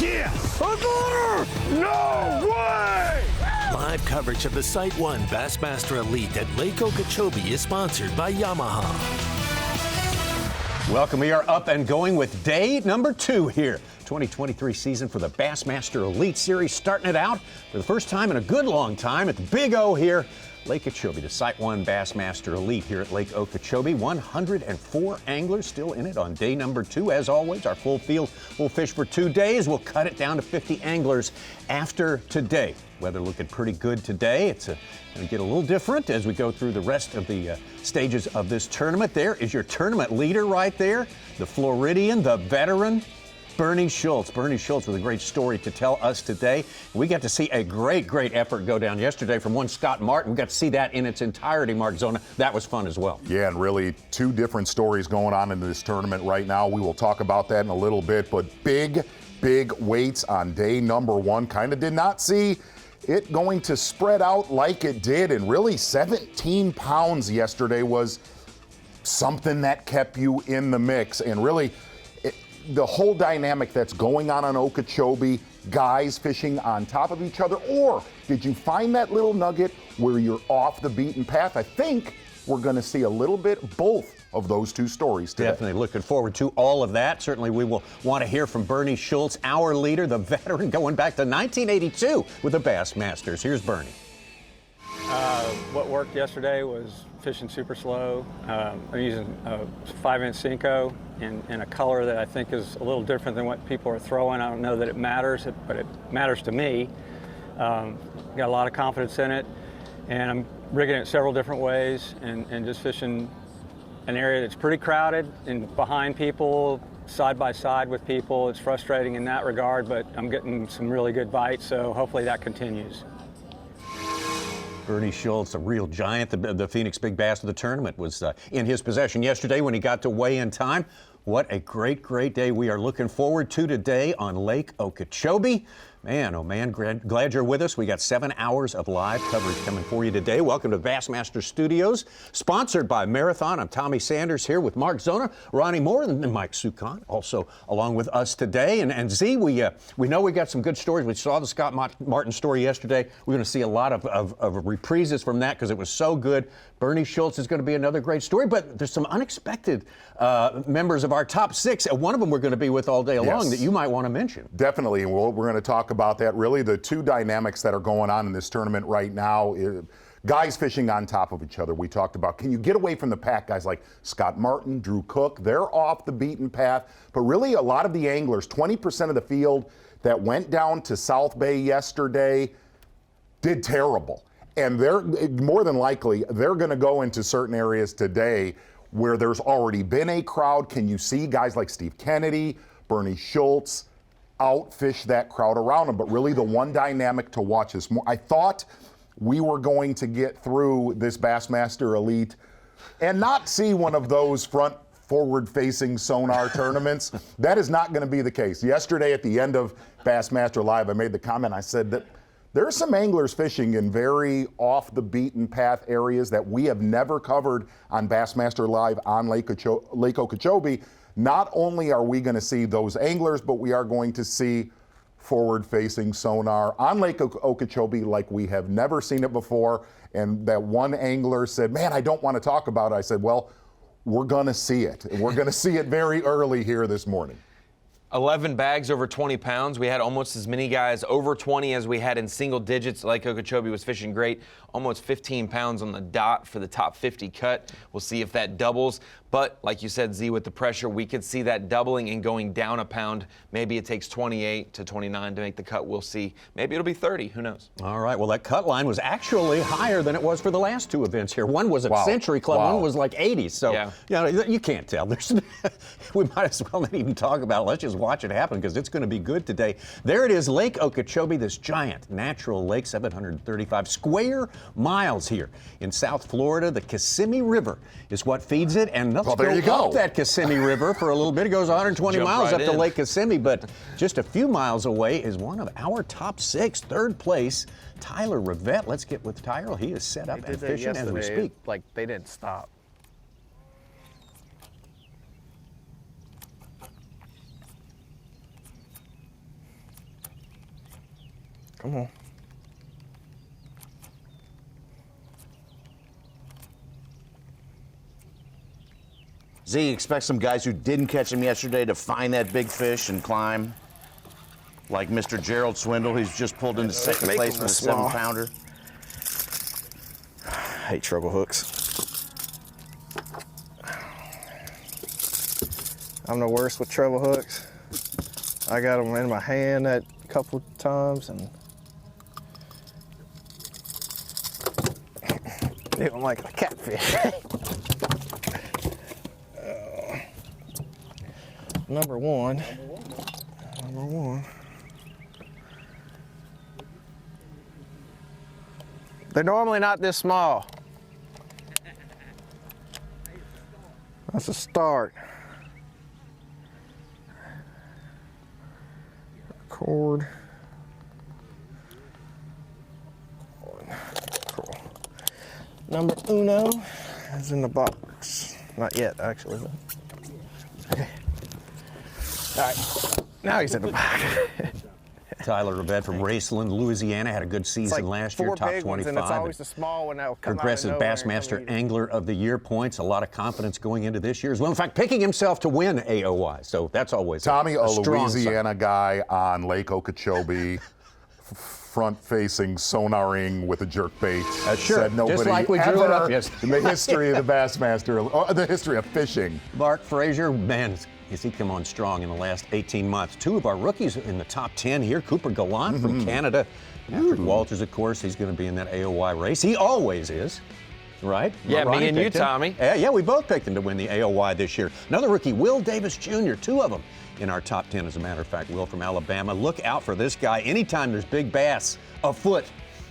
Yes! No way! Live coverage of the SiteOne Bassmaster Elite at Lake Okeechobee is sponsored by Yamaha. Welcome. We are up and going with day number 2 here. 2023 season for the Bassmaster Elite Series, starting it out for the first time in a good long time at the Big O here, Lake Okeechobee. The SiteOne Bassmaster Elite here at Lake Okeechobee. 104 anglers still in it on day number 2. As always, our full field will fish for 2 days. We'll cut it down to 50 anglers after today. Weather looking pretty good today. It's going to get a little different as we go through the rest of the stages of this tournament. There is your tournament leader right there, the Floridian, the veteran, Bernie Schultz. Bernie Schultz with a great story to tell us today. We got to see a great effort go down yesterday from one Scott Martin. We got to see that in its entirety, Mark Zona. That was fun as well. Yeah, and really 2 different stories going on in this tournament right now. We will talk about that in a little bit, but big weights on day number 1. Kind of did not see it going to spread out like it did, and really 17 pounds yesterday was something that kept you in the mix. And really, the whole dynamic that's going on Okeechobee, guys fishing on top of each other, or did you find that little nugget where you're off the beaten path? I think we're going to see a little bit both of those 2 stories today. Definitely looking forward to all of that. Certainly we will want to hear from Bernie Schultz, our leader, the veteran, going back to 1982 with the Bassmasters. Here's Bernie. What worked yesterday was fishing super slow. I'm using a 5-inch Cinco in a color that I think is a little different than what people are throwing. I don't know that it matters, but it matters to me. Got a lot of confidence in it, and I'm rigging it several different ways and just fishing an area that's pretty crowded and behind people, side by side with people. It's frustrating in that regard, but I'm getting some really good bites, so hopefully that continues. Bernie Schultz, a real giant. The Phoenix Big Bass of the tournament was in his possession yesterday when he got to weigh in time. What a great day we are looking forward to today on Lake Okeechobee. Man, oh man, glad you're with us. We got 7 hours of live coverage coming for you today. Welcome to Bassmaster Studios, sponsored by Marathon. I'm Tommy Sanders here with Mark Zona, Ronnie Moore, and Mike Sukan, also along with us today. And Z, we know we got some good stories. We saw the Scott Martin story yesterday. We're going to see a lot of reprises from that because it was so good. Bernie Schultz is going to be another great story, but there's some unexpected members of our top 6. One of them we're going to be with all day long that you might want to mention. Definitely, and we're going to talk about that. Really, the 2 dynamics that are going on in this tournament right now is guys fishing on top of each other. We talked about, can you get away from the pack? Guys like Scott Martin, Drew Cook, they're off the beaten path. But really, a lot of the anglers, 20% of the field that went down to South Bay yesterday did terrible. And they're more than likely, they're going to go into certain areas today where there's already been a crowd. Can you see guys like Steve Kennedy, Bernie Schultz, outfish that crowd around them? But really the one dynamic to watch is more. I thought we were going to get through this Bassmaster Elite and not see one of those forward-facing sonar tournaments. That is not going to be the case. Yesterday at the end of Bassmaster Live, I made the comment, I said that there are some anglers fishing in very off-the-beaten-path areas that we have never covered on Bassmaster Live on Lake Okeechobee. Not only are we going to see those anglers, but we are going to see forward-facing sonar on Lake Okeechobee like we have never seen it before. And that one angler said, man, I don't want to talk about it. I said, well, we're going to see it. And we're going to see it very early here this morning. 11 bags over 20 pounds. We had almost as many guys over 20 as we had in single digits. Lake Okeechobee was fishing great. Almost 15 pounds on the dot for the top 50 cut. We'll see if that doubles. But like you said, Z, with the pressure, we could see that doubling and going down a pound. Maybe it takes 28 to 29 to make the cut. We'll see. Maybe it'll be 30. Who knows? All right. Well, that cut line was actually higher than it was for the last 2 events here. One was at Century Club. One was like 80. So, you can't tell. We might as well not even talk about it. Let's just watch it happen because it's going to be good today. There it is, Lake Okeechobee, this giant natural lake, 735 square miles here in South Florida. The Kissimmee River is what feeds it. And let's go up that Kissimmee River for a little bit. It goes 120 miles up to Lake Kissimmee, but just a few miles away is one of our top 6, third place, Tyler Rivette. Let's get with Tyler. He is set up and fishing as we speak. Like, they didn't stop. Come on. Z, expect some guys who didn't catch him yesterday to find that big fish and climb. Like Mr. Gerald Swindle, who's just pulled into second place with a 7-pounder. I hate treble hooks. I'm the worst with treble hooks. I got them in my hand a couple times and they don't like a catfish. Number one. They're normally not this small. That's a start. Record. Cool. Number uno is in the box. Not yet, actually. Okay. All right. Now he's in the box. Tyler Rivette from Raceland, Louisiana, had a good season last year, top 25. And it's always the small one that'll come Progressive out of nowhere Bassmaster Angler of the Year points. A lot of confidence going into this year as well. In fact, picking himself to win AOY. So that's always Tommy, a a strong Louisiana sign. guy on Lake Okeechobee, front-facing sonaring with a jerkbait. Sure, Said nobody just like we drew it ever up, yes. in the history of the Bassmaster, or the history of fishing. Mark Frazier, man, has he come on strong in the last 18 months. Two of our rookies in the top 10 here. Cooper Gallant from Canada. Patrick Walters, of course, he's going to be in that AOY race. He always is, right? Yeah, Ronnie me and you, picked him. Tommy. Yeah, we both picked him to win the AOY this year. Another rookie, Will Davis Jr., two of them in our top 10, as a matter of fact. Will from Alabama. Look out for this guy. Anytime there's big bass afoot,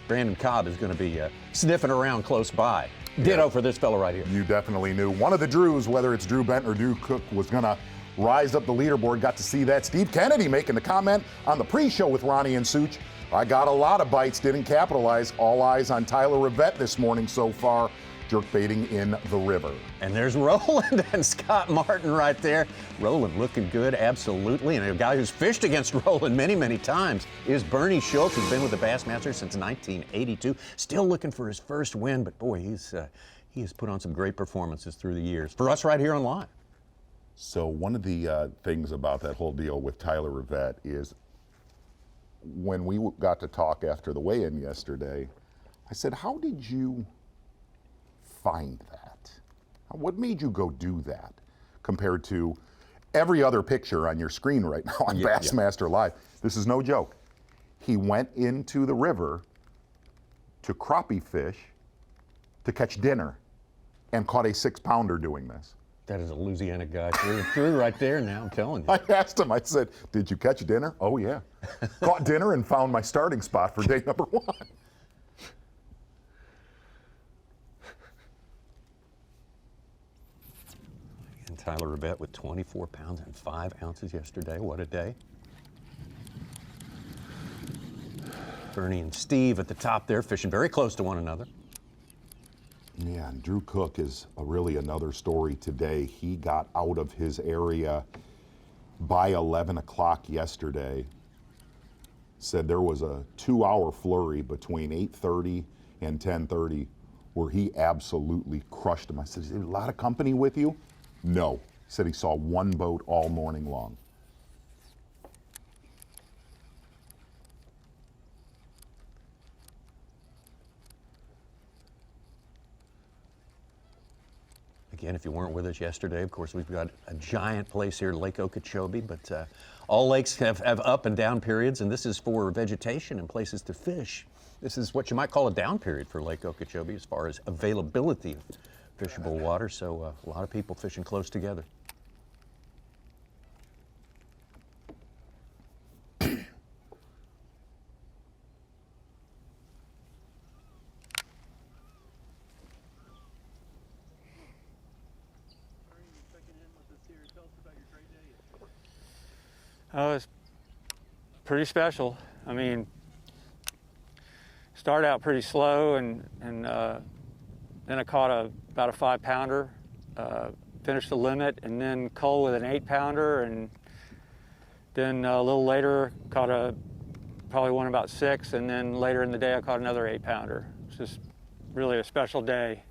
Brandon Cobb is going to be sniffing around close by. Ditto for this fellow right here. You definitely knew. One of the Drews, whether it's Drew Benton or Drew Cook, was going to rise up the leaderboard. Got to see that. Steve Kennedy making the comment on the pre-show with Ronnie and Such. I got a lot of bites, didn't capitalize. All eyes on Tyler Rivette this morning so far, jerkbaiting in the river. And there's Roland and Scott Martin right there. Roland looking good, absolutely. And a guy who's fished against Roland many, many times is Bernie Schultz, who's been with the Bassmaster since 1982. Still looking for his first win, but boy, he has put on some great performances through the years. For us right here on Live. So one of the things about that whole deal with Tyler Rivette is when we got to talk after the weigh-in yesterday, I said, how did you find that? What made you go do that compared to every other picture on your screen right now on Bassmaster Live? This is no joke. He went into the river to crappie fish to catch dinner and caught a 6-pounder doing this. That is a Louisiana guy through and through right there now, I'm telling you. I asked him, I said, did you catch dinner? Oh, yeah. Caught dinner and found my starting spot for day number 1. And Tyler Rivette with 24 pounds and 5 ounces yesterday. What a day. Bernie and Steve at the top there, fishing very close to one another. Yeah, and Drew Cook is really another story today. He got out of his area by 11 o'clock yesterday. Said there was a 2-hour flurry between 8:30 and 10:30 where he absolutely crushed him. I said, is there a lot of company with you? No. He said he saw one boat all morning long. Again, if you weren't with us yesterday, of course, we've got a giant place here, Lake Okeechobee, but all lakes have up and down periods, and this is for vegetation and places to fish. This is what you might call a down period for Lake Okeechobee as far as availability of fishable water, so a lot of people fishing close together. Oh, it's pretty special. I mean, started out pretty slow, and then I caught about a 5-pounder, finished the limit, and then Cole with an 8-pounder, and then a little later caught a probably won about 6, and then later in the day I caught another 8-pounder. It's just really a special day.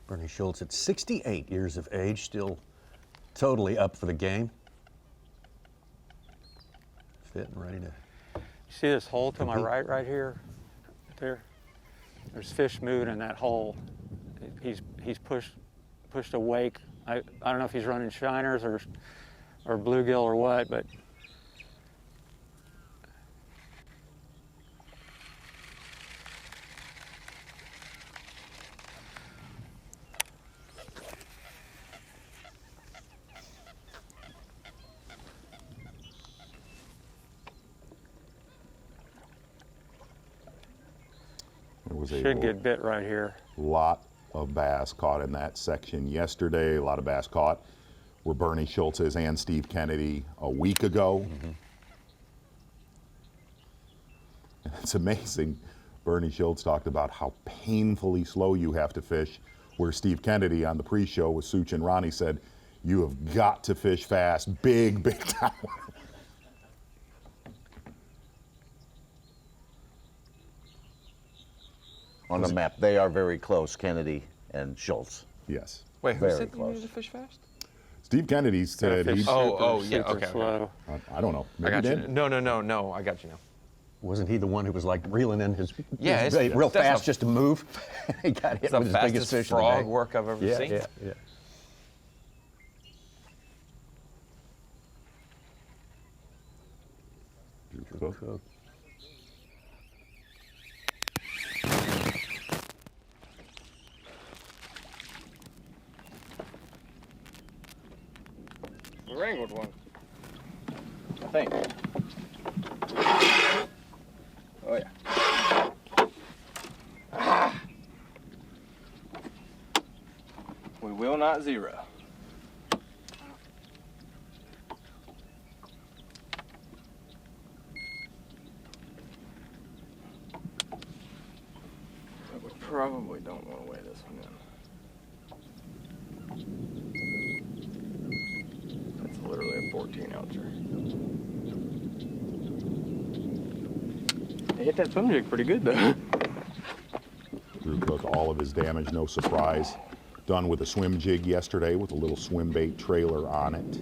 Bernie Schultz at 68 years of age, still totally up for the game. Fit and ready to. You see this hole to my right here? There. There's fish moving in that hole. He's pushed a wake. I don't know if he's running shiners or bluegill or what, but should get bit right here. Lot of bass caught in that section yesterday. A lot of bass caught where Bernie Schultz is and Steve Kennedy a week ago. And it's amazing. Bernie Schultz talked about how painfully slow you have to fish, where Steve Kennedy on the pre-show with Such and Ronnie said, you have got to fish fast, big time. On the map, they are very close, Kennedy and Schultz. Yes. Wait, who Very said you close. needed to fish fast? Steve Kennedy said he. Yeah, okay. Slow. I don't know. I Maybe got he you. did. No, I got you now. Wasn't he the one who was like reeling in his Yeah, bait real that's fast not- just to move? He got hit It's the with his biggest fastest fish of the frog day. work I've ever Yeah, seen. yeah. Cook. You wrangled one. I think. Oh yeah. We will not zero. But we probably don't want to weigh this one in. That's literally a 14-ouncer. They hit that swim jig pretty good though. Drew Cook, all of his damage, no surprise. Done with a swim jig yesterday with a little swim bait trailer on it.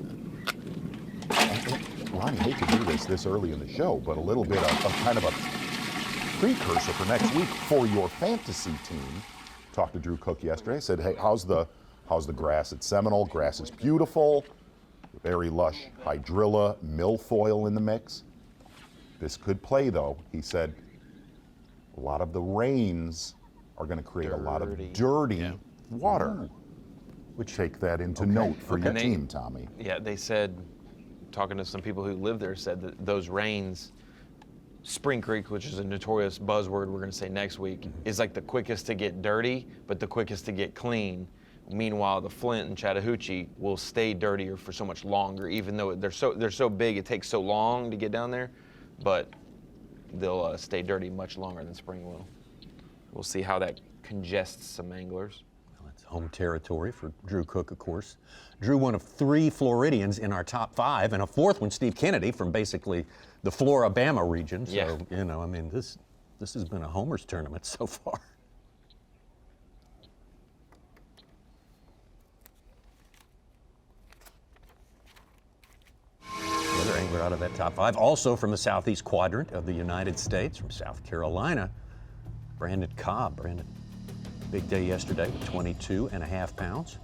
And, Ronnie, I hate to do this early in the show, but a little bit of kind of a precursor for next week for your fantasy team. Talked to Drew Cook yesterday. Said, hey, how's the grass at Seminole? Grass is beautiful. Very lush hydrilla, milfoil in the mix. This could play though. He said a lot of the rains are going to create a lot of dirty water. Which take that into note for your team, Tommy. Yeah, they said, talking to some people who live there, said that those rains, Spring Creek, which is a notorious buzzword we're going to say next week, is like the quickest to get dirty, but the quickest to get clean. Meanwhile, the Flint and Chattahoochee will stay dirtier for so much longer, even though they're so big, it takes so long to get down there, but they'll stay dirty much longer than Spring will. We'll see how that congests some anglers. Well, it's home territory for Drew Cook, of course. Drew one of 3 Floridians in our top 5, and a 4th one, Steve Kennedy, from basically the Floribama region. So, Yeah. you know, I mean, this has been a homers tournament so far. Another angler out of that top 5, also from the southeast quadrant of the United States, from South Carolina, Brandon Cobb. Brandon, big day yesterday with 22.5 pounds.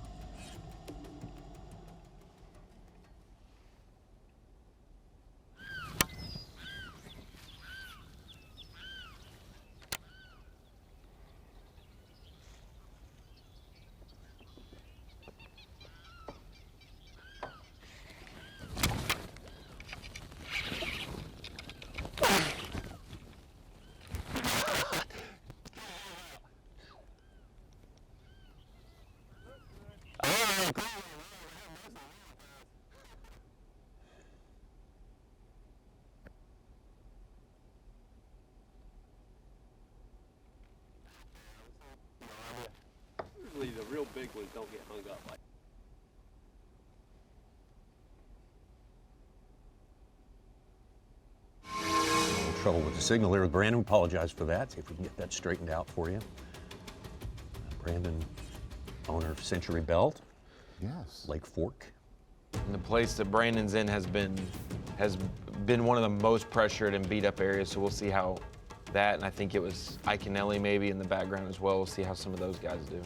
big ones don't get hung up like. Trouble with the signal there with Brandon. We apologize for that. See if we can get that straightened out for you. Brandon, owner of Century Belt. Yes. Lake Fork. And the place that Brandon's in has been one of the most pressured and beat up areas. So we'll see how that, and I think it was Iconelli maybe in the background as well. We'll see how some of those guys do.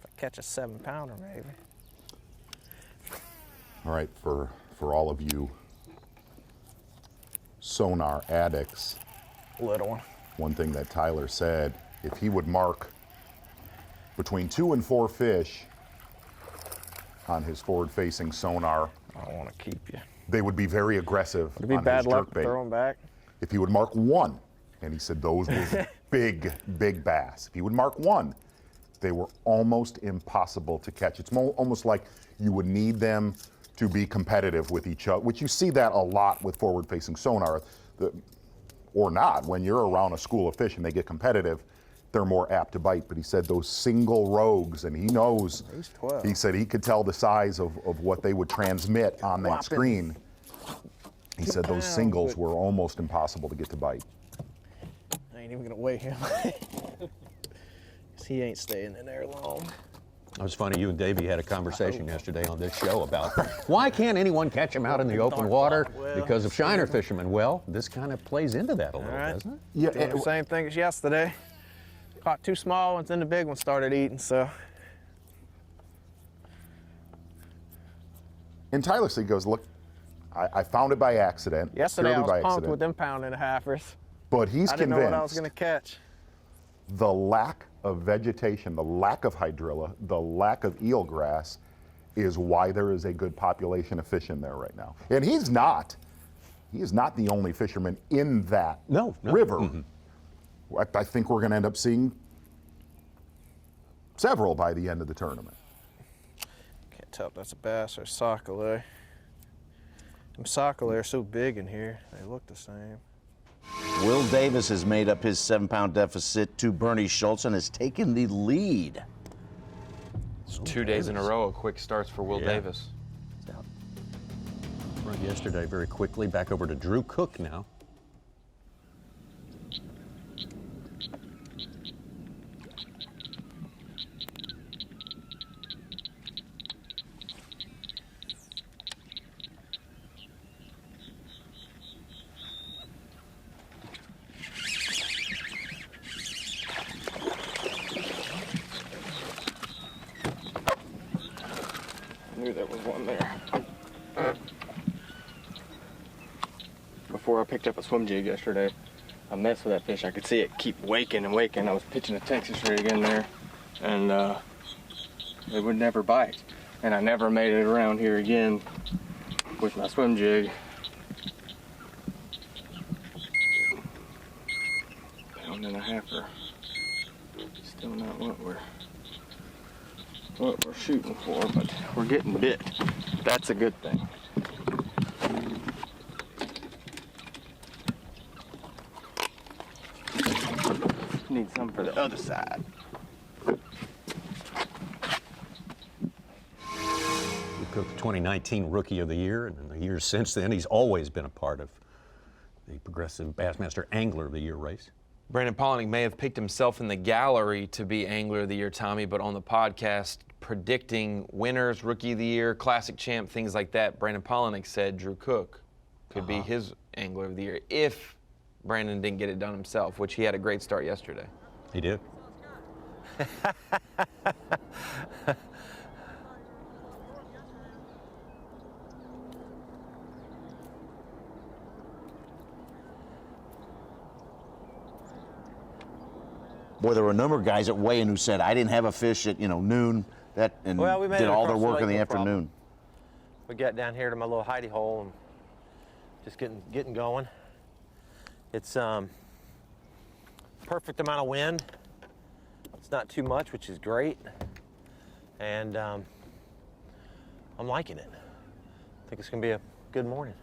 If I catch a 7-pounder, maybe. All right, for all of you sonar addicts, Little one. one thing that Tyler said, if he would mark between 2 and 4 fish on his forward-facing sonar, I don't want to keep you. they would be very aggressive It'd be on bad his luck jerkbait. throwing back. If he would mark 1, and he said those were big, big bass. If he would mark 1, they were almost impossible to catch. It's almost like you would need them to be competitive with each other, which you see that a lot with forward-facing sonar, or not. When you're around a school of fish and they get competitive, they're more apt to bite. But he said those single rogues, and he knows, He's 12. he said he could tell the size of what they would transmit on that screen. He said those singles were almost impossible to get to bite. I ain't even gonna weigh him. 'Cause he ain't staying in there long. It was funny, you and Davey had a conversation yesterday on this show about why can't anyone catch them out in the open water because of shiner fishermen. Well, this kind of plays into that a little, doesn't it? Yeah, Doing the same thing as yesterday. Caught 2 small ones, and the big one started eating, so. and Tyler said, he goes, look, I found it by accident. Yesterday I purely was by pumped accident. with them pound-and-a-halfers. But he's I didn't know what I was convinced gonna catch. the lack of vegetation, the lack of hydrilla, the lack of eelgrass is why there is a good population of fish in there right now. And he is not the only fisherman in that river. Mm-hmm. I think we're going to end up seeing several by the end of the tournament. Can't tell if that's a bass or a sockeye. Them sockeye are so big in here, they look the same. Will Davis has made up his 7-pound deficit to Bernie Schultz and has taken the lead. It's 2 days in a row, quick starts for Will Davis. Right yesterday, very quickly, back over to Drew Cook now. I knew there was one there. Before I picked up a swim jig yesterday, I messed with that fish. I could see it keep waking and waking. I was pitching a Texas rig in there, and it would never bite. And I never made it around here again with my swim jig. Pound-and-a-halfer. Still not what we're shooting for, but we're getting bit. That's a good thing. Need some for the other side. Cook, 2019 Rookie of the Year, and in the years since then, he's always been a part of the Progressive Bassmaster Angler of the Year race. Brandon Pollock may have picked himself in the gallery to be Angler of the Year, Tommy, but on the podcast, predicting winners, Rookie of the Year, Classic Champ, things like that, Brandon Pollock said Drew Cook could be his Angler of the Year if Brandon didn't get it done himself, which he had a great start yesterday. He did. Boy, there were a number of guys at weigh-in who said, I didn't have a fish at, noon, and Well, we made did it all their across the work in lake, the no problem. afternoon. We got down here to my little hidey hole and just getting going. It's perfect amount of wind. It's not too much, which is great. And I'm liking it. I think it's gonna be a good morning.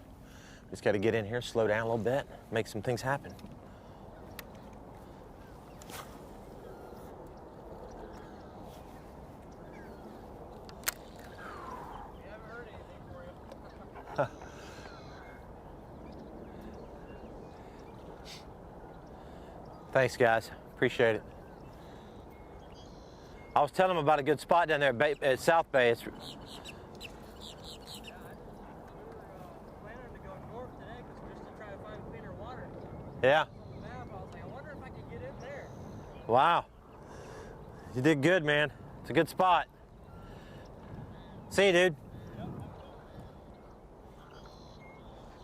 Just gotta get in here, slow down a little bit, make some things happen. Thanks, guys. Appreciate it. I was telling them about a good spot down there at South Bay. It's... Yeah. Wow. You did good, man. It's a good spot. See you, dude.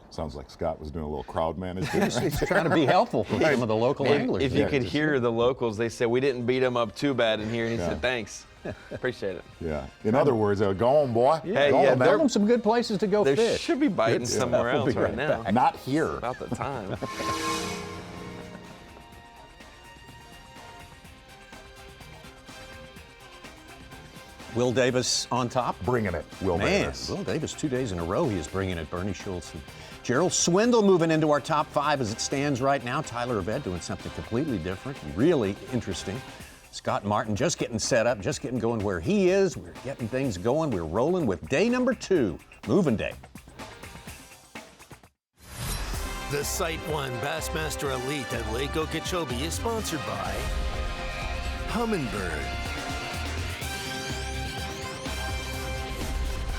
Sounds like Scott was doing a little crowd management. He's trying to be helpful for some of the local anglers. If you could hear the locals, they said we didn't beat them up too bad in here, and he Yeah. said thanks. Appreciate it. Yeah. In other words, go on, boy. Hey, go yeah, on, There man. are some good places to go They fish. should be biting somewhere We'll else be right right now. back. Not here. About the time. Will Davis on top. Bringing it, Will Man, Davis. Will Davis 2 days in a row, he is bringing it. Bernie Schultz and Gerald Swindle moving into our top 5 as it stands right now. Tyler Avett doing something completely different, really interesting. Scott Martin just getting set up, just getting going where he is. We're getting things going. We're rolling with day number 2, moving day. The SiteOne Bassmaster Elite at Lake Okeechobee is sponsored by Humminbird,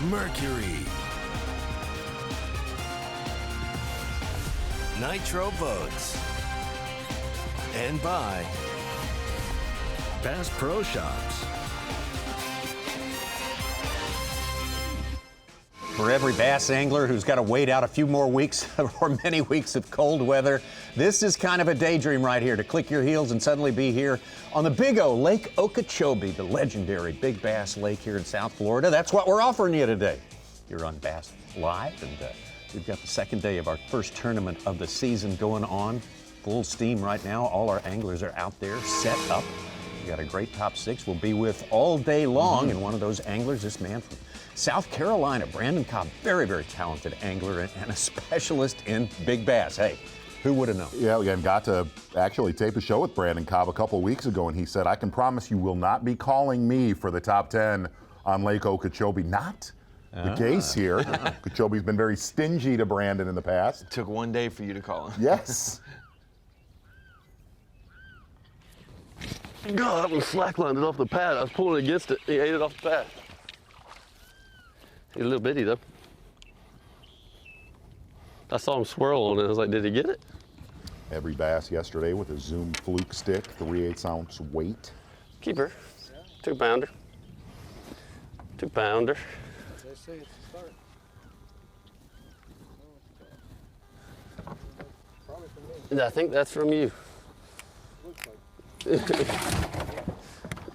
Mercury, Nitro Boats, and by Bass Pro Shops. For every bass angler who's got to wait out a few more weeks or many weeks of cold weather, this is kind of a daydream right here, to click your heels and suddenly be here on the Big O, Lake Okeechobee, the legendary Big Bass Lake here in South Florida. That's what we're offering you today. You're on Bass Live, and we've got the second day of our first tournament of the season going on. Full steam right now. All our anglers are out there set up. We got a great top 6 we'll be with all day long, and one of those anglers, this man from South Carolina, Brandon Cobb, very, very talented angler and a specialist in big bass. Hey, who would have known? Yeah, we got to actually tape a show with Brandon Cobb a couple weeks ago, and he said, I can promise you will not be calling me for the top 10 on Lake Okeechobee. Not the case here. Okeechobee's been very stingy to Brandon in the past. It took one day for you to call him. Yes. God, that one slacklined it off the pad. I was pulling against it. He ate it off the pad. He's a little bitty though. I saw him swirl on it. I was like, did he get it? Every bass yesterday with a Zoom fluke stick, 3/8 ounce weight. Keeper. 2-pounder. 2-pounder. I think that's from you.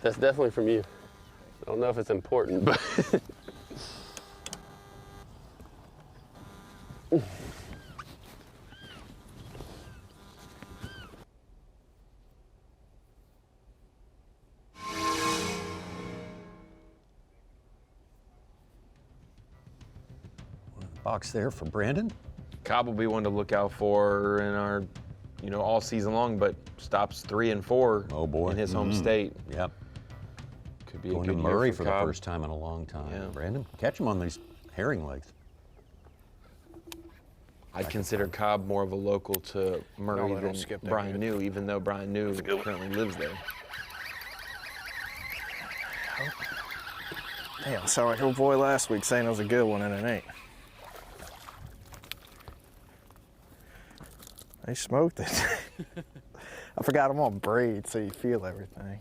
That's definitely from you. I don't know if it's important, but Box there for Brandon. Cobb will be one to look out for in our, all season long, but stops 3 and 4 Oh, boy. in his home state. Yep. Could be Going a to good Murray year for Cobb. the first time in a long time. Yeah. Brandon, catch him on these herring legs. I'd consider Cobb more of a local to Murray No, I don't than skip that Brian good. New, even though Brian New currently lives there. Damn, I sound like old boy last week saying it was a good one and it ain't. They smoked it. I forgot I'm on braid so you feel everything.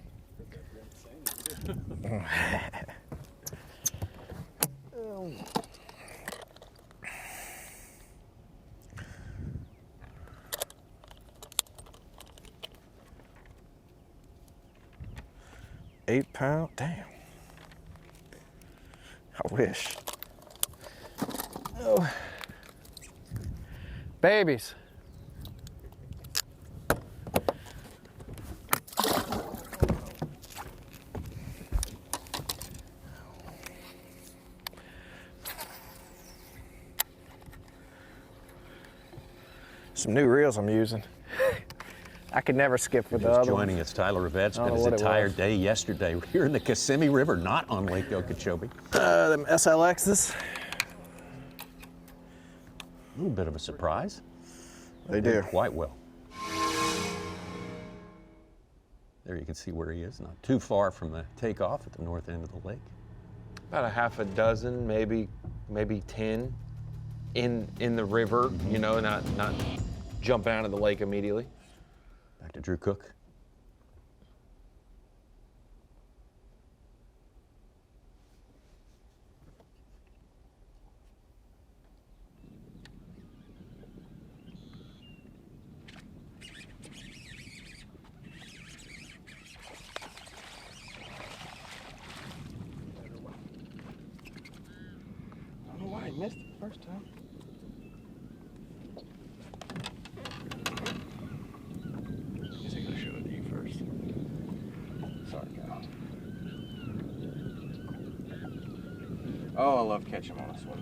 £8, damn. I wish. Oh. Babies. Some new reels I'm using. I could never skip with the Just other joining ones. us, Tyler Avett. I Spent don't know his what it entire was. day yesterday here in the Kissimmee River, not on Lake Okeechobee. Them SLXs. A little bit of a surprise. They Did do. quite well. There you can see where he is, not too far from the takeoff at the north end of the lake. About a half a dozen, maybe 10 in the river, you know, not jumping out of the lake immediately. Back to Drew Cook. I don't know why I missed it the first time. I guess I gotta show it to you first. Sorry, guys. Oh, I love catching them on a swim.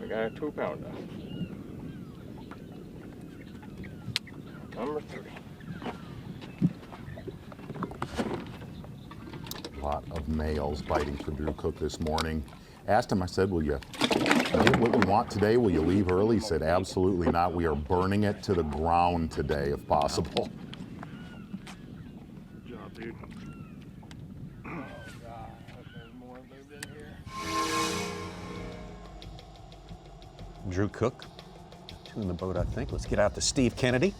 We got a 2-pounder. Number 3. A lot of males biting for Drew Cook this morning. Asked him, I said, will you get what we want today? Will you leave early? He said, absolutely not. We are burning it to the ground today if possible. Good job, dude. Oh, God. I hope there's more moved in here. Drew Cook, 2 in the boat, I think. Let's get out to Steve Kennedy.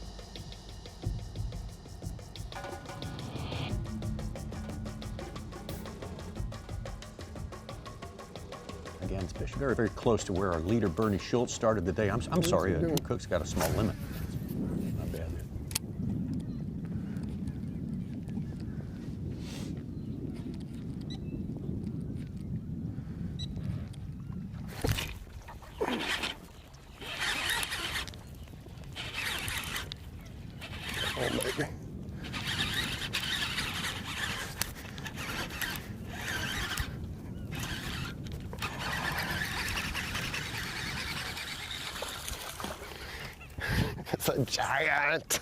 Again, it's fishing very, very close to where our leader, Bernie Schultz, started the day. I'm sorry, Drew Cook's got a small limit. Not bad. Oh, baby. It's a giant.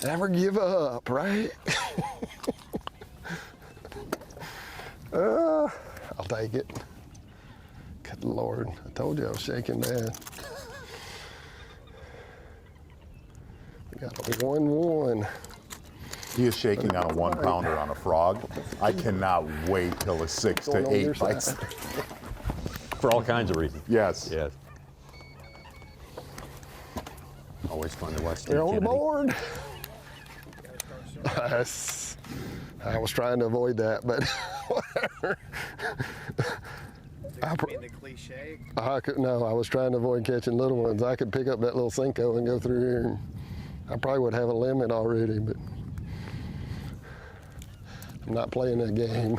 Never give up, right? I'll take it. Good Lord, I told you I was shaking bad. We got a 1-1. He is shaking on a 1-pounder on a frog. I cannot wait till a 6 to 8 bites. For all kinds of reasons. Yes. Yes. Always fun to watch Steve They're on the Kennedy. board. I was trying to avoid that, but whatever. The cliche. No, I was trying to avoid catching little ones. I could pick up that little Cinco and go through here. And I probably would have a limit already, but I'm not playing that game.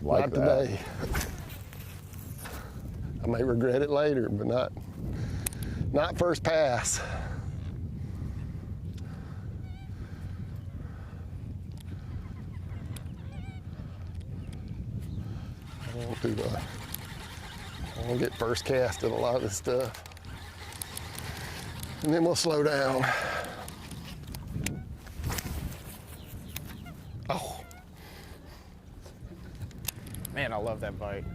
Like not that. today. I may regret it later, but not first pass. I won't get first cast of a lot of this stuff. And then we'll slow down. Oh. Man, I love that bite.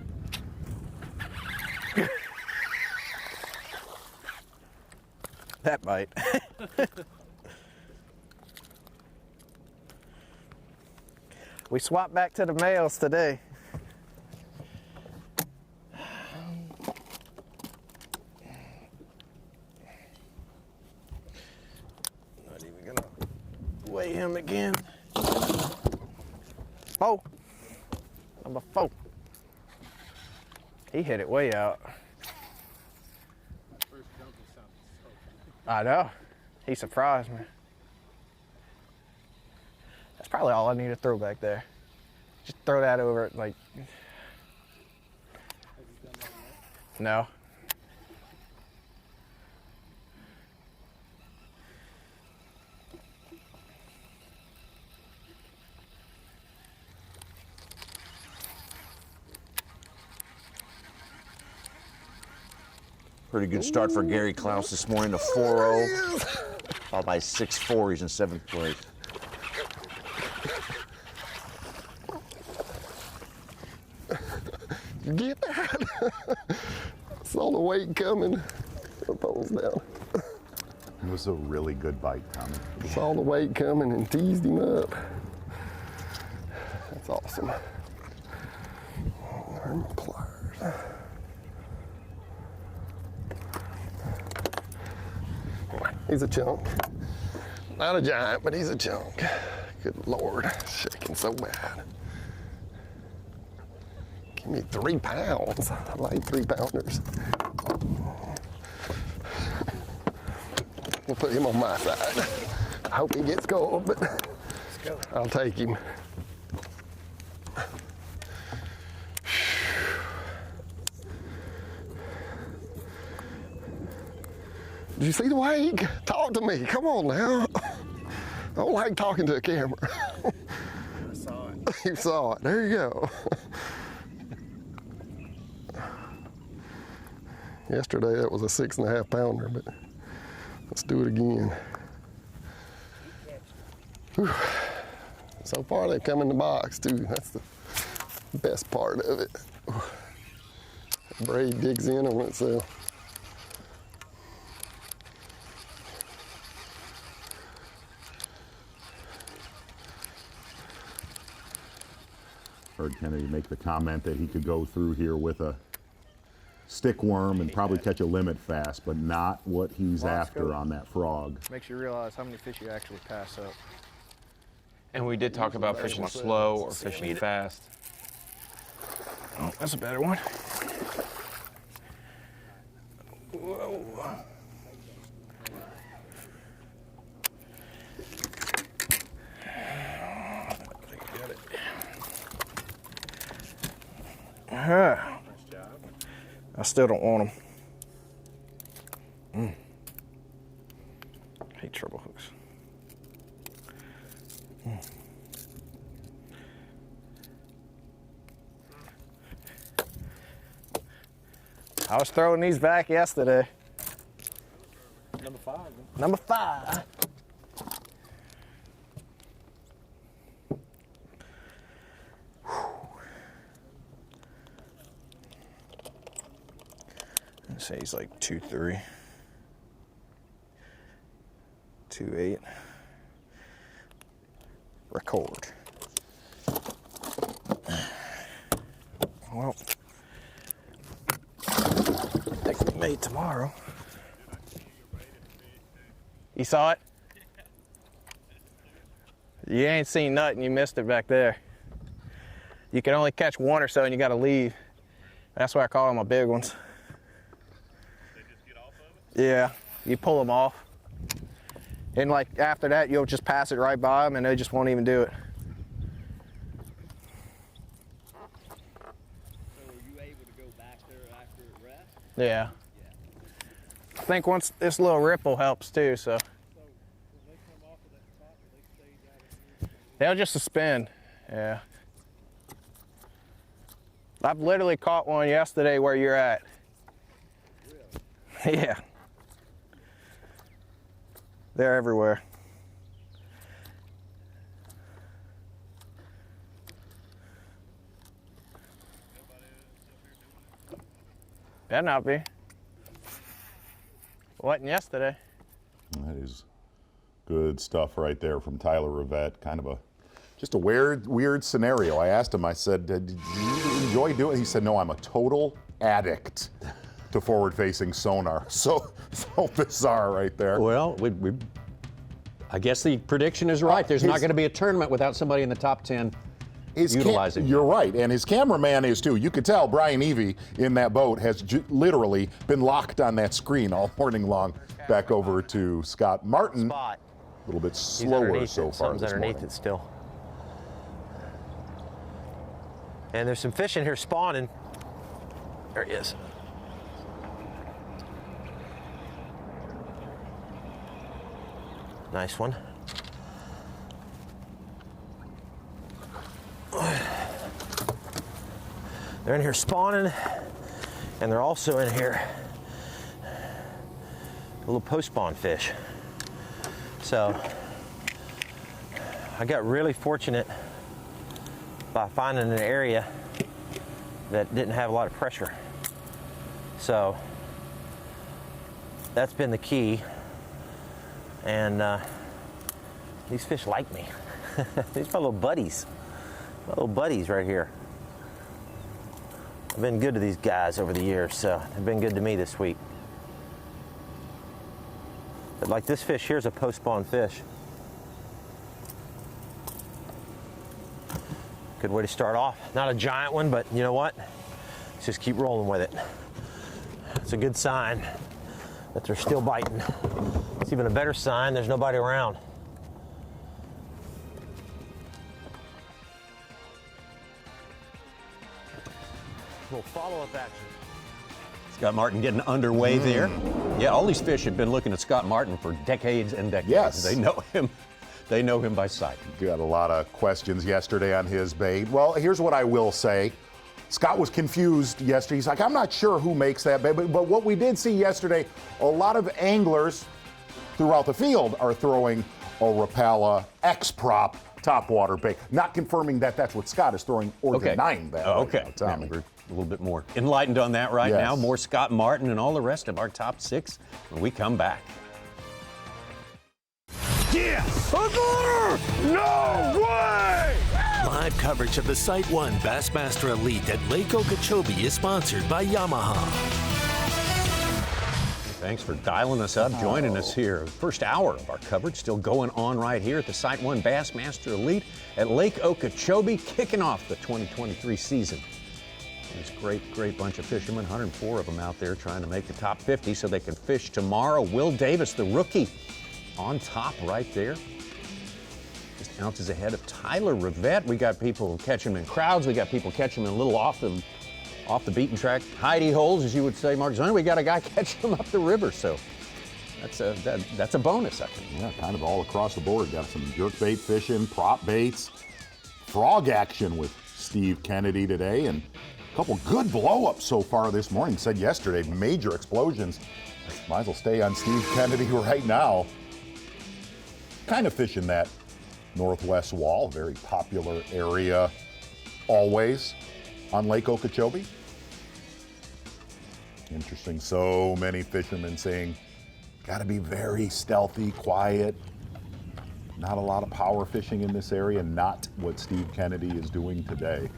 That bite. We swapped back to the males today. Not even gonna weigh him again. 4. Number 4. He hit it way out. I know. He surprised me. That's probably all I need to throw back there. Just throw that over it, like. No. Pretty good start for Gary Klaus this morning, a 4-0, followed by 6-4. He's in 7th place. Get that. Saw the weight coming. The pole's down. It was a really good bite, Tommy. Saw the weight coming and teased him up. That's awesome. There are my pliers. He's a chunk. Not a giant, but he's a chunk. Good Lord, shaking so bad. Give me 3 pounds. I like 3-pounders. We'll put him on my side. I hope he gets cold, but I'll take him. Did you see the wake? Talk to me. Come on now. I don't like talking to a camera. I saw it. You saw it. There you go. Yesterday that was a 6.5 pounder, but let's do it again. Whew. So far they've come in the box too. That's the best part of it. The braid digs in on itself. Heard Kennedy make the comment that he could go through here with a stick worm and probably catch a limit fast, but not what he's after on that frog. Makes you realize how many fish you actually pass up. And we did talk about fishing slow or fishing fast. Oh, that's a better one. Whoa. I still don't want them. Hate treble hooks. I was throwing these back yesterday. Number 5. Number 5. I'd say he's like 2.3, 2.8. Record. Well, I think we made tomorrow. You saw it? You ain't seen nothing. You missed it back there. You can only catch one or so, and you got to leave. That's why I call them my big ones. Yeah, you pull them off. And like after that, you'll just pass it right by them and they just won't even do it. So were you able to go back there after it rests? Yeah. I think once this little ripple helps too, so. So when they come off of that top, will they stay down here? They'll just suspend, yeah. I've literally caught one yesterday where you're at. Really? Yeah. They're everywhere. Better not be. Wasn't yesterday. That is good stuff right there from Tyler Rivette. Kind of just a weird scenario. I asked him, I said, did you enjoy doing it? He said, no, I'm a total addict to forward-facing sonar. So bizarre right there. Well, I guess the prediction is right. There's not going to be a tournament without somebody in the top 10 utilizing. You're right, and his cameraman is too. You could tell Brian Evie in that boat has literally been locked on that screen all morning long. Back over to Scott Martin. Spot. A little bit slower so far. Something's underneath it still. And there's some fish in here spawning. There he is. Nice one. They're in here spawning, and they're also in here little post-spawn fish. So I got really fortunate by finding an area that didn't have a lot of pressure. So that's been the key. And these fish like me. These are my little buddies. My little buddies right here. I've been good to these guys over the years, so they've been good to me this week. But like this fish, here's a post-spawn fish. Good way to start off. Not a giant one, but you know what? Let's just keep rolling with it. It's a good sign that they're still biting. It's even a better sign there's nobody around. Little follow-up action. Scott Martin getting underway there. Yeah, all these fish have been looking at Scott Martin for decades and decades. Yes. They know him. They know him by sight. Got a lot of questions yesterday on his bait. Well, here's what I will say. Scott was confused yesterday. He's like, I'm not sure who makes that bait. But what we did see yesterday, a lot of anglers throughout the field are throwing a Rapala X-Prop topwater bait. Not confirming that that's what Scott is throwing or denying that. Okay. Tommy. We're a little bit more enlightened on that right now. More Scott Martin and all the rest of our top 6 when we come back. Yes! No way! Live coverage of the SiteOne Bassmaster Elite at Lake Okeechobee is sponsored by Yamaha. Thanks for dialing us up, joining us here. First hour of our coverage still going on right here at the SiteOne Bassmaster Elite at Lake Okeechobee, kicking off the 2023 season. This great bunch of fishermen, 104 of them out there trying to make the top 50 so they can fish tomorrow. Will Davis, the rookie, on top right there. Just ounces ahead of Tyler Rivette. We got people catching him in crowds. We got people catching him a little off the beaten track, hidey holes, as you would say, Mark Zone. We got a guy catching him up the river, so that's a bonus, I think. Yeah, kind of all across the board. Got some jerkbait fishing, prop baits, frog action with Steve Kennedy today, and a couple good blow-ups so far this morning. Said yesterday, major explosions. Might as well stay on Steve Kennedy right now. Kind of fishing that northwest wall, very popular area always on Lake Okeechobee. Interesting, so many fishermen saying, got to be very stealthy, quiet. Not a lot of power fishing in this area, not what Steve Kennedy is doing today.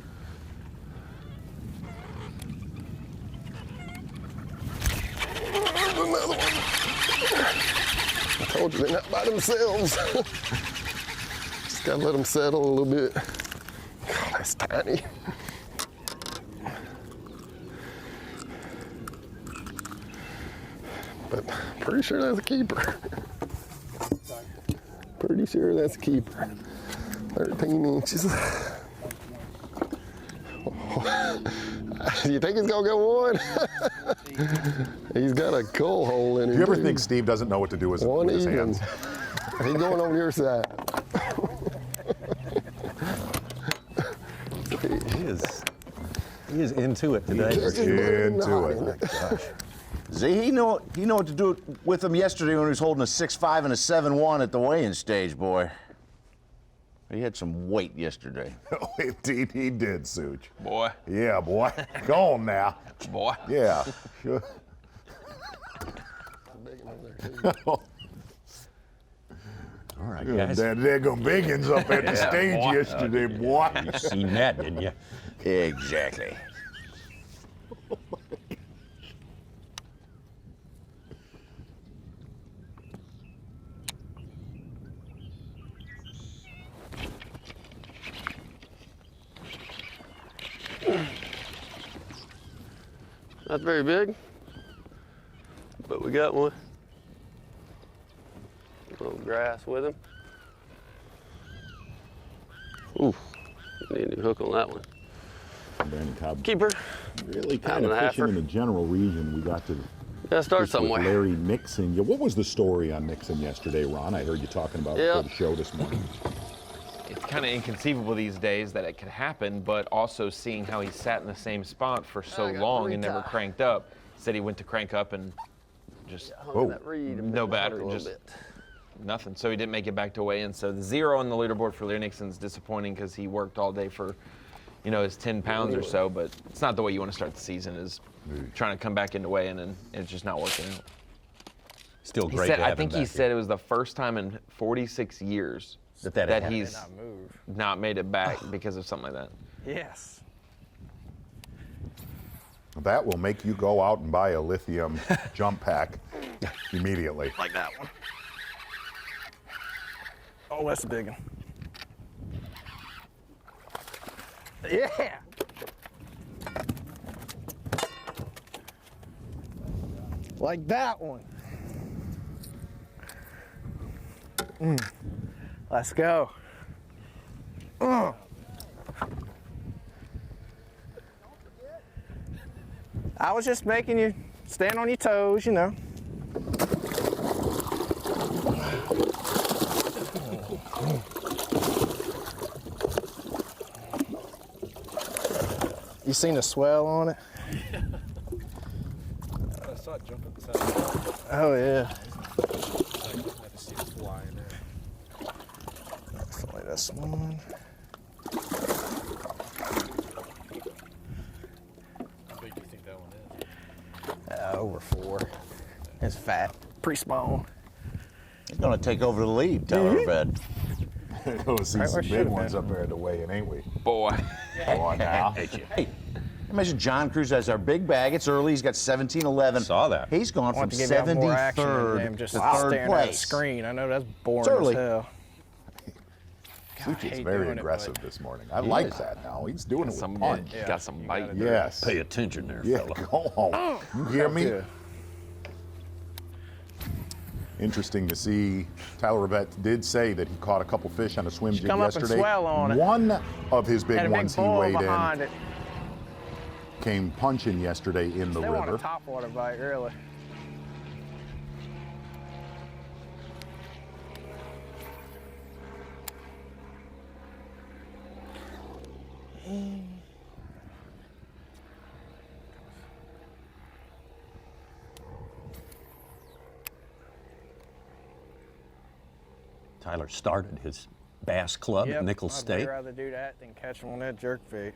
Another one. I told you they're not by themselves. Just gotta let them settle a little bit. God, that's tiny. But pretty sure that's a keeper. Pretty sure that's a keeper. 13 inches. You think he's gonna go one? He's got a coal hole in him. Do you ever think Steve doesn't know what to do with his hands? He's going over your side. He is into it today. Into it. Oh my gosh. Z, he know what to do with him yesterday when he was holding a 6.5 and a 7.1 at the weigh-in stage, boy. He had some weight yesterday. Oh, indeed he did, Such. Boy. Yeah, boy. Go on now. Boy. Yeah. Sure. All right, guys. There go Biggins up at the stage boy. yesterday, boy. You seen that, didn't you? Exactly. Not very big, but we got one. A little grass with him. Ooh, need a new hook on that one. Brandon Cobb Keeper. really kind of fishing in the general region. We got to start fish somewhere. with Larry Nixon. Yeah, what was the story on Nixon yesterday, Ron? I heard you talking about it before the show this morning. It's kind of inconceivable these days that it could happen, but also seeing how he sat in the same spot for so long and never cranked up. Said he went to crank up and just no battery, just nothing. So he didn't make it back to weigh-in. So the 0 on the leaderboard for Larry Nixon is disappointing because he worked all day for you know, his 10 pounds or so, but it's not the way you want to start the season, is trying to come back into weigh-in, and it's just not working out. Still He great said, to have I think him he back said it was the first time in 46 years that he's not made it back because of something like that. Yes. That will make you go out and buy a lithium jump pack immediately. Like that one. Oh, that's a big one. Yeah. Like that one. Let's go. I was just making you stand on your toes, you know. You seen the swell on it? I saw it jump at the side. Oh yeah. I had to see it fly in there. Definitely this one. How big do you think that one is? Over 4. It's fat. Pretty small. He's going to take over the lead, Tyler Red. We'll see Right some where big should've ones been. up there at the weigh-in, ain't we? Boy. Boy, now. Hey, I mentioned John Cruz has our big bag. It's early. He's got 17-11. Saw that. He's gone I from want to give y'all more action than 73rd them just to 3rd staring at a place. screen. I know that's boring It's early. as hell. Such is hate very doing it, aggressive but- this morning. I like that now. He's doing it with punch. Got some bite. Yes. Pay attention there, Yeah, fella. go home. You hear me? Yeah. Interesting to see. Tyler Rivette did say that he caught a couple fish on a swim jig come up and yesterday. swell on it. One of his big Had a big ones he bull weighed behind in it. came punching yesterday in the They want a river. topwater bite, really. Tyler started his bass club at Nickel I'd way State. rather do that than catch them on that jerk bait.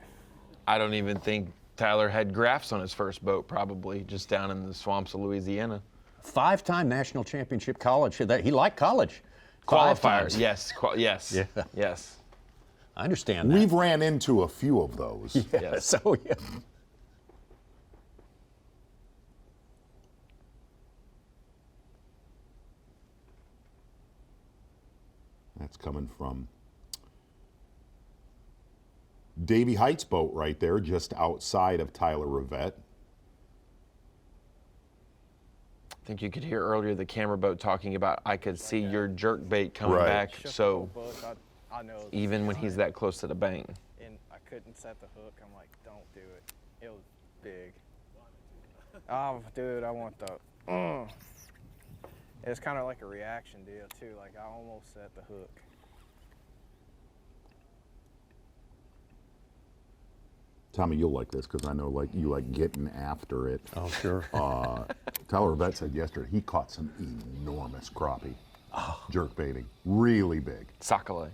I don't even think Tyler had graphs on his first boat, probably, just down in the swamps of Louisiana. 5-time national championship college. He liked college. 5 Qualifiers, times. yes, yes, Yeah. yes. I understand that. We've ran into a few of those. Yeah, Yes. so yeah. That's coming from Davy Heights boat right there, just outside of Tyler Rivette. I think you could hear earlier the camera boat talking about, I could see your jerk bait coming Right. back, so I know. even when he's that close to the bank. And I couldn't set the hook. I'm like, don't do it. It was big. Oh, dude, I want the. It's kind of like a reaction deal too. Like I almost set the hook. Tommy, you'll like this because I know like you like getting after it. Oh, sure. Tyler Rivette said yesterday he caught some enormous crappie jerk baiting, really big. Sakale.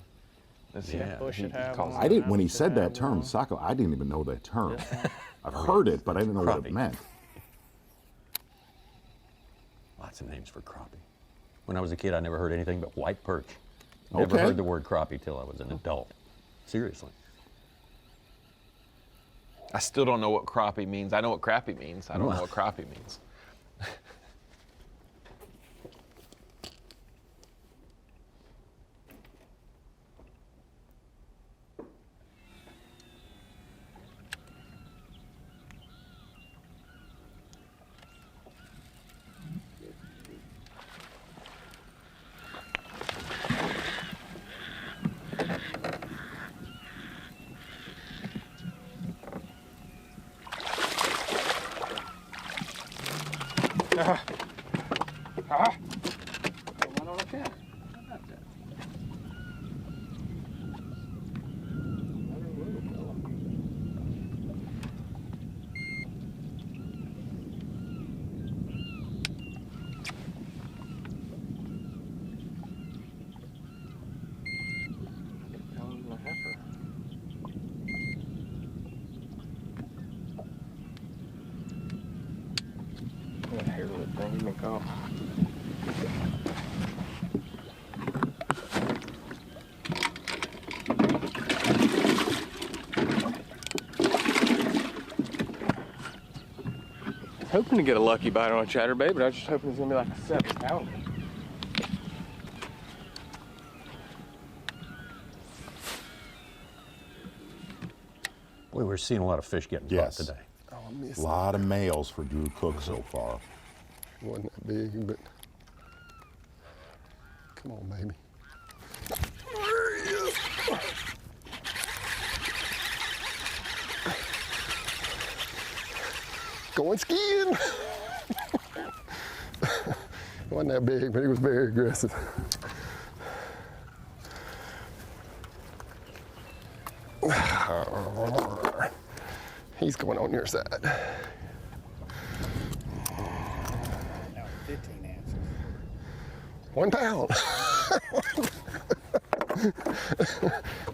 Bush should have calls one. I didn't when he Should said that have term, one. Sako. I didn't even know that term. I've heard it, but I didn't know what it Crappie. meant. Lots of names for crappie. When I was a kid, I never heard anything but white perch. Never Okay. heard the word crappie till I was an adult. Seriously. I still don't know what crappie means. I know what crappie means. I don't know what crappie means. everything. He's been caught. Hoping to get a lucky bite on a chatterbait, but I was just hoping it's gonna be like a 7-pounder. Boy, we're seeing a lot of fish getting caught today. Oh, I missed A lot of males for Drew Cook so far. Wasn't that big, but come on, baby. There he is. Going skiing. Wasn't that big, but he was very aggressive. He's going on your side. Now 15 ounces. 1 pound.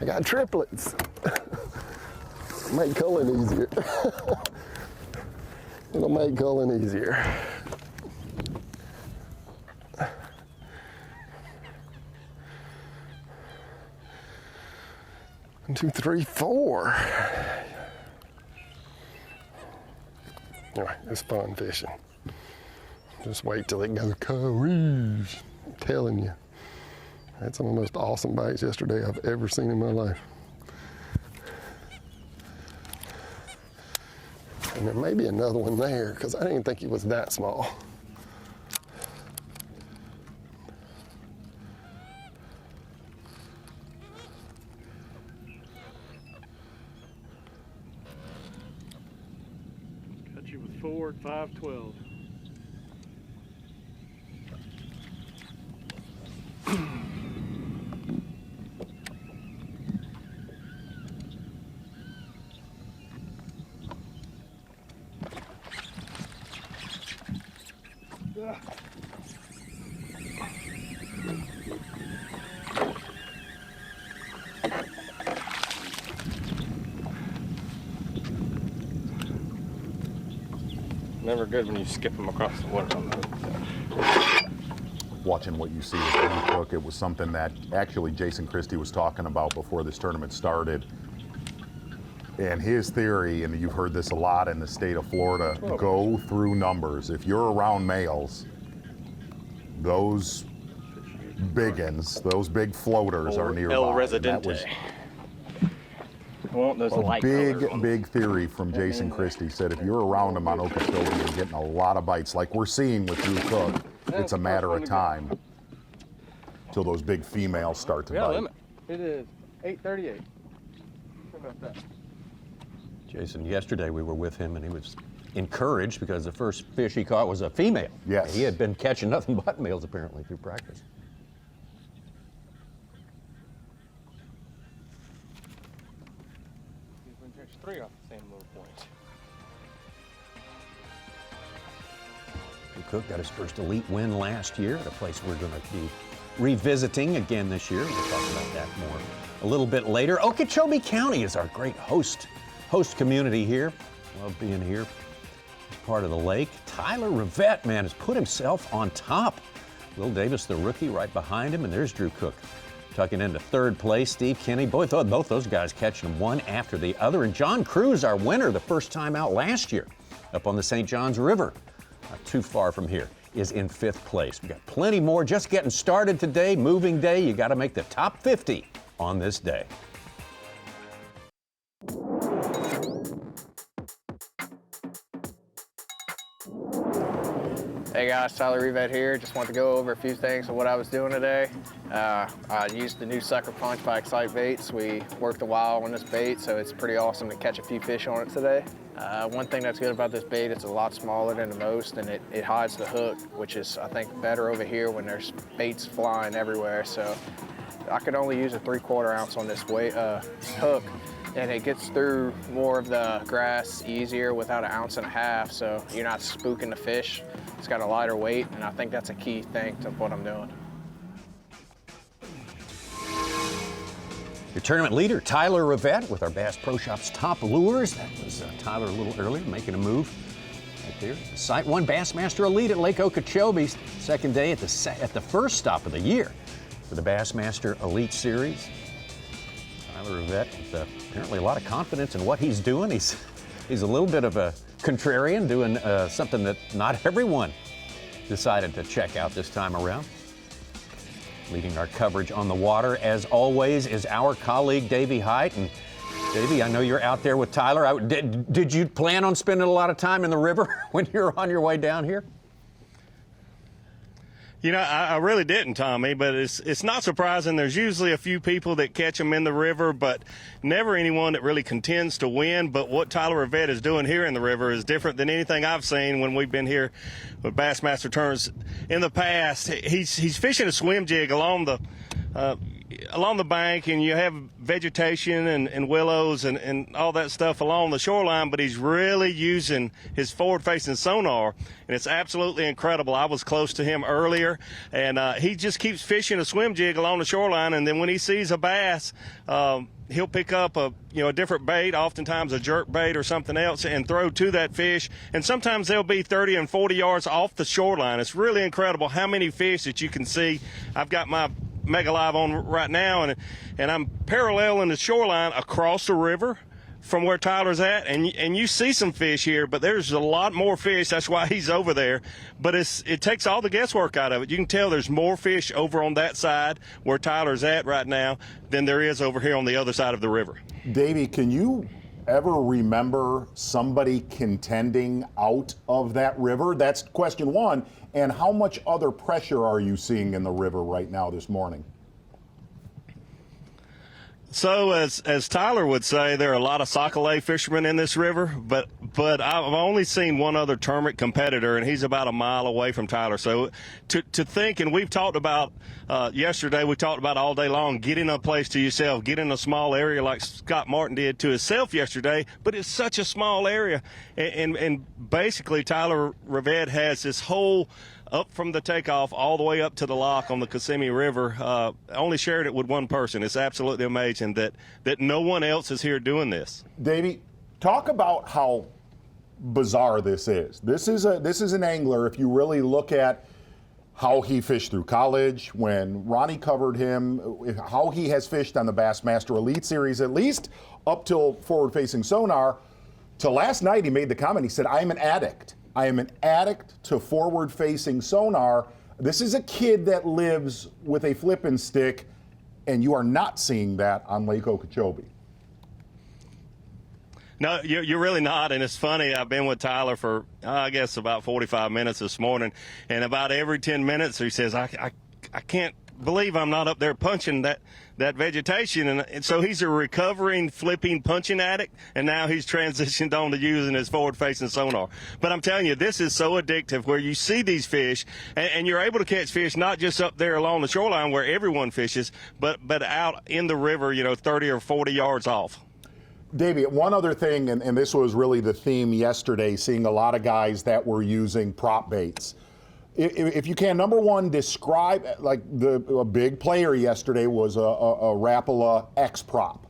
I got triplets. Make culling easier. It'll make culling easier. One, two, three, 4. Anyway, it's fun fishing. Just wait till it goes cowoosh. I'm telling you. I had some of the most awesome bites yesterday I've ever seen in my life. And there may be another one there because I didn't think he was that small. Cut you with 4 at 512. Never good when you skip them across the water. Watching what you see with Drew Cook, it was something that actually Jason Christie was talking about before this tournament started. And his theory, and you've heard this a lot in the state of Florida, go through numbers. If you're around males, those biggins, those big floaters are nearby. El And Residente. that was I want those light big, colors. big theory from Jason Christie. Said if you're around them on Okeechobee and getting a lot of bites, like we're seeing with Drew Cook, it's a matter of time till those big females start to Yeah, bite. limit. It is 8:38. How about that? Jason, yesterday we were with him and he was encouraged because the first fish he caught was a female. Yes. He had been catching nothing but males apparently through practice. He's going to catch 3 off the same little point. Cook got his first elite win last year at a place we're going to be revisiting again this year. We'll talk about that more a little bit later. Okeechobee County is our great host community here. Love being here as part of the lake. Tyler Rivette, man, has put himself on top. Will Davis, the rookie, right behind him, and there's Drew Cook tucking into 3rd place. Steve Kinney, both those guys catching them one after the other. And John Cruz, our winner, the first time out last year, up on the St. Johns River, not too far from here, is in 5th place. We got plenty more just getting started today. Moving day, you got to make the top 50 on this day. Hey guys, Tyler Rivette here. Just want to go over a few things of what I was doing today. I used the new Sucker Punch by Excite Baits. We worked a while on this bait, so it's pretty awesome to catch a few fish on it today. One thing that's good about this bait, it's a lot smaller than the most, and it hides the hook, which is, I think, better over here when there's baits flying everywhere. So I could only use a 3/4 ounce on this hook, and it gets through more of the grass easier without 1.5 ounces, so you're not spooking the fish. It's got a lighter weight, and I think that's a key thing to what I'm doing. Your tournament leader, Tyler Rivette, with our Bass Pro Shop's top lures. That was Tyler a little earlier, making a move Right there, the SiteOne Bassmaster Elite at Lake Okeechobee. Second day at the first stop of the year for the Bassmaster Elite Series. Tyler Rivette with apparently a lot of confidence in what he's doing. He's a little bit of a contrarian, doing something that not everyone decided to check out this time around. Leading our coverage on the water, as always, is our colleague Davey Height. And Davey, I know you're out there with Tyler. Did you plan on spending a lot of time in the river when you're on your way down here? You know, I really didn't, Tommy, but it's not surprising. There's usually a few people that catch them in the river, but never anyone that really contends to win. But what Tyler Rivette is doing here in the river is different than anything I've seen when we've been here with Bassmaster tournaments in the past. He's fishing a swim jig along the bank, and you have vegetation and willows and all that stuff along the shoreline, but he's really using his forward-facing sonar, and it's absolutely incredible. I was close to him earlier, and he just keeps fishing a swim jig along the shoreline, and then when he sees a bass, he'll pick up a different bait, oftentimes a jerk bait or something else, and throw to that fish. And sometimes they'll be 30 and 40 yards off the shoreline. It's really incredible how many fish that you can see. I've got my Mega Live on right now, and I'm paralleling the shoreline across the river from where Tyler's at, and you see some fish here, but there's a lot more fish. That's why he's over there. But it takes all the guesswork out of it. You can tell there's more fish over on that side where Tyler's at right now than there is over here on the other side of the river. Davey, can you ever remember somebody contending out of that river? That's question one. And how much other pressure are you seeing in the river right now this morning? So as Tyler would say, there are a lot of sockeye fishermen in this river, but I've only seen one other tournament competitor, and he's about a mile away from Tyler. So to think, and we've talked about yesterday, we talked about all day long, getting a place to yourself, getting a small area like Scott Martin did to himself yesterday, but it's such a small area. And basically Tyler Rivette has this whole up from the takeoff all the way up to the lock on the Kissimmee River, only shared it with one person. It's absolutely amazing that no one else is here doing this. Davey, talk about how bizarre this is. This is an angler, if you really look at how he fished through college, when Ronnie covered him, how he has fished on the Bassmaster Elite Series, at least up till forward-facing sonar, to last night he made the comment, he said, I am an addict. I am an addict to forward-facing sonar. This is a kid that lives with a flipping stick, and you are not seeing that on Lake Okeechobee. No, you're really not, and it's funny. I've been with Tyler for, I guess, about 45 minutes this morning, and about every 10 minutes he says, I can't believe I'm not up there punching that vegetation. And so he's a recovering, flipping, punching addict, and now he's transitioned on to using his forward-facing sonar. But I'm telling you, this is so addictive where you see these fish, and you're able to catch fish not just up there along the shoreline where everyone fishes, but out in the river, 30 or 40 yards off. Davey, one other thing, and this was really the theme yesterday, seeing a lot of guys that were using prop baits. If you can, number one, describe, like a big player yesterday was a Rapala X prop.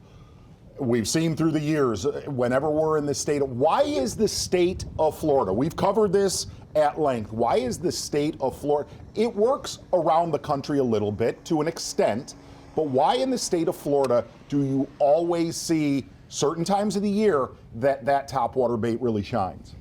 We've seen through the years, whenever we're in the state, why is the state of Florida, we've covered this at length, why is the state of Florida, it works around the country a little bit to an extent, but why in the state of Florida do you always see certain times of the year that topwater bait really shines?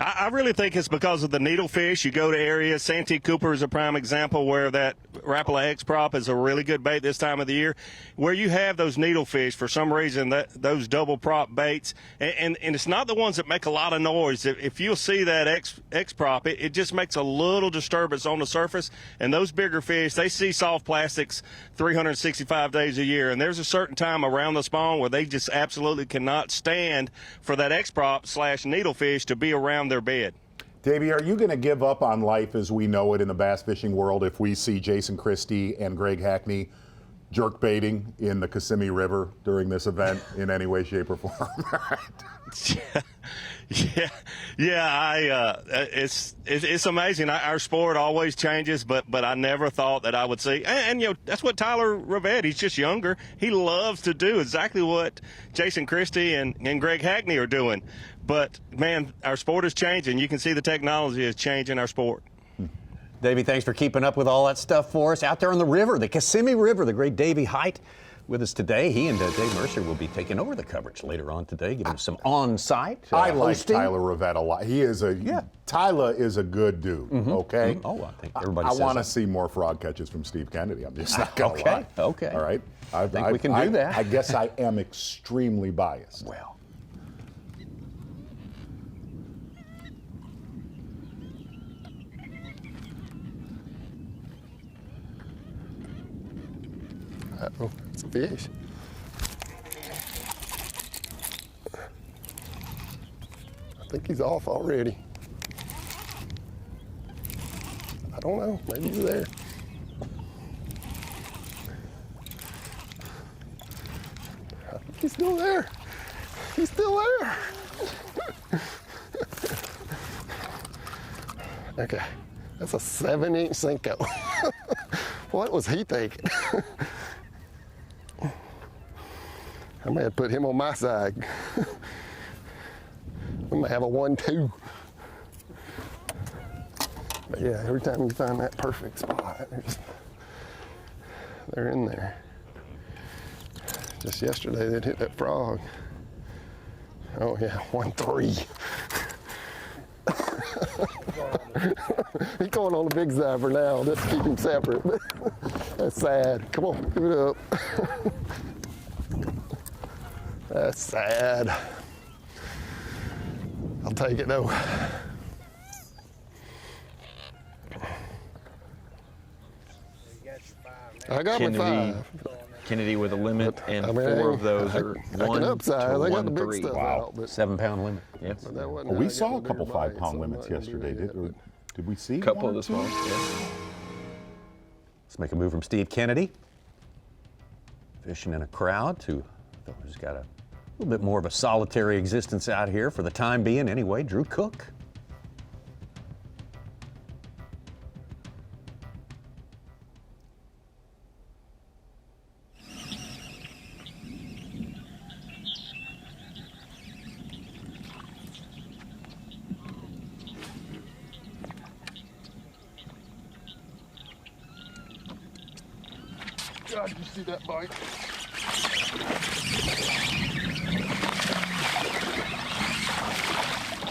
I really think it's because of the needlefish. You go to areas, Santee Cooper is a prime example where that Rapala X prop is a really good bait this time of the year, where you have those needlefish for some reason, those double prop baits, and it's not the ones that make a lot of noise. If you'll see that X prop, it just makes a little disturbance on the surface, and those bigger fish, they see soft plastics 365 days a year, and there's a certain time around the spawn where they just absolutely cannot stand for that X prop / needlefish to be around their bed. Davey, are you going to give up on life as we know it in the bass fishing world if we see Jason Christie and Greg Hackney jerk baiting in the Kissimmee River during this event in any way, shape, or form? It's amazing. Our sport always changes, but I never thought that I would see. And you know, that's what Tyler Rivette, he's just younger. He loves to do exactly what Jason Christie and Greg Hackney are doing. But, man, our sport is changing. You can see the technology is changing our sport. Davey, thanks for keeping up with all that stuff for us. Out there on the river, the Kissimmee River, the great Davey Height with us today. He and Dave Mercer will be taking over the coverage later on today, giving us some on-site I like hosting. Tyler Rivette a lot. He is Tyler is a good dude, okay? Oh, I think everybody I says want to that. see more frog catches from Steve Kennedy. I'm just not going to lie. Okay. All right? I think we can do that. I guess I am extremely biased. Well. Uh-oh, it's a fish. I think he's off already. I don't know, maybe he's there. I think he's still there. He's still there. Okay, that's a 7-inch Cinco. What was he thinking? I may have put him on my side. We may have a 1-2. But yeah, every time you find that perfect spot, they're in there. Just yesterday, they'd hit that frog. Oh yeah, 1-3. He's going on the big side for now, just to keep him separate. That's sad. Come on, give it up. That's sad. I'll take it though. I got my 5. Kennedy with a limit, and 4 of those are 1 to 1-3. Wow, 7-pound limit. Yes. We saw a couple 5-pound limits yesterday. Did we see a couple one of or the two? smalls? Yeah. Let's make a move from Steve Kennedy. Fishing in a crowd to who's got a little bit more of a solitary existence out here for the time being anyway, Drew Cook. God, did you see that bite?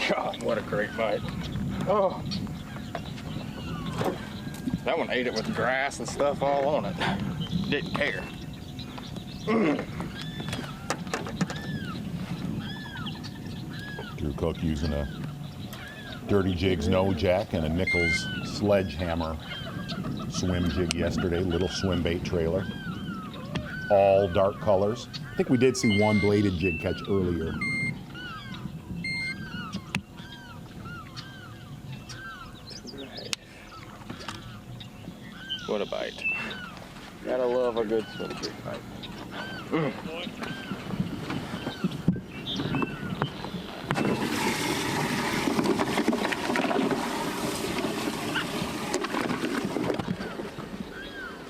God, what a great bite. Oh. That one ate it with grass and stuff all on it. Didn't care. Drew Cook using a Dirty Jigs no jack and a Nichols sledgehammer swim jig yesterday, little swim bait trailer. All dark colors. I think we did see one bladed jig catch earlier. What a bite. Gotta love a good swim jig bite.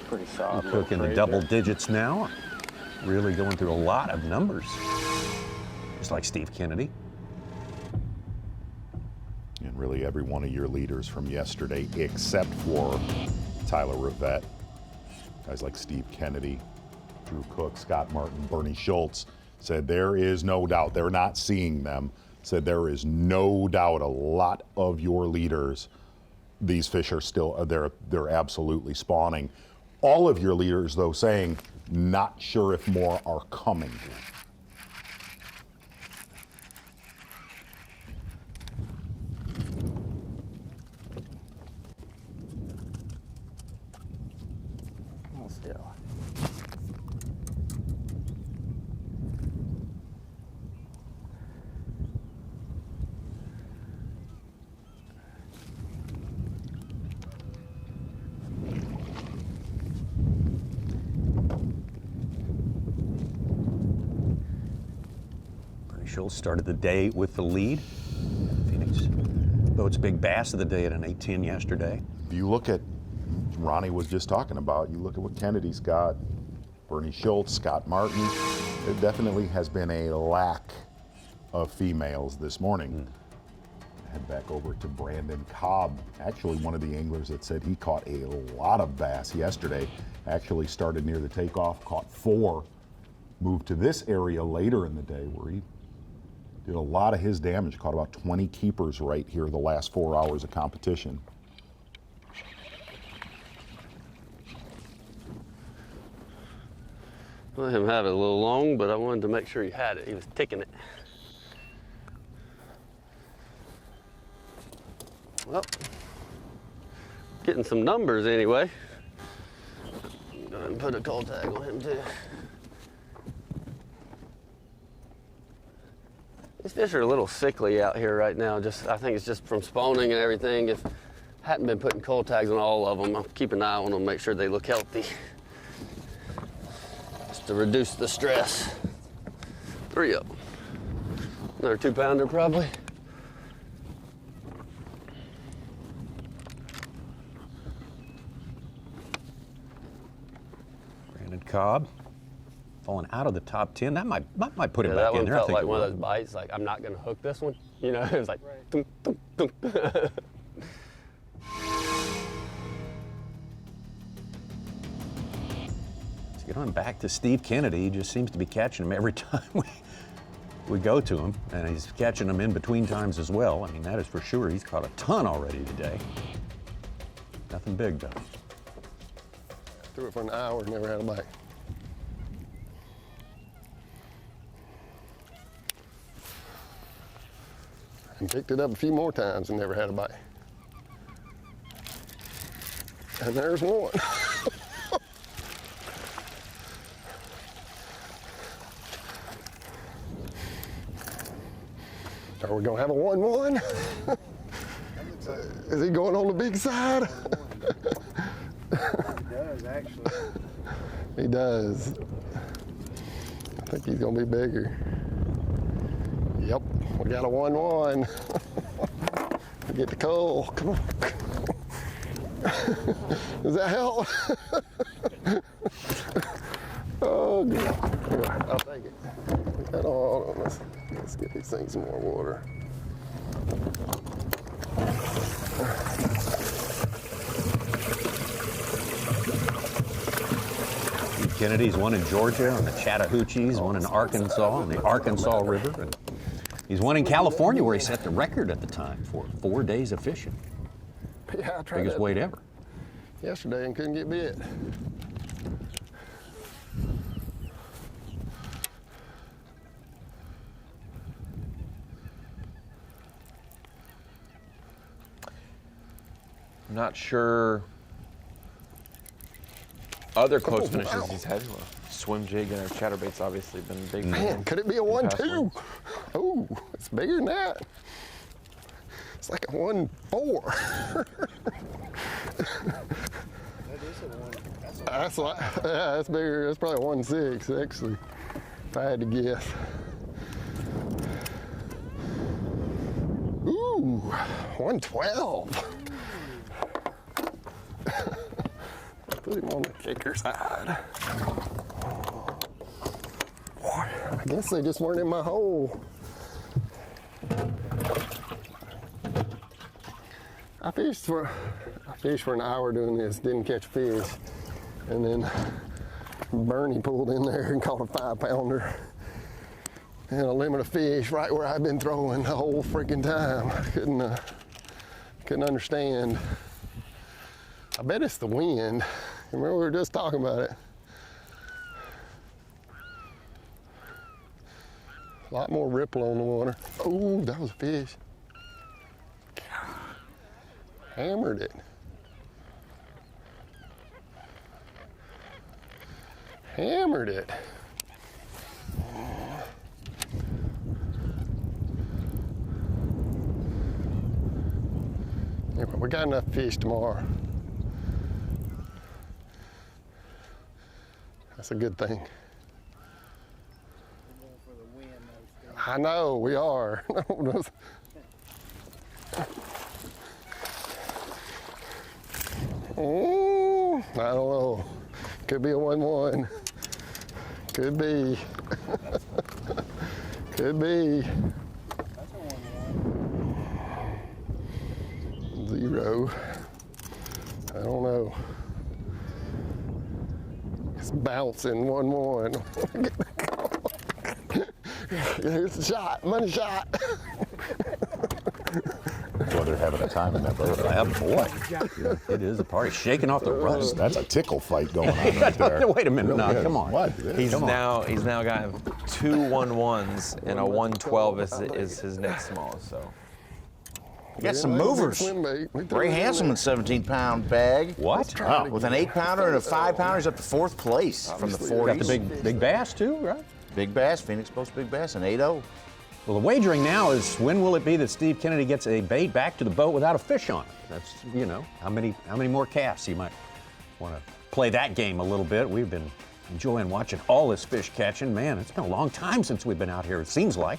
Pretty solid. Cook in the double digits now. Really going through a lot of numbers. Just like Steve Kennedy. And really every one of your leaders from yesterday, except for Tyler Rivette. Guys like Steve Kennedy, Drew Cook, Scott Martin, Bernie Schultz, said there is no doubt, they're not seeing them, said there is no doubt a lot of your leaders, these fish are still, they're absolutely spawning. All of your leaders, though, saying, not sure if more are coming. Schultz started the day with the lead. Phoenix boats big bass of the day at an 8-10 yesterday. If you look at, Ronnie was just talking about, you look at what Kennedy's got, Bernie Schultz, Scott Martin, there definitely has been a lack of females this morning. Head back over to Brandon Cobb, actually one of the anglers that said he caught a lot of bass yesterday. Actually started near the takeoff, caught 4, moved to this area later in the day where he did a lot of his damage, caught about 20 keepers right here the last 4 hours of competition. Let him have it a little long, but I wanted to make sure he had it. He was ticking it. Well, getting some numbers anyway. Go ahead and put a cold tag on him too. These fish are a little sickly out here right now. I think it's just from spawning and everything. If I hadn't been putting cold tags on all of them, I'll keep an eye on them, make sure they look healthy. Just to reduce the stress. 3 of them. Another 2-pounder probably. Cobb falling out of the top 10. That might put him back in there. That one felt like one of those bites. Like, I'm not going to hook this one. You know, it was like, thunk, thunk, thunk. Let's get on back to Steve Kennedy. He just seems to be catching him every time we go to him, and he's catching them in between times as well. I mean, that is for sure. He's caught a ton already today. Nothing big though. Threw it for an hour, never had a bite. And picked it up a few more times and never had a bite. And there's one. Are we gonna have a 1-1? Is he going on the big side? He does, actually. He does. I think he's gonna be bigger. Yep, we got a 1-1. Get the coal, come on. Does that help? Oh, good. I'll take it. Hold on, let's get these things some more water. Kennedy's won in Georgia on the Chattahoochees, one in Arkansas on the Arkansas River. And he's won in California where he set the record at the time for 4 days of fishing. Yeah, I tried biggest weight ever. Yesterday and couldn't get bit. I'm not sure other close finishes he's had. Swim jig and our chatterbait's obviously been big. Man, could it be a 1-2? Oh, it's bigger than that. It's like a 1-4. That's like, yeah, that's bigger. That's probably a 1-6 actually, if I had to guess. Ooh, 112. Put him on the kicker side. I guess they just weren't in my hole. I fished for an hour doing this, didn't catch fish. And then Bernie pulled in there and caught a 5-pounder. And a limit of fish right where I've been throwing the whole freaking time. I couldn't understand. I bet it's the wind. Remember we were just talking about it. A lot more ripple on the water. Oh, that was a fish. God. Hammered it. Hammered it. Yeah, but we got enough fish tomorrow. That's a good thing. I know, we are. I don't know. Could be a 1-1. Could be. Could be. 0. I don't know. It's bouncing 1-1. Here's the shot, money shot. Boy, they're having a time in that boat. Oh, boy. Yeah, it is a party. Shaking off the rust. That's a tickle fight going on right there. Wait a minute. No, come on. What? He's now got 2 1-1s and a 112 is his next smallest. So. You got some movers. Ray Hanselman's 17-pound bag. What? Wow. With an 8-pounder and a 5-pounder, he's up to 4th place from the 40s. Got the big bass too, right? Big Bass, Phoenix Post Big Bass, and 8-0. Well, the wagering now is when will it be that Steve Kennedy gets a bait back to the boat without a fish on it? That's, you know, how many more casts you might want to play that game a little bit. We've been enjoying watching all this fish catching. Man, it's been a long time since we've been out here, it seems like,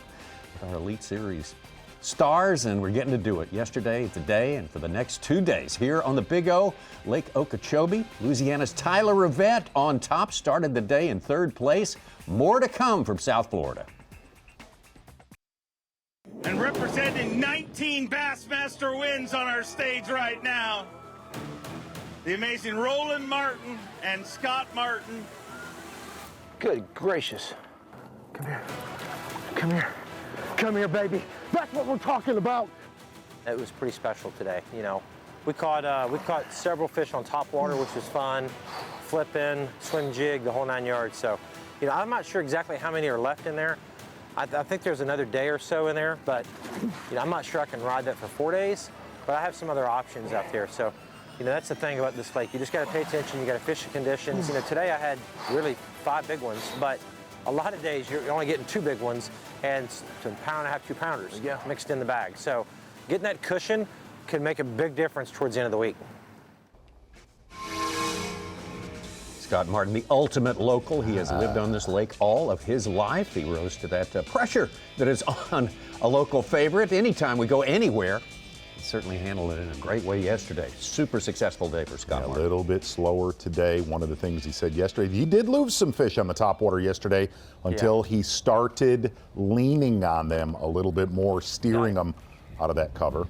with our Elite Series stars, and we're getting to do it yesterday, today, and for the next 2 days here on the Big O, Lake Okeechobee. Louisiana's Tyler Rivette on top, started the day in 3rd place. More to come from South Florida. And representing 19 Bassmaster wins on our stage right now, the amazing Roland Martin and Scott Martin. Good gracious. Come here. Come here. Come here, baby. That's what we're talking about. It was pretty special today. You know, we caught several fish on top water, which was fun. Flip in, swim jig, the whole 9 yards. So, you know, I'm not sure exactly how many are left in there. I think there's another day or so in there, but you know, I'm not sure I can ride that for 4 days. But I have some other options out there. So, you know, that's the thing about this lake. You just got to pay attention. You got to fish the conditions. You know, today I had really 5 big ones, but a lot of days you're only getting 2 big ones and a pound and a half, 2 pounders mixed in the bag. So getting that cushion can make a big difference towards the end of the week. Scott Martin, the ultimate local. He has lived on this lake all of his life. He rose to that pressure that is on a local favorite. Anytime we go anywhere, he certainly handled it in a great way yesterday. Super successful day for Scott Martin. A little bit slower today. One of the things he said yesterday, he did lose some fish on the top water yesterday until he started leaning on them a little bit more, steering them out of that cover.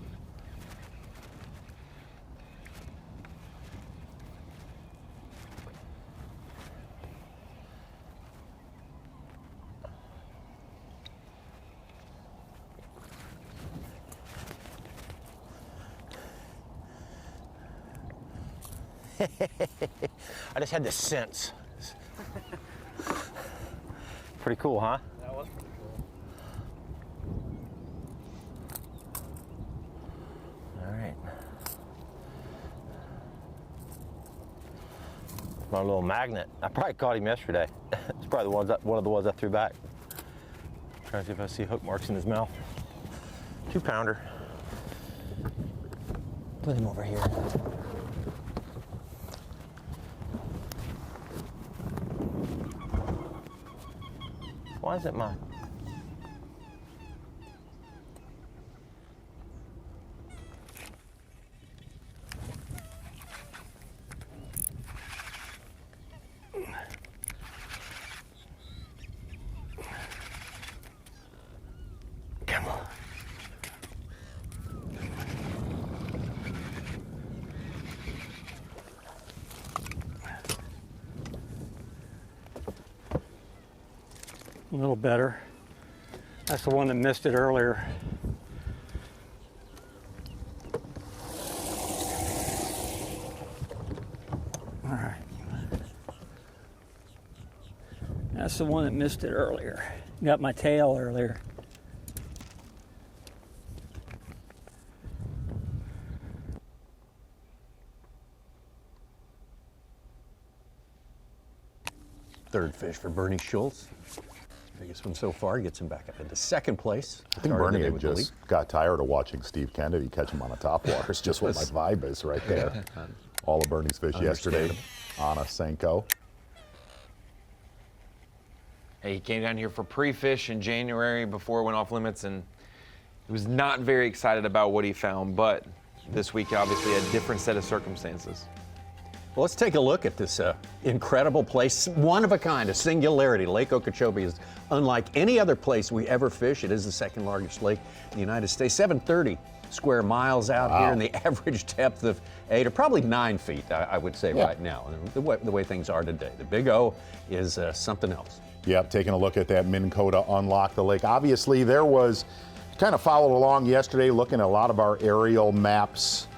I just had this sense. Pretty cool, huh? That was pretty cool. All right. My little magnet. I probably caught him yesterday. It's probably one of the ones I threw back. Trying to see if I see hook marks in his mouth. 2 pounder. Put him over here. Why is it mine? Come on. A little better. That's the one that missed it earlier. All right. That's the one that missed it earlier. Got my tail earlier. Third fish for Bernie Schultz. Biggest one so far, gets him back up into 2nd place. I think Bernie had just got tired of watching Steve Kennedy catch him on a top water. It's just what my vibe is right there. All of Bernie's fish yesterday on a Senko. He came down here for pre-fish in January before it went off limits, and he was not very excited about what he found, but this week obviously a different set of circumstances. Well, let's take a look at this incredible place, one of a kind, a singularity. Lake Okeechobee is unlike any other place we ever fish. It is the second largest lake in the United States, 730 square miles out here, and the average depth of 8 or probably 9 feet, I would say right now, the way things are today. The Big O is something else. Yep, taking a look at that Minn Kota Unlock the Lake. Obviously, there was, kind of followed along yesterday, looking at a lot of our aerial maps.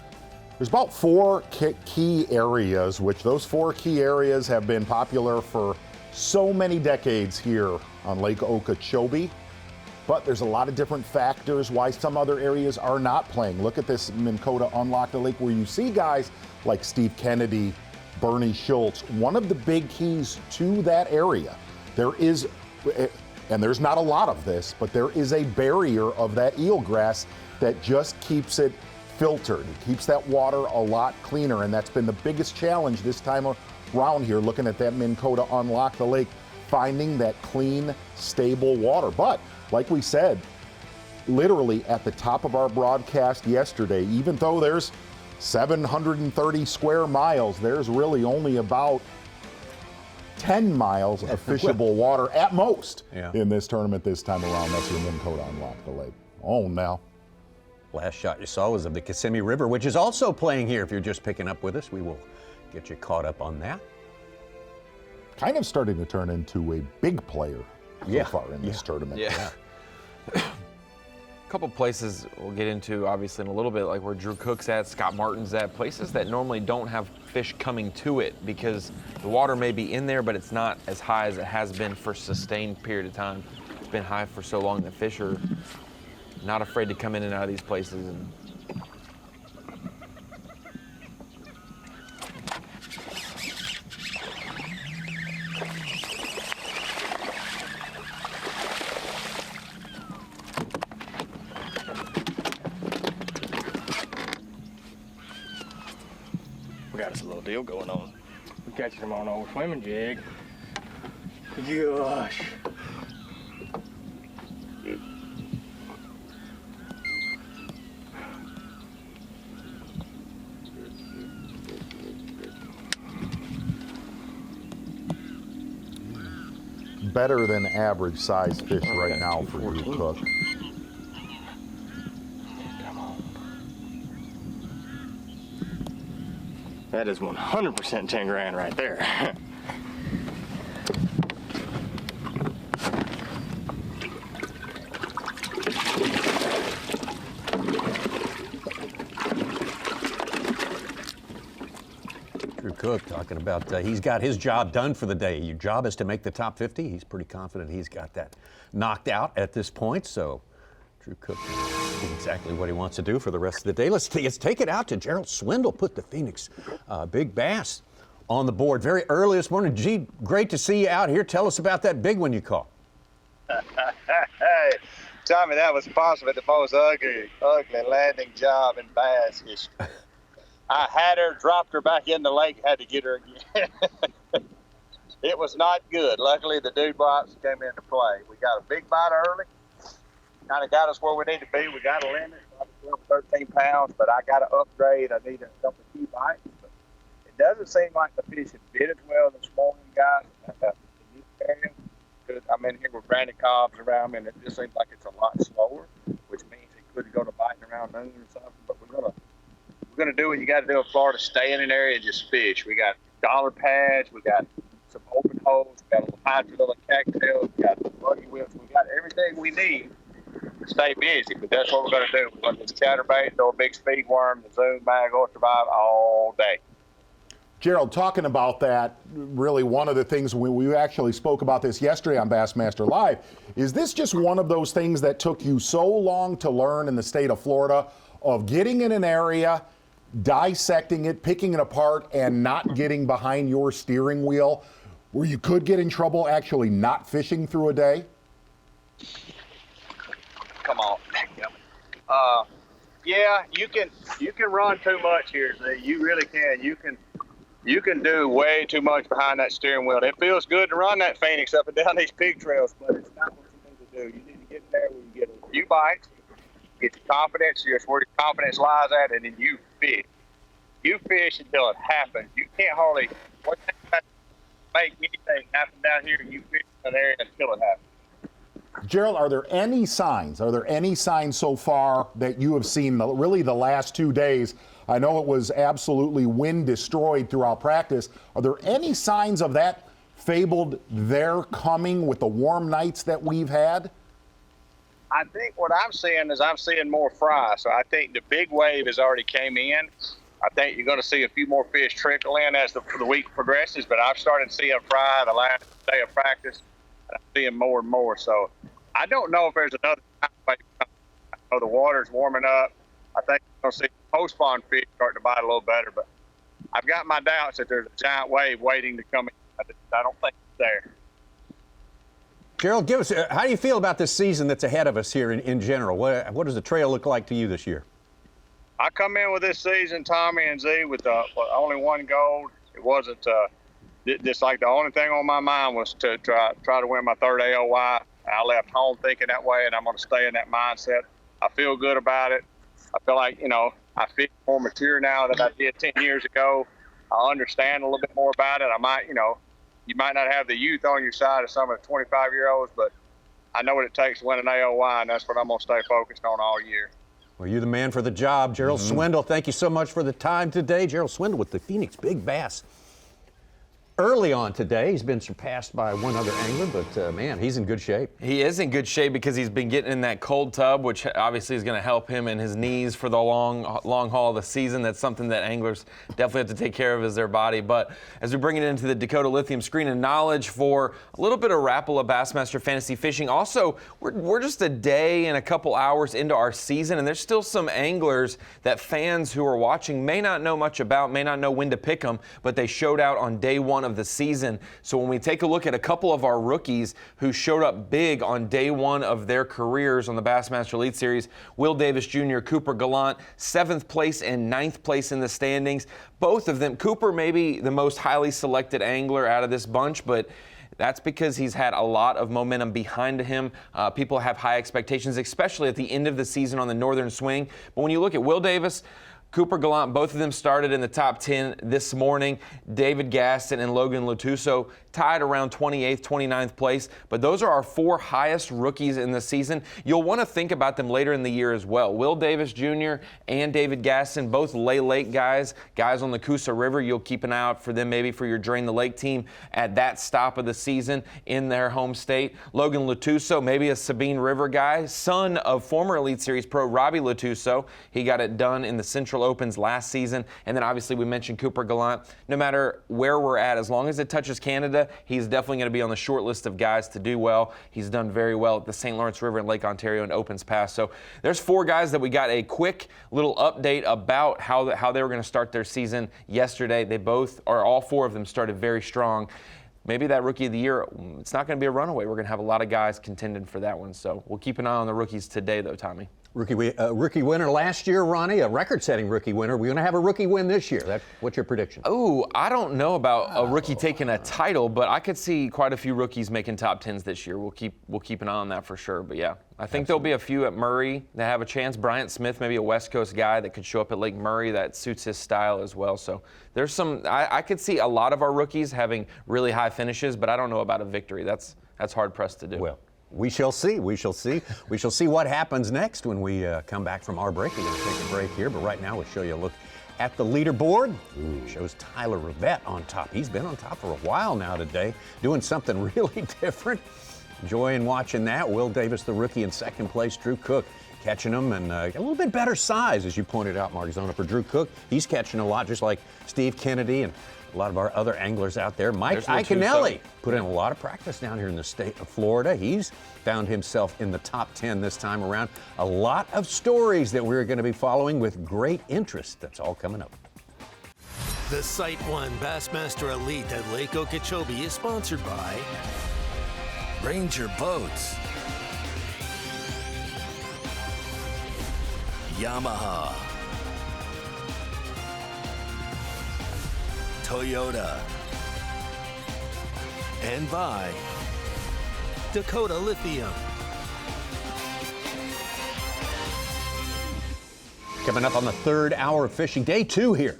There's about 4 key areas, which those 4 key areas have been popular for so many decades here on Lake Okeechobee. But there's a lot of different factors why some other areas are not playing. Look at this Minn Kota Unlock the Lake, where you see guys like Steve Kennedy, Bernie Schultz. One of the big keys to that area, there is, and there's not a lot of this, but there is a barrier of that eelgrass that just keeps it filtered. It keeps that water a lot cleaner, and that's been the biggest challenge this time around here, looking at that Minn Kota Unlock the Lake, finding that clean, stable water. But like we said, literally at the top of our broadcast yesterday, even though there's 730 square miles, there's really only about 10 miles of fishable water at most in this tournament this time around. That's your Minn Kota Unlock the Lake. Oh, now. Last shot you saw was of the Kissimmee River, which is also playing here. If you're just picking up with us, we will get you caught up on that. Kind of starting to turn into a big player so far in this tournament. Yeah. A couple places we'll get into obviously in a little bit, like where Drew Cook's at, Scott Martin's at, places that normally don't have fish coming to it because the water may be in there, but it's not as high as it has been for a sustained period of time. It's been high for so long that fish are not afraid to come in and out of these places. And we got us a little deal going on. We catching them on an old swimming jig. Gosh. Better than average size fish right now for Drew Cook. Come on. That is 100% 10 grand right there. Cook talking about he's got his job done for the day. Your job is to make the top 50. He's pretty confident he's got that knocked out at this point. So Drew Cook did exactly what he wants to do for the rest of the day. Let's take it out to Gerald Swindle, put the Phoenix Big Bass on the board very early this morning. Gee, great to see you out here. Tell us about that big one you caught. Hey, Tommy, that was possibly the most ugly landing job in bass history. I had her, dropped her back in the lake, had to get her again. It was not good. Luckily, the dude box came into play. We got a big bite early. Kind of got us where we need to be. We got a limit, probably 12, 13 pounds, but I got to upgrade. I need a couple of key bites. But it doesn't seem like the fish have bit as well this morning, guys. I'm in here with Brandon Cobbs around me, and it just seems like it's a lot slower, which means it could go to biting around noon or something. But we're gonna do what you got to do in Florida: stay in an area and just fish. We got dollar pads, we got some open holes, we got a little hydrilla cattails, we got buggy whips, we got everything we need to stay busy. But that's what we're gonna do. We're gonna do chatterbait, throw a big speed worm, the zoom mag, oyster vibe all day. Gerald, talking about that, really one of the things we actually spoke about this yesterday on Bassmaster Live. Is this just one of those things that took you so long to learn in the state of Florida, of getting in an area, dissecting it, picking it apart, and not getting behind your steering wheel, where you could get in trouble actually not fishing through a day? Come on. Yeah, you can run too much here. You really can. you can do way too much behind that steering wheel. It feels good to run that Phoenix up and down these pig trails, but it's not what you need to do. You need to get there where you get a few bites, get your confidence, just where your confidence lies at, and then you fish. You fish until it happens. You can't hardly make anything happen down here. You fish in an area until it happens. Gerald, are there any signs so far that you have seen really the last 2 days? I know it was absolutely wind destroyed throughout practice. Are there any signs of that fabled there coming with the warm nights that we've had? I think what I'm seeing more fry. So I think the big wave has already came in. I think you're going to see a few more fish trickle in as the week progresses, but I've started seeing fry the last day of practice. I'm seeing more and more. So I don't know if there's another wave coming. I know the water's warming up. I think you're going to see post-spawn fish starting to bite a little better, but I've got my doubts that there's a giant wave waiting to come in. I don't think it's there. Gerald, give us, how do you feel about this season that's ahead of us here in general? What does the trail look like to you this year? I come in with this season, Tommy and Z, with only one goal. It wasn't just like the only thing on my mind was to try to win my third AOY. I left home thinking that way, and I'm going to stay in that mindset. I feel good about it. I feel like, I feel more mature now than I did 10 years ago. I understand a little bit more about it. I might, you might not have the youth on your side of some of the 25-year-olds, but I know what it takes to win an AOY, and that's what I'm going to stay focused on all year. Well, you're the man for the job. Gerald Swindle, thank you so much for the time today. Gerald Swindle with the Phoenix Big Bass. Early on today, he's been surpassed by one other angler, but man, he's in good shape. He is in good shape because he's been getting in that cold tub, which obviously is going to help him in his knees for the long haul of the season. That's something that anglers definitely have to take care of, is their body. But as we bring it into the Dakota Lithium Screen of Knowledge for a little bit of Rapala Bassmaster Fantasy Fishing. Also, we're just a day and a couple hours into our season, and there's still some anglers that fans who are watching may not know much about, may not know when to pick them, but they showed out on day one of the season. So when we take a look at a couple of our rookies who showed up big on day one of their careers on the Bassmaster Elite Series, Will Davis Jr., Cooper Gallant, 7th place and 9th place in the standings. Both of them, Cooper maybe the most highly selected angler out of this bunch, but that's because he's had a lot of momentum behind him. People have high expectations, especially at the end of the season on the Northern Swing. But when you look at Will Davis, Cooper Gallant, both of them started in the top 10 this morning. David Gaston and Logan Latuso tied around 28th, 29th place. But those are our 4 highest rookies in the season. You'll want to think about them later in the year as well. Will Davis Jr. and David Gaston, both lay lake guys on the Coosa River. You'll keep an eye out for them maybe for your Drain the Lake team at that stop of the season in their home state. Logan Latuso, maybe a Sabine River guy, son of former Elite Series pro Robbie Latuso. He got it done in the Central Opens last season. And then obviously we mentioned Cooper Gallant. No matter where we're at, as long as it touches Canada, he's definitely going to be on the short list of guys to do well. He's done very well at the St. Lawrence River and Lake Ontario and Opens Pass. So there's 4 guys that we got a quick little update about how they were going to start their season yesterday. They both, or all 4 of them, started very strong. Maybe that Rookie of the Year, it's not going to be a runaway. We're going to have a lot of guys contending for that one. So we'll keep an eye on the rookies today, though, Tommy. Rookie winner last year, Ronnie, a record-setting rookie winner. We're going to have a rookie win this year. What's your prediction? Oh, I don't know about a rookie taking a title, but I could see quite a few rookies making top 10s this year. We'll keep an eye on that for sure. But yeah, I think there'll be a few at Murray that have a chance. Bryant Smith, maybe a West Coast guy that could show up at Lake Murray that suits his style as well. So there's some. I could see a lot of our rookies having really high finishes, but I don't know about a victory. That's hard pressed to do. Well, we shall see. We shall see. We shall see what happens next when we come back from our break. We're going to take a break here, but right now we'll show you a look at the leaderboard. Shows Tyler Rivette on top. He's been on top for a while now today, doing something really different. Enjoying watching that. Will Davis, the rookie, in 2nd place. Drew Cook catching them, and a little bit better size, as you pointed out, Mark Zona, for Drew Cook. He's catching a lot, just like Steve Kennedy and a lot of our other anglers out there. Mike Iaconelli put in a lot of practice down here in the state of Florida. He's found himself in the top 10 this time around. A lot of stories that we're going to be following with great interest. That's all coming up. The SiteOne Bassmaster Elite at Lake Okeechobee is sponsored by Ranger Boats, Yamaha, Toyota. And by Dakota Lithium. Coming up on the third hour of fishing, day 2 here.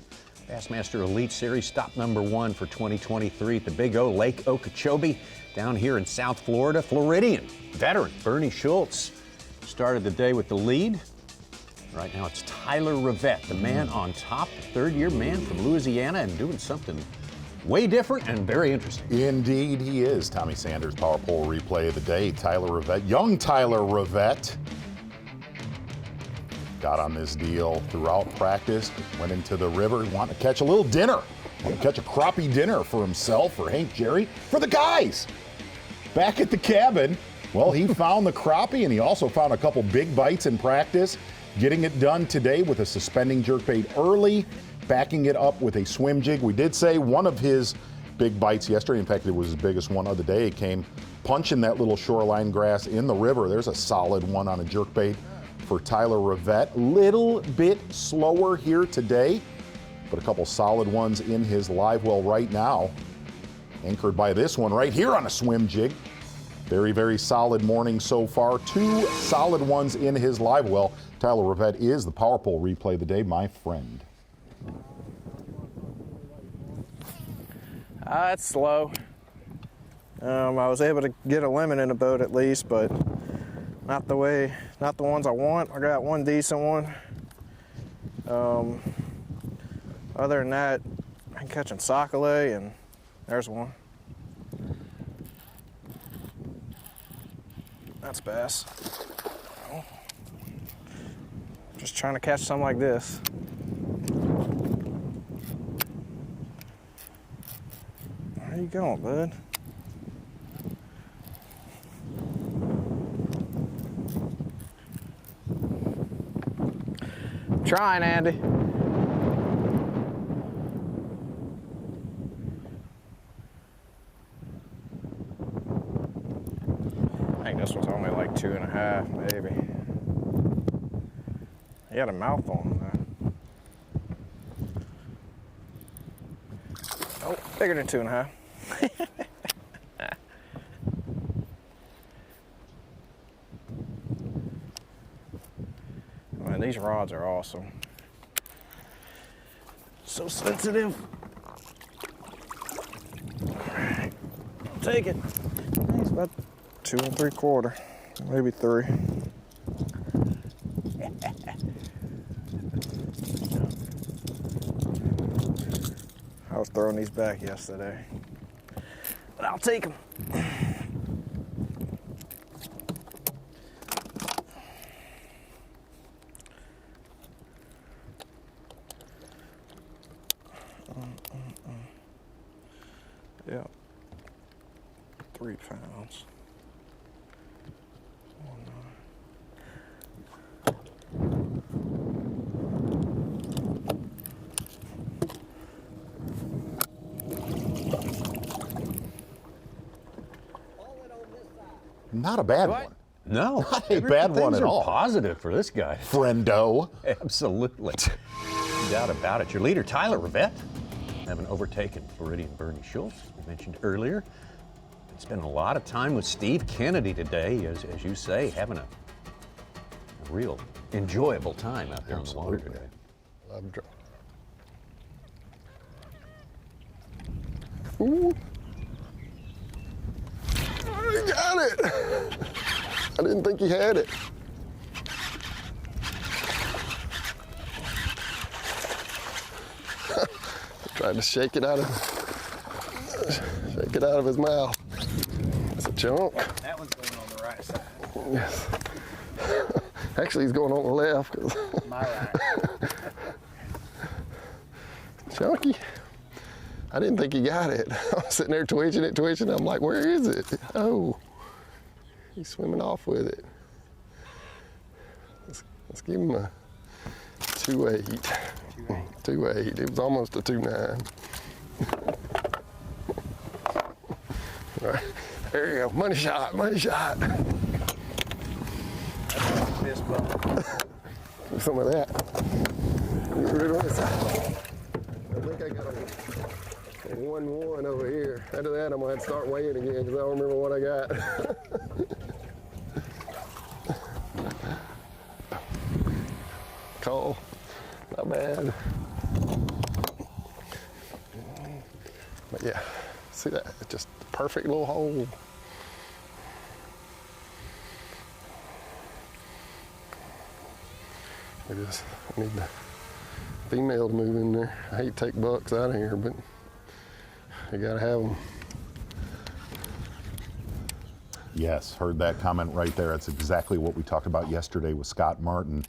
Bassmaster Elite Series, stop number 1 for 2023 at the Big O, Lake Okeechobee, down here in South Florida. Floridian veteran Bernie Schultz started the day with the lead. Right now it's Tyler Rivette, the man on top, third-year man from Louisiana, and doing something way different and very interesting. Indeed he is. Tommy Sanders, Power Pole replay of the day. Tyler Rivette, young Tyler Rivette, got on this deal throughout practice, went into the river, wanted to catch a little dinner, wanted to catch a crappie dinner for himself, for Hank, Jerry, for the guys. Back at the cabin, well, he found the crappie, and he also found a couple big bites in practice, getting it done today with a suspending jerkbait early, backing it up with a swim jig. We did say one of his big bites yesterday, in fact, it was his biggest one of the day, it came punching that little shoreline grass in the river. There's a solid one on a jerkbait for Tyler Rivette. Little bit slower here today, but a couple solid ones in his live well right now. Anchored by this one right here on a swim jig. Very, very solid morning so far. 2 solid ones in his live well. Tyler Rivette is the Power Pole replay of the day, my friend. It's slow. I was able to get a limit in the boat at least, but not the ones I want. I got one decent one. Other than that, I'm catching sockeye, and there's one. That's bass. Just trying to catch something like this. Where you going, bud? Trying, Andy. I think this one's only like 2.5, maybe. He had a mouth on him, though. Oh, bigger than 2.5. Man, these rods are awesome. So sensitive. Alright, take it. It's about 2 3/4, maybe 3. I was throwing these back yesterday, but I'll take them. Yeah, 3 pounds. Not a bad one. No, not a bad one at all. Positive for this guy. Friendo. Absolutely. No doubt about it. Your leader, Tyler Rivette, having overtaken Floridian Bernie Schultz, we mentioned earlier. Been spending a lot of time with Steve Kennedy today, as you say, having a real enjoyable time out there on the water today. I'm drunk. Ooh. I got it. I didn't think he had it. Tried to shake it out of his mouth. It's a chunk. That one's going on the right side. Yes. Actually, he's going on the left. My right. Chunky. I didn't think he got it. I was sitting there twitching it. I'm like, where is it? Oh, he's swimming off with it. Let's give him a 2.8. 2.8. It was almost a 2.9. All right, there you go. Money shot. Fist bump. Some of that. Get rid of this. I think I got a And 1-1 over here. After that, I'm gonna have to start weighing again because I don't remember what I got. Cole, not bad. But yeah, see that? It's just a perfect little hole. I need the female to move in there. I hate to take bucks out of here, but you gotta have them. Yes, heard that comment right there. That's exactly what we talked about yesterday with Scott Martin.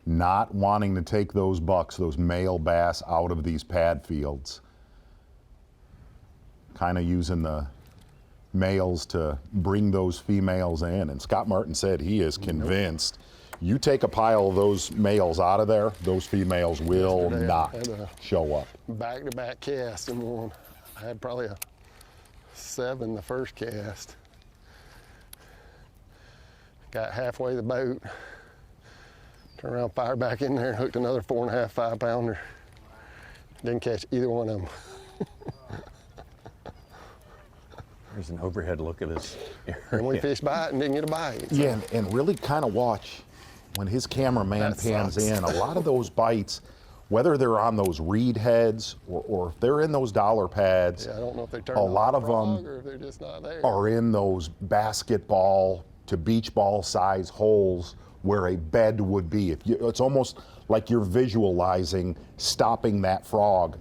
Not wanting to take those bucks, those male bass, out of these pad fields. Kind of using the males to bring those females in. And Scott Martin said he is convinced you take a pile of those males out of there, those females will not show up. Back-to-back cast in one. I had probably a 7 the first cast. Got halfway the boat, turned around, fired back in there, and hooked another 4.5, 5 pounder. Didn't catch either one of them. There's an overhead look at this area. And we fished by it and didn't get a bite. So. Yeah, and really kind of watch when his cameraman pans in. A lot of those bites, whether they're on those reed heads or if they're in those dollar pads, yeah, I don't know if they turn a lot of them them or if they're just not there. are in those basketball to beach ball size holes where a bed would be. It's almost like you're visualizing stopping that frog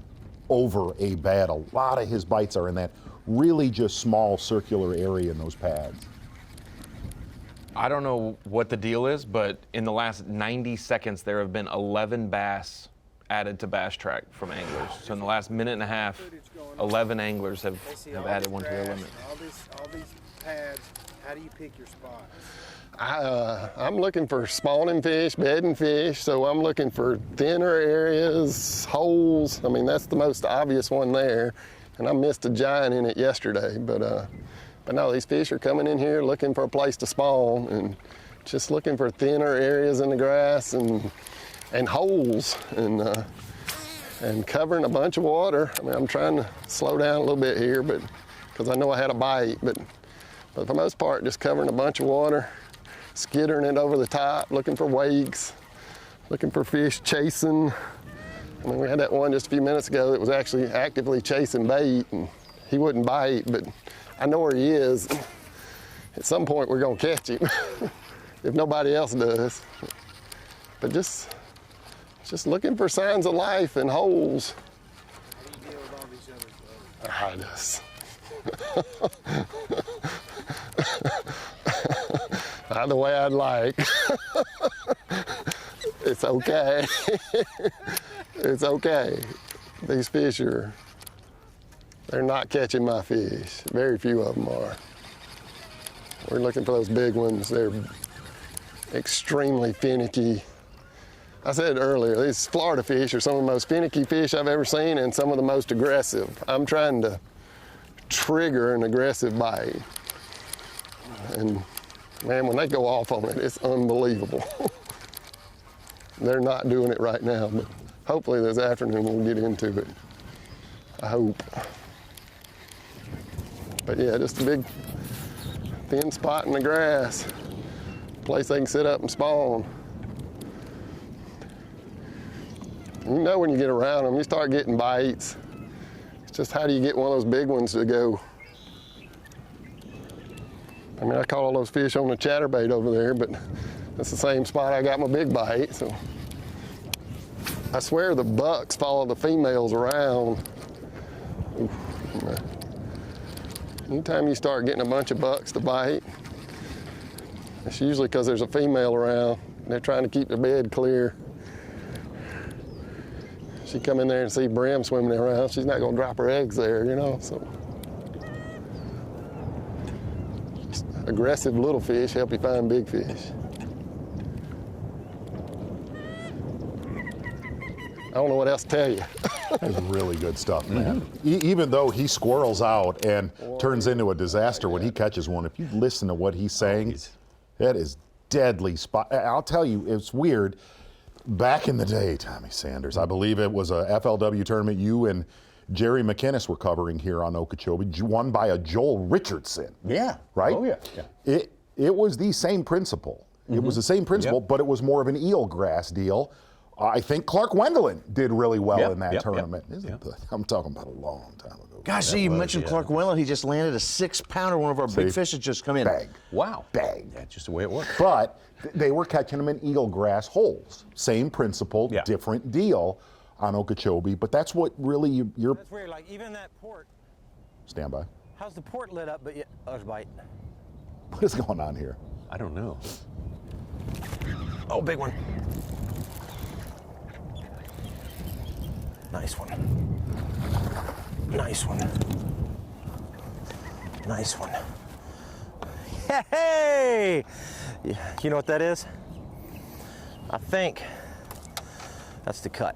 over a bed. A lot of his bites are in that really just small circular area in those pads. I don't know what the deal is, but in the last 90 seconds, there have been 11 bass added to Bass Track from anglers. So in the last minute and a half, 11 anglers have added one to their limit. All these pads, how do you pick your spots? I'm looking for spawning fish, bedding fish, so I'm looking for thinner areas, holes. I mean, that's the most obvious one there. And I missed a giant in it yesterday, but no, these fish are coming in here looking for a place to spawn and just looking for thinner areas in the grass and holes and covering a bunch of water. I mean, I'm trying to slow down a little bit here, but because I know I had a bite, but for the most part, just covering a bunch of water, skittering it over the top, looking for wakes, looking for fish chasing. I mean, we had that one just a few minutes ago that was actually actively chasing bait, and he wouldn't bite, but I know where he is. At some point, we're gonna catch him, if nobody else does. But just looking for signs of life and holes. How do you deal with all these others? Not the way I'd like. It's okay. It's okay. These fish they're not catching my fish. Very few of them are. We're looking for those big ones. They're extremely finicky. I said earlier, these Florida fish are some of the most finicky fish I've ever seen and some of the most aggressive. I'm trying to trigger an aggressive bite. And man, when they go off on it, it's unbelievable. They're not doing it right now, but hopefully this afternoon we'll get into it. I hope. But yeah, just a big thin spot in the grass. Place they can sit up and spawn. You know when you get around them, you start getting bites. It's just how do you get one of those big ones to go? I mean, I caught all those fish on the chatterbait over there, but that's the same spot I got my big bite, so. I swear the bucks follow the females around. Oof. Anytime you start getting a bunch of bucks to bite, it's usually because there's a female around. They're trying to keep the bed clear. She come in there and see brim swimming around, she's not gonna drop her eggs there, you know, so. Aggressive little fish help you find big fish. I don't know what else to tell you. That's really good stuff, man. Even though he squirrels out and turns into a disaster when he catches one, if you listen to what he's saying, that is deadly spot. I'll tell you, it's weird. Back in the day, Tommy Sanders, I believe it was a FLW tournament, you and Jerry McInnes we're covering here on Okeechobee, won by a Joel Richardson. Yeah. Right? Oh, yeah. It was the same principle. It was the same principle, but it was more of an eelgrass deal. I think Clark Wendelin did really well in that tournament. I'm talking about a long time ago. Gosh, you mentioned Clark Wendelin. He just landed a 6-pounder. One of our big fish has just come in. Bag. Wow. Bag. That's just the way it works. But they were catching them in eelgrass holes. Same principle, different deal on Okeechobee. But that's what really you're. That's weird. Like even that port. Stand by. How's the port lit up? But yeah, there's bite. What is going on here? I don't know. Oh, big one. Nice one. Nice one. Nice one. Hey! You know what that is? I think that's the cut.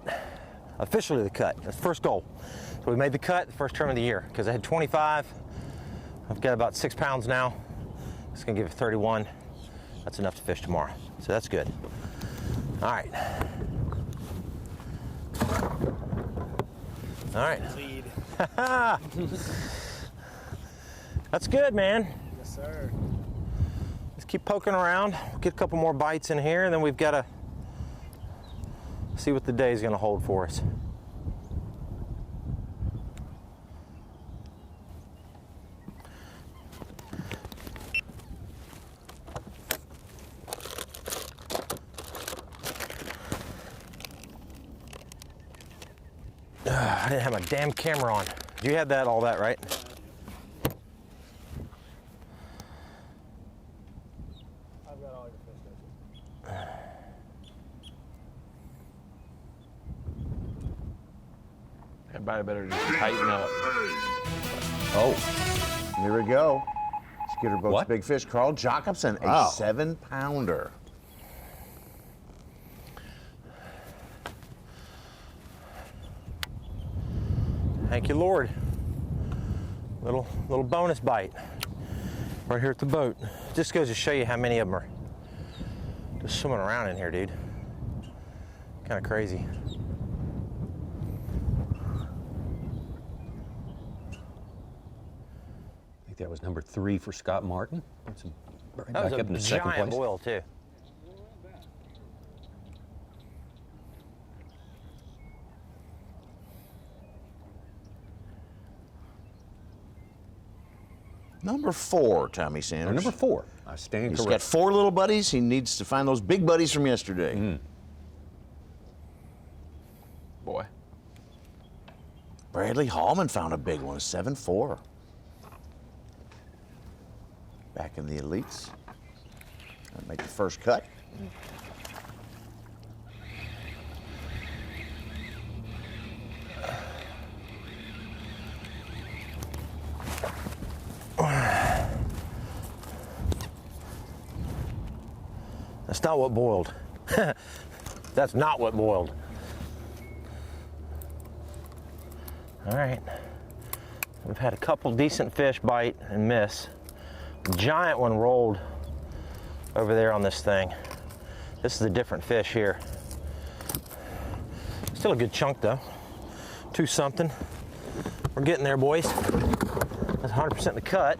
Officially the cut. That's the first goal. So we made the cut the first term of the year because I had 25. I've got about 6 pounds now. It's gonna give it 31. That's enough to fish tomorrow. So that's good. All right. All right. Lead. That's good, man. Yes, sir. Let's keep poking around. Get a couple more bites in here, and then we've got to see what the day is going to hold for us. I didn't have my damn camera on. You had all that, right? I've got all your fish. Everybody better just tighten up. Oh, here we go. Skitterboat's big fish. Carl Jacobson, a 7-pounder. Thank you, Lord. Little bonus bite right here at the boat. Just goes to show you how many of them are just swimming around in here, dude. Kind of crazy. I think that was number 3 for Scott Martin. That's right That back was up in a the second giant place. boil, too. Number 4, Tommy Sanders. Number 4. I stand He's correct. got 4 little buddies. He needs to find those big buddies from yesterday. Boy. Bradley Hallman found a big one, 7-4. Back in the elites. That'll make the first cut. That's not what boiled. That's not what boiled. All right. We've had a couple decent fish bite and miss. Giant one rolled over there on this thing. This is a different fish here. Still a good chunk though. 2 something. We're getting there, boys. That's 100% the cut.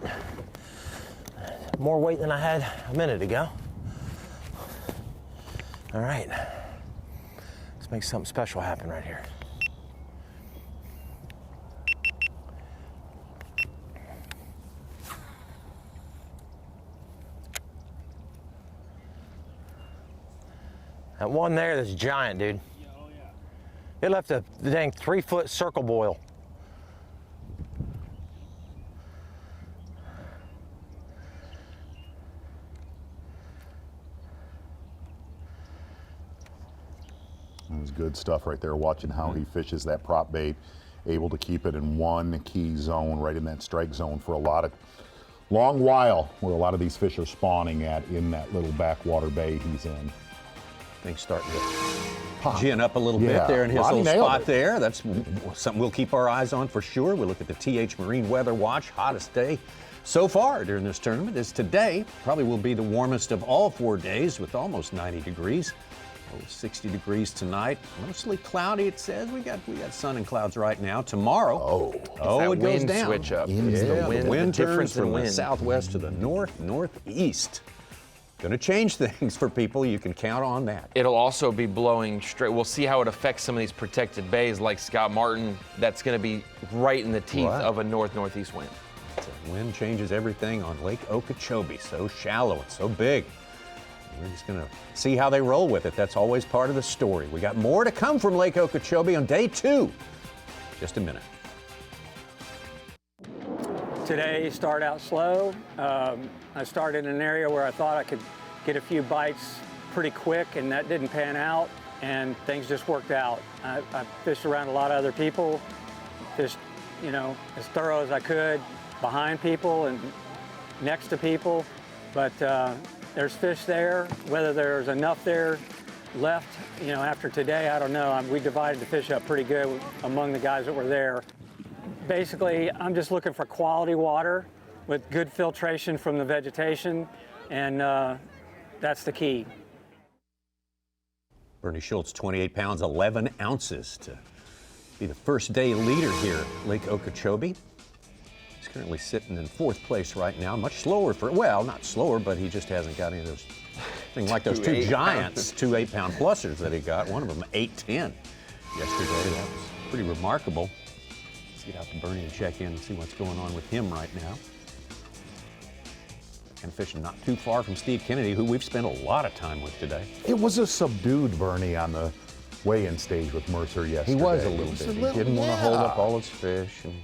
More weight than I had a minute ago. All right. Let's make something special happen right here. That one there, that's giant, dude. Yeah, oh yeah. It left a dang 3-foot circle boil. It was good stuff right there, watching how he fishes that prop bait, able to keep it in one key zone, right in that strike zone for a long while, where a lot of these fish are spawning at in that little backwater bay he's in. Things starting to gin up a little bit there in his Lonnie little nailed spot it. there. That's something we'll keep our eyes on for sure. We look at the TH Marine Weather Watch. Hottest day so far during this tournament is today. Probably will be the warmest of all 4 days with almost 90 degrees. Oh, 60 degrees tonight. Mostly cloudy, it says. We got sun and clouds right now. Tomorrow, it goes down. Switch up. The wind turns difference in from the wind. southwest to the northeast. Going to change things for people. You can count on that. It'll also be blowing straight. We'll see how it affects some of these protected bays like Scott Martin. That's going to be right in the teeth of a north-northeast wind. The wind changes everything on Lake Okeechobee. So shallow and so big. We're just going to see how they roll with it. That's always part of the story. We got more to come from Lake Okeechobee on day 2. Just a minute. Today, start out slow. I started in an area where I thought I could get a few bites pretty quick, and that didn't pan out, and things just worked out. I fished around a lot of other people, fished, as thorough as I could, behind people and next to people, but there's fish there. Whether there's enough there left, after today, I don't know. We divided the fish up pretty good among the guys that were there. Basically, I'm just looking for quality water with good filtration from the vegetation, and that's the key. Bernie Schultz, 28 pounds, 11 ounces to be the first day leader here at Lake Okeechobee. He's currently sitting in 4th place right now. Much slower not slower, but he just hasn't got any of those things like those 2 giants, 2 8-pound plusers that he got. One of them 8-10 yesterday. That was pretty remarkable. Let's get out to Bernie and check in and see what's going on with him right now. And fishing not too far from Steve Kennedy, who we've spent a lot of time with today. It was a subdued Bernie on the weigh-in stage with Mercer yesterday. He was a little bit. He didn't want to hold up all his fish. And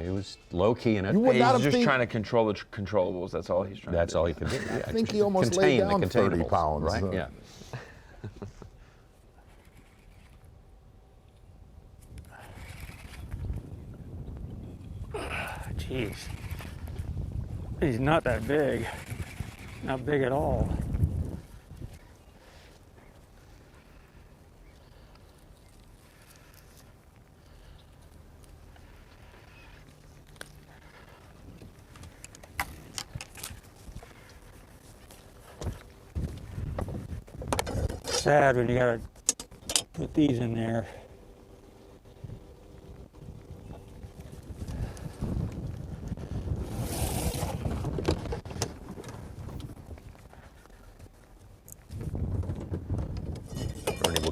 he was low-key in it. He's just trying to control the controllables. That's all he's trying to do. That's all he can do. Yeah, I think he almost laid down 30 pounds. Right? Yeah. Jeez. He's not that big. Not big at all. Sad when you gotta put these in there.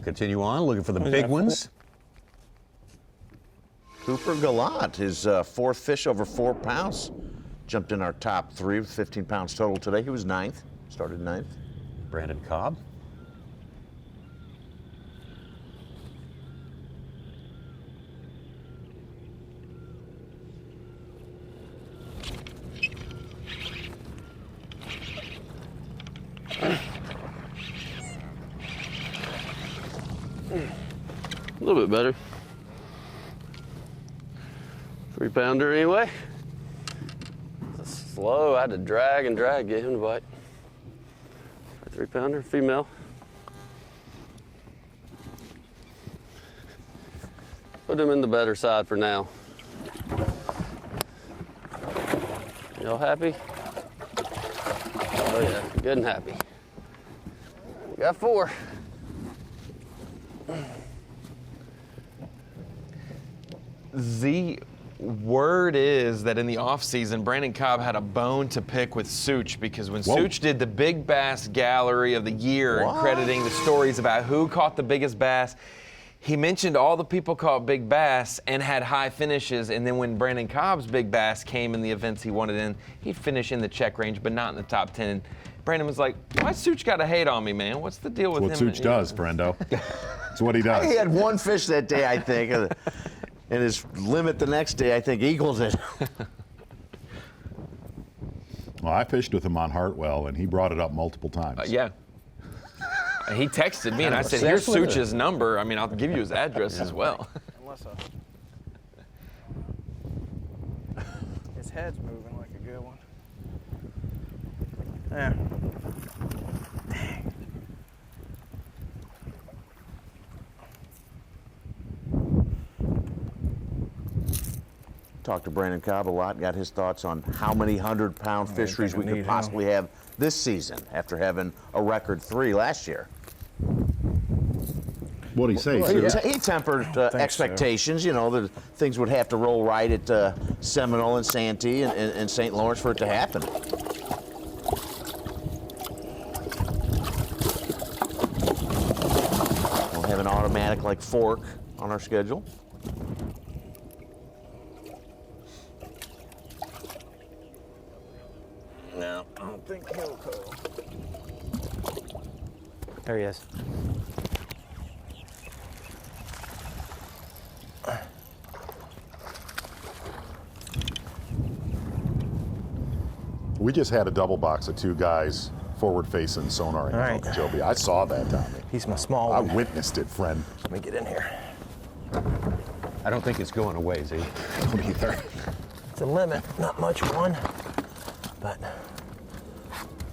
Continue on, looking for the big ones. Cooper Gallant, his 4th fish over 4 pounds. Jumped in our top 3 with 15 pounds total today. He was 9th, started 9th. Brandon Cobb. A little bit better. 3-pounder anyway. Slow, I had to drag and drag, get him to bite. 3-pounder, female. Put him in the better side for now. Y'all happy? Oh yeah, good and happy. We got 4. The word is that in the offseason, Brandon Cobb had a bone to pick with Such, because when Such did the Big Bass Gallery of the Year, crediting the stories about who caught the biggest bass, he mentioned all the people caught big bass and had high finishes, and then when Brandon Cobb's big bass came in the events he wanted in, he'd finish in the check range, but not in the top 10. And Brandon was like, why Such got to hate on me, man? What's the deal with him? That's what Such does, Brendo. That's what he does. He had 1 fish that day, I think. And his limit the next day, I think, equals it. Well, I fished with him on Hartwell, and he brought it up multiple times. Yeah. He texted me, and I said, here's Such's number. I mean, I'll give you his address as well. His head's moving like a good one. Yeah. Dang. Talked to Brandon Cobb a lot, got his thoughts on how many 100-pound fisheries we could possibly have this season after having a record 3 last year. What'd he say? Well, he tempered expectations. So. You know, that things would have to roll right at Seminole and Santee and St. Lawrence for it to happen. We'll have an automatic like fork on our schedule. No, I don't think he'll go. There he is. We just had a double box of 2 guys forward-facing sonar in Okeechobee. I saw that, Tommy. He's my small one. I witnessed it, friend. Let me get in here. I don't think it's going away, Z. I don't either. It's a limit, not much one, but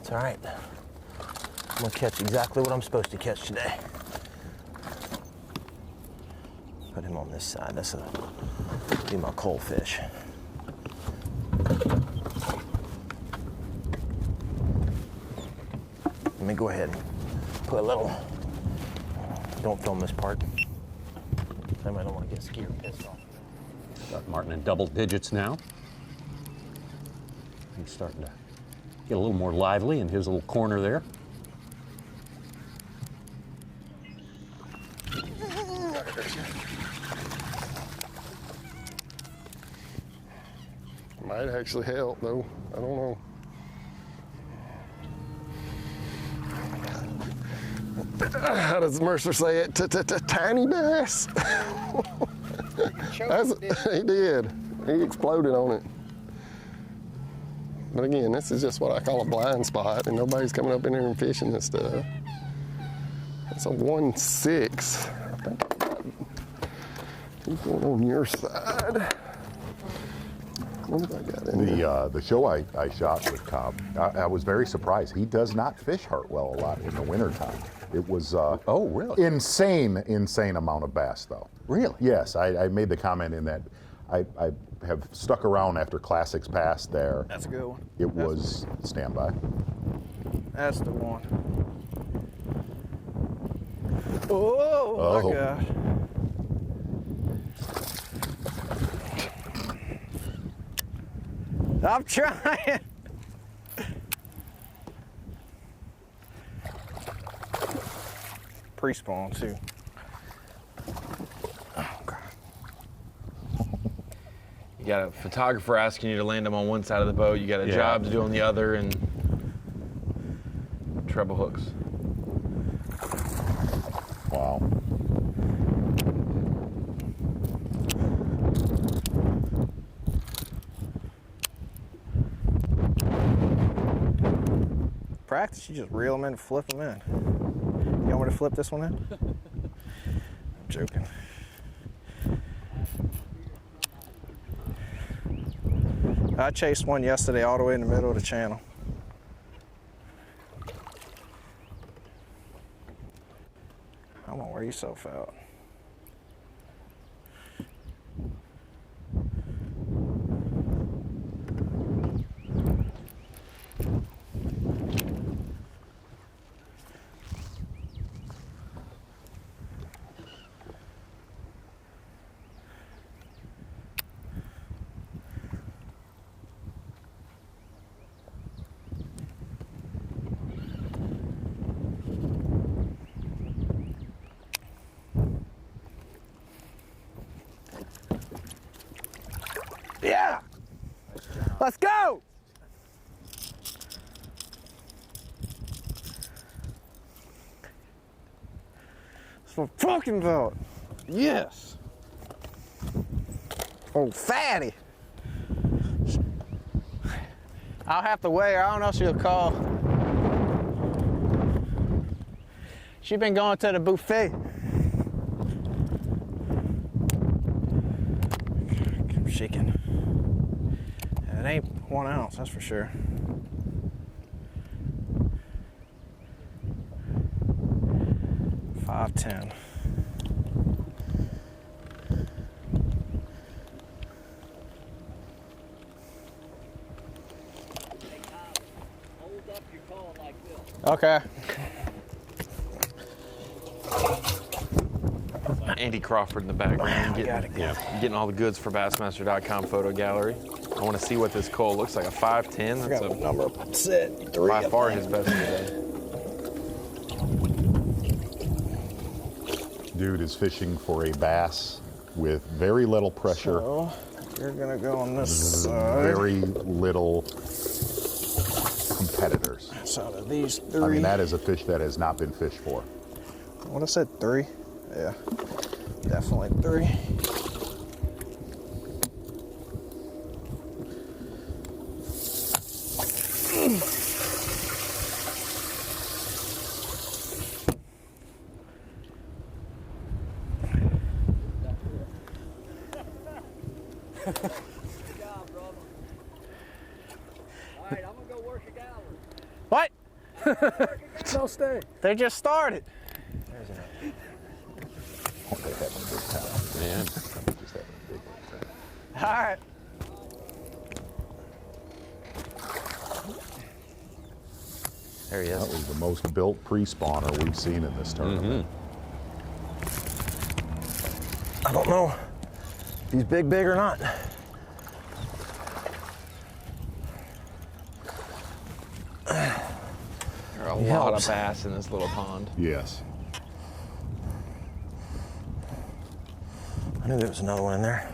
it's all right. I'm gonna catch exactly what I'm supposed to catch today. Put him on this side. This will be my coal fish. Let me go ahead and put a little, don't film this part. I might don't want to get scared or pissed off. Got Martin in double digits now. He's starting to get a little more lively in his little corner there. Might actually help, though. I don't know. How does Mercer say it? Tiny bass. He did. He exploded on it. But again, this is just what I call a blind spot, and nobody's coming up in there and fishing this stuff. It's a 1.6. I think he's going on your side. What have I got in The show I shot with Cobb, I was very surprised. He does not fish Hartwell a lot in the wintertime. It was oh, really? insane amount of bass, though. Really? Yes, I made the comment in that I have stuck around after Classics passed there. That's a good one. It was standby. That's the one. Oh, my God. I'm trying. Pre-spawn too. Oh, God. You got a photographer asking you to land them on one side of the boat. You got a job to do on the other, and treble hooks. Wow. Practice, you just reel them in and flip them in. You want me to flip this one in? I'm joking. I chased one yesterday all the way in the middle of the channel. I'm gonna wear yourself out. Yeah! Let's go! That's what I'm talking about. Yes. Oh, fatty. I'll have to weigh her. I don't know if she'll call. She's been going to the buffet. Keep shaking. It ain't 1 ounce, that's for sure. $5.10. Okay. Andy Crawford in the background. Getting all the goods for Bassmaster.com photo gallery. I want to see what this coal looks like. A 510. That's a number set. by far his best today. Dude is fishing for a bass with very little pressure. So you're gonna go on this side. Very little competitors. So out of these three. I mean, that is a fish that has not been fished for. What I said, 3? Yeah, definitely 3. What? No stay. They just started. Oh, they're having a good time. Man. Just having a big time. All right. There he is. That was the most built pre-spawner we've seen in this tournament. I don't know if he's big or not. There are a lot of bass in this little pond. Yes. I knew there was another one in there.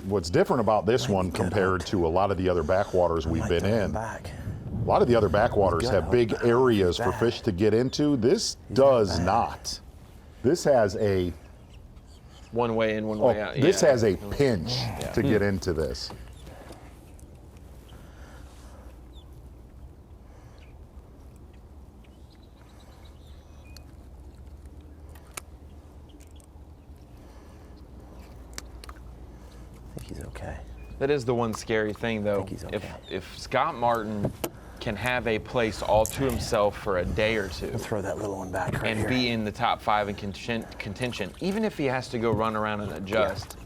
What's different about this one compared to a lot of the other backwaters we've been in, a lot of the other backwaters have big areas for fish to get into. This does not. This has a one way in, one way out. This has a pinch to get into this. He's okay. That is the one scary thing, though. If Scott Martin can have a place all to himself for a day or two, I'll throw that little one back right and here. be in the top 5 in contention, even if he has to go run around and adjust,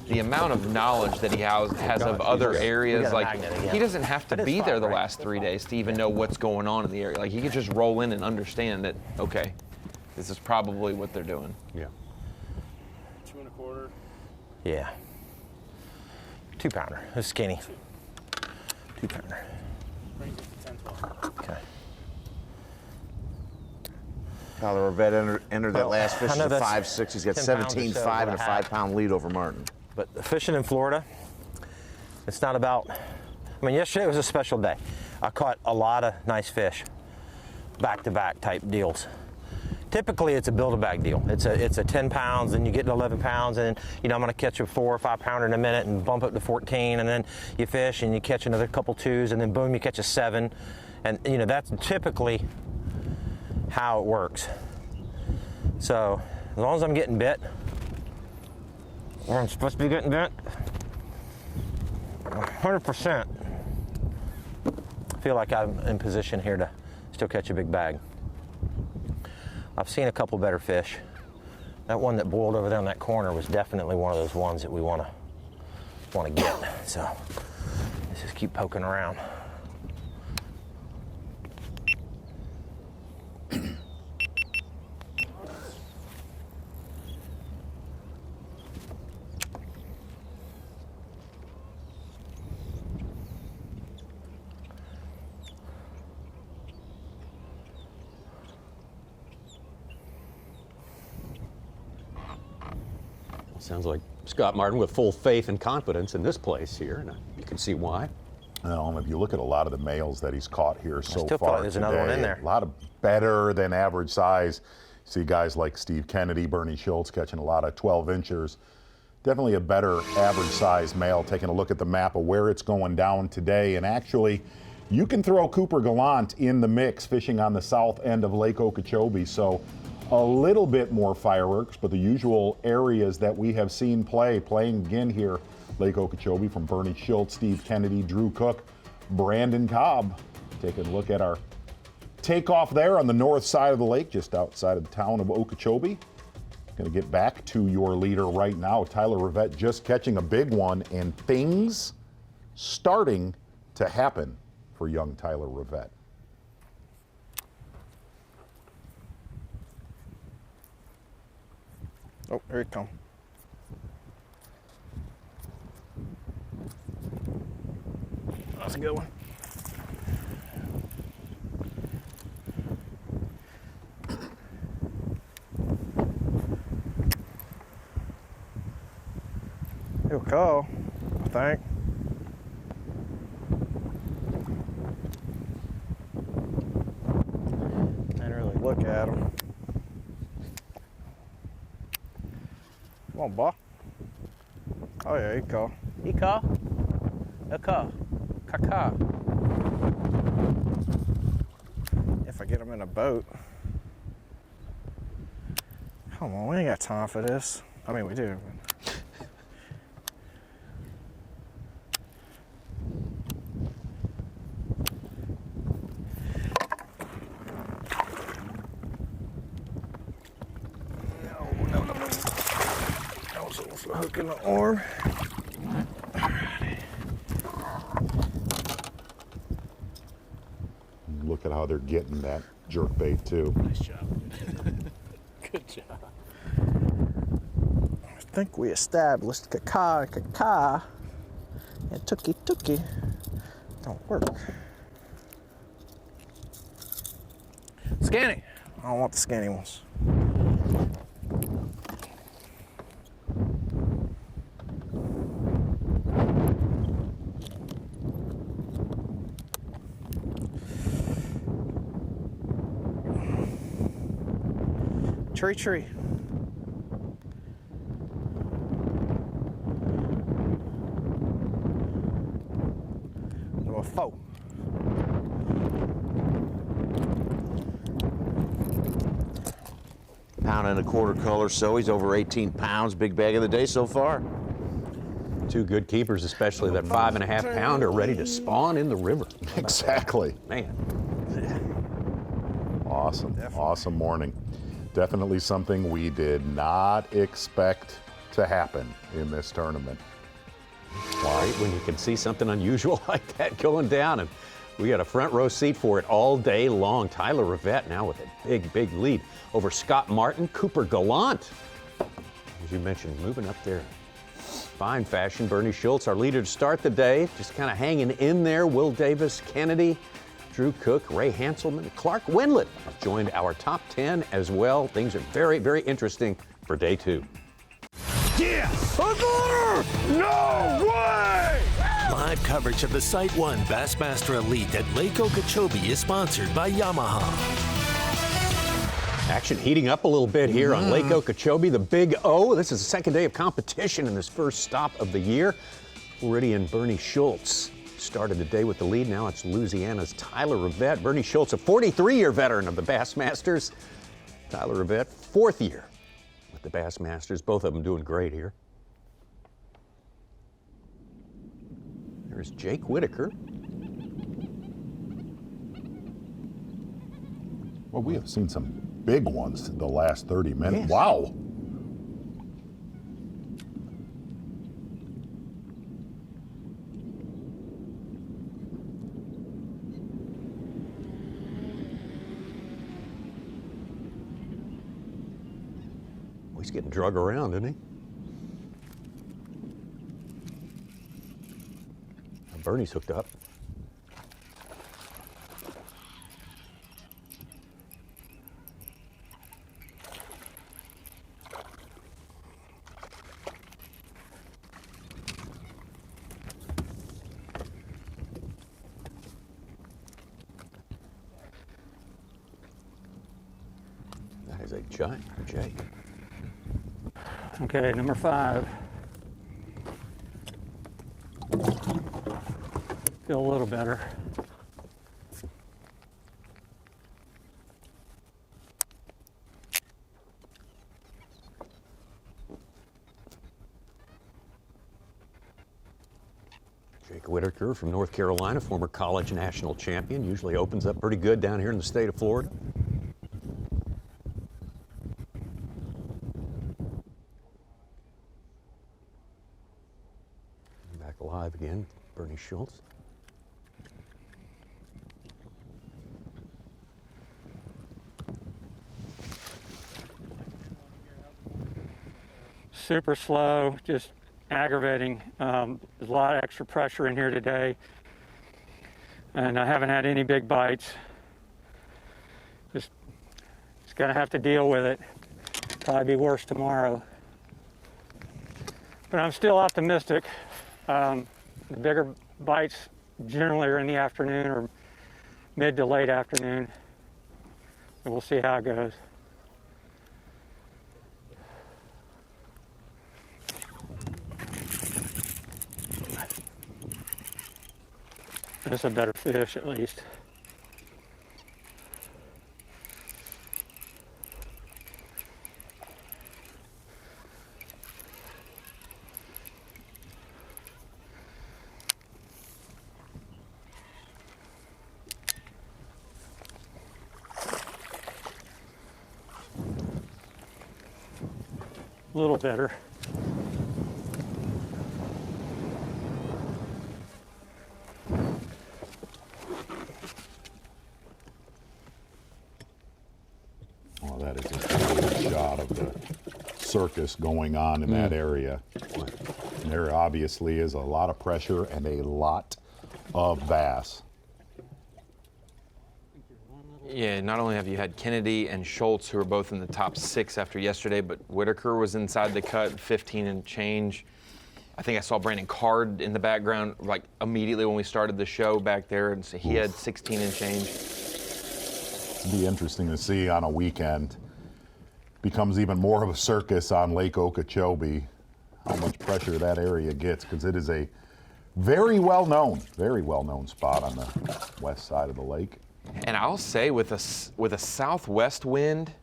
the amount of knowledge that he has of other areas, like he doesn't have to be there the last 3 days to even know what's going on in the area. Like he could just roll in and understand that, okay, this is probably what they're doing. Yeah. 2 1/4. Yeah. 2-pounder. It's skinny. 2-pounder. Okay. Tyler Rivette entered that last fish at 5.6. He's got 17.5 and a 5-pound lead over Martin. But fishing in Florida, it's not about, I mean, yesterday was a special day. I caught a lot of nice fish, back-to-back type deals. Typically, it's a build-a-bag deal. It's a 10 pounds, and you get to 11 pounds, and I'm going to catch a 4 or 5 pounder in a minute and bump up to 14, and then you fish and you catch another couple 2s, and then boom, you catch a 7, and that's typically how it works. So as long as I'm getting bit where I'm supposed to be getting bit, 100%, I feel like I'm in position here to still catch a big bag. I've seen a couple better fish. That one that boiled over there in that corner was definitely one of those ones that we want to get. So let's just keep poking around. Sounds like Scott Martin with full faith and confidence in this place here, and you can see why. Well, if you look at a lot of the males that he's caught here so still far feel like there's today, another one in there. A lot of better than average size. See guys like Steve Kennedy, Bernie Schultz catching a lot of 12 inchers. Definitely a better average size male. Taking a look at the map of where it's going down today, and actually, you can throw Cooper Gallant in the mix fishing on the south end of Lake Okeechobee. So a little bit more fireworks, but the usual areas that we have seen playing again here, Lake Okeechobee, from Bernie Schultz, Steve Kennedy, Drew Cook, Brandon Cobb. Taking a look at our takeoff there on the north side of the lake, just outside of the town of Okeechobee. Going to get back to your leader right now, Tyler Rivette, just catching a big one, and things starting to happen for young Tyler Rivette. Oh, here it comes. That's a good one. He'll call, I think. Didn't really look at him. Come on, boy. Oh yeah, he call. He call? He'll call. Caca. If I get him in a boat. Come on, we ain't got time for this. I mean, we do. No. That was almost a hook in the arm. Look at how they're getting that jerk bait too. Nice job. Good job. I think we established caca and tookie don't work. Skinny. I don't want the skinny ones. Tree. Number 4. Pound and a quarter color, so he's over 18 pounds. Big bag of the day so far. Two good keepers, especially that 5.5 pounder, ready to spawn in the river. Exactly. Man. Awesome. Awesome morning. Definitely something we did not expect to happen in this tournament. Right, when you can see something unusual like that going down, and we got a front row seat for it all day long. Tyler Rivette now with a big lead over Scott Martin. Cooper Gallant, as you mentioned, moving up there. Fine fashion. Bernie Schultz, our leader to start the day, just kind of hanging in there. Will Davis, Kennedy, Drew Cook, Ray Hanselman, Clark Wendlandt joined our top 10 as well. Things are very, very interesting for day 2. Yes! No way! Live coverage of the SiteOne Bassmaster Elite at Lake Okeechobee is sponsored by Yamaha. Action heating up a little bit here on Lake Okeechobee, the Big O. This is the second day of competition in this first stop of the year. Floridian Bernie Schultz started the day with the lead. Now it's Louisiana's Tyler Rivette. Bernie Schultz, a 43-year veteran of the Bassmasters. Tyler Rivette, 4th year with the Bassmasters. Both of them doing great here. There's Jake Whitaker. Well, we have seen some big ones in the last 30 minutes. Yes. Wow. He's getting drug around, isn't he? Bernie's hooked up. That is a giant Jake. Okay, number 5. Feel a little better. Jake Whitaker from North Carolina, former college national champion, usually opens up pretty good down here in the state of Florida. Back alive again, Bernie Schultz. super slow, just aggravating. There's a lot of extra pressure in here today, and I haven't had any big bites. Just gonna have to deal with it. Probably be worse tomorrow. But I'm still optimistic. The bigger bites generally are in the afternoon or mid to late afternoon. And we'll see how it goes. That's a better fish, at least. A little better. Well, that is a good shot of the circus going on in that area. And there obviously is a lot of pressure and a lot of bass. Yeah, not only have you had Kennedy and Schultz, who are both in the top 6 after yesterday, but Whitaker was inside the cut, 15 and change. I think I saw Brandon Card in the background, like immediately when we started the show back there, and so he had 16 and change. It'd be interesting to see on a weekend. Becomes even more of a circus on Lake Okeechobee, how much pressure that area gets, because it is a very well-known spot on the west side of the lake. And I'll say with a southwest wind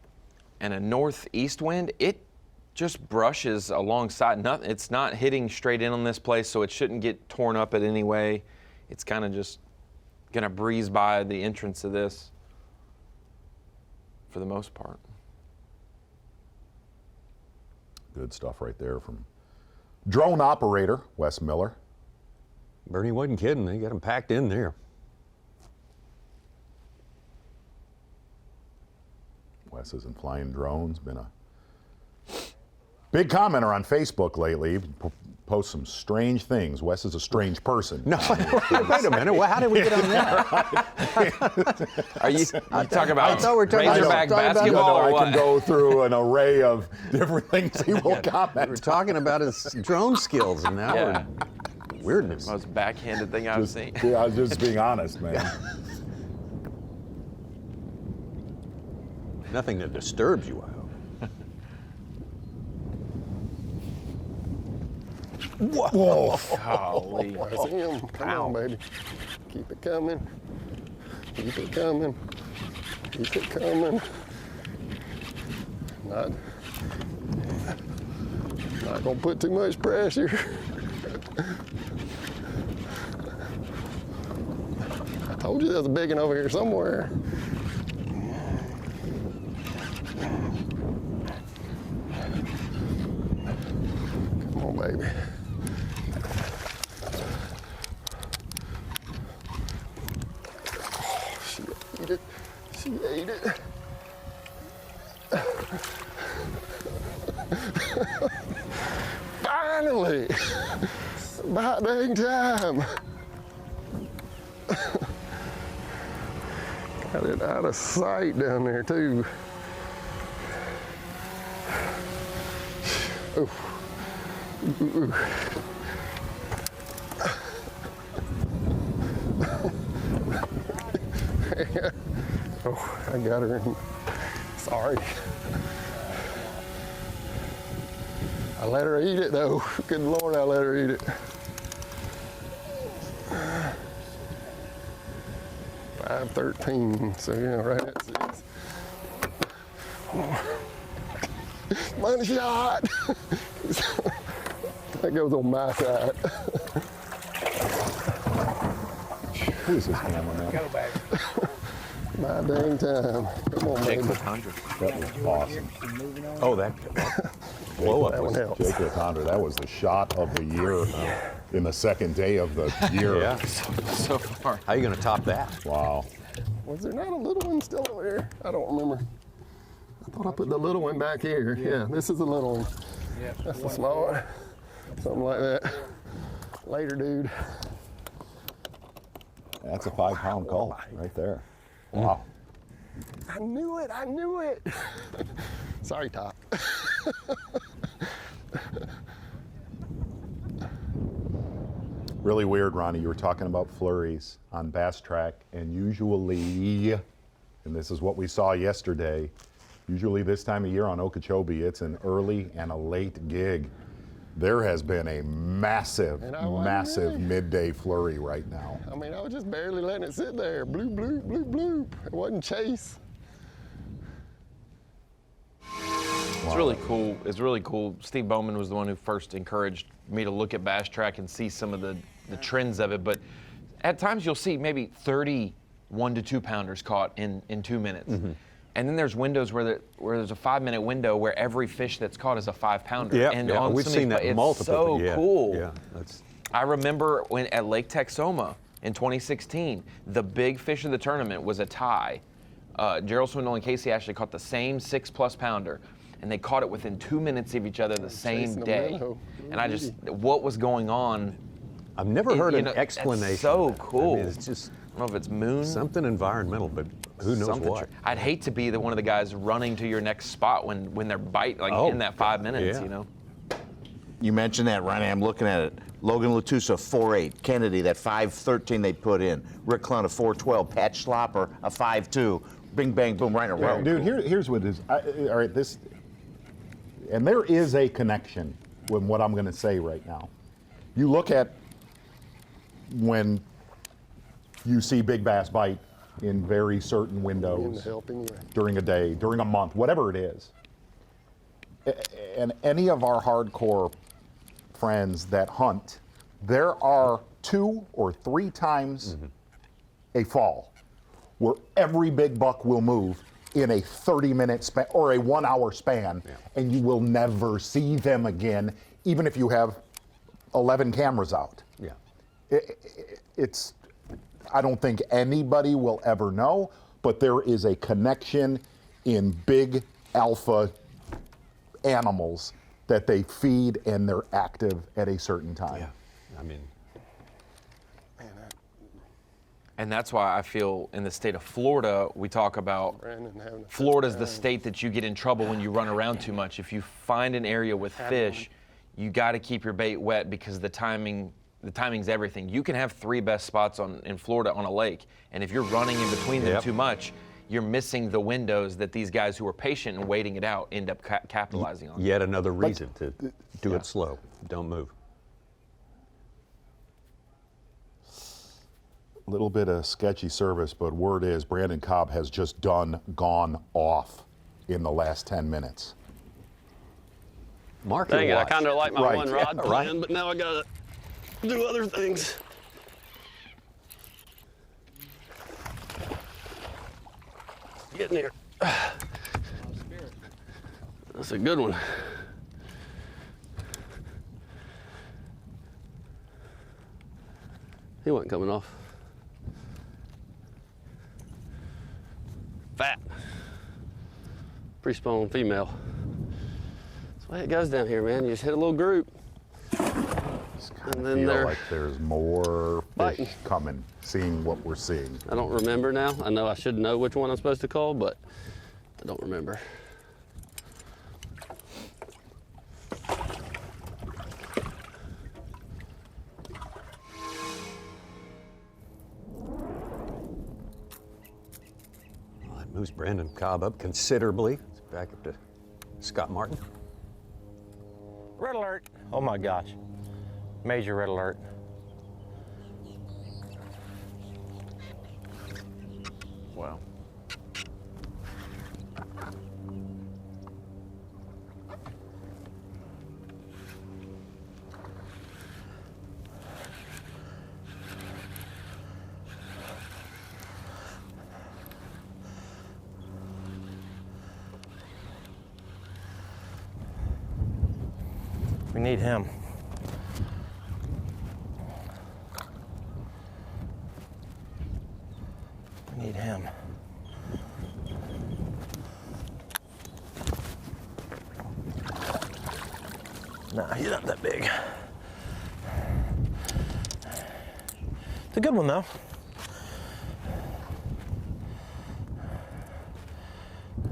and a northeast wind, it just brushes alongside. It's not hitting straight in on this place, so it shouldn't get torn up in any way. It's kind of just going to breeze by the entrance of this for the most part. Good stuff right there from drone operator Wes Miller. Bernie wasn't kidding. They got him packed in there. Wes isn't flying drones. Been a big commenter on Facebook lately. Posts some strange things. Wes is a strange person. No, wait a minute. Well, how did we get on that? Are you talking about Razorback basketball or what? I can go through an array of different things he will comment. We're talking about his drone skills, and now we're weirdness. Most backhanded thing I've seen. Yeah, I was just being honest, man. Nothing that disturbs you, I hope. Whoa! Golly. That's him. Come on, baby. Keep it coming. Keep it coming. Keep it coming. Not gonna put too much pressure. I told you there's a big one over here somewhere. Come on, baby. She ate it. Finally! About dang time. Got it out of sight down there too. Oof. Ooh. Oh, I got her in. Sorry. I let her eat it though. Good Lord, I let her eat it. 5:13, so yeah, right at 6. Money shot! That goes on my side. Who is this cameraman? Go back. My dang time. Come on, baby. That was awesome. Oh, that blow up. That one helps. Jake O'Connor, that was the shot of the year in the second day of the year. Yeah. So far. How are you going to top that? Wow. Was there not a little one still over here? I don't remember. I thought I put the little one back here. Yeah, this is the little one. Yep. That's a small one. Something like that. Later, dude. That's a 5-pound call right there. Wow. I knew it. I knew it. Sorry, Top. Really weird, Ronnie. You were talking about flurries on Bass Track, and usually, and this is what we saw yesterday, usually this time of year on Okeechobee, it's an early and a late gig. There has been a massive, massive midday flurry right now. I mean, I was just barely letting it sit there. Bloop, bloop, bloop, bloop. It wasn't chase. It's really cool. It's really cool. Steve Bowman was the one who first encouraged me to look at Bass Track and see some of the trends of it. But at times you'll see maybe 30 1 to 2 pounders caught in 2 minutes. Mm-hmm. And then there's windows where there's a 5-minute window where every fish that's caught is a 5-pounder. Yeah, and yeah. on We've some of these seen that it's multiple. so cool. Yeah, that's. I remember when at Lake Texoma in 2016, the big fish of the tournament was a tie. Gerald Swindle and Casey Ashley caught the same 6+ pounder, and they caught it within 2 minutes of each other the same day. And I just, what was going on? I've never heard an explanation. That's so cool. I mean, it's just, I don't know if it's moon. Something environmental, but who knows what. I'd hate to be one of the guys running to your next spot when they're biting, in that 5 minutes, yeah. you know? You mentioned that, Ronnie. I'm looking at it. Logan Latusa, 4.8. Kennedy, that 5.13 they put in. Rick Clun, a 4.12. Pat Schlopper, a 5.2. Bing, bang, boom, right in a row. Dude, here's what it is. All right, this, and there is a connection with what I'm going to say right now. You look at when you see big bass bite in very certain windows during a day, during a month, whatever it is. And any of our hardcore friends that hunt, there are 2 or 3 times a fall where every big buck will move in a 30-minute span or a 1-hour span, and you will never see them again, even if you have 11 cameras out. Yeah. It's, I don't think anybody will ever know, but there is a connection in big alpha animals that they feed and they're active at a certain time. Yeah, I mean. And that's why I feel in the state of Florida, we talk about Florida's the state that you get in trouble when you run around too much. If you find an area with fish, you got to keep your bait wet because the timing's everything. You can have 3 best spots in Florida on a lake, and if you're running in between them too much, you're missing the windows that these guys who are patient and waiting it out end up capitalizing on. Yet another reason to do it slow. Don't move. A little bit of sketchy service, but word is Brandon Cobb has just gone off in the last 10 minutes. Mark, dang it, I kind of like my one rod yeah, plan, but now I gotta do other things. Getting here. That's a good one. He wasn't coming off. Fat. Pre-spawn female. That's the way it goes down here, man. You just hit a little group. And then Feel like there's more fish coming, seeing what we're seeing. I don't remember now. I know I should know which one I'm supposed to call, but I don't remember. Well, that moves Brandon Cobb up considerably. It's back up to Scott Martin. Red alert. Oh my gosh. Major red alert. Wow. We need him. We need him. he's not that big. It's a good one though.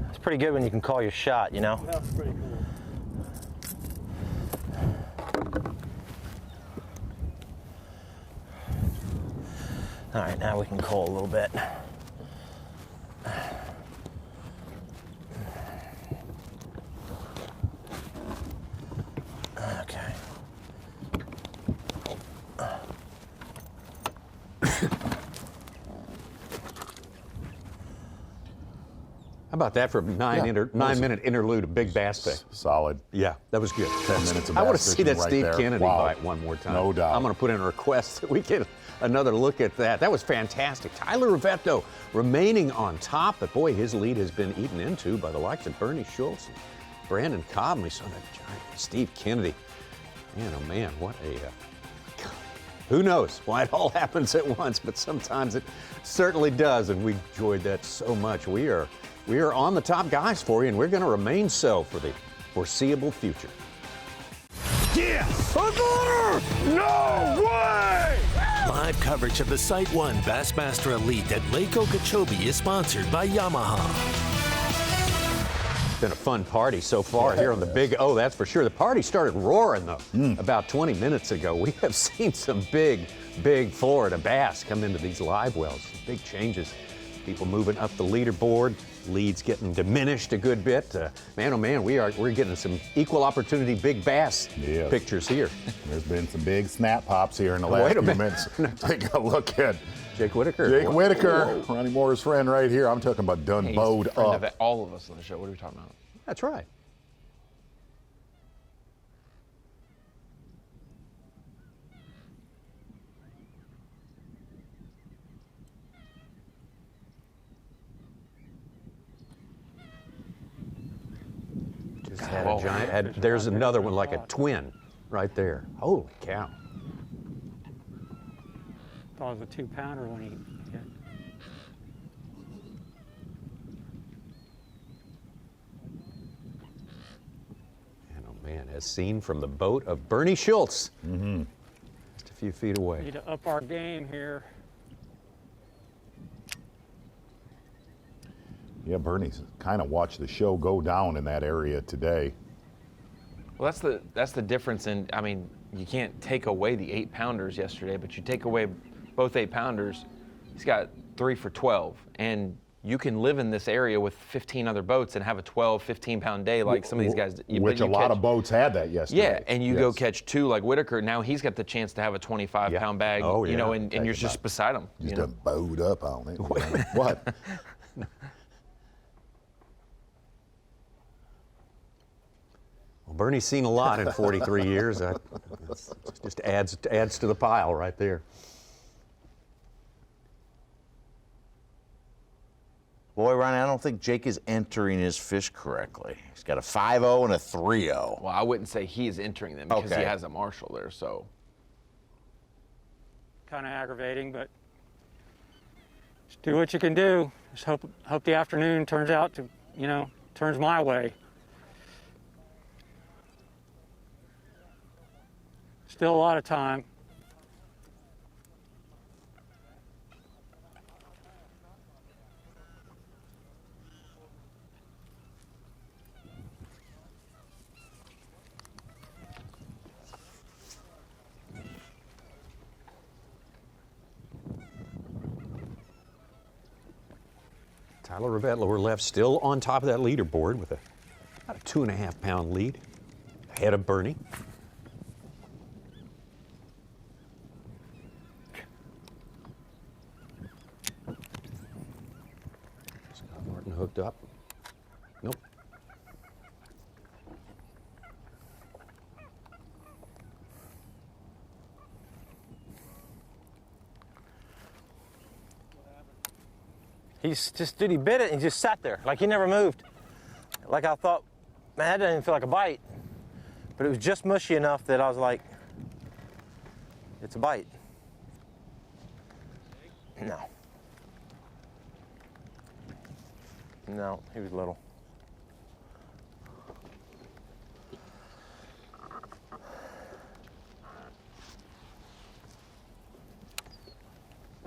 It's pretty good when you can call your shot, you know? That's pretty cool. All right, now we can call a little bit. Okay. How about that for a nine-minute interlude of big bass pick? Solid. Yeah, that was good. 10 minutes of I want to bass see that fishing right Steve there. Kennedy Wow. bite one more time. No doubt. I'm going to put in a request that we get another look at that. That was fantastic. Tyler Rivetto remaining on top, but boy, his lead has been eaten into by the likes of Bernie Schultz and Brandon Cobb. And we saw that giant Steve Kennedy. Man, oh man, what a... who knows why it all happens at once, but sometimes it certainly does, and we enjoyed that so much. We are on the top guys for you, and we're going to remain so for the foreseeable future. Yeah! No way! Live coverage of the SiteOne Bassmaster Elite at Lake Okeechobee is sponsored by Yamaha. Been a fun party so far here on the Big O, that's for sure. The party started roaring, though, about 20 minutes ago. We have seen some big Florida bass come into these live wells. Big changes. People moving up the leaderboard. Leads getting diminished a good bit. Man, oh man, we're getting some equal opportunity big bass pictures here. There's been some big snap pops here in the last few minutes. Take a look at Jake Whitaker. Jake Whitaker, Ronnie Moore's friend right here. I'm talking about done bowed up. Of all of us on the show. What are we talking about? That's right. Just had a giant. There's another one like a twin right there. Holy cow. Thought it was a 2-pounder when he hit. And oh man, as seen from the boat of Bernie Schultz. Just a few feet away. Need to up our game here. Yeah, Bernie's kind of watched the show go down in that area today. Well, that's the difference in, I mean, you can't take away the 8-pounders yesterday, but you take away both 8-pounders, he's got 3 for 12. And you can live in this area with 15 other boats and have a 12, 15-pound day like some of these guys. Which a lot of boats had that yesterday. Yeah, and you go catch 2 like Whitaker. Now he's got the chance to have a 25-pound bag, you know, and you're just beside him. Just done bowed up on it. What? Well, Bernie's seen a lot in 43 years. That just adds to the pile right there. Boy, Ronnie, I don't think Jake is entering his fish correctly. He's got a 5-0 and a 3-0. Well, I wouldn't say he is entering them because he has a Marshall there, so. Kind of aggravating, but just do what you can do. Just hope the afternoon turns out to, you know, turns my way. Still a lot of time. Tyler Rivet, lower left, still on top of that leaderboard with about a 2.5-pound lead ahead of Bernie. Scott Martin hooked up. Nope. He bit it and he just sat there, like he never moved. Like I thought, man, that doesn't even feel like a bite. But it was just mushy enough that I was like, it's a bite. No. No, he was little.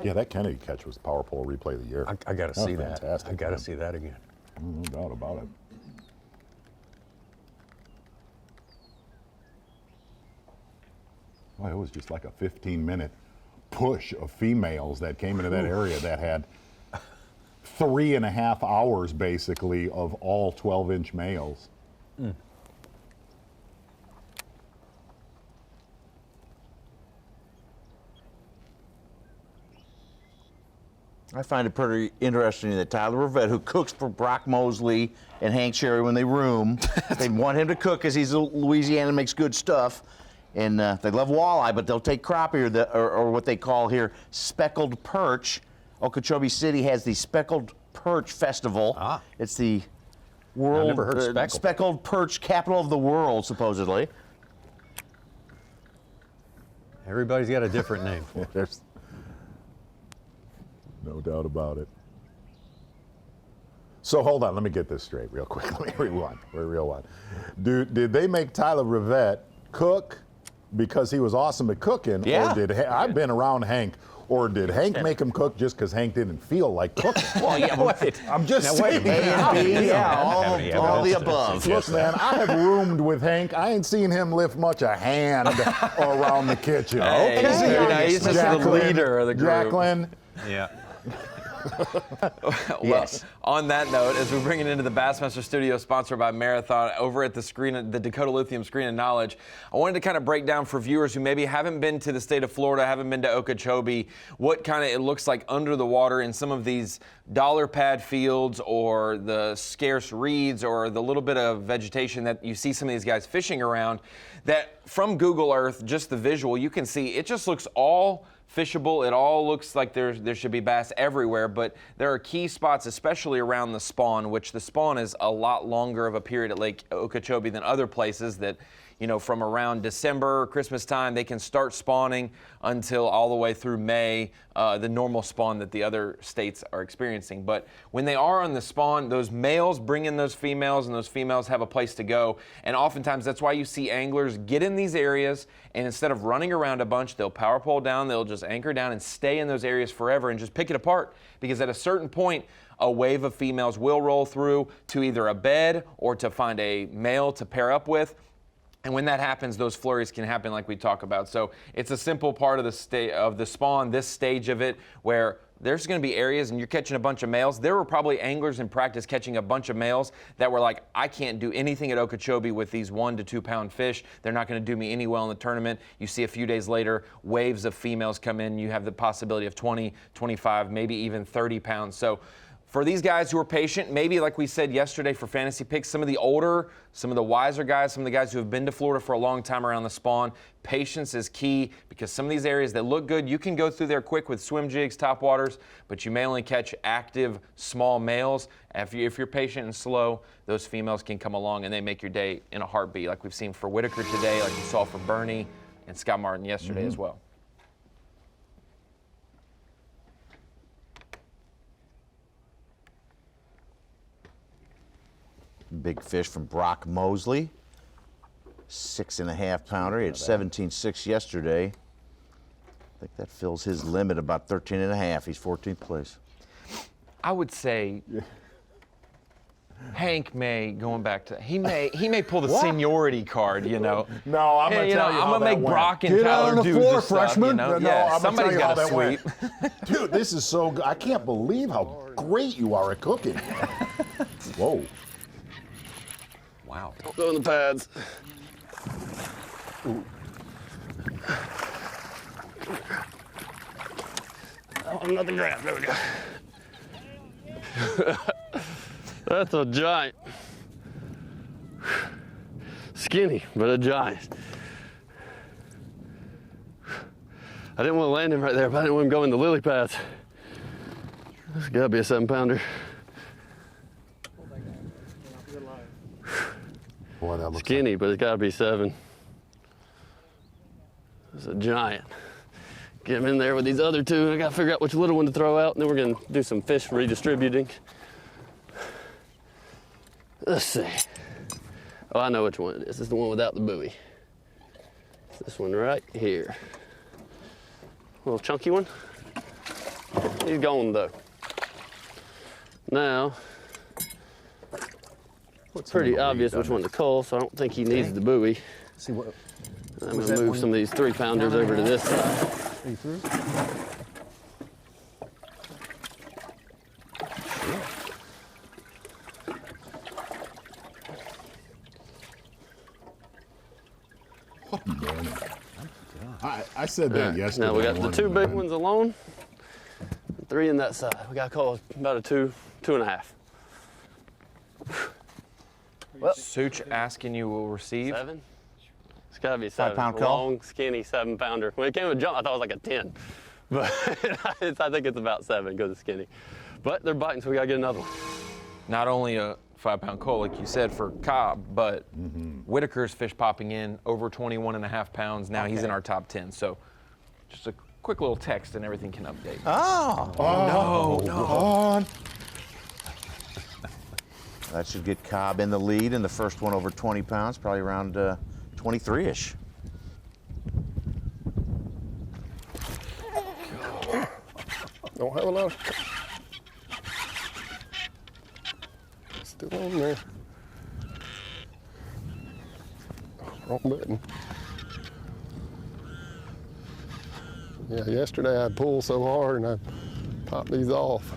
Yeah, that Kennedy catch was the power pole replay of the year. I got to see that. Fantastic. I got to see that again. No doubt about it. Well, it was just like a 15-minute push of females that came into that area that had 3.5 hours, basically, of all 12-inch males. Mm. I find it pretty interesting that Tyler Rivette, who cooks for Brock Mosley and Hank Sherry when they room, they want him to cook because he's a Louisiana, makes good stuff. And they love walleye, but they'll take crappie or what they call here speckled perch. Okeechobee City has the Speckled Perch Festival. Ah. It's the world never heard of speckled perch capital of the world, supposedly. Everybody's got a different name. There's no doubt about it. So hold on, let me get this straight real quick. Let me rewind. Did they make Tyler Rivette cook because he was awesome at cooking? Yeah. Or did I've been around Hank, or did Hank make him cook just because Hank didn't feel like cooking? Well, yeah, wait. I'm just Now, wait saying. a minute. Yeah, all the above. Look, man, I have roomed with Hank. I ain't seen him lift much a hand around the kitchen. Hey, Okay, he's just the leader of the group. Jacqueline. Yeah. Well, Yes. on that note, as we bring it into the Bassmaster Studio, sponsored by Marathon, over at the Dakota Lithium Screen of Knowledge, I wanted to kind of break down for viewers who maybe haven't been to the state of Florida, haven't been to Okeechobee, what kind of it looks like under the water in some of these dollar pad fields or the scarce reeds or the little bit of vegetation that you see some of these guys fishing around, that from Google Earth, just the visual, you can see it just looks all fishable. It all looks like there should be bass everywhere, but there are key spots, especially around the spawn, which the spawn is a lot longer of a period at Lake Okeechobee than other places that, you know, from around December, Christmas time, they can start spawning until all the way through May, the normal spawn that the other states are experiencing. But when they are on the spawn, those males bring in those females, and those females have a place to go. And oftentimes that's why you see anglers get in these areas, and instead of running around a bunch, they'll power pole down, they'll just anchor down and stay in those areas forever and just pick it apart. Because at a certain point, a wave of females will roll through to either a bed or to find a male to pair up with. And when that happens, those flurries can happen like we talk about. So it's a simple part of the spawn, this stage of it, where there's going to be areas and you're catching a bunch of males. There were probably anglers in practice catching a bunch of males that were like, I can't do anything at Okeechobee with these 1 to 2 pound fish. They're not going to do me any well in the tournament. You see a few days later, waves of females come in. You have the possibility of 20, 25, maybe even 30 pounds. So for these guys who are patient, maybe like we said yesterday for fantasy picks, some of the older, some of the wiser guys, some of the guys who have been to Florida for a long time around the spawn, patience is key, because some of these areas that look good, you can go through there quick with swim jigs, top waters, but you may only catch active small males. If you're patient and slow, those females can come along and they make your day in a heartbeat, like we've seen for Whitaker today, like you saw for Bernie and Scott Martin yesterday as well. Big fish from Brock Mosley, 6.5 pounder. He had 17.6 yesterday. I think that fills his limit about 13.5. He's 14th place. I would say Hank may, going back to, he may pull the seniority card, you know. No, I'm going to tell you how I'm gonna that make went. Brock and Get Tyler on the do floor, this stuff, freshman. you know? No, Yeah, I'm going to tell somebody's you how got that to went. sweep. Dude, this is so good. I can't believe how great you are at cooking. Whoa. Wow. Go in the pads. Ooh. Oh, nothing grabbed. There we go. That's a giant. Skinny, but a giant. I didn't want to land him right there, but I didn't want him going the lily pads. This has got to be a 7-pounder. Boy, that looks skinny, but it's got to be 7. It's a giant. Get him in there with these other 2. I got to figure out which little one to throw out, and then we're going to do some fish redistributing. Let's see. Oh, I know which one it is. This is the one without the buoy. It's this one right here. Little chunky one. He's gone though. Now, pretty obvious which one to call, so I don't think he needs the buoy. See what? I'm gonna move some of these 3-pounders over to this side. Are you through? What morning? I said that yesterday. Now we got the 2 big ones alone, 3 in that side. We got to call about a 2.5. Well, Such asking you will receive. 7? It's got to be 7. 5-pound call? Long, skinny 7-pounder. When it came with jump, I thought it was like a 10. But I think it's about 7 because it's skinny. But they're biting, so we got to get another one. Not only a 5-pound call, like you said, for Cobb, but Whitaker's fish popping in over 21.5 pounds. Now he's in our top 10. So just a quick little text and everything can update. No. That should get Cobb in the lead, and the first one over 20 pounds, probably around 23-ish. Don't have a lot of... Still on there. Wrong button. Yeah, yesterday I pulled so hard and I popped these off.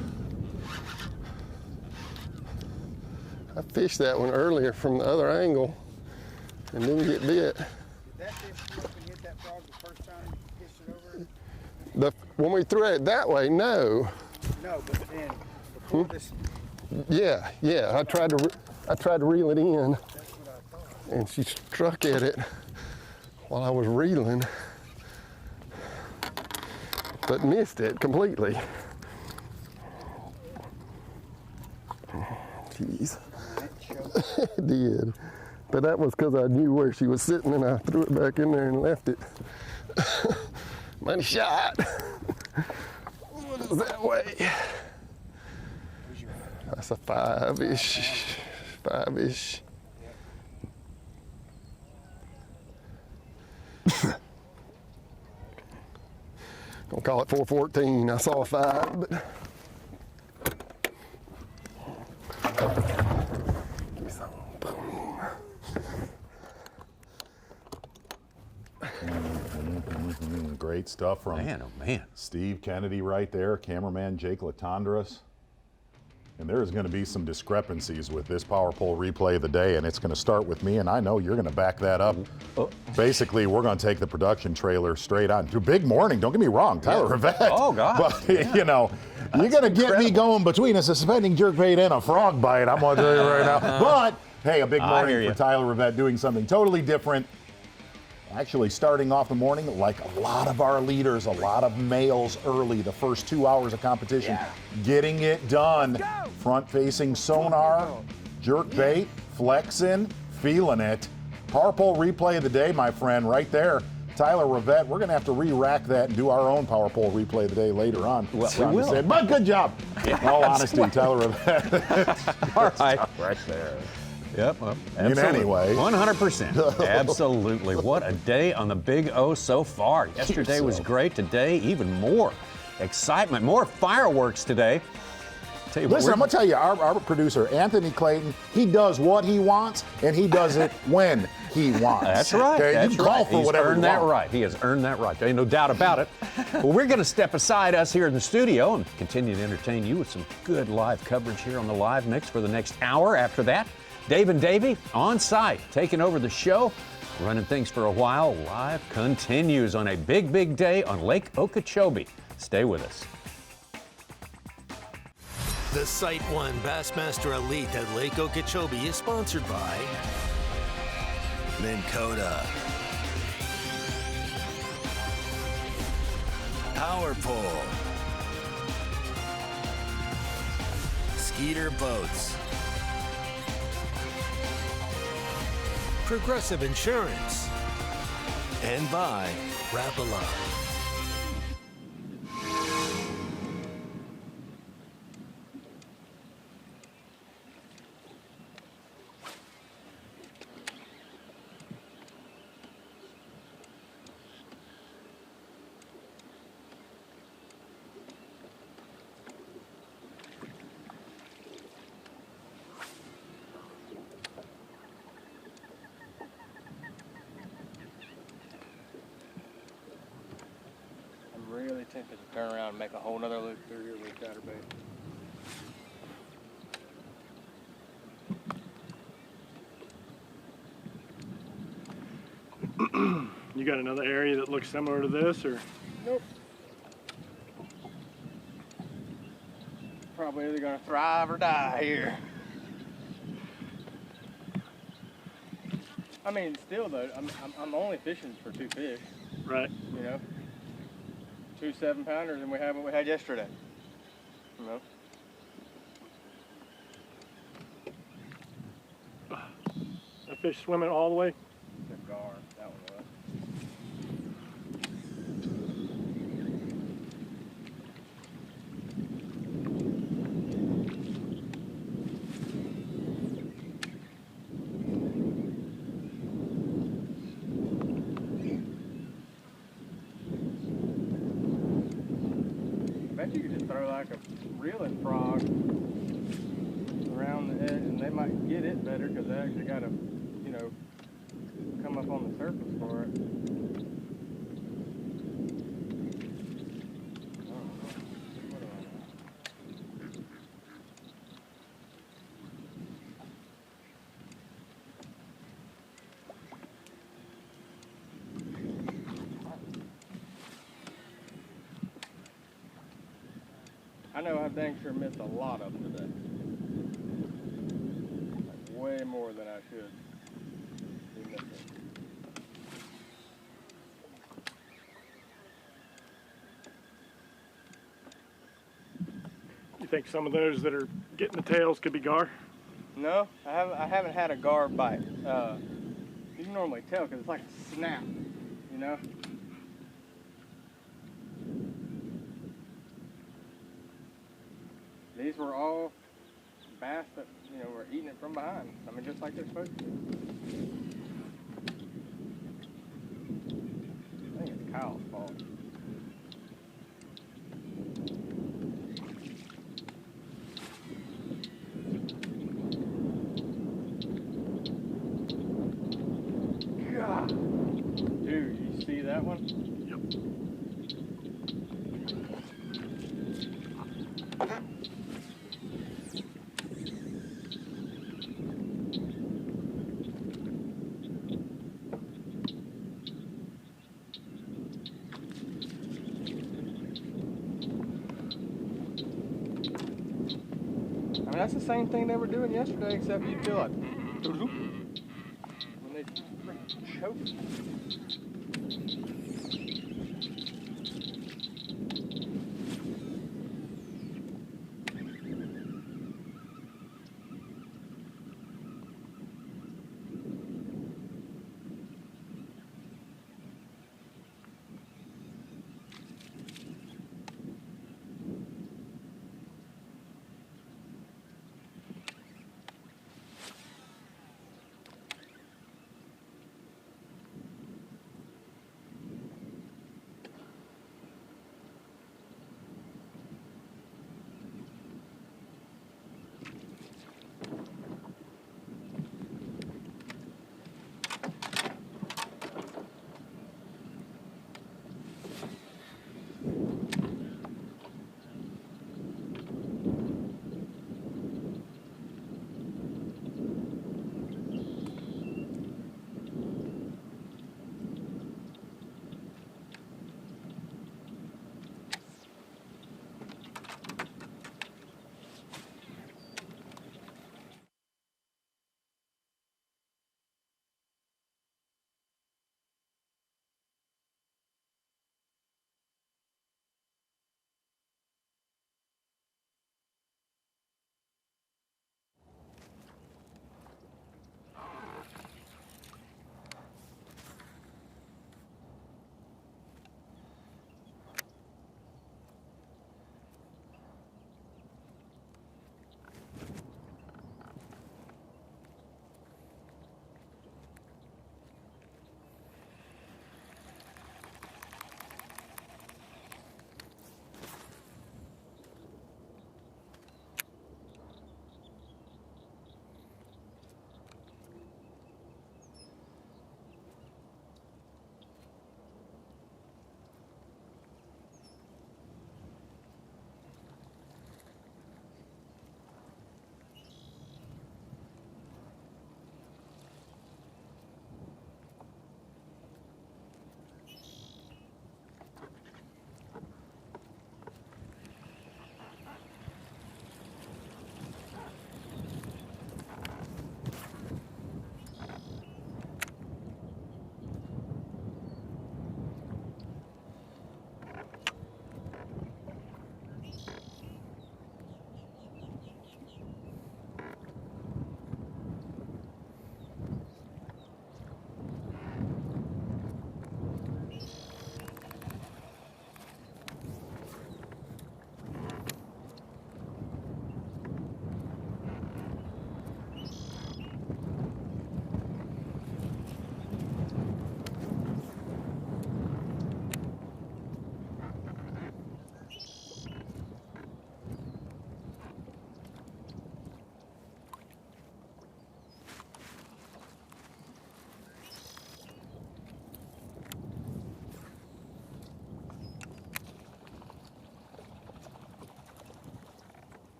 I fished that one earlier from the other angle and didn't get bit. Did that fish come up and hit that frog the first time you fished it over? When we threw it that way, no. No, but then before this. Yeah. I tried to reel it in, and she struck at it while I was reeling, but missed it completely. Jeez. It did. But that was because I knew where she was sitting and I threw it back in there and left it. Money shot. What is that way? That's a 5-ish. 5-ish. Don't call it 414. I saw a 5, but. Great stuff from Steve Kennedy right there, cameraman Jake Latondras. And there is going to be some discrepancies with this power pole replay of the day, and it's going to start with me, and I know you're going to back that up. Basically, we're going to take the production trailer straight on. Big morning, don't get me wrong, Tyler Rivette. Oh, God. But, you know, you're going to get me going between a suspending jerkbait and a frog bite, I'm going to tell you right now. But, hey, a big morning for Tyler Rivette doing something totally different. Actually starting off the morning like a lot of our leaders, a lot of males early, the first 2 hours of competition, getting it done. Front-facing sonar, jerk bait, flexing, feeling it. Power pole replay of the day, my friend, right there. Tyler Rivette, we're going to have to re-rack that and do our own power pole replay of the day later on. Well, we will. But good job. In all honesty, Tyler Rivette. All right. Right there. Yep. Well, anyway. 100%. Absolutely. What a day on the Big O so far. Yesterday was great. Today, even more excitement, more fireworks today. Listen, I'm going to tell you, our producer, Anthony Clayton, he does what he wants, and he does it when he wants. That's right. Okay? That's you can call for He's whatever earned you that want. right. He has earned that right. There ain't no doubt about it. Well, we're going to step aside us here in the studio and continue to entertain you with some good live coverage here on the Live Mix for the next hour. After that, Dave and Davey on site, taking over the show, running things for a while. Live continues on a big, big day on Lake Okeechobee. Stay with us. The SiteOne Bassmaster Elite at Lake Okeechobee is sponsored by Minn Kota, Power Pole, Skeeter Boats, Progressive Insurance, and by Rapala. because you turn around and make a whole nother loop through here with a chatterbait. You got another area that looks similar to this, or? Nope. Probably either gonna thrive or die here. I mean, still though, I'm only fishing for 2 fish. Right. You know, 2 7-pounders, and we had what we had yesterday. You know. That fish swimming all the way? The gar, that one was. I bet you could just throw like a reeling frog around the edge, and they might get it better because they actually got to, you know, come up on the surface for it. I know I dang sure missed a lot of them today. Like way more than I should be missing. You think some of those that are getting the tails could be gar? No, I haven't had a gar bite. You can normally tell because it's like a snap, you know? These were all bass that, you know, were eating it from behind. I mean, just like they're supposed to. I think it's Kyle's fault. God. Dude, you see that one? Yep. I mean, that's the same thing they were doing yesterday, except you feel like when they freaking choke.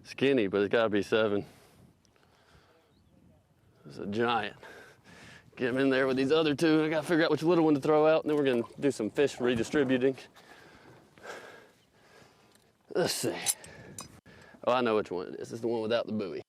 Skinny, but it's gotta be 7. It's a giant. Get him in there with these other 2. I gotta figure out which little one to throw out, and then we're gonna do some fish redistributing. Let's see. Oh, I know which one it is. It's the one without the buoy.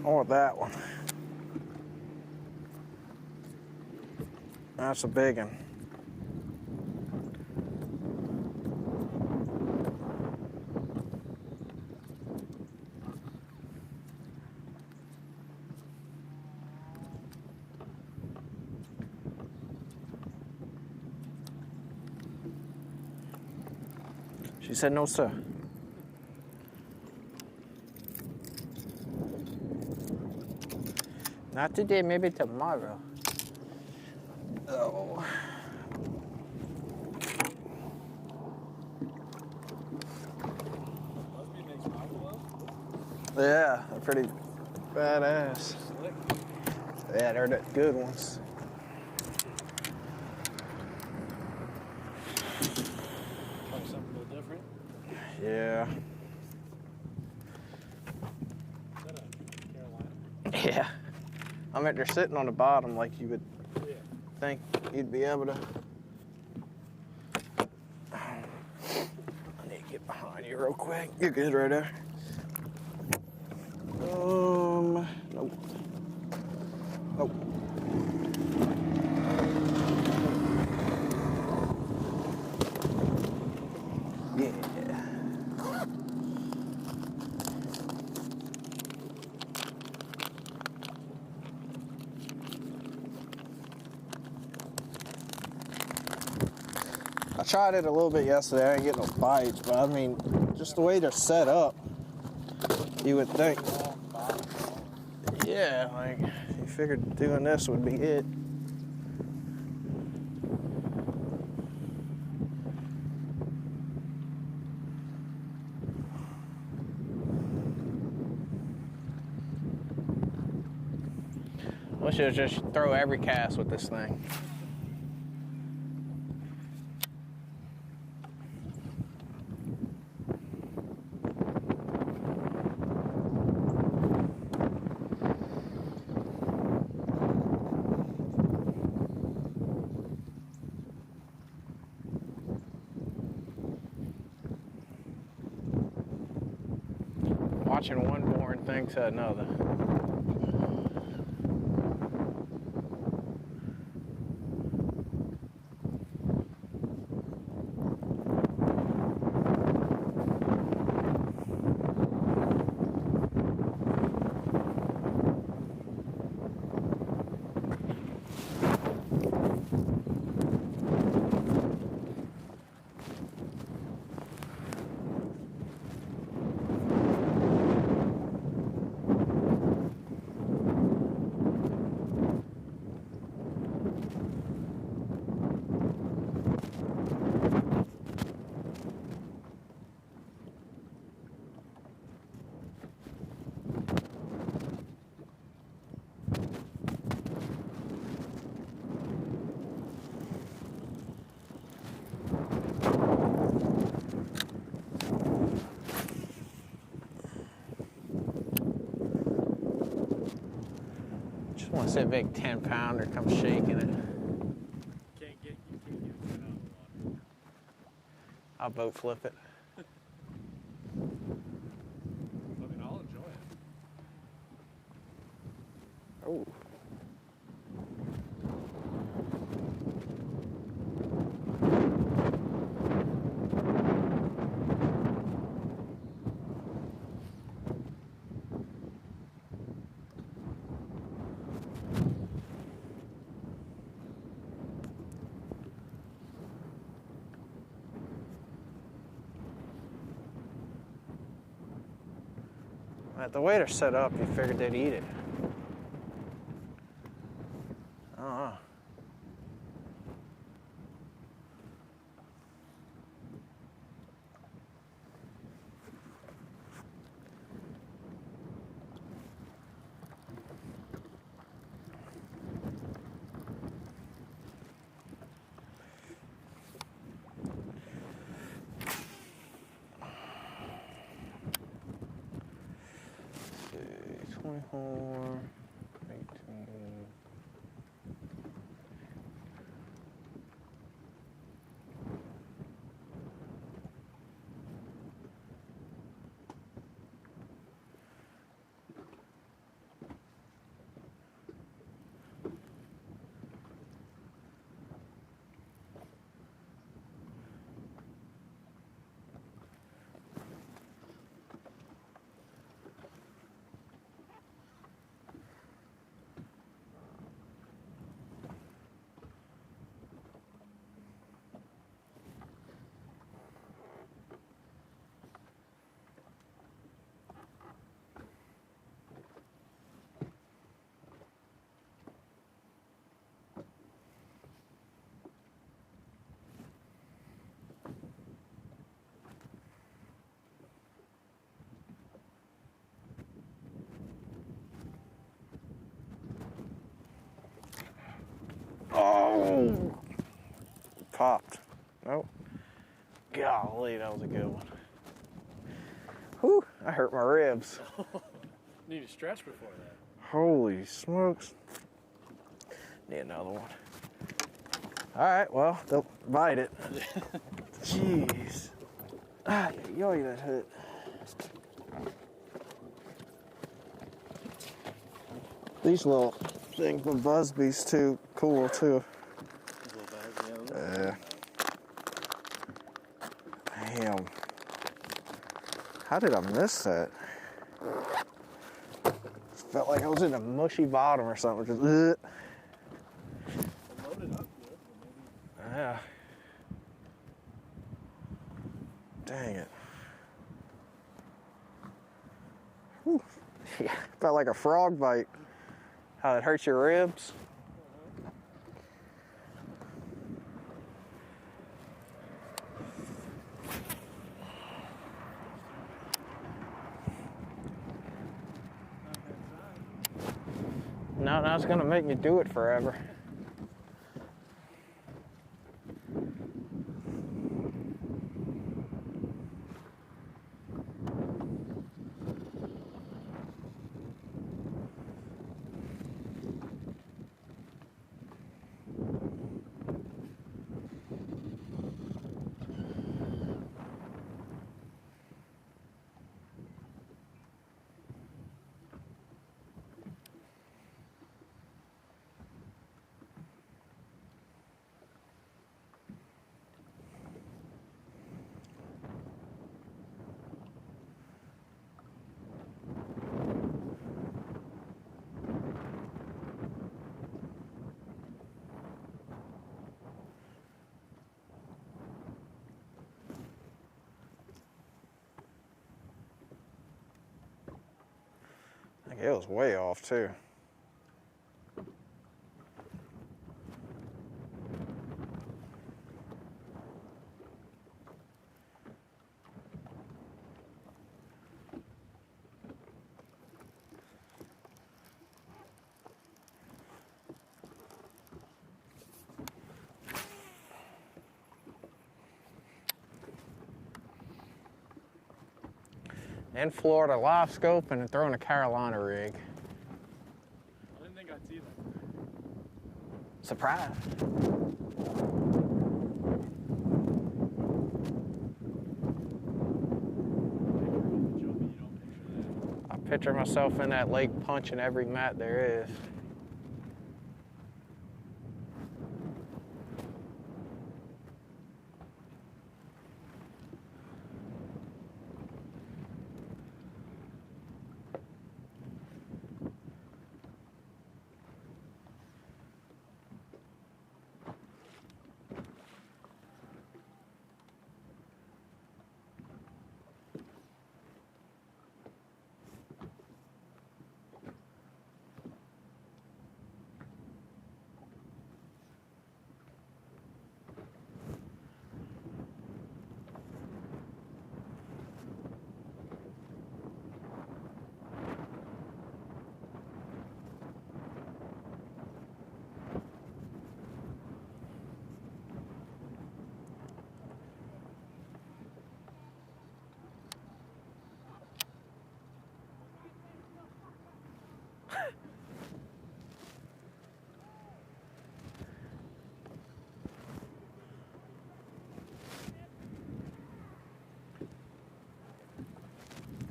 I want that one. That's a big one. She said no, sir. Not today, maybe tomorrow. Oh. Yeah, they're pretty badass. Yeah, they're the good ones. Probably something a little different. Yeah. Is that a Carolina? Yeah. I mean, they're sitting on the bottom like you would think you'd be able to. I need to get behind you real quick. You're good right there. Nope. Nope. Yeah. I tried it a little bit yesterday. I didn't get no bites, but I mean, just the way they're set up, you would think. Yeah, like, you figured doing this would be it. We should just throw every cast with this thing. watching one boring thing to another. Just want to see a big 10-pounder come shaking it. You can't get it out of the water. I'll boat flip it. I mean, I'll enjoy it. Oh. The way they're set up, you figured they'd eat it. Uh-huh. Let's see, 24, 18. Oh! Popped. Nope. Golly, that was a good one. Whew, I hurt my ribs. Need to stretch before that. Holy smokes. Need another one. All right, well, they'll bite it. Jeez. Ah, yoy, that hurt. These little things from Busby's too cool too. Yeah. Damn. How did I miss that? Felt like I was in a mushy bottom or something. Just, yeah. Dang it. Whew. Yeah, felt like a frog bite. How it hurts your ribs. No, it's gonna make me do it forever. It was way off too. In Florida, live scoping and throwing a Carolina rig. I didn't think I'd see that. Surprise. I picture myself in that lake punching every mat there is.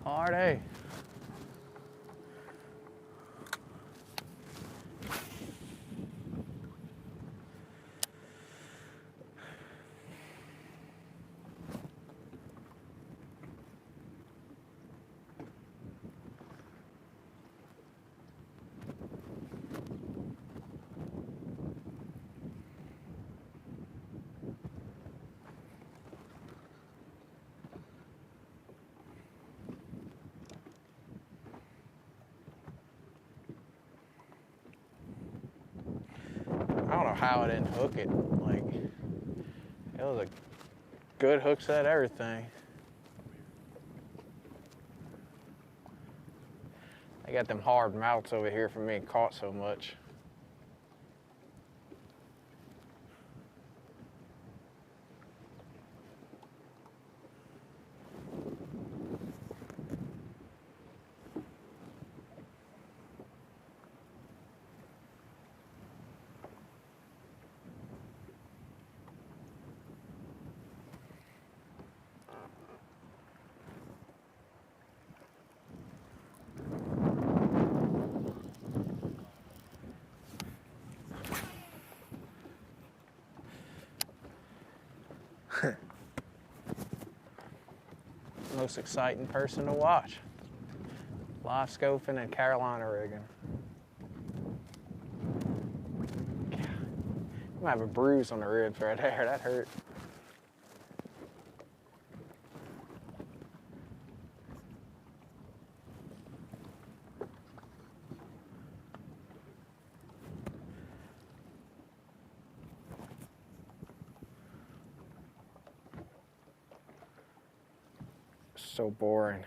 Hard A. I don't know how I didn't hook it. Like, it was a good hook set, everything. They got them hard mouths over here from being caught so much. Most exciting person to watch. Live scoping and Carolina rigging. God, I'm gonna have a bruise on the ribs right there. That hurt. So boring.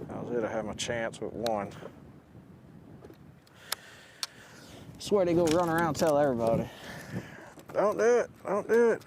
That was it. I had my chance with one. Swear they go run around and tell everybody. Don't do it. Don't do it.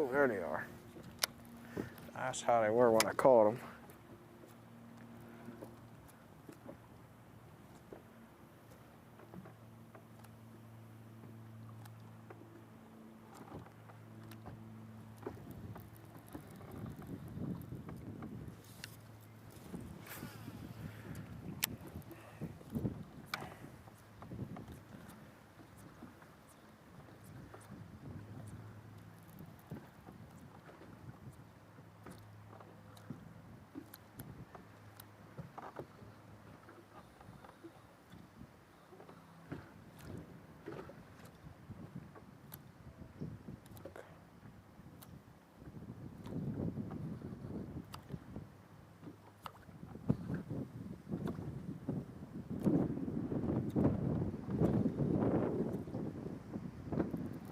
Oh, there they are. That's how they were when I caught them.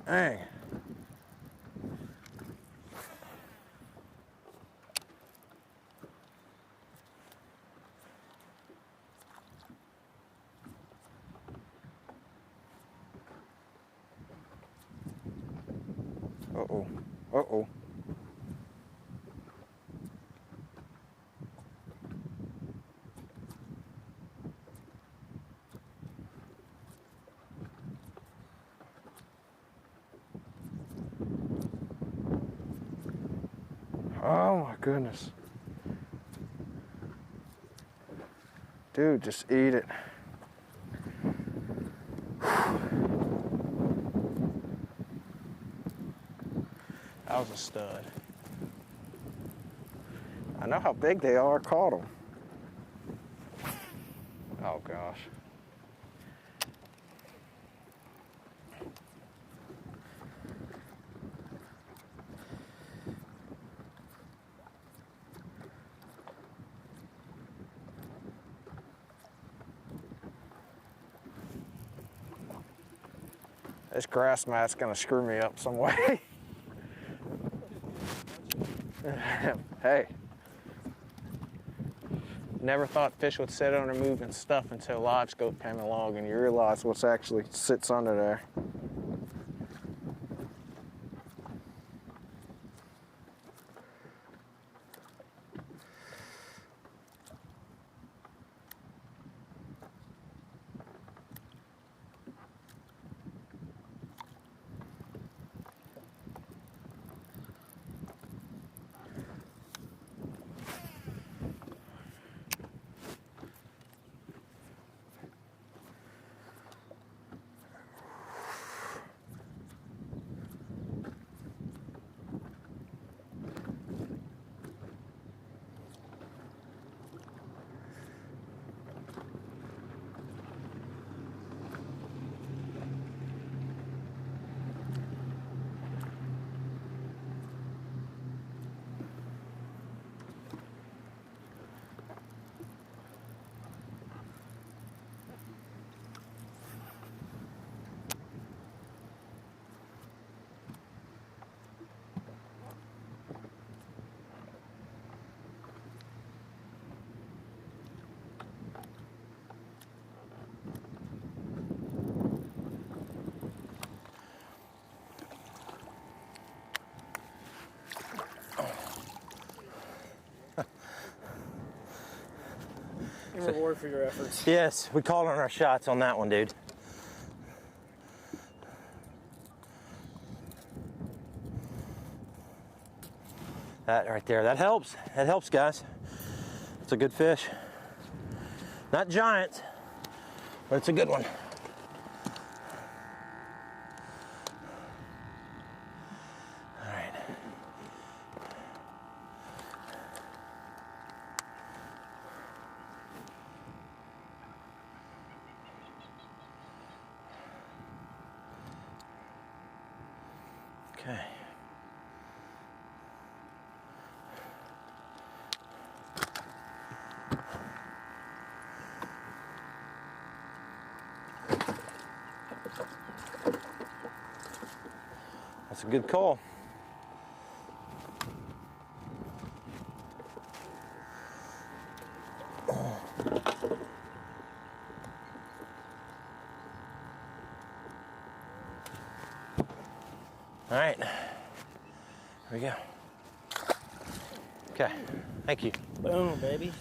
Dang. Uh-oh. Uh-oh. Oh my goodness. Dude, just eat it. That was a stud. I know how big they are. Caught them. Oh gosh. This grass mat's gonna screw me up some way. Hey. Never thought fish would sit under moving stuff until live scope came along and you realize what's actually sits under there. Reward for your efforts. Yes, we called on our shots on that one, dude. That right there, that helps. That helps, guys. It's a good fish. Not giant, but it's a good one. All right. Okay. That's a good call. All right. There you go. Okay, thank you. Boom, baby.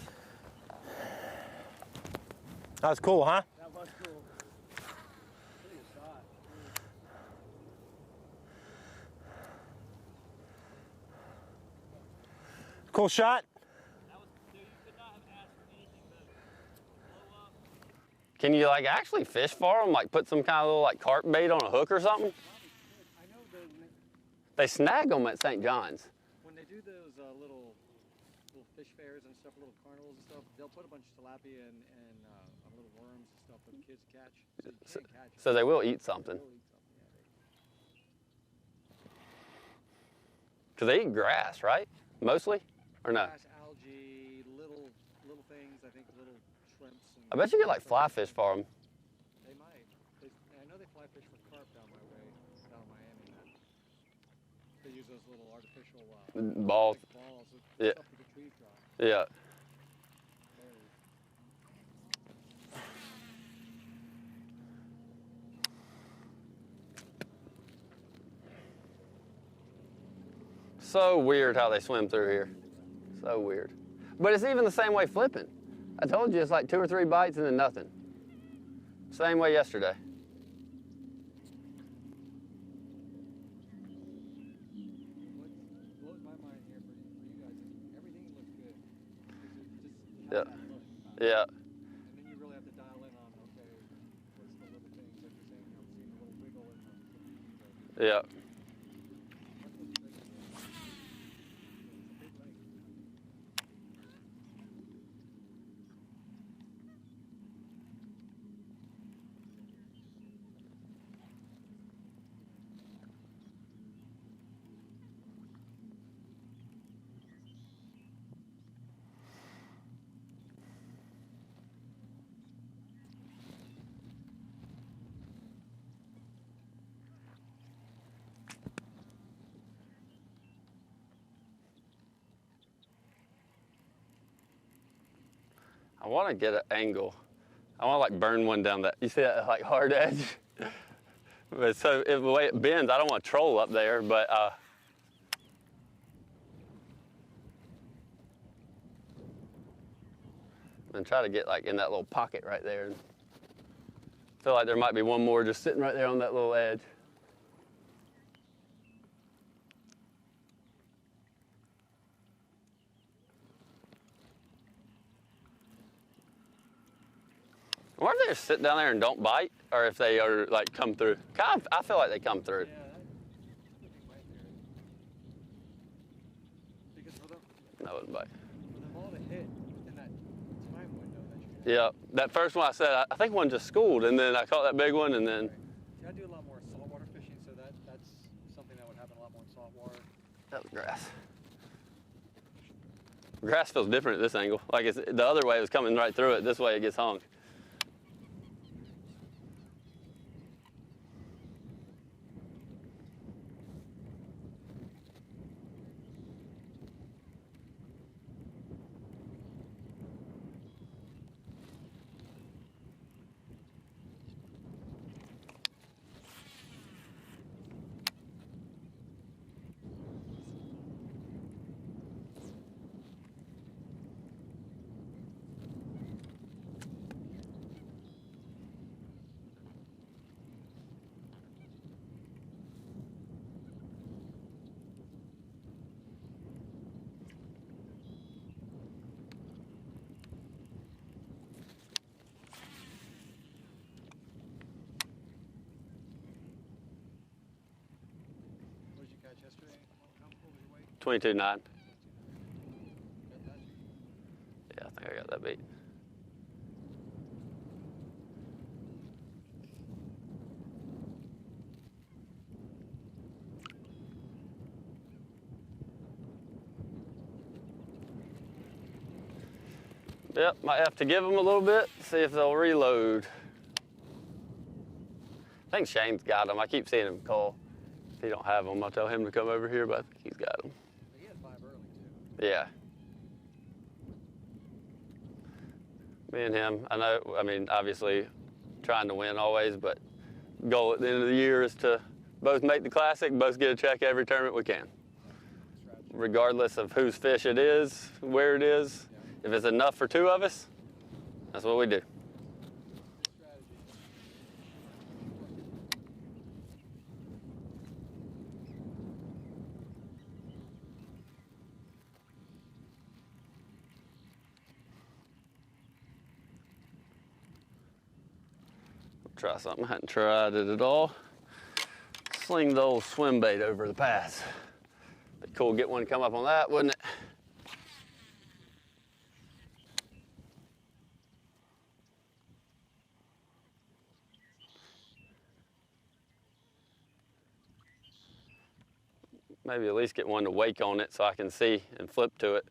That was cool, huh? That was cool. Pretty good shot. Cool shot? Can you like actually fish for them? Like put some kind of little like carp bait on a hook or something? I know They snag them at St. John's. when they do those little fish fairs and stuff, little carnivals and stuff, they'll put a bunch of tilapia and little worms and stuff for the kids to catch. So you can't catch them. So they will eat something. Because they eat grass, right? Mostly? Or no? Grass, algae, little things, I think little shrimps. And I bet you get like fly fish for them. They might. I know they fly fish for carp down my way, down in Miami. They use those little artificial Balls. like balls with Yeah. stuff to retrieve from. Yeah. So weird how they swim through here. So weird. But it's even the same way flipping. I told you it's like 2 or 3 bites and then nothing. Same way yesterday. What blows my mind here for you guys is everything looks good. It just Yeah. has that look. Yeah. And then you really have to dial in on, okay, what's the little things like you're saying, I'm seeing a little wiggle in the Yeah. I want to get an angle. I want to like burn one down that. You see that like hard edge? But so the way it bends, I don't want to troll up there, but and try to get like in that little pocket right there. And feel like there might be one more just sitting right there on that little edge. I wonder if they just sit down there and don't bite, or if they are like come through. I feel like they come through. Because for them, I wouldn't bite. for them all to hit in that time window that you have. Yeah, that first one I said, I think one just schooled, and then I caught that big one, and then See, I do a lot more saltwater fishing, so that's something that would happen a lot more in saltwater. that was grass. Grass feels different at this angle. Like it's, the other way was coming right through it. This way it gets hung. What did you catch yesterday? How full was your weight? 22.9. Got that? Yeah, I think I got that beat. Yep, might have to give them a little bit, see if they'll reload. I think Shane's got them. I keep seeing him call. If he don't have them, I'll tell him to come over here, but I think he's got them. He had 5 early, too. Yeah. Me and him, I know, I mean, obviously trying to win always, but goal at the end of the year is to both make the classic, both get a check every tournament we can. regardless of whose fish it is, where it is. If it's enough for two of us, that's what we do. Try something I hadn't tried it at all. Sling the old swim bait over the pass. Be cool to get one to come up on that, wouldn't it? Maybe at least get one to wake on it so I can see and flip to it.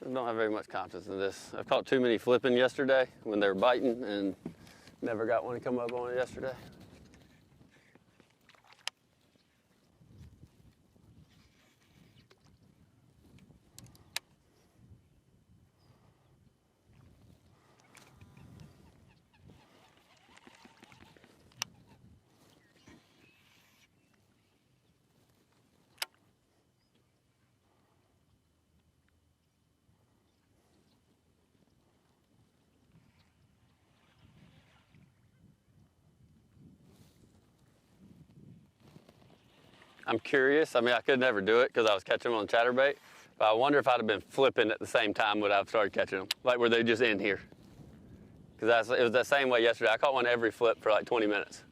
I don't have very much confidence in this. I caught too many flipping yesterday when they were biting and never got one to come up on it yesterday. I'm curious. I mean, I could never do it because I was catching them on chatterbait, but I wonder if I'd have been flipping at the same time would I have started catching them, like were they just in here? Because it was the same way yesterday. I caught one every flip for like 20 minutes.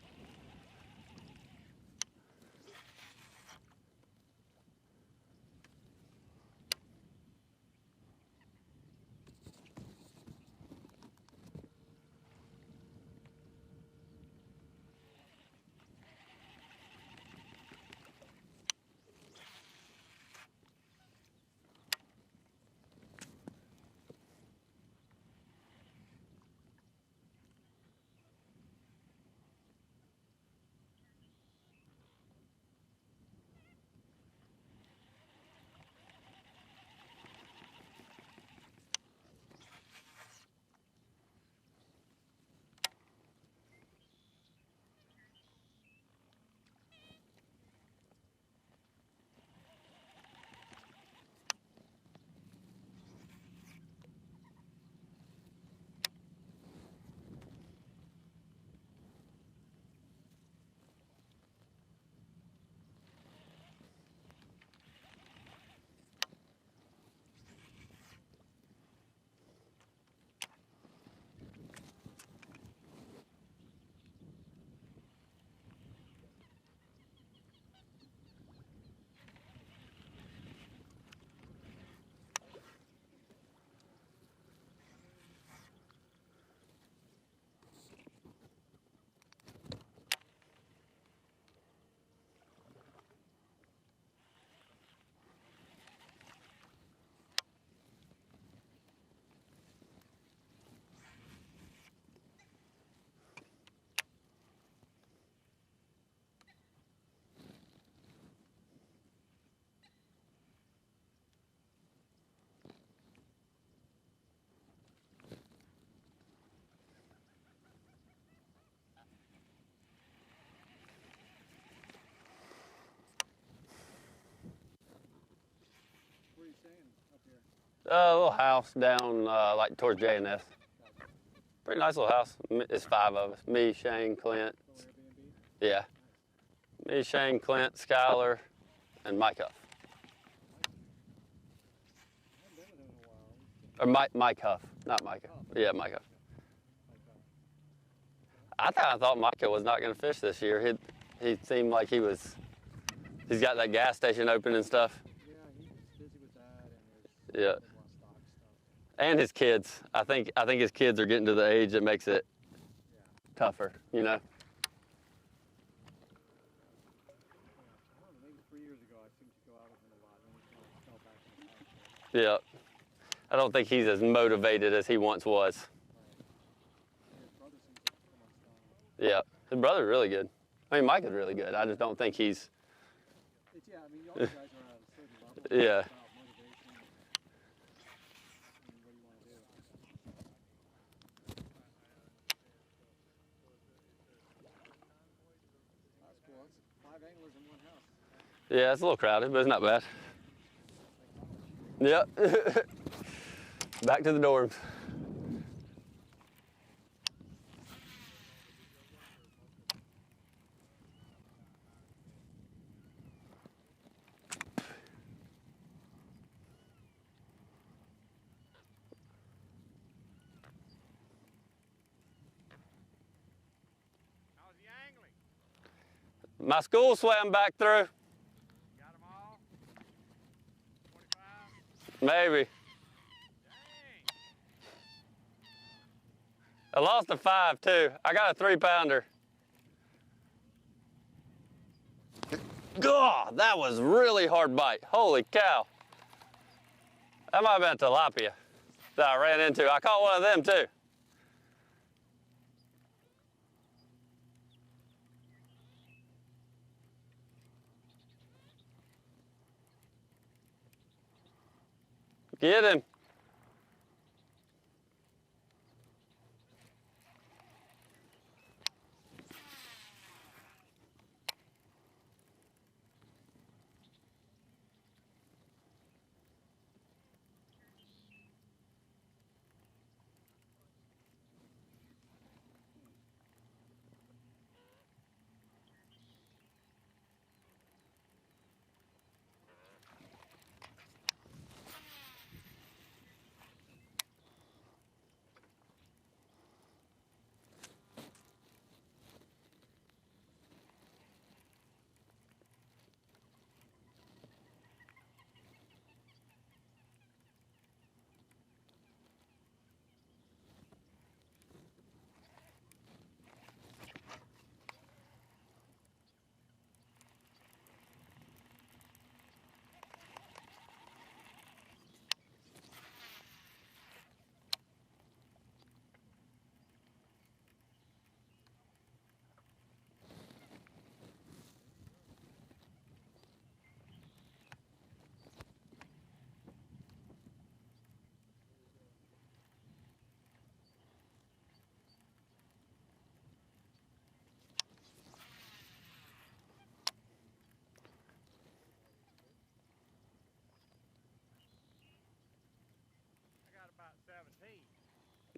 A little house down like towards J&S. Pretty nice little house. It's 5 of us. Me, Shane, Clint. Yeah. Me, Shane, Clint, Skyler, and Mike Huff. Or Mike Huff, not Micah. Yeah, Mike Huff. I thought Micah was not going to fish this year. He seemed like he's got that gas station open and stuff. Yeah, he's busy with that, and Yeah. And his kids. I think his kids are getting to the age that makes it tougher, you know? Maybe 3 years ago, I seemed to go out with him a lot, and then he fell back in the house. Yeah. I don't think he's as motivated as he once was. Yeah. His brother's really good. I mean, Mike is really good. I just don't think he's... Yeah, I mean, all the guys are at a certain level. Yeah. About motivation and what you want to do. That's cool. That's 5 anglers in one house. Yeah, it's a little crowded, but it's not bad. Yep. Back to the dorms. My school swam back through. Got them all? 25? Maybe. Dang. I lost a 5 too. I got a 3-pounder. God, that was really hard bite. Holy cow. That might have been a tilapia that I ran into. I caught one of them too. Get him.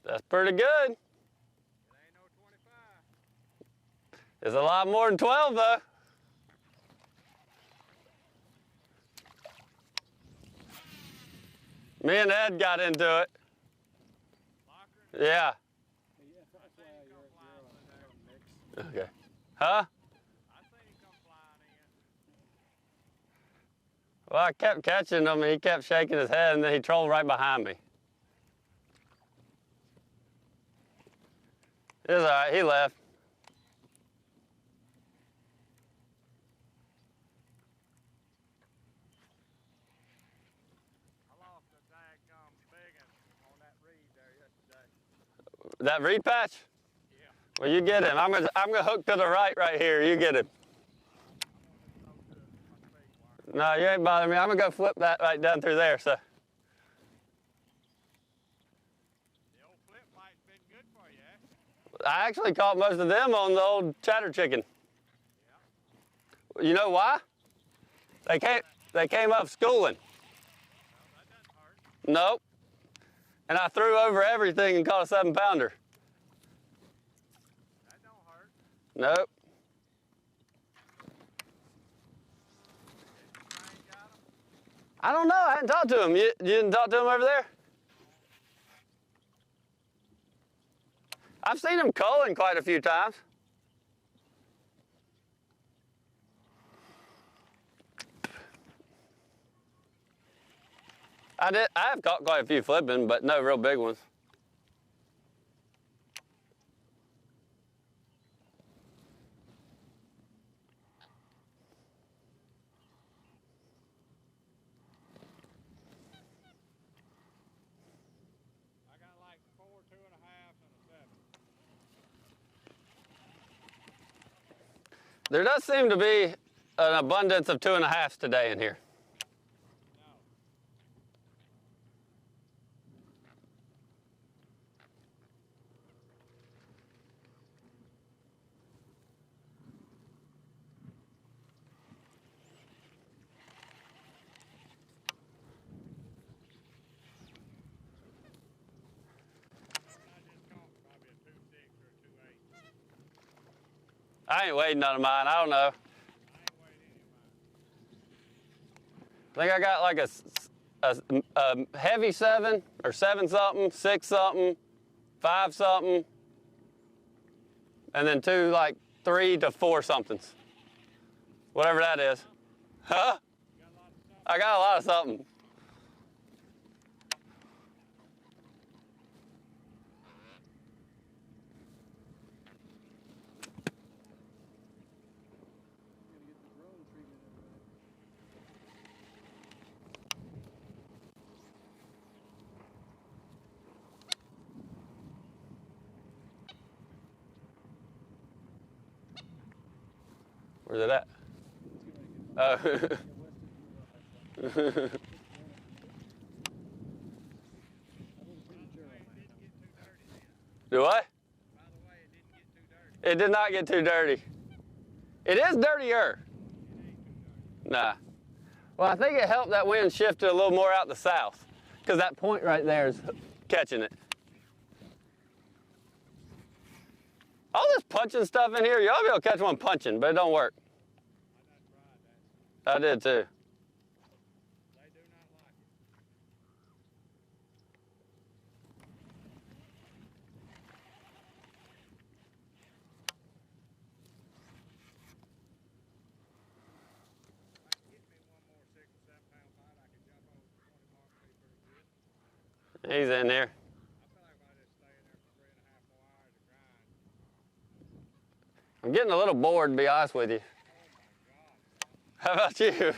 That's pretty good. It ain't no 25. It's a lot more than 12 though. Me and Ed got into it. Yeah. Okay. Huh? Well, I kept catching him and he kept shaking his head and then he trolled right behind me. It was all right, he left. I lost a daggum big one on that reed there yesterday. That reed patch? Yeah. Well, you get him. I'm gonna hook to the right here. You get him. No, you ain't bothering me. I'm gonna go flip that right down through there, so. I actually caught most of them on the old chatter chicken. You know why? They came up schooling. Nope. And I threw over everything and caught a 7-pounder. That don't hurt. Nope. I don't know. I hadn't talked to him. You didn't talk to him over there? I've seen him culling quite a few times. I have caught quite a few flipping, but no real big ones. I got like 4 2.5 and a 7. There does seem to be an abundance of 2.5s today in here. I ain't waiting on mine. I don't know. I think I got like a heavy 7 or 7 something, 6 something, 5 something, and then 2 like 3 to 4 somethings. Whatever that is. Huh? I got a lot of something. Where's it at? Oh. Do what? It did not get too dirty. It is dirtier. Nah. Well, I think it helped that wind shifted a little more out the south, because that point right there is catching it. All this punching stuff in here, y'all be able to catch one punching, but it don't work. I did too. He's in there. I'm getting a little bored, to be honest with you. How about you?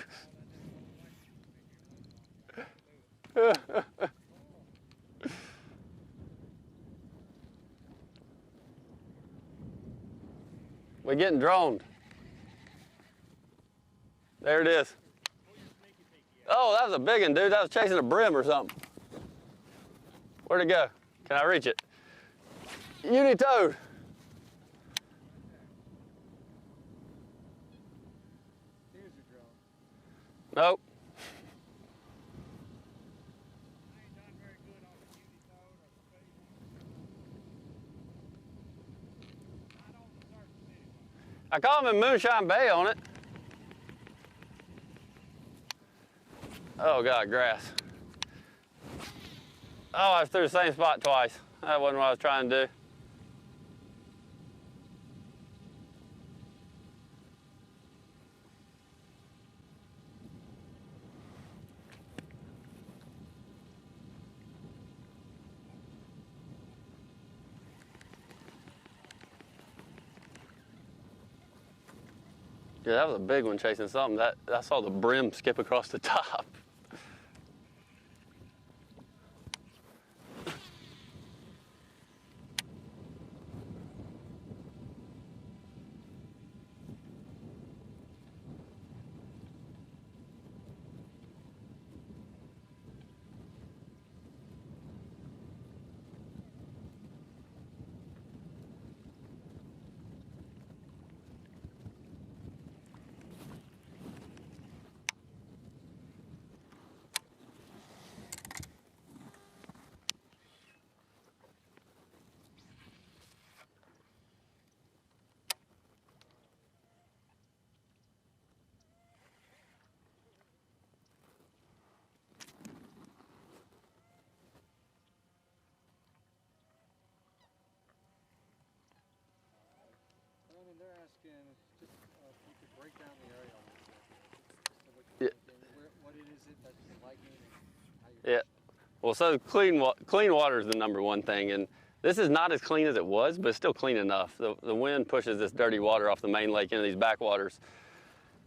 We're getting droned. There it is. Oh, that was a big one, dude. That was chasing a brim or something. Where'd it go? Can I reach it? Uni-toed. Nope. I caught him in Moonshine Bay on it. Oh, God, grass. Oh, I threw the same spot twice. That wasn't what I was trying to do. Yeah, that was a big one chasing something. I saw the brim skip across the top. break down the area on this. Yeah. What it is that you're liking and how you're Yeah. Well, so clean water is the #1 thing, and this is not as clean as it was, but it's still clean enough. The wind pushes this dirty water off the main lake into these backwaters,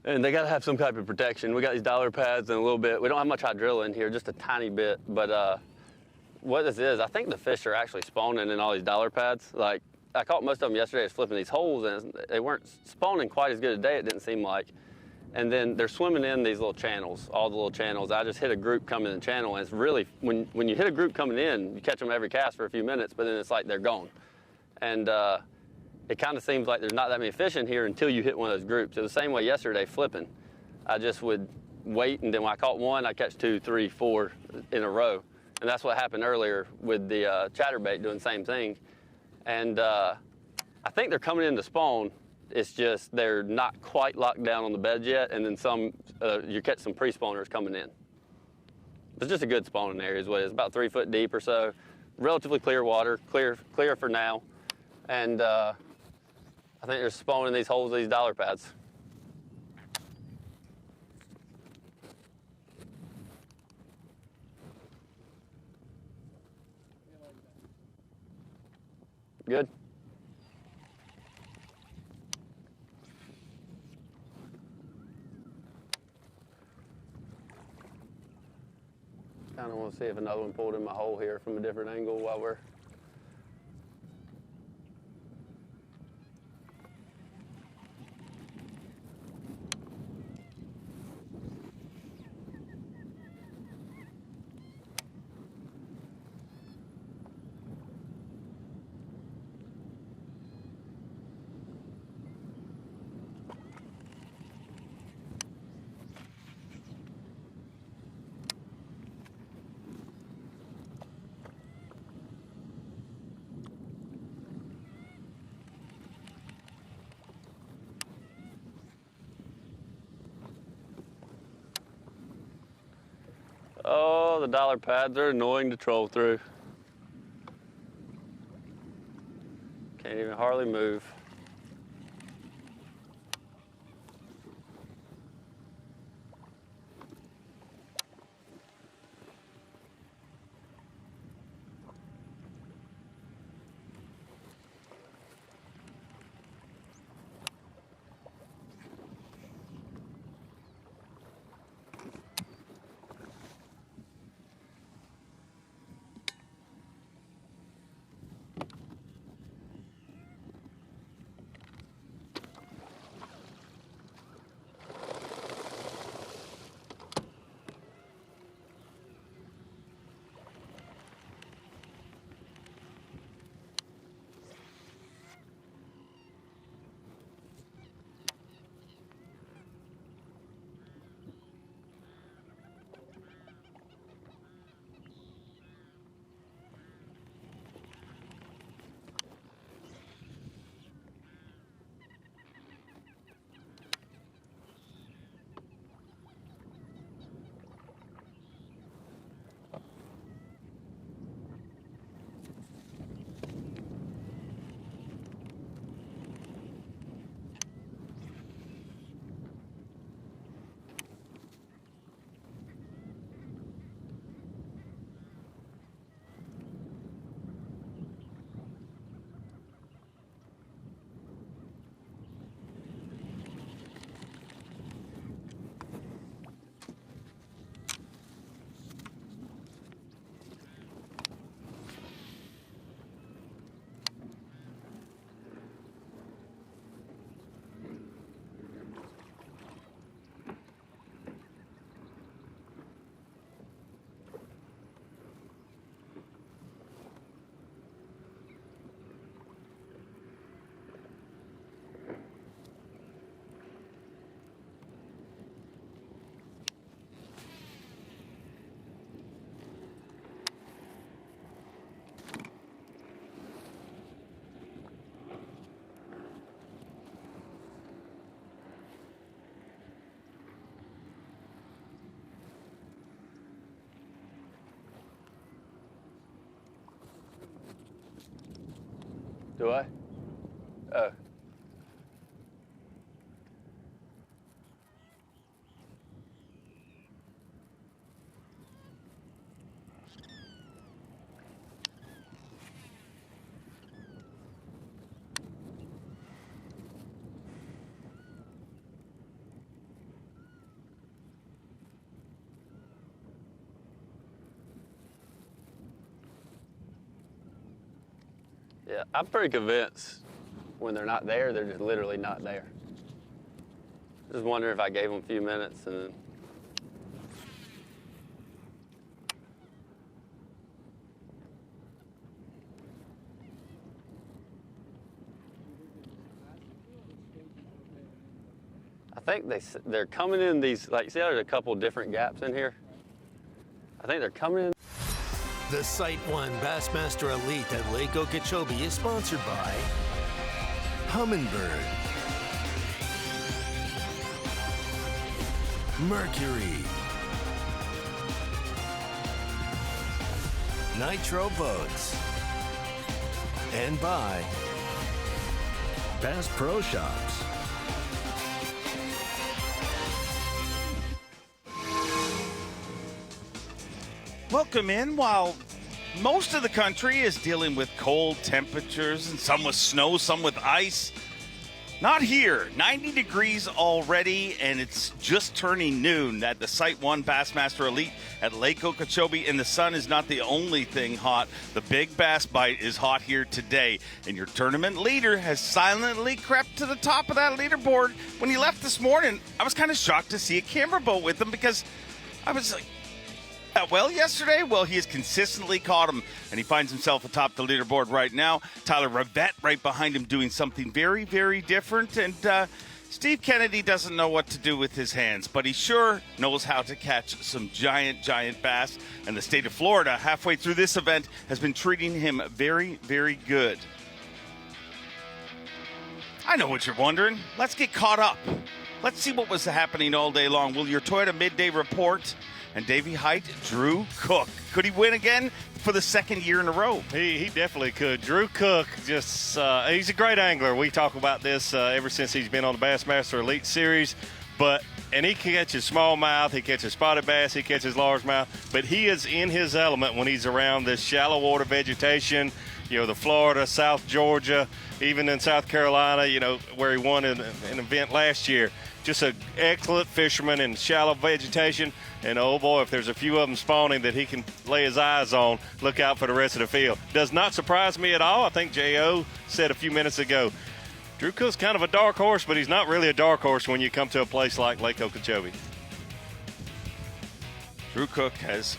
and they got to have some type of protection. We got these dollar pads and a little bit. We don't have much hydrilla in here, just a tiny bit. But what this is, I think the fish are actually spawning in all these dollar pads. Like, I caught most of them yesterday just flipping these holes, and they weren't spawning quite as good today, it didn't seem like. And then they're swimming in these little channels, all the little channels. I just hit a group coming in the channel, and it's really, when you hit a group coming in, you catch them every cast for a few minutes, but then it's like they're gone. And it kind of seems like there's not that many fish in here until you hit one of those groups. It was the same way yesterday flipping. I just would wait, and then when I caught one, I'd catch 2, 3, 4 in a row. And that's what happened earlier with the chatterbait doing the same thing. And I think they're coming in to spawn. It's just they're not quite locked down on the beds yet, and then you catch some pre-spawners coming in. It's just a good spawning area is what it is, about 3 foot deep or so. Relatively clear water, clear for now. And I think they're spawning these holes, these dollar pads. Good. Kind of want to see if another one pulled in my hole here from a different angle while we're. Oh, the dollar pads are annoying to troll through. Can't even hardly move. Do I? Oh. Yeah, I'm pretty convinced when they're not there, they're just literally not there. Just wondering if I gave them a few minutes and then. I think they're coming in these, like, see how there's a couple different gaps in here? I think they're coming in. The SiteOne Bassmaster Elite at Lake Okeechobee is sponsored by Humminbird, Mercury, Nitro Boats, and by Bass Pro Shops. Welcome in. While most of the country is dealing with cold temperatures and some with snow, some with ice, not here. 90 degrees already, and it's just turning noon at the SiteOne Bassmaster Elite at Lake Okeechobee, and the sun is not the only thing hot. The big bass bite is hot here today, and your tournament leader has silently crept to the top of that leaderboard. When he left this morning, I was kind of shocked to see a camera boat with him because I was like, well, yesterday, well, he has consistently caught him, and he finds himself atop the leaderboard right now. Tyler Rivette right behind him doing something very, very different, and Steve Kennedy doesn't know what to do with his hands, but he sure knows how to catch some giant, giant bass, and the state of Florida, halfway through this event, has been treating him very, very good. I know what you're wondering. Let's get caught up. Let's see what was happening all day long. Will your Toyota Midday Report and Davey Height, Drew Cook. Could he win again for the second year in a row? He definitely could. Drew Cook, just he's a great angler. We talk about this ever since he's been on the Bassmaster Elite Series. And he catches smallmouth, he catches spotted bass, he catches largemouth. But he is in his element when he's around this shallow water vegetation. You know, the Florida, South Georgia, even in South Carolina, you know, where he won an event last year. Just an excellent fisherman in shallow vegetation. And, oh, boy, if there's a few of them spawning that he can lay his eyes on, look out for the rest of the field. Does not surprise me at all. I think J.O. said a few minutes ago, Drew Cook's kind of a dark horse, but he's not really a dark horse when you come to a place like Lake Okeechobee. Drew Cook has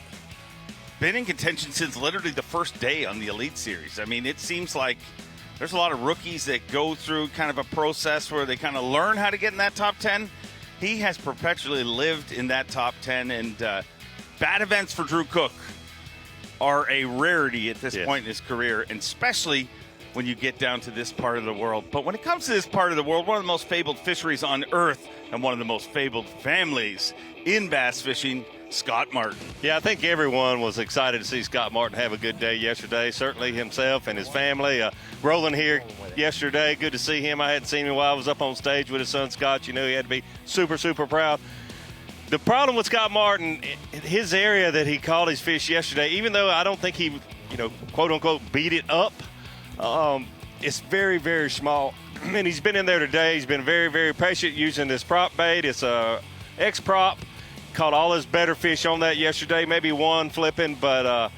been in contention since literally the first day on the Elite Series. I mean, it seems like there's a lot of rookies that go through kind of a process where they kind of learn how to get in that top 10. He has perpetually lived in that top 10, and bad events for Drew Cook are a rarity at this point in his career, and especially when you get down to this part of the world. But when it comes to this part of the world, one of the most fabled fisheries on earth and one of the most fabled families in bass fishing, Scott Martin. Yeah, I think everyone was excited to see Scott Martin have a good day yesterday, certainly himself and his family. Roland here yesterday, good to see him. I hadn't seen him while I was up on stage with his son Scott. You know, he had to be super, super proud. The problem with Scott Martin, his area that he caught his fish yesterday, even though I don't think he, you know, quote unquote, beat it up, it's very, very small. And he's been in there today. He's been very, very patient using this prop bait. It's a X-prop. Caught all his better fish on that yesterday, maybe one flipping, but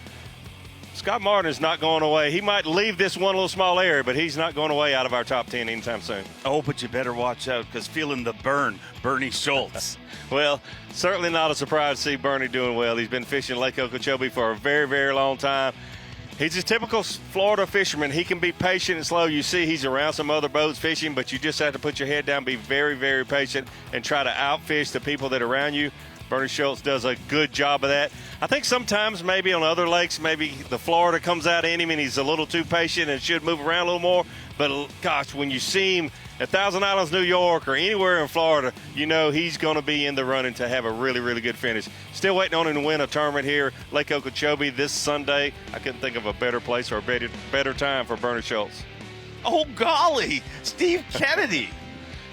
Scott Martin is not going away. He might leave this one little small area, but he's not going away out of our top 10 anytime soon. Oh, but you better watch out, because feeling the burn, Bernie Schultz. Well, certainly not a surprise to see Bernie doing well. He's been fishing Lake Okeechobee for a very, very long time. He's a typical Florida fisherman. He can be patient and slow. You see he's around some other boats fishing, but you just have to put your head down, be very, very patient, and try to outfish the people that are around you. Bernie Schultz does a good job of that. I think sometimes maybe on other lakes, maybe the Florida comes out in him and he's a little too patient and should move around a little more. But, gosh, when you see him at Thousand Islands, New York, or anywhere in Florida, you know he's going to be in the running to have a really, really good finish. Still waiting on him to win a tournament here, Lake Okeechobee, this Sunday. I couldn't think of a better place or a better time for Bernie Schultz. Oh, golly, Steve Kennedy.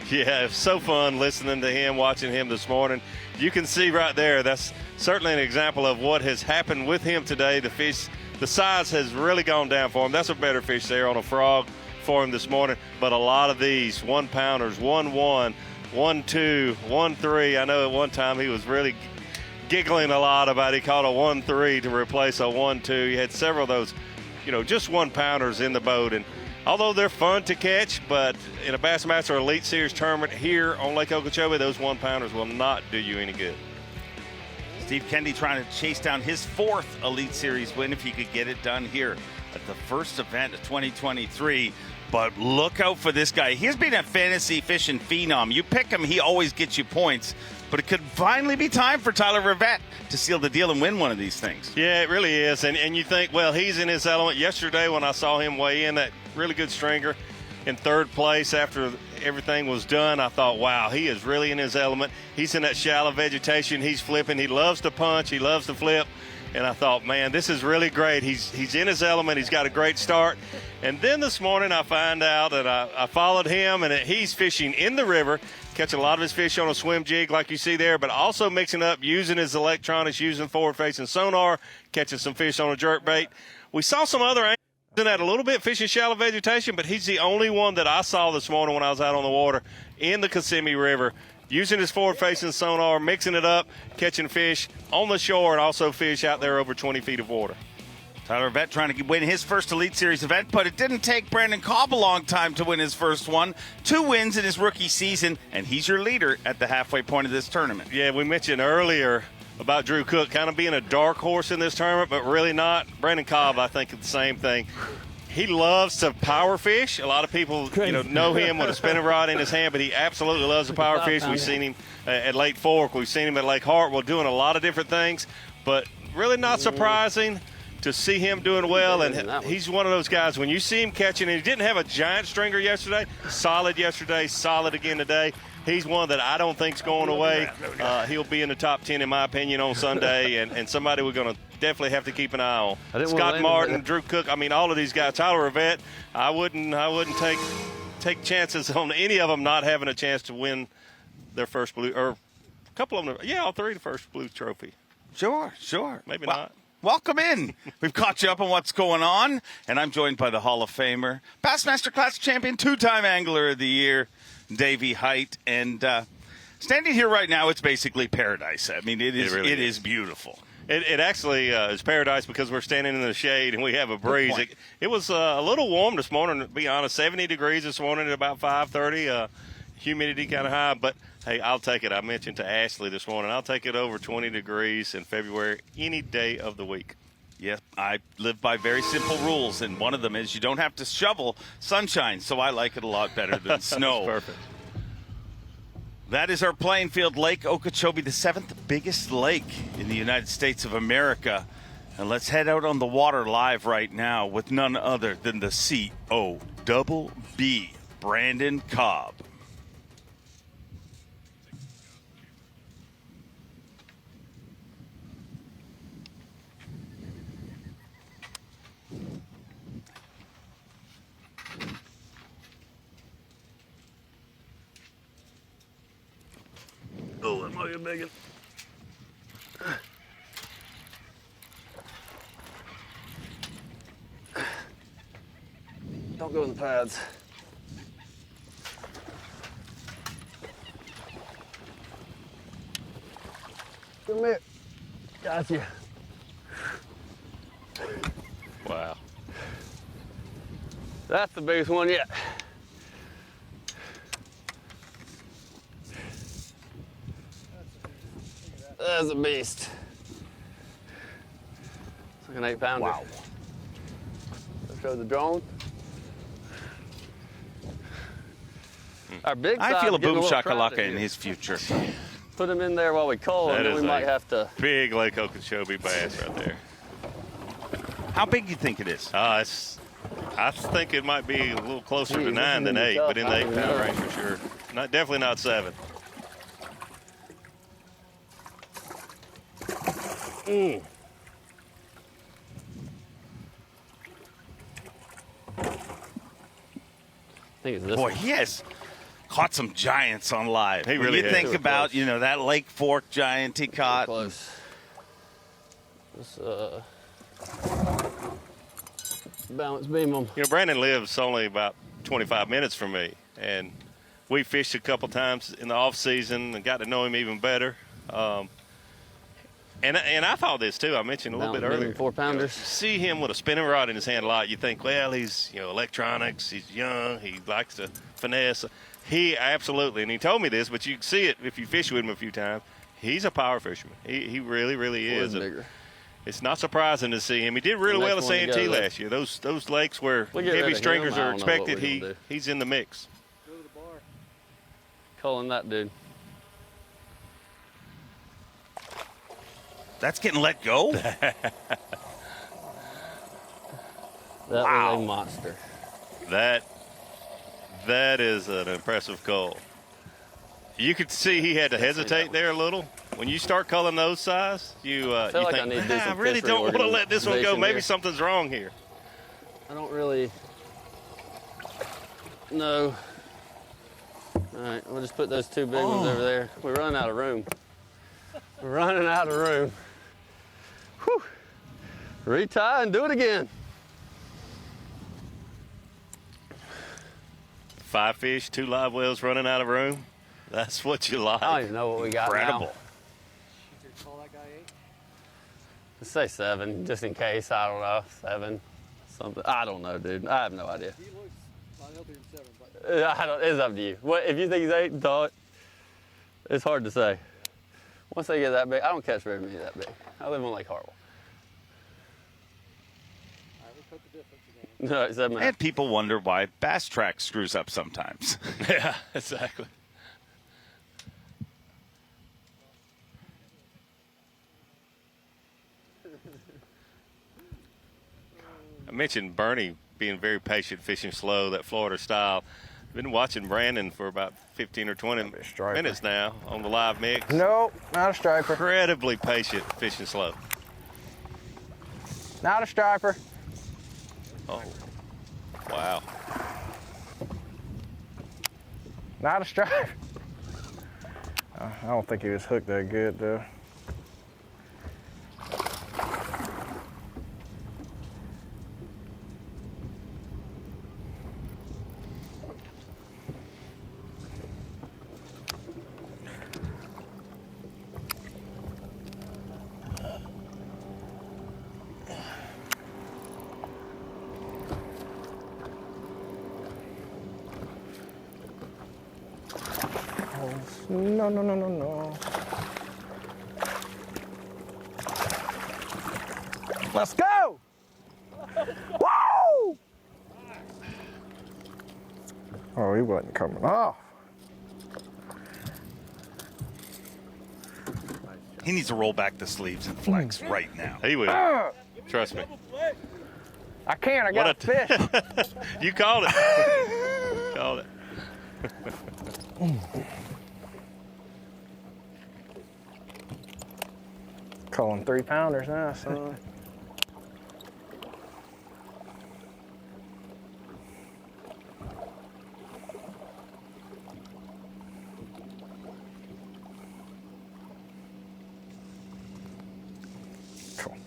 Yeah, it's so fun listening to him, watching him this morning. You can see right there, that's certainly an example of what has happened with him today. The fish, the size has really gone down for him. That's a better fish there on a frog for him this morning. But a lot of these 1-pounders, 1-1, 1-2, 1-3. I know at one time he was really giggling a lot about he caught a 1-3 to replace a 1-2. He had several of those just 1-pounders in the boat. And although they're fun to catch, but in a Bassmaster Elite Series tournament here on Lake Okeechobee, those 1-pounders will not do you any good. Steve Kennedy trying to chase down his 4th Elite Series win if he could get it done here at the first event of 2023. But look out for this guy. He's been a fantasy fishing phenom. You pick him, he always gets you points. But it could finally be time for Tyler Rivette to seal the deal and win one of these things. Yeah, it really is. And you think, well, he's in his element. Yesterday when I saw him weigh in, that really good stringer in 3rd place after everything was done, I thought, wow, he is really in his element. He's in that shallow vegetation. He's flipping. He loves to punch. He loves to flip. And I thought, man, this is really great. He's in his element. He's got a great start. And then this morning I find out that I followed him, and he's fishing in the river, catching a lot of his fish on a swim jig like you see there, but also mixing up, using his electronics, using forward-facing sonar, catching some fish on a jerkbait. We saw some other angles in that a little bit, fishing shallow vegetation, but he's the only one that I saw this morning when I was out on the water in the Kissimmee River, using his forward-facing sonar, mixing it up, catching fish on the shore, and also fish out there over 20 feet of water. Tyler Rivette trying to win his first Elite Series event, but it didn't take Brandon Cobb a long time to win his first one. 2 wins in his rookie season, and he's your leader at the halfway point of this tournament. Yeah, we mentioned earlier about Drew Cook kind of being a dark horse in this tournament, but really not. Brandon Cobb, I think, is the same thing. He loves to power fish. A lot of people, know him with a spinning rod in his hand, but he absolutely loves to power fish. We've seen him at Lake Fork. We've seen him at Lake Hartwell doing a lot of different things, but really not surprising to see him doing well. And he's one of those guys, when you see him catching, and he didn't have a giant stringer yesterday, solid again today. He's one that I don't think's going away. He'll be in the top 10, in my opinion, on Sunday, and somebody we're going to definitely have to keep an eye on. Scott Martin, Drew Cook, all of these guys. Tyler Rivette, I wouldn't take chances on any of them not having a chance to win their first blue, or a couple of them. Yeah, all 3 the first blue trophy. Sure. Maybe not. Welcome in. We've caught you up on what's going on, and I'm joined by the Hall of Famer, Bassmaster Classic champion, 2-time Angler of the Year, Davey Height. And standing here right now, it's basically paradise. It is beautiful. It actually is paradise because we're standing in the shade and we have a breeze. It was a little warm this morning, to be honest. 70 degrees this morning at about 5:30. Humidity kind of high, but hey, I'll take it. I mentioned to Ashley this morning, I'll take it over 20 degrees in February any day of the week. Yeah, I live by very simple rules, and one of them is you don't have to shovel sunshine, so I like it a lot better than snow. Perfect. That is our playing field, Lake Okeechobee, the 7th biggest lake in the United States of America. And let's head out on the water live right now with none other than the C-O-double-B, Brandon Cobb. Oh, that might be a big one. Don't go in the pads. Come here. Got you. Wow. That's the biggest one yet. That's a beast. It's like an 8-pounder. Wow. Let's show the drone. Our big I feel a boom shakalaka shakalaka in his future. Put him in there while we cull, and then we might have to. Big Lake Okeechobee bass right there. How big do you think it is? I think it might be a little closer to 9 than 8, but in the 8-pound range for sure. Definitely not 7. I think it's this Boy, one. he has caught some giants on live. He when really you think about, that Lake Fork giant he caught. Close. This balance beam on. Brandon lives only about 25 minutes from me, and we fished a couple times in the off season and got to know him even better. And I thought this too. I mentioned a little bit earlier. 4-pounders. See him with a spinning rod in his hand a lot. You think, well, he's electronics. He's young. He likes to finesse. He absolutely, and he told me this, but you can see it if you fish with him a few times. He's a power fisherman. He really, really is. Bigger. It's not surprising to see him. He did really well at Santee last year. Those lakes where heavy stringers are expected, he's in the mix. Go to the bar. Calling that dude. That's getting let go? That was a monster. That is an impressive call. You could see he had to hesitate there a little. When you start culling those size, you like think, I really don't want to let this one go. Maybe something's wrong here. I don't really know. All right, we'll just put those 2 big ones over there. We're running out of room. We're running out of room. Whew. Retie and do it again. 5 fish, 2 live wells, running out of room. That's what you like. I don't even know what we got Incredible. now. Did you call that guy 8? Let's say 7, just in case. I don't know. 7, something. I don't know, dude. I have no idea. He looks a lot healthier than 7. But It's up to you. What if you think he's 8? Thought it's hard to say. Once they get that big, I don't catch very many that big. I live on Lake Hartwell. all right, we'll put the difference again. No, 7 and a half. And people wonder why Bass Track screws up sometimes. Yeah, exactly. I mentioned Bernie being very patient, fishing slow, that Florida style. Been watching Brandon for about 15 or 20 minutes now on the live mix. Nope, not a striper. Incredibly patient, fishing slow. Not a striper. Oh, wow. Not a striper. I don't think he was hooked that good, though. No, no, no, no, no. Let's go! Woo! Oh, he wasn't coming off. He needs to roll back the sleeves and flex right now. He will. Trust me. I can't. I got a fish. You called it. Called it. Calling 3-pounders now, son. Cool.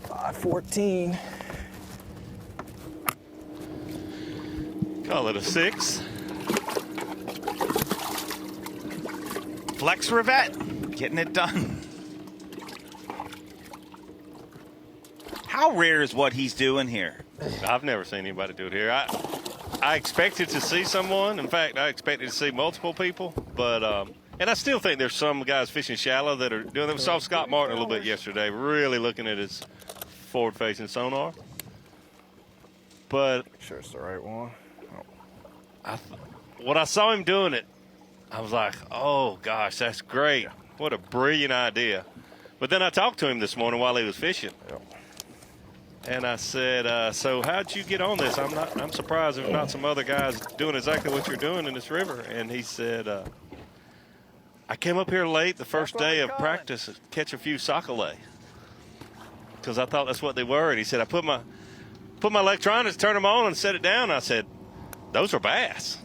$5.14. Call it a 6. Flex Rivette, getting it done. How rare is what he's doing here? I've never seen anybody do it here. I expected to see someone. In fact, I expected to see multiple people. But and I still think there's some guys fishing shallow that are doing them. Saw Scott Martin a little bit yesterday, really looking at his forward-facing sonar. But Make sure it's the right one. when I saw him doing it, I was like, oh, gosh, that's great. What a brilliant idea. But then I talked to him this morning while he was fishing. And I said, so how'd you get on this? I'm surprised there's not some other guys doing exactly what you're doing in this river. And he said, I came up here late the first day of practice to catch a few sockeye because I thought that's what they were. And he said, I put my electronics, turned them on and set it down. I said, those are bass.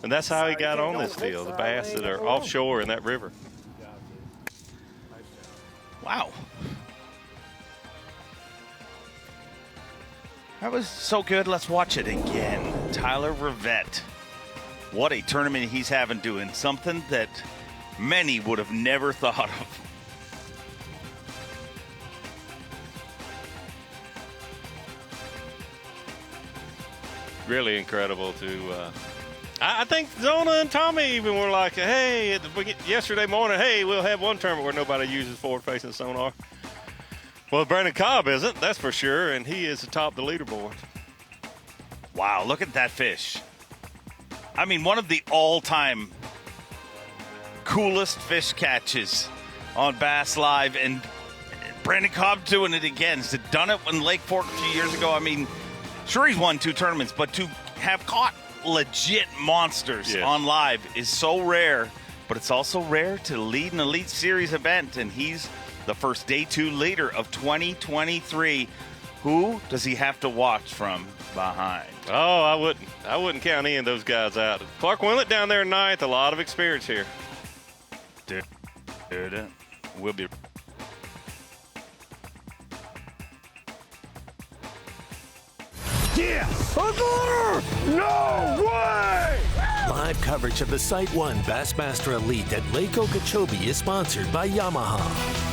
And that's how he got on this deal, the bass that are offshore in that river. Wow. That was so good. Let's watch it again. Tyler Rivette. What a tournament he's having, doing something that many would have never thought of. Really incredible to. I think Zona and Tommy even were like, hey, yesterday morning, hey, we'll have one tournament where nobody uses forward-facing sonar. Well, Brandon Cobb isn't, that's for sure, and he is atop the leaderboard. Wow, look at that fish. I mean, one of the all-time coolest fish catches on Bass Live, and Brandon Cobb doing it again. He's done it in Lake Fork a few years ago. I mean, sure, he's won 2 tournaments, but to have caught legit monsters on live is so rare, but it's also rare to lead an Elite Series event, and he's the first Day 2 leader of 2023. Who does he have to watch from behind? Oh, I wouldn't count any of those guys out. Clark Willett down there in 9th, a lot of experience here. Dude, we'll be. Yeah! No way! Live coverage of the SiteOne Bassmaster Elite at Lake Okeechobee is sponsored by Yamaha.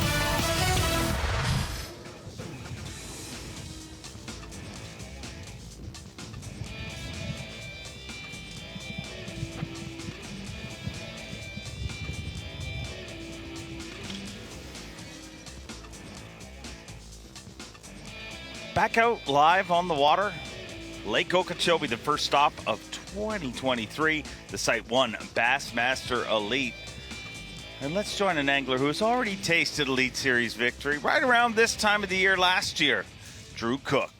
Back out live on the water, Lake Okeechobee, the first stop of 2023, the SiteOne Bassmaster Elite. And let's join an angler who has already tasted Elite Series victory right around this time of the year last year, Drew Cook.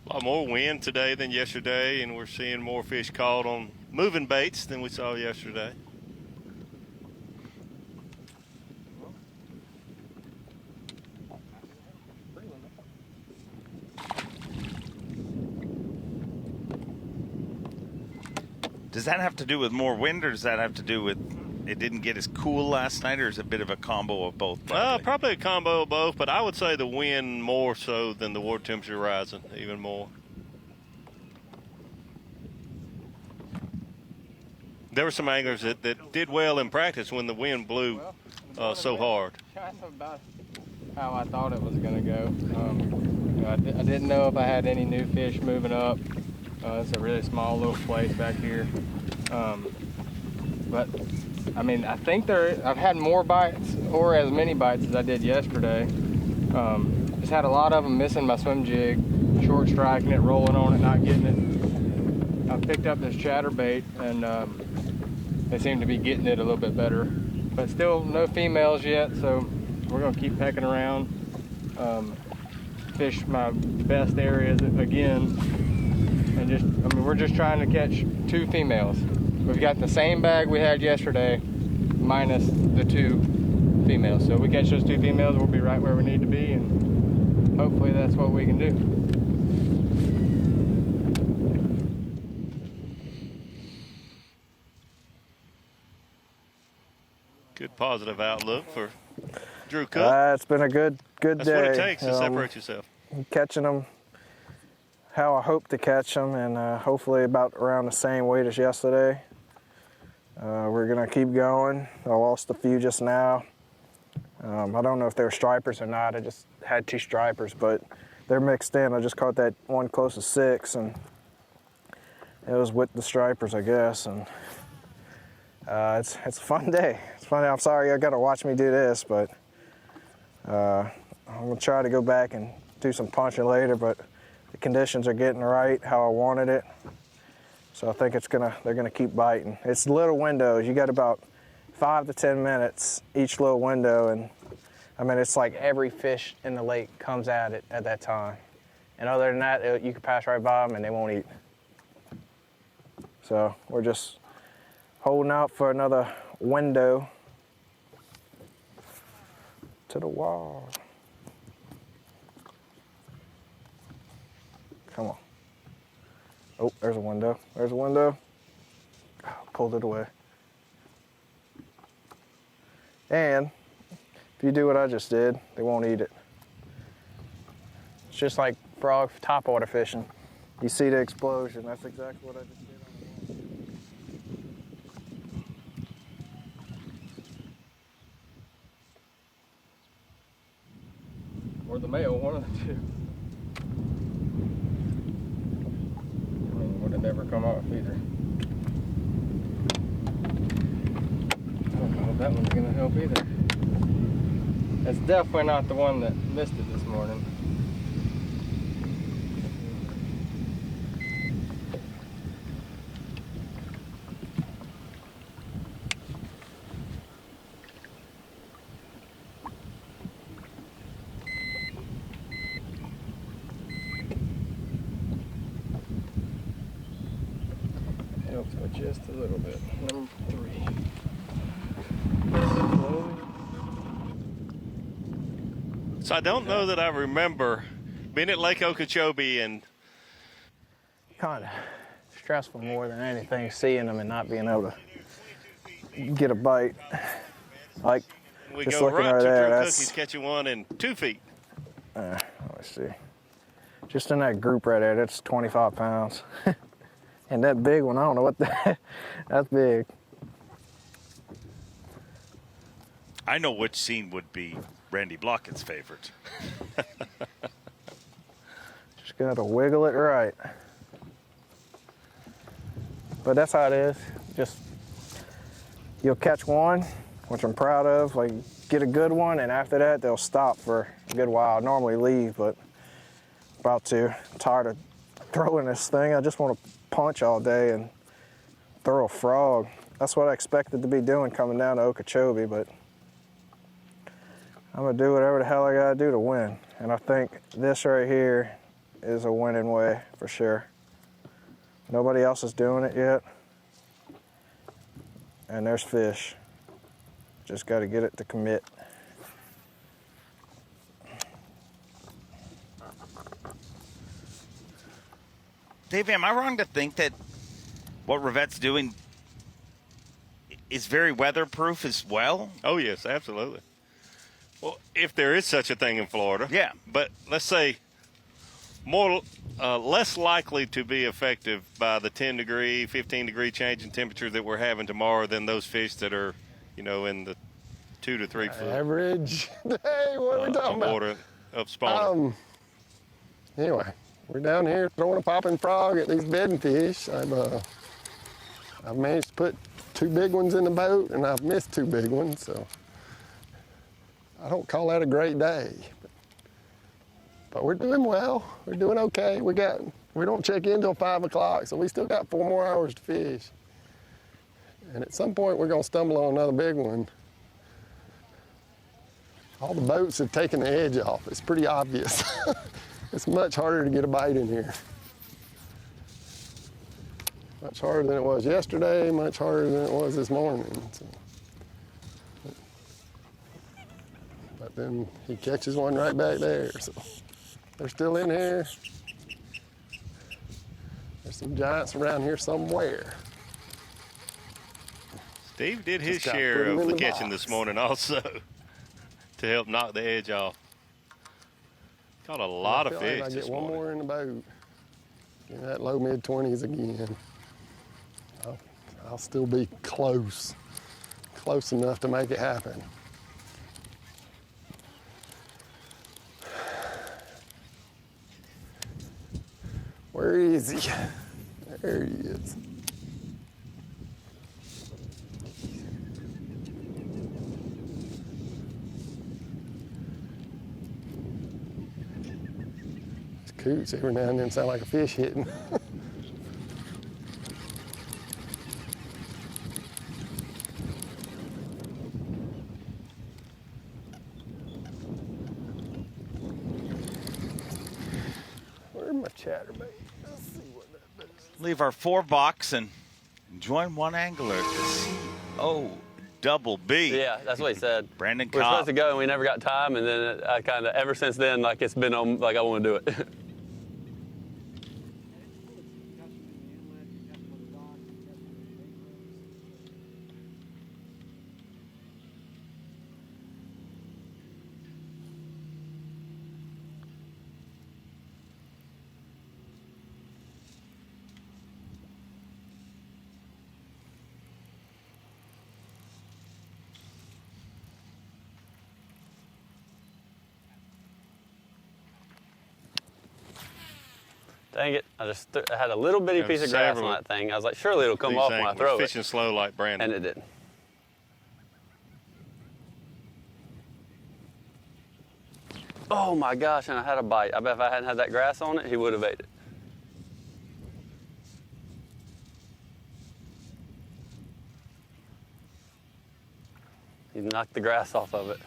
A lot more wind today than yesterday, and we're seeing more fish caught on moving baits than we saw yesterday. Does that have to do with more wind, or does that have to do with it didn't get as cool last night, or is it a bit of a combo of both? Probably a combo of both, but I would say the wind more so than the water temperature rising even more. There were some anglers that did well in practice when the wind blew so hard. Kind of about how I thought it was going to go. I didn't know if I had any new fish moving up. It's a really small little place back here. But I mean, I think I've had more bites or as many bites as I did yesterday. Just had a lot of them missing my swim jig, short striking it, rolling on it, not getting it. I picked up this chatterbait and they seem to be getting it a little bit better. But still no females yet, so we're gonna keep pecking around. Fish my best areas again. And we're just trying to catch 2 females. We've got the same bag we had yesterday, minus the 2 females. So if we catch those 2 females, we'll be right where we need to be, and hopefully that's what we can do. Good positive outlook for Drew Cook. It's been a good day. That's what it takes to separate yourself. Catching them how I hope to catch them, and hopefully about around the same weight as yesterday. We're gonna keep going. I lost a few just now. I don't know if they were stripers or not. I just had 2 stripers, but they're mixed in. I just caught that one close to 6, and it was with the stripers, I guess. And it's a fun day. It's fun. I'm sorry you gotta watch me do this, but I'm gonna try to go back and do some punching later. But The conditions are getting right how I wanted it. So I think they're gonna keep biting. It's little windows. You got about 5 to 10 minutes each little window, and I mean, it's like every fish in the lake comes at it at that time. And other than that, you can pass right by them and they won't eat. So we're just holding out for another window to the wall. Come on. Oh, there's a window. There's a window. Oh, pulled it away. And if you do what I just did, they won't eat it. It's just like frog topwater fishing. You see the explosion. That's exactly what I just did on the wall. Or the male, one of the two. I mean, would have never come off either. I don't know if that one's gonna help either. That's definitely not the one that missed it this morning. Helps me just a little bit. Number 3. So I don't know that I remember being at Lake Okeechobee and Kind of stressful more than anything, seeing them and not being able to get a bite. Like, we just go looking right over to there, Drew that's, Cookie's catching one in 2 feet. let's see. Just in that group right there, that's 25 pounds. And that big one, I don't know what that's big. I know which scene would be Randy Blockett's favorite. Just gotta wiggle it right. But that's how it is. Just, you'll catch one, which I'm proud of, like get a good one, and after that, they'll stop for a good while. I normally leave, but about to. I'm tired of throwing this thing. I just want to punch all day and throw a frog. That's what I expected to be doing coming down to Okeechobee, but I'm gonna do whatever the hell I gotta do to win. And I think this right here is a winning way for sure. Nobody else is doing it yet. And there's fish. Just gotta get it to commit. Dave, am I wrong to think that what Revette's doing is very weatherproof as well? Oh, yes, absolutely. Well, if there is such a thing in Florida. Yeah. But let's say less likely to be effective by the 10-degree, 15-degree change in temperature that we're having tomorrow than those fish that are, in the 2 to 3 foot. Average. Hey, what are we talking about? Water of spawning. Anyway, we're down here throwing a popping frog at these bedding fish. I've managed to put 2 big ones in the boat, and I've missed 2 big ones, so I don't call that a great day. But we're doing well. We're doing okay. We don't check in till 5 o'clock, so we still got 4 more hours to fish. And at some point, we're gonna stumble on another big one. All the boats have taken the edge off. It's pretty obvious. It's much harder to get a bite in here. Much harder than it was yesterday, much harder than it was this morning. So. But then he catches one right back there. So they're still in here. There's some giants around here somewhere. Steve did his share of the catching this morning also to help knock the edge off. Caught a lot of fish I this get one morning. more in the boat. Get that low mid-20s again. I'll still be close enough to make it happen. Where is he? There he is. Coots every now and then sound like a fish hitting. Where's my chatterbait? Let's see what that does. Leave our 4-box and join one angler at the C-O-double-B. Yeah, that's what he said. Brandon We were supposed Cobb. to go and we never got time, and then I kind of, ever since then, like it's been on, like I want to do it. Dang it, I had a little bitty piece of grass on that thing. I was like, surely it'll come off when I throw it. Fishing slow like Brandon. And it didn't. Oh my gosh, and I had a bite. I bet if I hadn't had that grass on it, he would have ate it. He knocked the grass off of it.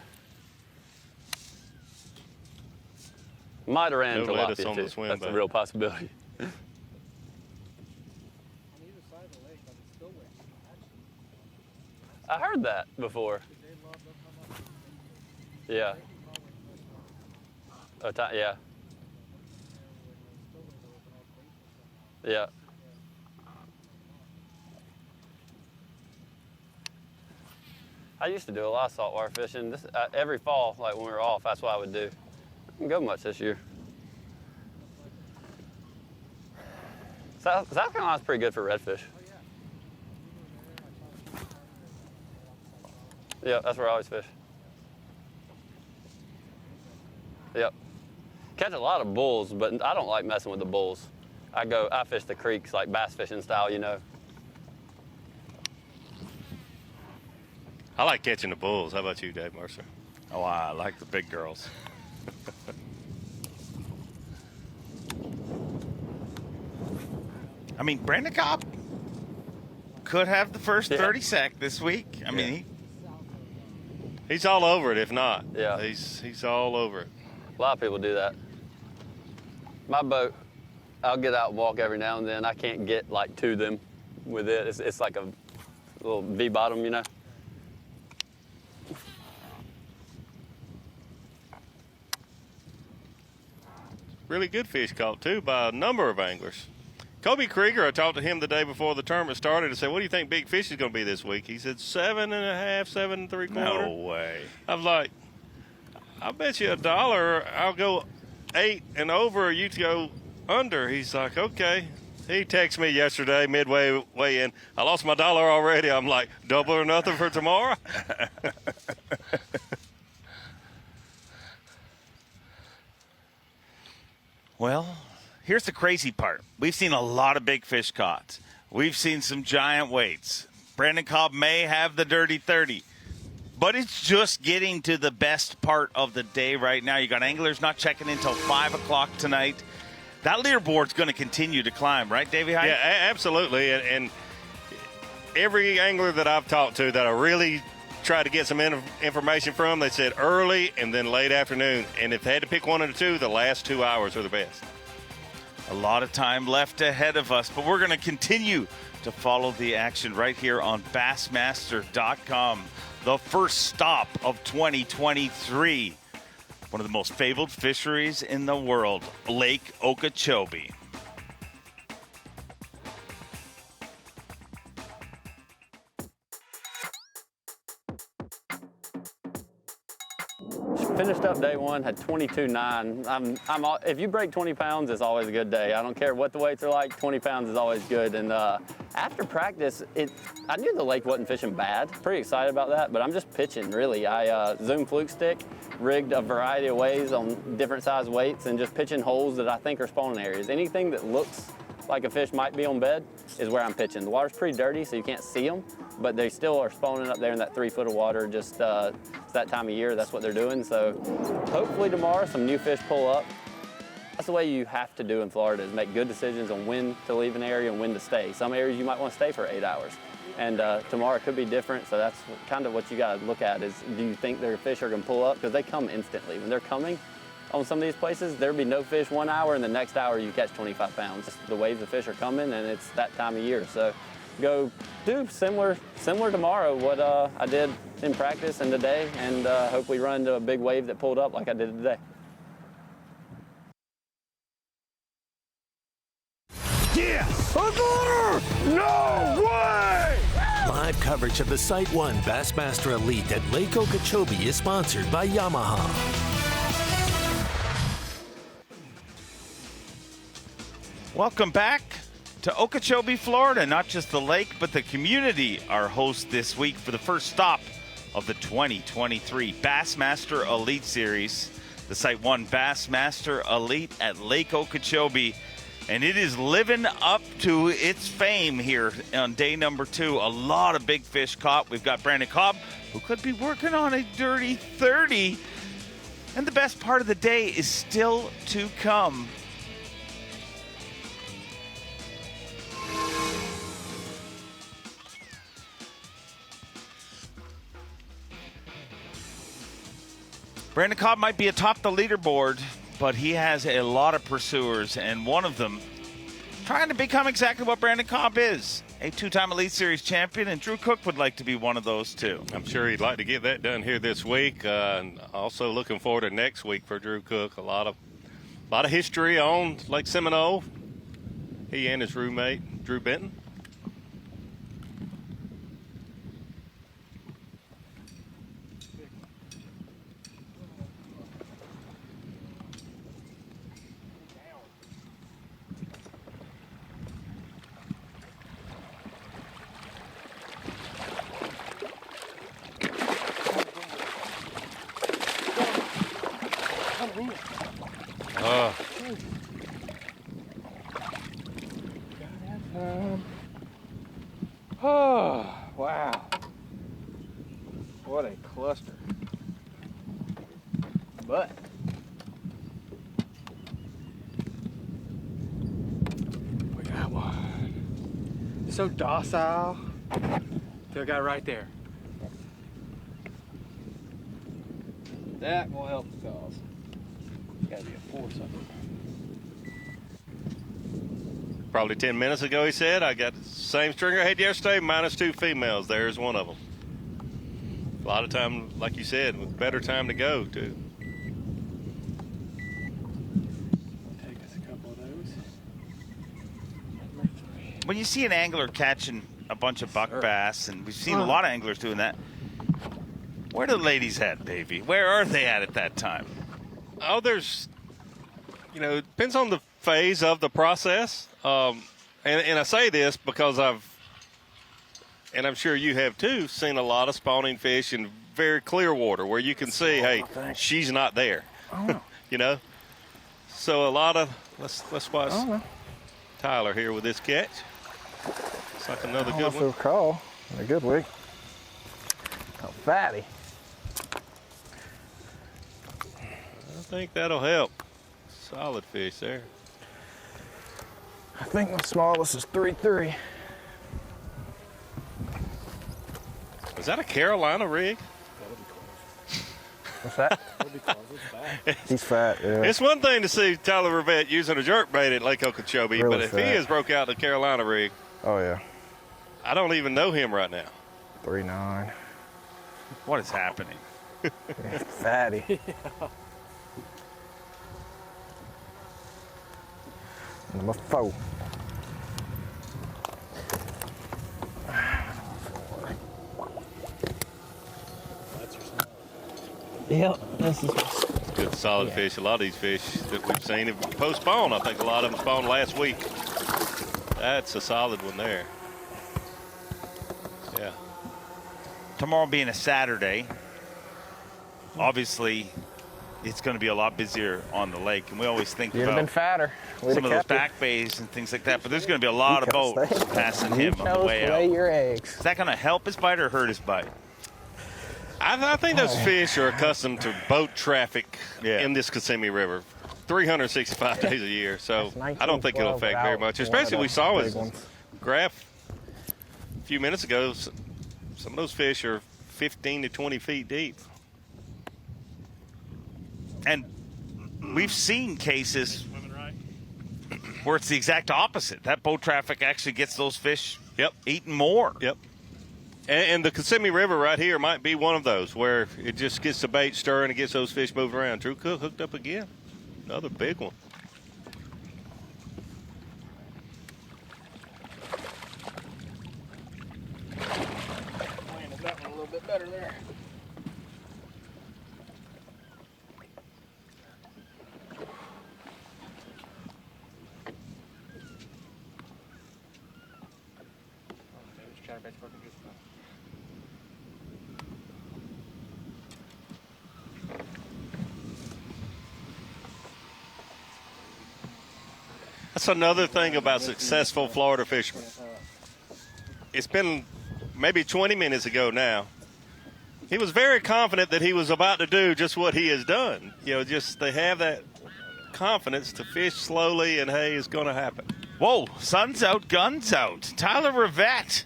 Might have ran No lettuce tilapia on too. the swim That's bait. a real possibility. I heard that before. Yeah. Oh, yeah. Yeah. I used to do a lot of saltwater fishing. Every fall, like when we were off, that's what I would do. I didn't go much this year. South Carolina's pretty good for redfish. Yeah, that's where I always fish. Yep. Catch a lot of bulls, but I don't like messing with the bulls. I fish the creeks like bass fishing style, you know. I like catching the bulls. How about you, Dave Mercer? Oh, I like the big girls. I mean, Brandon Cobb could have the first 30 sack this week. I mean, he's all over it. If not, yeah, he's all over it. A lot of people do that. My boat, I'll get out and walk every now and then. I can't get like to them with it. It's like a little V bottom, you know. Really good fish caught too by a number of anglers. Kobe Krieger, I talked to him the day before the tournament started and said, what do you think big fish is going to be this week? He said 7.5, 7 3/4. No way. I was like, I bet you $1 I'll go 8 and over, or you go under. He's like, okay. He texted me yesterday, midway in. I lost my $1 already. I'm like, double or nothing for tomorrow? Well, here's the crazy part. We've seen a lot of big fish caught. We've seen some giant weights. Brandon Cobb may have the dirty 30, but it's just getting to the best part of the day right now. You got anglers not checking in until 5 o'clock tonight. That leaderboard's going to continue to climb, right, Davey Hyde? Yeah, absolutely. And every angler that I've talked to that I really tried to get some information from, they said early and then late afternoon. And if they had to pick one of the two, the last 2 hours are the best. A lot of time left ahead of us, but we're going to continue to follow the action right here on Bassmaster.com. The first stop of 2023. One of the most fabled fisheries in the world, Lake Okeechobee. Finished up day one, had 22.9. If you break 20 pounds, it's always a good day. I don't care what the weights are like, 20 pounds is always good. And after practice, I knew the lake wasn't fishing bad. Pretty excited about that, but I'm just pitching, really. I Zoom fluke stick, rigged a variety of ways on different size weights, and just pitching holes that I think are spawning areas. Anything that looks like a fish might be on bed is where I'm pitching. The water's pretty dirty, so you can't see them, but they still are spawning up there in that 3 foot of water. Just it's that time of year, that's what they're doing. So hopefully tomorrow some new fish pull up. That's the way you have to do in Florida, is make good decisions on when to leave an area and when to stay. Some areas you might want to stay for 8 hours. And tomorrow it could be different, so that's kind of what you got to look at is, do you think their fish are going to pull up? Because they come instantly. When they're coming on some of these places, there'll be no fish 1 hour, and the next hour you catch 25 pounds. The waves of fish are coming, and it's that time of year. So go do similar tomorrow what I did in practice and today, and hopefully run into a big wave that pulled up like I did today. Yes! No way! Live coverage of the SiteOne Bassmaster Elite at Lake Okeechobee is sponsored by Yamaha. Welcome back to Okeechobee, Florida. Not just the lake, but the community, our host this week for the first stop of the 2023 Bassmaster Elite Series. The SiteOne Bassmaster Elite at Lake Okeechobee. And it is living up to its fame here on day number 2. A lot of big fish caught. We've got Brandon Cobb, who could be working on a dirty 30. And the best part of the day is still to come. Brandon Cobb might be atop the leaderboard, but he has a lot of pursuers, and one of them trying to become exactly what Brandon Cobb is, a 2-time Elite Series champion, and Drew Cook would like to be one of those too. I'm sure he'd like to get that done here this week. And also looking forward to next week for Drew Cook. A lot of history on Lake Seminole. He and his roommate, Drew Benton. Oh, wow. What a cluster. But we got one. So docile. Still got it right there. That will help the cause. Gotta be a force up there. Probably 10 minutes ago, he said, I got the same stringer I had yesterday, minus 2 females. There's one of them. A lot of time, like you said, with better time to go, too. Take us a couple of those. When you see an angler catching a bunch of buck bass, and we've seen a lot of anglers doing that, where are the ladies at, baby? Where are they at that time? Oh, there's, it depends on the phase of the process. And I say this because and I'm sure you have too, seen a lot of spawning fish in very clear water where you can see, hey, she's not there. Oh. So a lot of, let's watch Tyler here with this catch. It's like another good one. Call. A good week. Oh, fatty. I think that'll help. Solid fish there. I think my smallest is 3.3. Is that a Carolina rig? What's that? He's fat, yeah. It's one thing to see Tyler Rivette using a jerkbait at Lake Okeechobee, Really but if fat. he has broke out the Carolina rig, Oh, yeah. I don't even know him right now. 3.9. What is happening? Fatty. Number 4. Yep, this is Good solid fish. A lot of these fish that we've seen have postponed. I think a lot of them spawned last week. That's a solid one there. Yeah. Tomorrow being a Saturday, obviously it's going to be a lot busier on the lake, and we always think You'd have about been fatter. We'd some of have those kept you. back bays and things like that, but there's going to be a lot of chose boats to- passing You him on the chose way to out. lay your eggs. Is that going to help his bite or hurt his bite? I think those fish are accustomed to boat traffic in this Kissimmee River. 365 days a year, so I don't think it'll affect very much. Especially we saw his graph a few minutes ago. Some of those fish are 15 to 20 feet deep. And we've seen cases where it's the exact opposite. That boat traffic actually gets those fish eating more. Yep. And the Kissimmee River right here might be one of those where it just gets the bait stirring and gets those fish moving around. Drew Cook hooked up again. Another big one. Landed that one a little bit better there. That's another thing about successful Florida fishermen. It's been maybe 20 minutes ago now. He was very confident that he was about to do just what he has done. You know, just they have that confidence to fish slowly, and hey, it's going to happen. Whoa, sun's out, guns out. Tyler Rivette.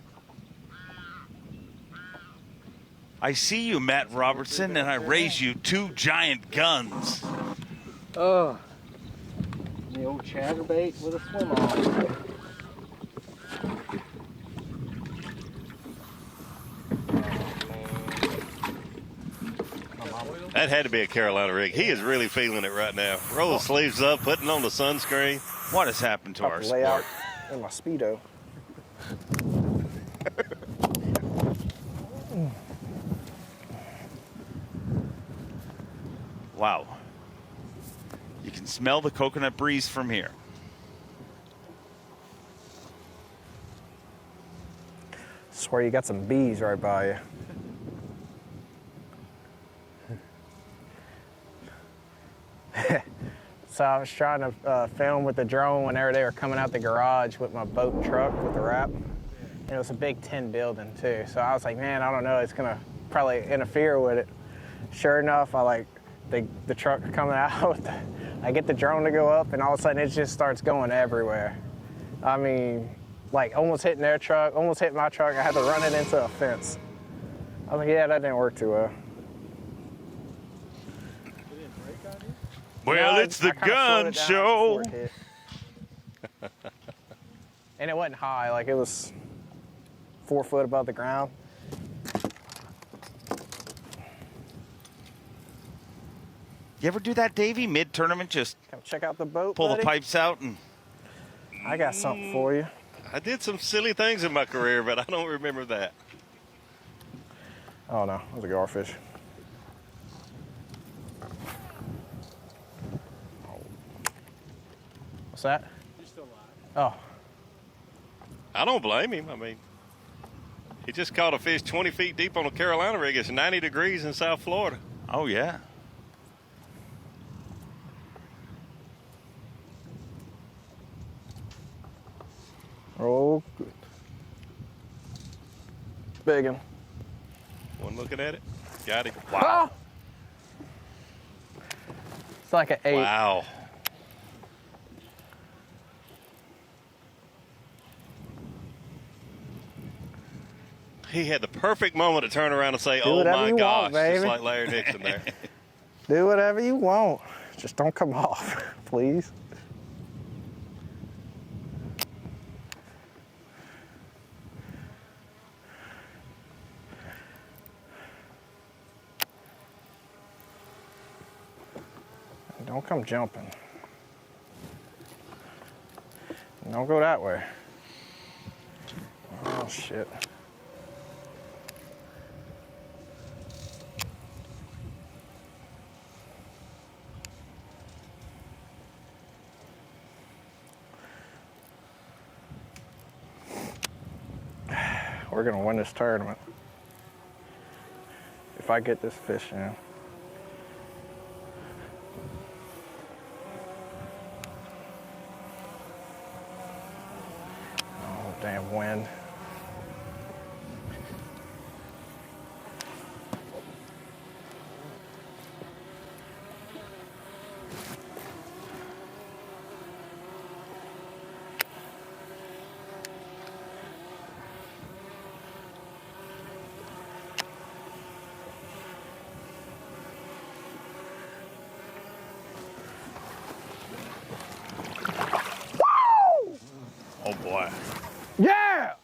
I see you, Matt Robertson, and I raise you 2 giant guns. Oh. The old chatterbait with a swim on. That had to be a Carolina rig. He is really feeling it right now. Roll the sleeves up, putting on the sunscreen. What has happened to our sport? In my Speedo. Wow. You can smell the coconut breeze from here. Swear you got some bees right by you. So I was trying to film with the drone whenever they were coming out the garage with my boat and truck with the wrap. And it was a big tin building too. So I was like, man, I don't know, it's gonna probably interfere with it. Sure enough, I like the truck coming out. I get the drone to go up, and all of a sudden it just starts going everywhere. I mean, like almost hitting their truck, almost hitting my truck. I had to run it into a fence. I was like, yeah, that didn't work too well. Well, it's the gun show. And it wasn't high, like it was 4 foot above the ground. You ever do that, Davey? Mid-tournament, just come check out the boat, pull buddy. the pipes out and... I got something for you. I did some silly things in my career, but I don't remember that. Oh no, it was a garfish. What's that? You're still alive. Oh. I don't blame him. I mean, he just caught a fish 20 feet deep on a Carolina rig. It's 90 degrees in South Florida. Oh, yeah. Oh, good. Big one. One looking at it. Got it. Wow. It's like an 8. Wow. He had the perfect moment to turn around and say, Do oh my you gosh, want, baby. just like Larry Dixon there. Do whatever you want. Just don't come off, please. Don't come jumping. Don't go that way. Oh, shit. We're gonna win this tournament. If I get this fish in. Oh, damn wind.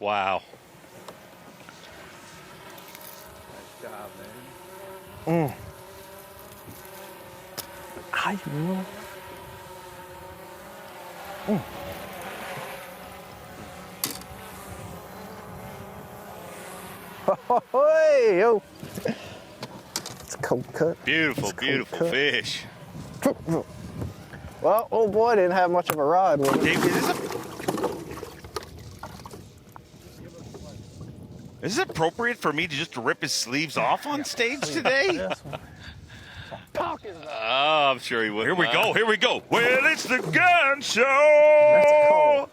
Wow. Nice job, man. Ay, no. Hey, yo. It's a cold cut. Beautiful, beautiful fish. Well, old boy didn't have much of a ride with it. Is it appropriate for me to just rip his sleeves off on stage today? Oh, I'm sure he would. Here we go. Here we go. Well, it's the gun show.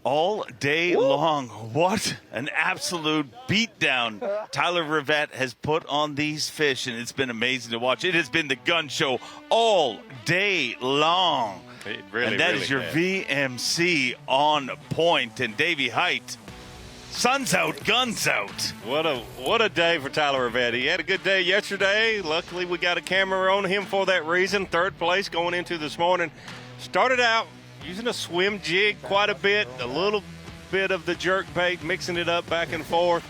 All day long. What an absolute beatdown Tyler Rivette has put on these fish, and it's been amazing to watch. It has been the gun show all day long. It really, and that really is your has. VMC on point. And Davey Height, sun's out, guns out. What a day for Tyler Rivette. He had a good day yesterday. Luckily, we got a camera on him for that reason. Third place going into this morning. Started out using a swim jig quite a bit, a little bit of the jerk bait, mixing it up back and forth.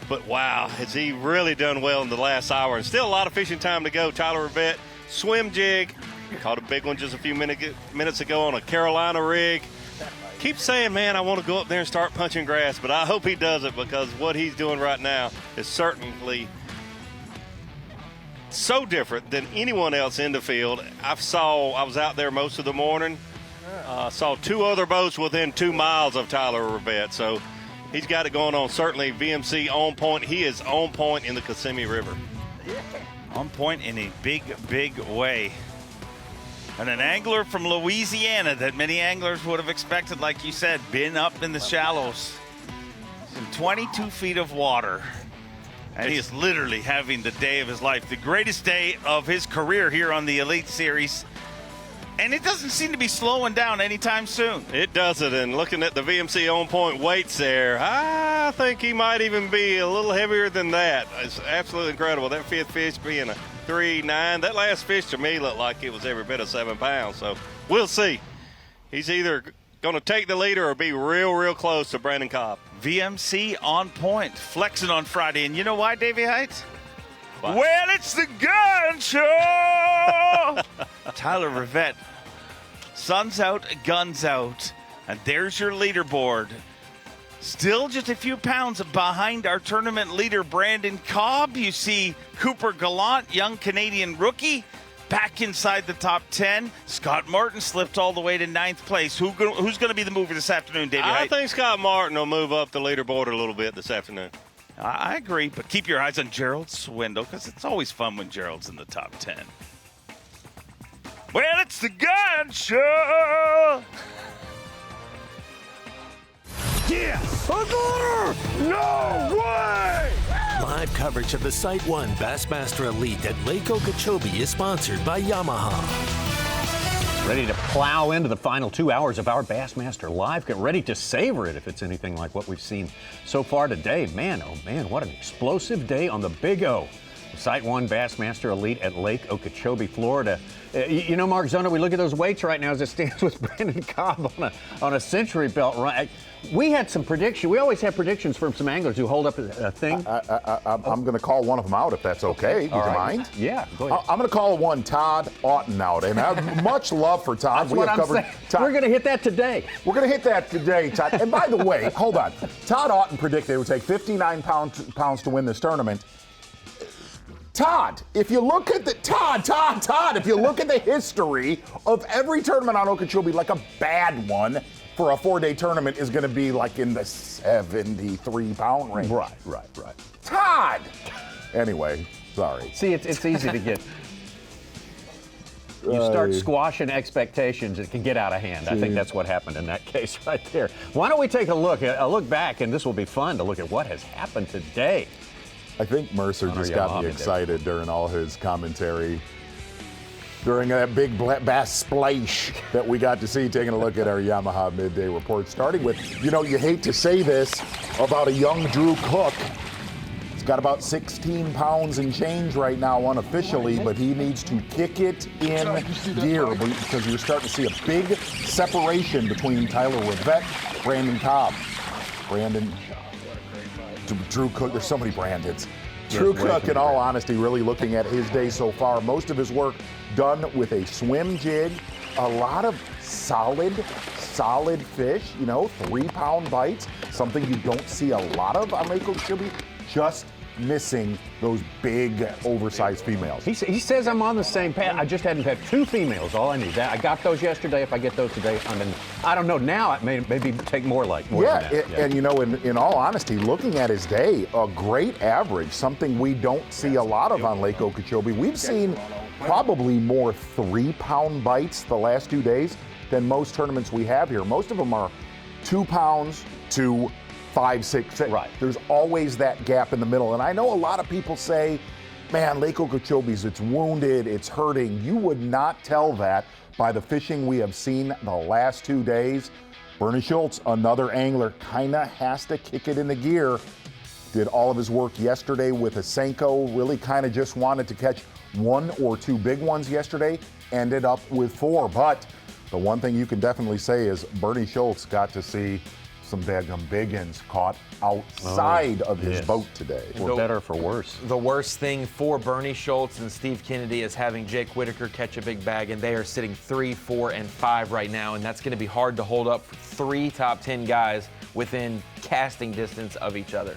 But wow, has he really done well in the last hour. And still a lot of fishing time to go. Tyler Rivette, swim jig. Caught a big one just a few minutes ago on a Carolina rig. Keep saying, man, I want to go up there and start punching grass, but I hope he does it, because what he's doing right now is certainly so different than anyone else in the field. I was out there most of the morning. Saw two other boats within 2 miles of Tyler Rivette, so he's got it going on. Certainly VMC on point. He is on point in the Kissimmee River. On point in a big, big way. And an angler from Louisiana that many anglers would have expected, like you said, been up in the shallows. In 22 feet of water. And he is literally having the day of his life, the greatest day of his career here on the Elite Series. And it doesn't seem to be slowing down anytime soon. It doesn't, and looking at the VMC on point weights there, I think he might even be a little heavier than that. It's absolutely incredible. That fifth fish being a 3.9. That last fish to me looked like it was every bit of 7 pounds, so we'll see. He's either going to take the leader or be real, real close to Brandon Cobb. VMC on point, flexing on Friday. And you know why, Davey Heights? Why? Well, it's the gun show! Tyler Rivette, sun's out, guns out. And there's your leaderboard. Still just a few pounds behind our tournament leader, Brandon Cobb. You see Cooper Gallant, young Canadian rookie, back inside the top 10. Scott Martin slipped all the way to 9th place. Who's going to be the mover this afternoon, David? I think Scott Martin will move up the leaderboard a little bit this afternoon. I agree, but keep your eyes on Gerald Swindle, because it's always fun when Gerald's in the top 10. Well, it's the gun show! Yes! No way! Live coverage of the SiteOne Bassmaster Elite at Lake Okeechobee is sponsored by Yamaha. Ready to plow into the final 2 hours of our Bassmaster Live. Get ready to savor it if it's anything like what we've seen so far today. Man, oh man, what an explosive day on the Big O. SiteOne Bassmaster Elite at Lake Okeechobee, Florida. You know, Mark Zona, we look at those weights right now as it stands with Brandon Cobb on a Century Belt run. We had some predictions. We always have predictions from some anglers who hold up a thing. I'm going to call one of them out if that's okay. Would you mind? Yeah, go ahead. I'm going to call one Todd Auten out. And I have much love for Todd. That's what I'm saying. Todd. We're going to hit that today. We're going to hit that today, Todd. And by the way, hold on. Todd Auten predicted it would take 59 pounds to win this tournament. Todd, if you look at the if you look at the history of every tournament on Okeechobee, like a bad one for a 4-day tournament is going to be like in the 73-pound range. Right. Todd! Anyway, sorry. See, it's easy to get. You start squashing expectations, it can get out of hand. I think that's what happened in that case right there. Why don't we take a look back, and this will be fun to look at what has happened today. I think Mercer just got me excited during all his commentary during that big bass splash that we got to see, taking a look at our Yamaha midday report. Starting with, you hate to say this about a young Drew Cook. It's got about 16 pounds and change right now unofficially, but he needs to kick it in gear because you're starting to see a big separation between Tyler Rivette, Brandon Cobb. Drew Cook, there's so many Brandons. Drew Cook, in all honesty, really looking at his day so far, most of his work done with a swim jig, a lot of solid fish, 3-pound bites, something you don't see a lot of on Lake Okeechobee, just missing those big, oversized females. He says I'm on the same path. I just hadn't had 2 females. All I need. I got those yesterday. If I get those today, I don't know. Now it may maybe take more than that. And in all honesty, looking at his day, a great average, something we don't see a lot of on Lake Okeechobee. We've seen probably more 3-pound bites the last 2 days than most tournaments we have here. Most of them are 2 pounds to 5, 6, 6. Right. There's always that gap in the middle. And I know a lot of people say, man, Lake Okeechobee's, it's wounded, it's hurting. You would not tell that by the fishing we have seen the last 2 days. Bernie Schultz, another angler, kind of has to kick it into gear. Did all of his work yesterday with a Senko, really kind of just wanted to catch 1 or 2 big ones yesterday, ended up with 4. But the one thing you can definitely say is Bernie Schultz got to see some daggum biggins caught outside of his boat today. For better or for worse. The worst thing for Bernie Schultz and Steve Kennedy is having Jake Whitaker catch a big bag, and they are sitting 3, 4, and 5 right now, and that's going to be hard to hold up for 3 top 10 guys within casting distance of each other.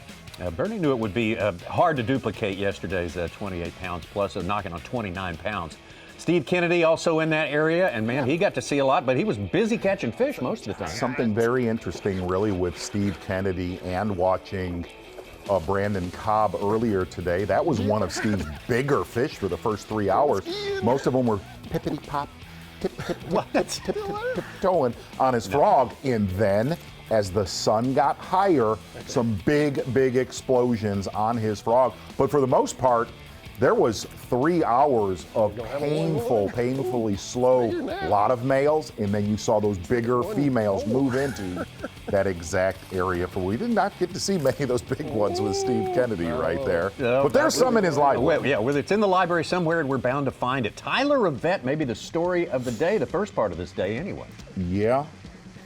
Bernie knew it would be hard to duplicate yesterday's 28 pounds plus, knocking on 29 pounds. Steve Kennedy also in that area, and man, he got to see a lot, but he was busy catching fish most of the time. Something very interesting really with Steve Kennedy and watching Brandon Cobb earlier today. That was one of Steve's bigger fish for the first 3 hours. Most of them were pippity-pop, tip-toeing on his frog, and then as the sun got higher, some big explosions on his frog. But for the most part, there was 3 hours of painfully slow, lot of males, and then you saw those bigger females move into that exact area. We did not get to see many of those big ones with Steve Kennedy right there. But there's some in his library. Yeah, whether it's in the library somewhere and we're bound to find it. Tyler Rivette, maybe the story of the day, the first part of this day anyway. Yeah,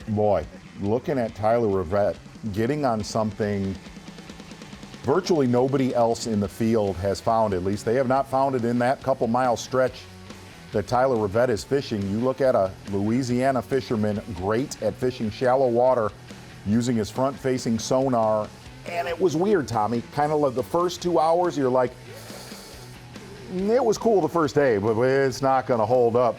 boy, looking at Tyler Rivette, getting on something virtually nobody else in the field has found. At least they have not found it in that couple-mile stretch that Tyler Rivette is fishing. You look at a Louisiana fisherman, great at fishing shallow water, using his front-facing sonar, and it was weird, Tommy. Kind of like the first 2 hours, you're like, it was cool the first day, but it's not going to hold up.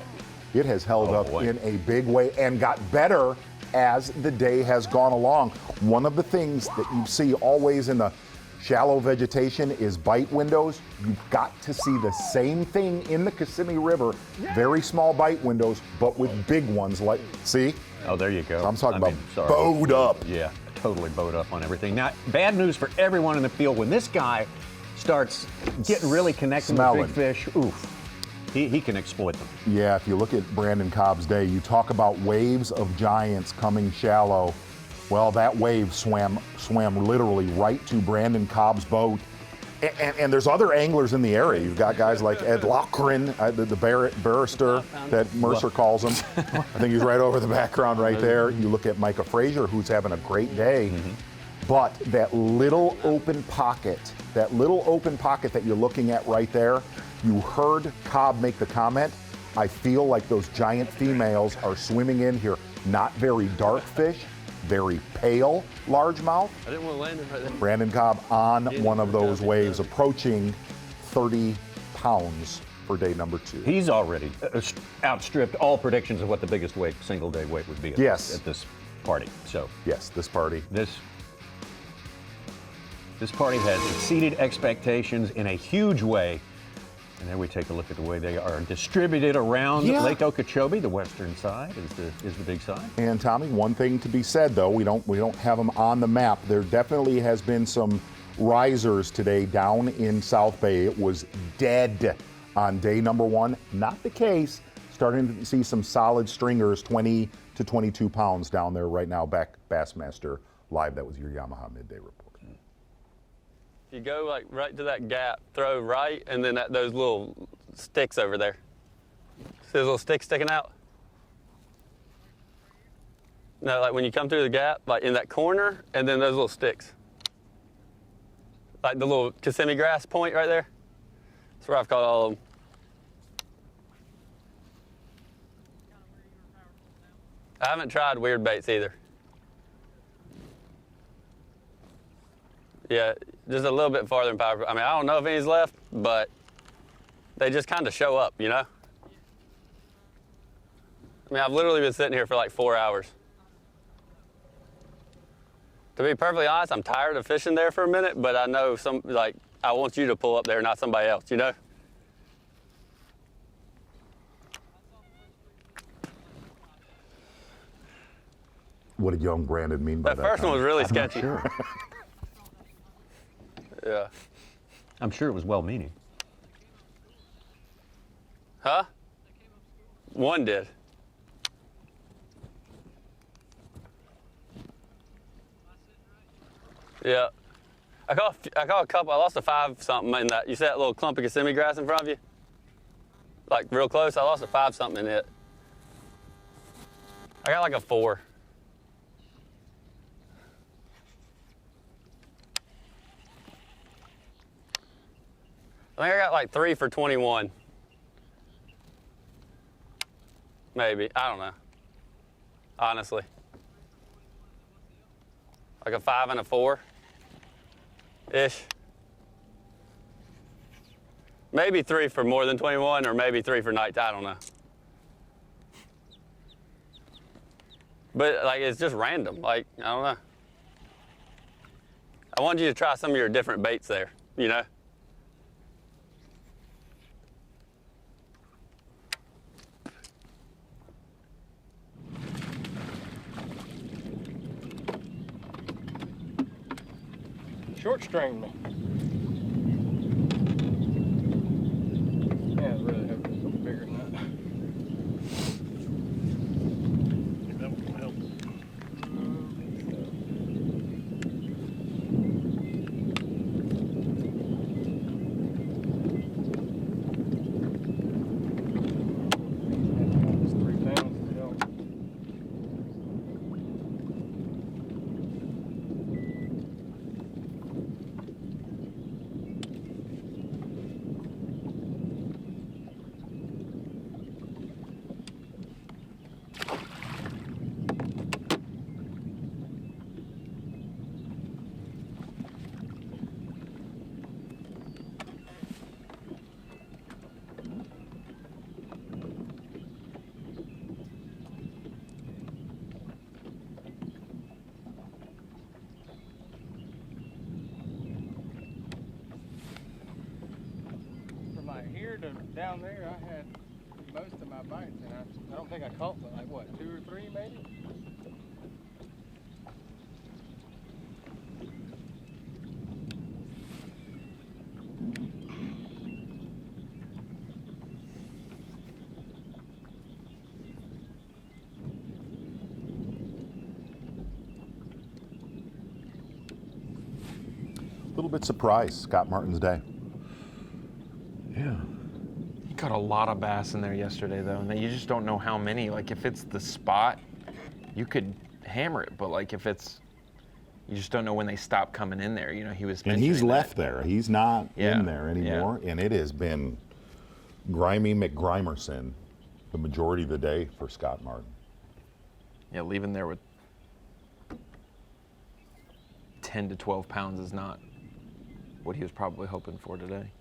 It has held up in a big way and got better as the day has gone along. One of the things that you see always in the shallow vegetation is bite windows. You've got to see the same thing in the Kissimmee River. Very small bite windows, but with big ones like, see? Oh, there you go. I'm talking about bowed up. Yeah, totally bowed up on everything. Now, bad news for everyone in the field. When this guy starts getting really connected with big fish, oof, he can exploit them. Yeah, if you look at Brandon Cobb's day, you talk about waves of giants coming shallow. Well, that wave swam literally right to Brandon Cobb's boat. And there's other anglers in the area. You've got guys like Ed Lochran, the barrister that Mercer calls him. I think he's right over the background right there. You look at Micah Frazier, who's having a great day. But that little open pocket that you're looking at right there, you heard Cobb make the comment, I feel like those giant females are swimming in here. Not very dark fish, very pale largemouth. I didn't want to land it right there. Brandon Cobb on one of those waves, approaching 30 pounds for day number 2. He's already outstripped all predictions of what the biggest weight, single day weight would be at this party. So yes, this party. This party has exceeded expectations in a huge way. And then we take a look at the way they are distributed around Lake Okeechobee. The western side is the big side. And Tommy, one thing to be said though, we don't have them on the map. There definitely has been some risers today down in South Bay. It was dead on day number 1. Not the case. Starting to see some solid stringers, 20 to 22 pounds down there right now. Bassmaster Live. That was your Yamaha Midday Report. If you go like right to that gap, throw right, and then those little sticks over there. See those little sticks sticking out? No, like when you come through the gap, like in that corner, and then those little sticks. Like the little Kissimmee grass point right there. That's where I've caught all of them. I haven't tried weird baits either. Yeah, just a little bit farther than power. I mean, I don't know if any's left, but they just kind of show up, you know? I mean, I've literally been sitting here for like 4 hours. To be perfectly honest, I'm tired of fishing there for a minute, but I know I want you to pull up there, not somebody else, you know? What did young Brandon mean by that? That first one was really I'm not sketchy. sure. Yeah. I'm sure it was well-meaning. Huh? One did. Yeah. I caught a couple. I lost a 5-something in that. You see that little clump of Kissimmee grass in front of you? Like real close. I lost a 5-something in it. I got like a 4. I think I got like 3 for 21. Maybe. I don't know. Honestly. Like a 5 and a 4-ish. Maybe 3 for more than 21, or maybe 3 for nights. I don't know. But like it's just random. Like, I don't know. I wanted you to try some of your different baits there, you know? Short string me. Yeah, I really hope it's something bigger than that. That one will help. It's 3 pounds to help. From like here to down there, I had most of my bites, and I don't think I caught but like what, 2 or 3 maybe? A little bit surprised, Scott Martin's day. Yeah. He caught a lot of bass in there yesterday, though, and you just don't know how many. Like, if it's the spot, you could hammer it, but like if it's, you just don't know when they stop coming in there. You know, he was And he's mentioning left that. there. He's not Yeah. in there anymore. And it has been grimy McGrimerson the majority of the day for Scott Martin. Yeah, leaving there with 10 to 12 pounds is not what he was probably hoping for today.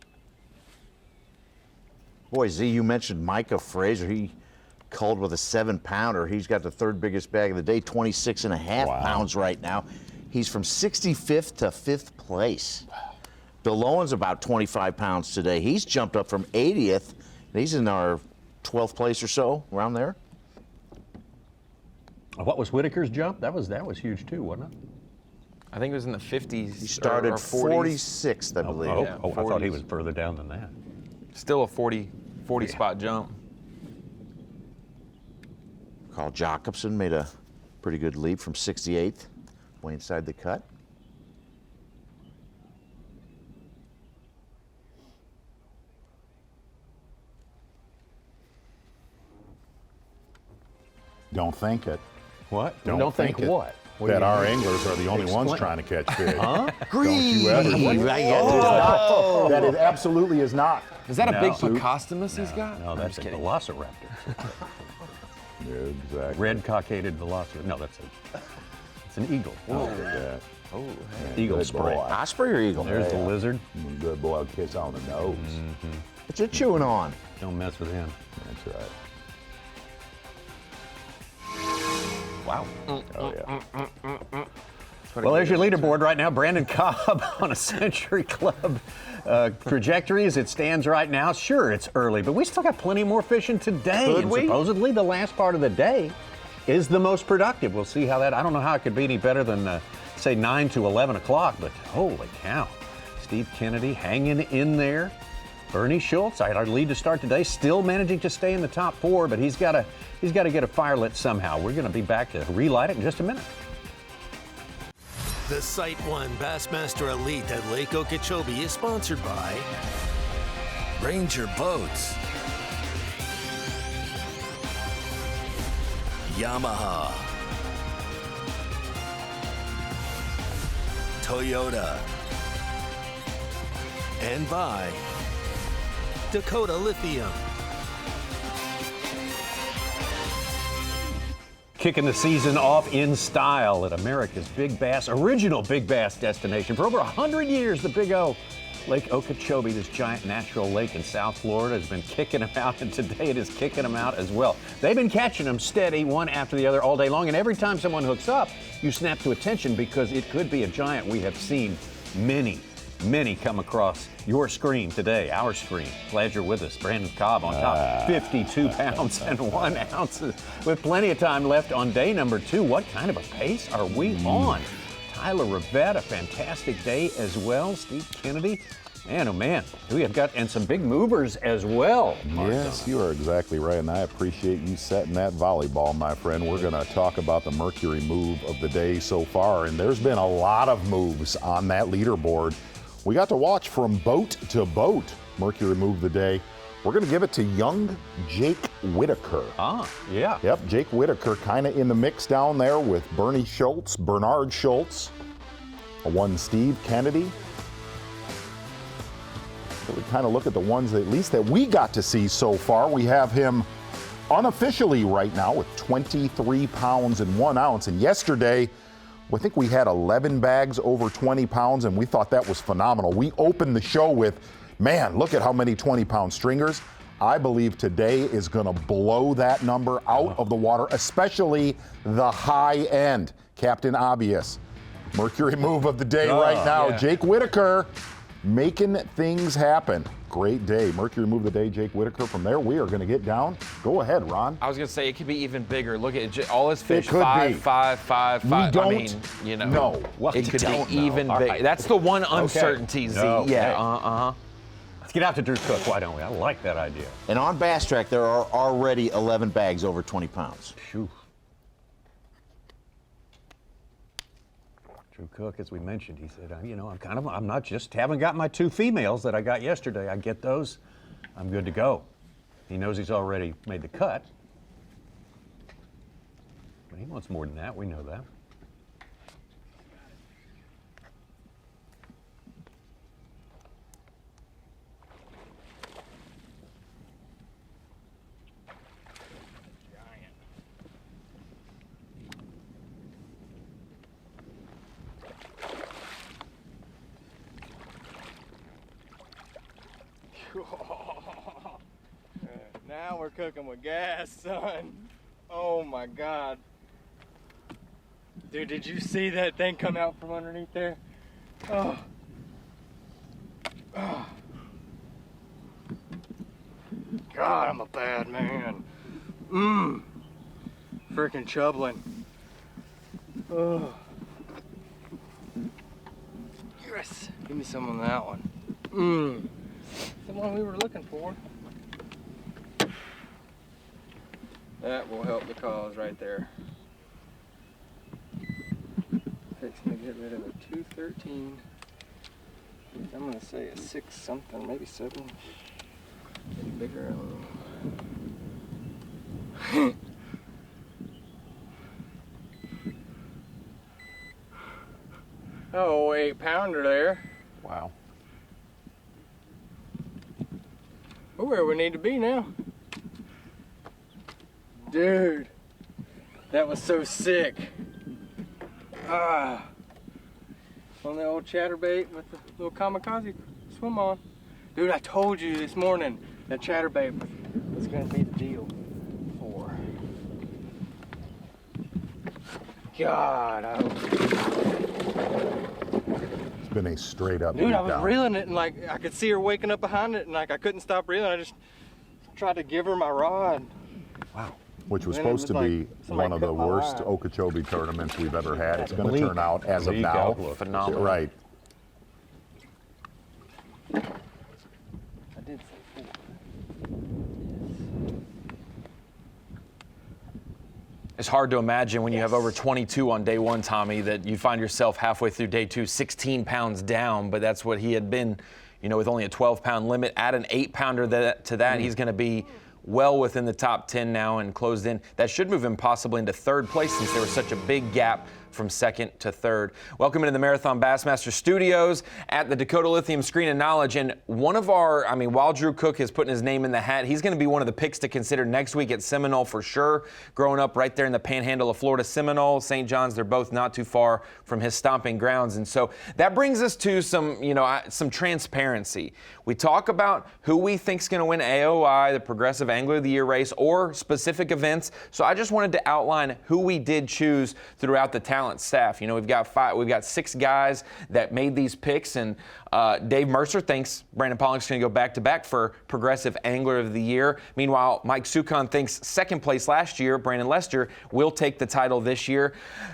Boy, Z, you mentioned Micah Fraser. He culled with a 7-pounder. He's got the 3rd biggest bag of the day, 26.5 pounds right now. He's from 65th to 5th place. Bill Owen's about 25 pounds today. He's jumped up from 80th. He's in our 12th place or so, around there. What was Whitaker's jump? That was huge too, wasn't it? I think it was in the 50s. He started or 40s. 46th, I believe. Yeah, I thought he 40s. was further down than that. Still a 40 spot jump. Carl Jacobson made a pretty good leap from 68th, way inside the cut. Don't think it. What? Don't think it. what? What That do you our mean? anglers are the only ones trying to catch fish. Huh? Don't you ever think that it absolutely is not. Is that a big No. Picostomus he's got? No, that's a velociraptor. Yeah, exactly. Red cockaded velociraptor. No, that's an eagle. Look at that. Oh, Eagle Good spray. boy. Osprey or eagle? There's the lizard. Good boy, kiss on the nose. What's it chewing on? Don't mess with him. That's right. Wow. Oh, yeah. Well, there's your leaderboard right now. Brandon Cobb on a Century Club trajectory as it stands right now. Sure, it's early, but we still got plenty more fishing today. Could and we? supposedly the last part of the day is the most productive. We'll see how that, I don't know how it could be any better than, say, 9 to 11 o'clock, but holy cow. Steve Kennedy hanging in there. Bernie Schultz, our lead to start today, still managing to stay in the top 4, but he's got to get a fire lit somehow. We're going to be back to relight it in just a minute. The SiteOne Bassmaster Elite at Lake Okeechobee is sponsored by Ranger Boats, Yamaha, Toyota, and by Dakota Lithium. Kicking the season off in style at America's Big Bass, original Big Bass destination. For over 100 years, the Big O, Lake Okeechobee, this giant natural lake in South Florida, has been kicking them out, and today it is kicking them out as well. They've been catching them steady, one after the other, all day long, and every time someone hooks up, you snap to attention because it could be a giant. We have seen many come across your screen today, our screen. Glad you're with us. Brandon Cobb on top, 52 pounds and 1 ounce with plenty of time left on day number 2. What kind of a pace are we on? Tyler Rivette, a fantastic day as well. Steve Kennedy, man, oh man, we have got, and some big movers as well. Yes, you are exactly right, and I appreciate you setting that volleyball, my friend. We're going to talk about the Mercury move of the day so far, and there's been a lot of moves on that leaderboard. We got to watch from boat to boat. Mercury move of the day. We're going to give it to young Jake Whitaker. Ah, yeah. Yep, Jake Whitaker kind of in the mix down there with Bernard Schultz, one Steve Kennedy. So we kind of look at the ones that, at least that we got to see so far. We have him unofficially right now with 23 pounds and 1 ounce. And yesterday, I think we had 11 bags over 20 pounds, and we thought that was phenomenal. We opened the show with, man, look at how many 20-pound stringers. I believe today is going to blow that number out of the water, especially the high end. Captain Obvious. Mercury move of the day right now. Yeah. Jake Whitaker making things happen. Great day. Mercury move of the day, Jake Whitaker. From there, we are going to get down. Go ahead, Ron. I was going to say, it could be even bigger. Look at it, all his fish, It could be. 5. We I don't mean, you know, know. it could be even bigger. Right. That's the one uncertainty, Z. Okay. Yeah, Let's get out to Drew Cook, why don't we? I like that idea. And on Bass Track, there are already 11 bags over 20 pounds. Phew. Drew Cook, as we mentioned, he said, you know, I'm not just, haven't got my 2 females that I got yesterday. I get those, I'm good to go. He knows he's already made the cut. But he wants more than that, we know that. Now we're cooking with gas, son. Oh my God. Dude, did you see that thing come out from underneath there? Oh. Oh. God, I'm a bad man. Freaking chubbling. Oh. Yes. Give me some on that one. The one we were looking for. That will help the cause right there. Fixing to get rid of a 213. I'm gonna say a 6 something, maybe 7. Getting bigger. Oh, 8-pounder there. Wow. We're where we need to be now. Dude, that was so sick. On the old chatterbait with the little kamikaze swim on. Dude, I told you this morning that chatterbait was gonna be the deal for. God, I hope. It's been a straight up. Dude, I was down. reeling it and like I could see her waking up behind it and like I couldn't stop reeling. I just tried to give her my rod. Wow. Which was And then it supposed to was be like somebody one of the cut my worst line. Okeechobee tournaments we've ever had. It's going to Bleak. turn out as of Bleak now. outlook. Phenomenal. Right. I did say 4. It's hard to imagine when you have over 22 on day one, Tommy, that you find yourself halfway through day two, 16 pounds down, but that's what he had been, with only a 12-pound limit. Add an 8-pounder to that, he's going to be well within the top 10 now and closed in. That should move him possibly into third place since there was such a big gap from second to third. Welcome into the Marathon Bassmaster Studios at the Dakota Lithium Screen of Knowledge. And one of our, while Drew Cook is putting his name in the hat, he's going to be one of the picks to consider next week at Seminole for sure. Growing up right there in the panhandle of Florida, Seminole, St. John's, they're both not too far from his stomping grounds. And so that brings us to some transparency. We talk about who we think's going to win AOI, the Progressive Angler of the Year race, or specific events. So I just wanted to outline who we did choose throughout the talent staff. We've got 6 guys that made these picks, and Dave Mercer thinks Brandon Pollock's going to go back-to-back for Progressive Angler of the Year. Meanwhile, Mike Sukon thinks second place last year, Brandon Lester, will take the title this year.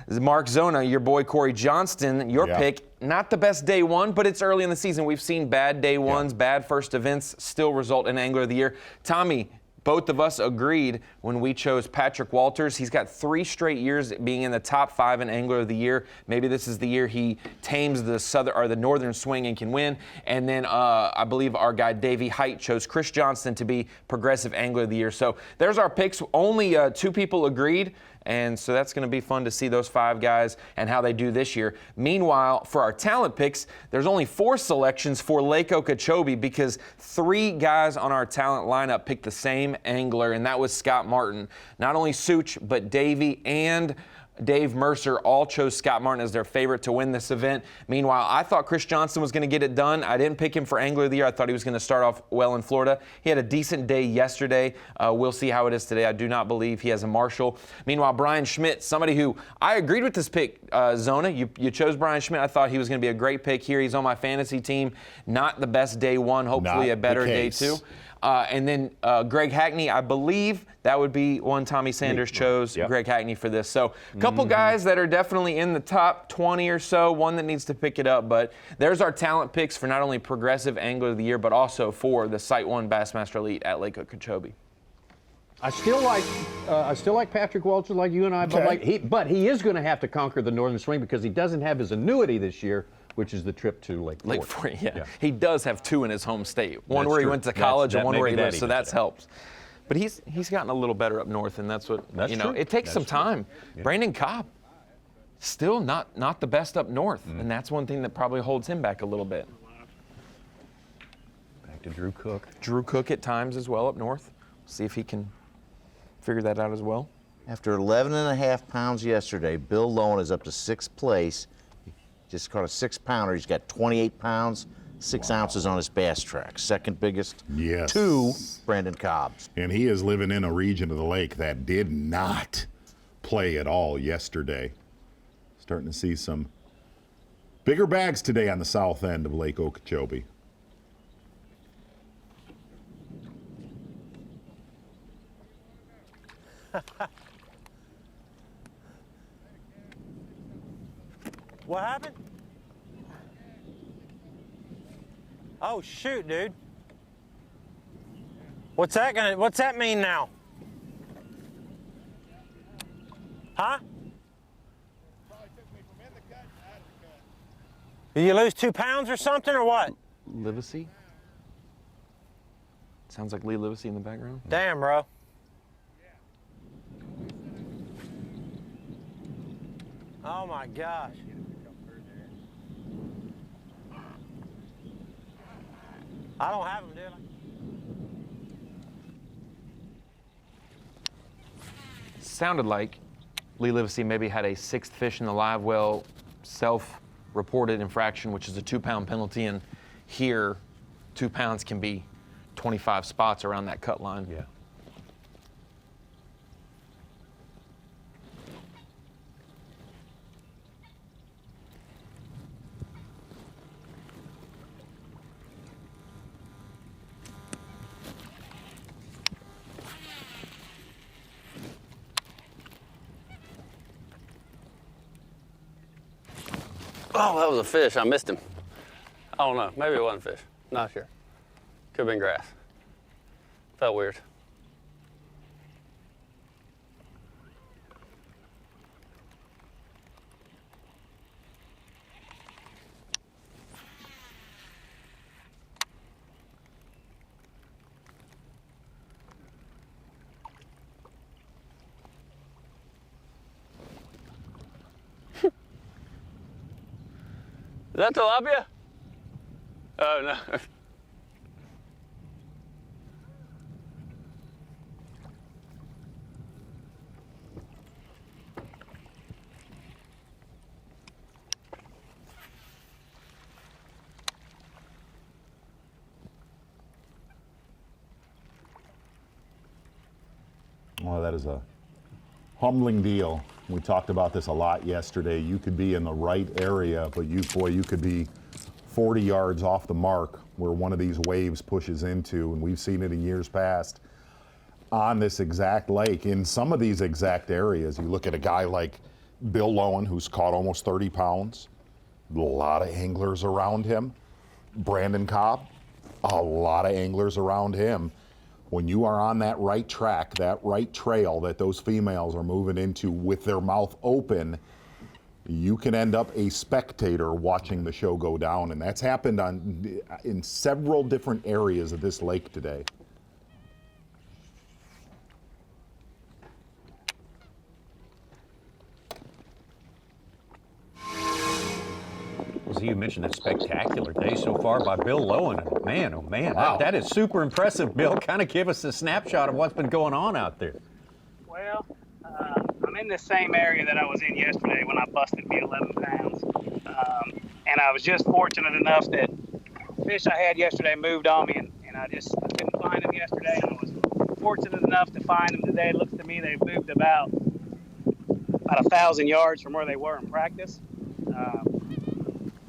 Mark Zona, your boy Corey Johnston, your pick, not the best day one, but it's early in the season. We've seen bad day ones, bad first events still result in Angler of the Year. Tommy, both of us agreed when we chose Patrick Walters. He's got 3 straight years being in the top 5 in Angler of the Year. Maybe this is the year he tames the northern swing and can win. And then I believe our guy Davey Height chose Chris Johnston to be Progressive Angler of the Year. So there's our picks. Only 2 people agreed. And so that's going to be fun to see those 5 guys and how they do this year. Meanwhile, for our talent picks, there's only 4 selections for Lake Okeechobee because 3 guys on our talent lineup picked the same angler, and that was Scott Martin. Not only Such, but Davey and Dave Mercer all chose Scott Martin as their favorite to win this event. Meanwhile, I thought Chris Johnson was going to get it done. I didn't pick him for Angler of the Year. I thought he was going to start off well in Florida. He had a decent day yesterday. We'll see how it is today. I do not believe he has a marshal. Meanwhile, Brian Schmidt, somebody who I agreed with this pick, Zona. You chose Brian Schmidt. I thought he was going to be a great pick here. He's on my fantasy team. Not the best day one. Hopefully a better day two. And then Greg Hackney, I believe that would be one Tommy Sanders chose, Greg Hackney for this. So a couple guys that are definitely in the top 20 or so, one that needs to pick it up. But there's our talent picks for not only Progressive Angler of the Year, but also for the SiteOne Bassmaster Elite at Lake Okeechobee. I still like Patrick Walters, like you and I, but he is going to have to conquer the northern swing because he doesn't have his annuity this year, which is the trip to Lake Fork. Yeah. He does have 2 in his home state. One where he went to college and one where he lives, so that helps. But he's gotten a little better up north, and that's what, it takes some time. Yeah. Brandon Cobb, still not the best up north, and that's one thing that probably holds him back a little bit. Back to Drew Cook. Drew Cook at times as well up north. See if he can figure that out as well. After 11.5 pounds yesterday, Bill Lowen is up to 6th place. Just caught a 6-pounder. He's got 28 pounds, 6 ounces on his bass track. Second biggest to Brandon Cobb's. And he is living in a region of the lake that did not play at all yesterday. Starting to see some bigger bags today on the south end of Lake Okeechobee. What happened? Oh shoot, dude. What's that mean now? Huh? Did you lose 2 pounds or something or what? Livesey? Sounds like Lee Livesey in the background. Damn, bro. Oh my gosh. I don't have them, dude. Sounded like Lee Livesey maybe had a 6th fish in the live well, self-reported infraction, which is a 2-pound penalty, and here 2 pounds can be 25 spots around that cut line. Yeah. Oh, that was a fish. I missed him. I don't know. Maybe it wasn't fish. Not sure. Could have been grass. Felt weird. Is that tilapia? Oh, no. Well, that is a humbling deal. We talked about this a lot yesterday. You could be in the right area, but you could be 40 yards off the mark where one of these waves pushes into, and we've seen it in years past on this exact lake. In some of these exact areas, you look at a guy like Bill Lowen, who's caught almost 30 pounds, a lot of anglers around him. Brandon Cobb, a lot of anglers around him. When you are on that right track, that right trail that those females are moving into with their mouth open, you can end up a spectator watching the show go down. And that's happened in several different areas of this lake today. You mentioned a spectacular day so far by Bill Lowen. Man, oh man, wow. that is super impressive, Bill. Kind of give us a snapshot of what's been going on out there. Well, I'm in the same area that I was in yesterday when I busted me 11 pounds. And I was just fortunate enough that fish I had yesterday moved on me, and I couldn't find them yesterday. And I was fortunate enough to find them today. It looks to me they've moved about 1,000 yards from where they were in practice.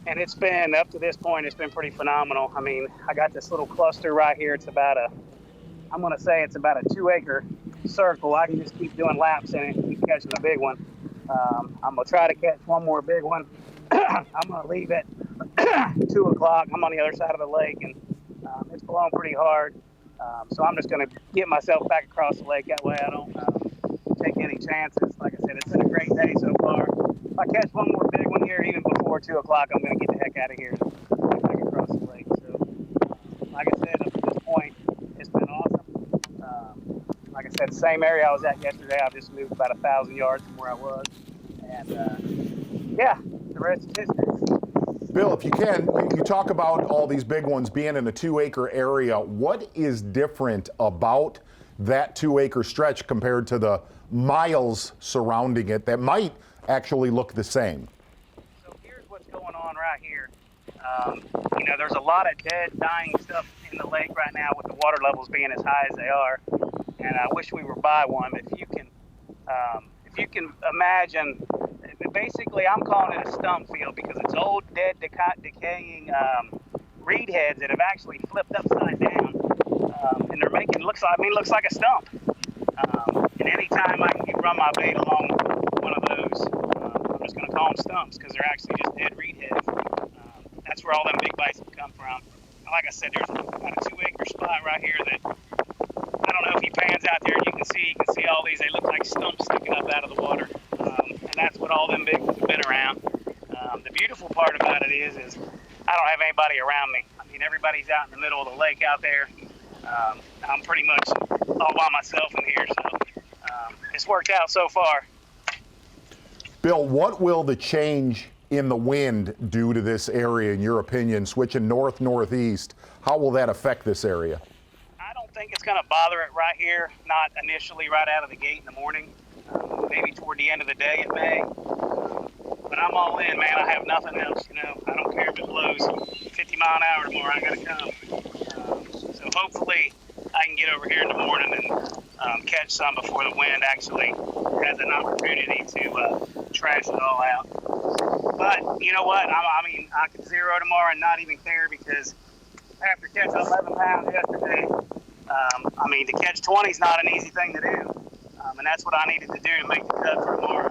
And it's been, up to this point, it's been pretty phenomenal. I mean, I got this little cluster right here. It's about I'm going to say it's about a 2-acre circle. I can just keep doing laps in it and keep catching a big one. I'm going to try to catch one more big one. I'm going to leave at 2 o'clock. I'm on the other side of the lake, and it's blowing pretty hard. So I'm just going to get myself back across the lake. That way I don't take any chances. Like I said, it's been a great day so far. If I catch one more big one here, even before 2 o'clock, I'm going to get the heck out of here and get back across the lake. So, like I said, up to this point, it's been awesome. Like I said, same area I was at yesterday. I've just moved about 1,000 yards from where I was. And, yeah, the rest is history. Bill, if you can, you talk about all these big ones being in a 2-acre area. What is different about that 2-acre stretch compared to the miles surrounding it that might actually look the same? So here's what's going on right here. There's a lot of dead, dying stuff in the lake right now with the water levels being as high as they are. And I wish we were by one. But if you can imagine, basically I'm calling it a stump field because it's old, dead, decaying reed heads that have actually flipped upside down. And they're looks like a stump. And anytime I can run my bait along one of those, I'm just going to call them stumps because they're actually just dead reed heads. That's where all them big bites have come from. Like I said, there's about a 2-acre spot right here that I don't know if he pans out there and you can see all these. They look like stumps sticking up out of the water. And that's what all them big ones have been around. The beautiful part about it is I don't have anybody around me. I mean, everybody's out in the middle of the lake out there. I'm pretty much all by myself in here, so it's worked out so far. Bill, what will the change in the wind due to this area, in your opinion, switching north-northeast? How will that affect this area? I don't think it's going to bother it right here, not initially right out of the gate in the morning. Maybe toward the end of the day it may. But I'm all in, man. I have nothing else, you know. I don't care if it blows 50 mile an hour tomorrow. I got to come. So hopefully I can get over here in the morning and catch some before the wind actually has an opportunity to trash it all out. But you know what? I mean, I could zero tomorrow and not even care, because after catching 11 pounds yesterday, I mean, to catch 20 is not an easy thing to do. And that's what I needed to do to make the cut for tomorrow.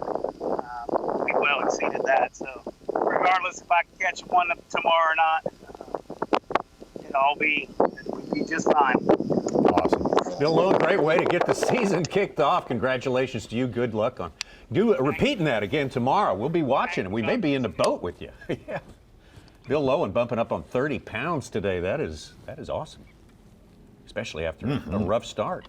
We well exceeded that. So regardless if I can catch one tomorrow or not, it'll be just fine. Awesome. Bill Lowe, great way to get the season kicked off. Congratulations to you. Good luck on repeating that again tomorrow. We'll be watching, and we may be in the boat with you. Yeah. Bill Lowen bumping up on 30 pounds today. That is awesome, especially after a rough start.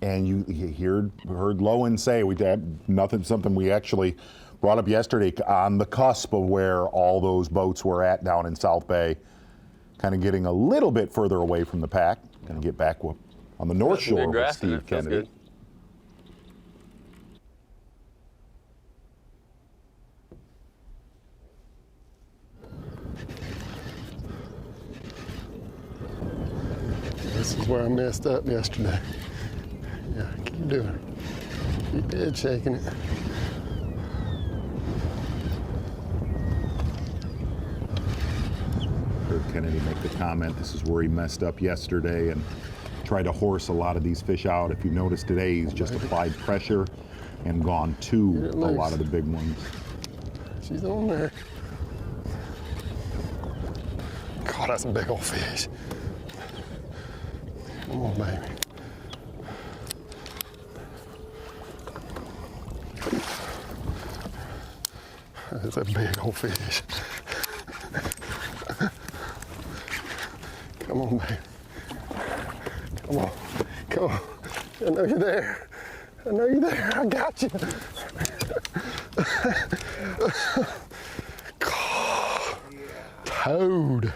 And you heard Lowen say we had something we actually brought up yesterday, on the cusp of where all those boats were at down in South Bay, kind of getting a little bit further away from the pack. Going to get back on the North Shore with Steve Kennedy. This is where I messed up yesterday. Yeah, keep doing it. Keep dead shaking it. Heard Kennedy make the comment, this is where he messed up yesterday and tried to horse a lot of these fish out. If you notice today, he's just applied pressure and gone to a lot of the big ones. She's on there. God, that's a big old fish. Come on, baby. That's a big old fish. Come on, baby. Come on. Come on. I know you're there. I know you're there. I got you. God. Toad.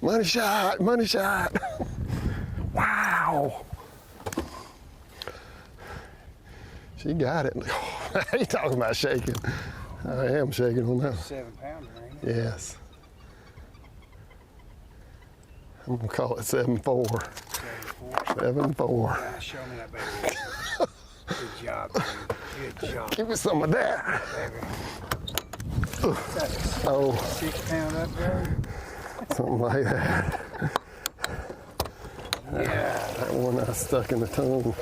Money shot, money shot. Wow. She got it. You talking about shaking? I am shaking on that. 7 pounder, ain't it? Yes. I'm gonna call it 7-4. 7-4. Yeah, show me that, baby. Good job, baby. Good job. Give me some of that. Oh. 6 pound up there? Something like that. Yeah. That one I stuck in the tongue.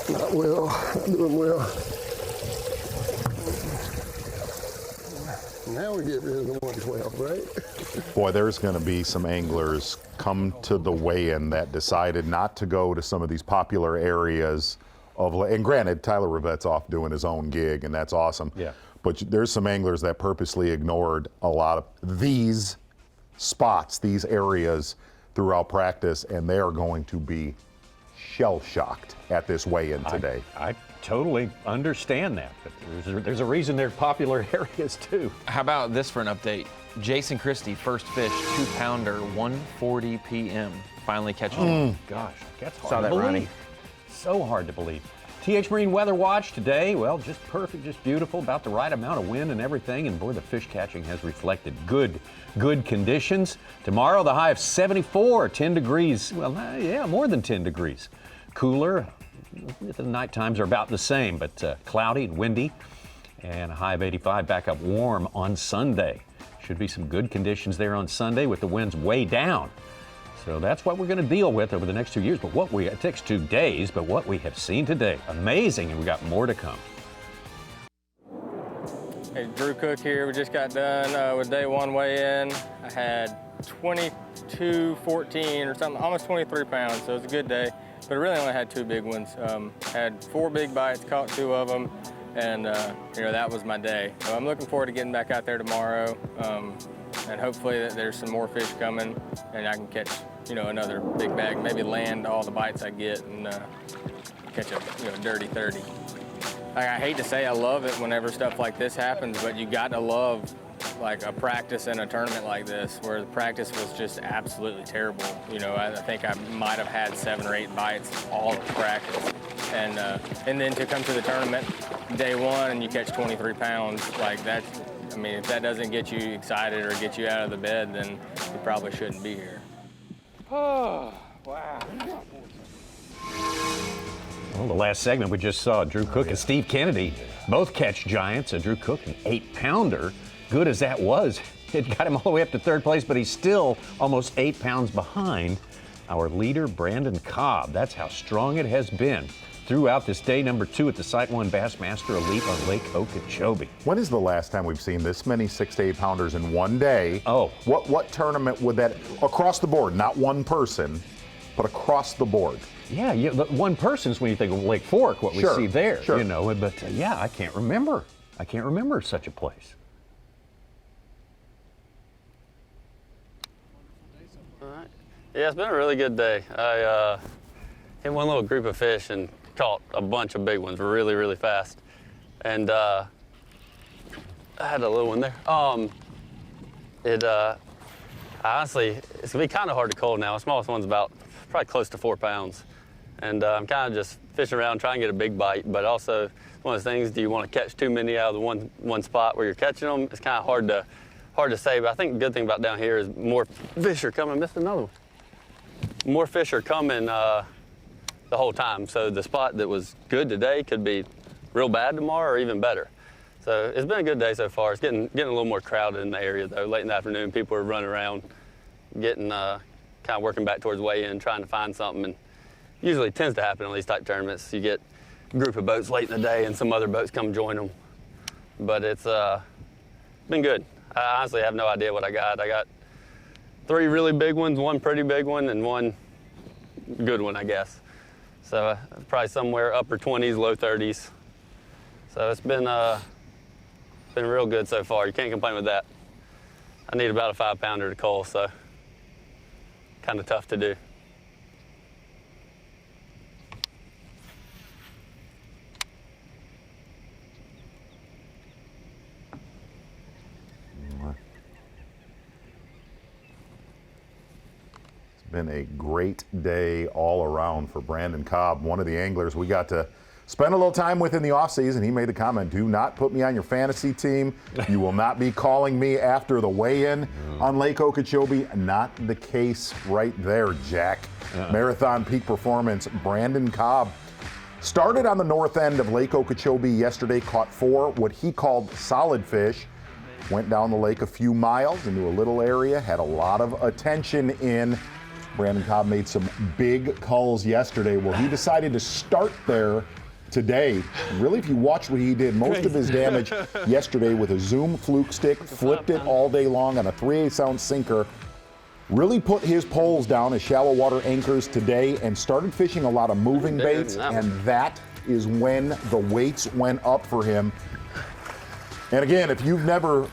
Not well, not doing well. Now we get rid of the 112, right? Boy, there's going to be some anglers come to the weigh-in that decided not to go to some of these popular areas and granted, Tyler Rivette's off doing his own gig, and that's awesome. Yeah. But there's some anglers that purposely ignored a lot of these spots, these areas throughout practice, and they are going to be shell-shocked at this weigh-in today. I totally understand that, but there's a reason they're popular areas too. How about this for an update? Jason Christie, first fish, 2-pounder, 1:40 p.m. Finally catching him. Gosh, that's hard Saw to that, believe. Ronnie. So hard to believe. TH Marine Weather Watch today, well, just perfect, just beautiful, about the right amount of wind and everything, and boy, the fish catching has reflected good conditions. Tomorrow, the high of 74, 10 degrees, well, yeah, more than 10 degrees. Cooler, the night times are about the same, but cloudy and windy, and a high of 85, back up warm on Sunday. Should be some good conditions there on Sunday with the winds way down. So that's what we're going to deal with over the next 2 years. But it takes 2 days, but what we have seen today, amazing, and we got more to come. Hey, Drew Cook here. We just got done with day one weigh-in. I had 22.14 or something, almost 23 pounds, so it was a good day. But I really only had 2 big ones. Had 4 big bites, caught 2 of them, and that was my day. So I'm looking forward to getting back out there tomorrow, and hopefully that there's some more fish coming, and I can catch another big bag, maybe land all the bites I get, and catch a dirty 30. Like, I hate to say I love it whenever stuff like this happens, but you got to love like a practice in a tournament like this, where the practice was just absolutely terrible. I think I might have had 7 or 8 bites all of practice, and then to come to the tournament day one and you catch 23 pounds, like that's. I mean, if that doesn't get you excited or get you out of the bed, then you probably shouldn't be here. Oh, wow. Well, the last segment we just saw Drew Cook and Steve Kennedy both catch giants. Drew Cook, an 8-pounder. Good as that was, it got him all the way up to 3rd place, but he's still almost 8 pounds behind our leader, Brandon Cobb. That's how strong it has been throughout this day number 2 at the SiteOne Bassmaster Elite on Lake Okeechobee. When is the last time we've seen this many 6 to 8 pounders in one day? Oh. What tournament would that, across the board, not one person, but across the board? Yeah, one person's when you think of Lake Fork, what we see there, but yeah, I can't remember. I can't remember such a place. All right. Yeah, it's been a really good day. I hit one little group of fish and caught a bunch of big ones really, really fast. And I had a little one there. Honestly, it's gonna be kind of hard to cull now. The smallest one's probably close to 4 pounds. And I'm kind of just fishing around trying to get a big bite, but also one of the things, do you want to catch too many out of the one spot where you're catching them? It's kind of hard to say, but I think the good thing about down here is more fish are coming. Missed another one. More fish are coming the whole time. So the spot that was good today could be real bad tomorrow or even better. So it's been a good day so far. It's getting a little more crowded in the area though. Late in the afternoon, people are running around, getting kind of working back towards weigh-in, trying to find something. And usually it tends to happen on these type tournaments. You get a group of boats late in the day and some other boats come join them. But it's been good. I honestly have no idea what I got. I got 3 really big ones, 1 pretty big one, and 1 good one, I guess. So probably somewhere upper 20s, low 30s. So it's been real good so far. You can't complain with that. I need about a 5-pounder to cull, so kind of tough to do. Been a great day all around for Brandon Cobb, one of the anglers we got to spend a little time with in the offseason. He made the comment, do not put me on your fantasy team. You will not be calling me after the weigh-in on Lake Okeechobee. Not the case right there, Jack. Marathon peak performance, Brandon Cobb started on the north end of Lake Okeechobee yesterday, caught 4 what he called solid fish, went down the lake a few miles into a little area, had a lot of attention in. Brandon Cobb made some big calls yesterday. Well, he decided to start there today. And really, if you watch what he did, most of his damage yesterday with a Zoom fluke stick, flipped it all day long on a 3/8 ounce sinker, really put his poles down as shallow water anchors today and started fishing a lot of moving baits, and that is when the weights went up for him. And again, if you've never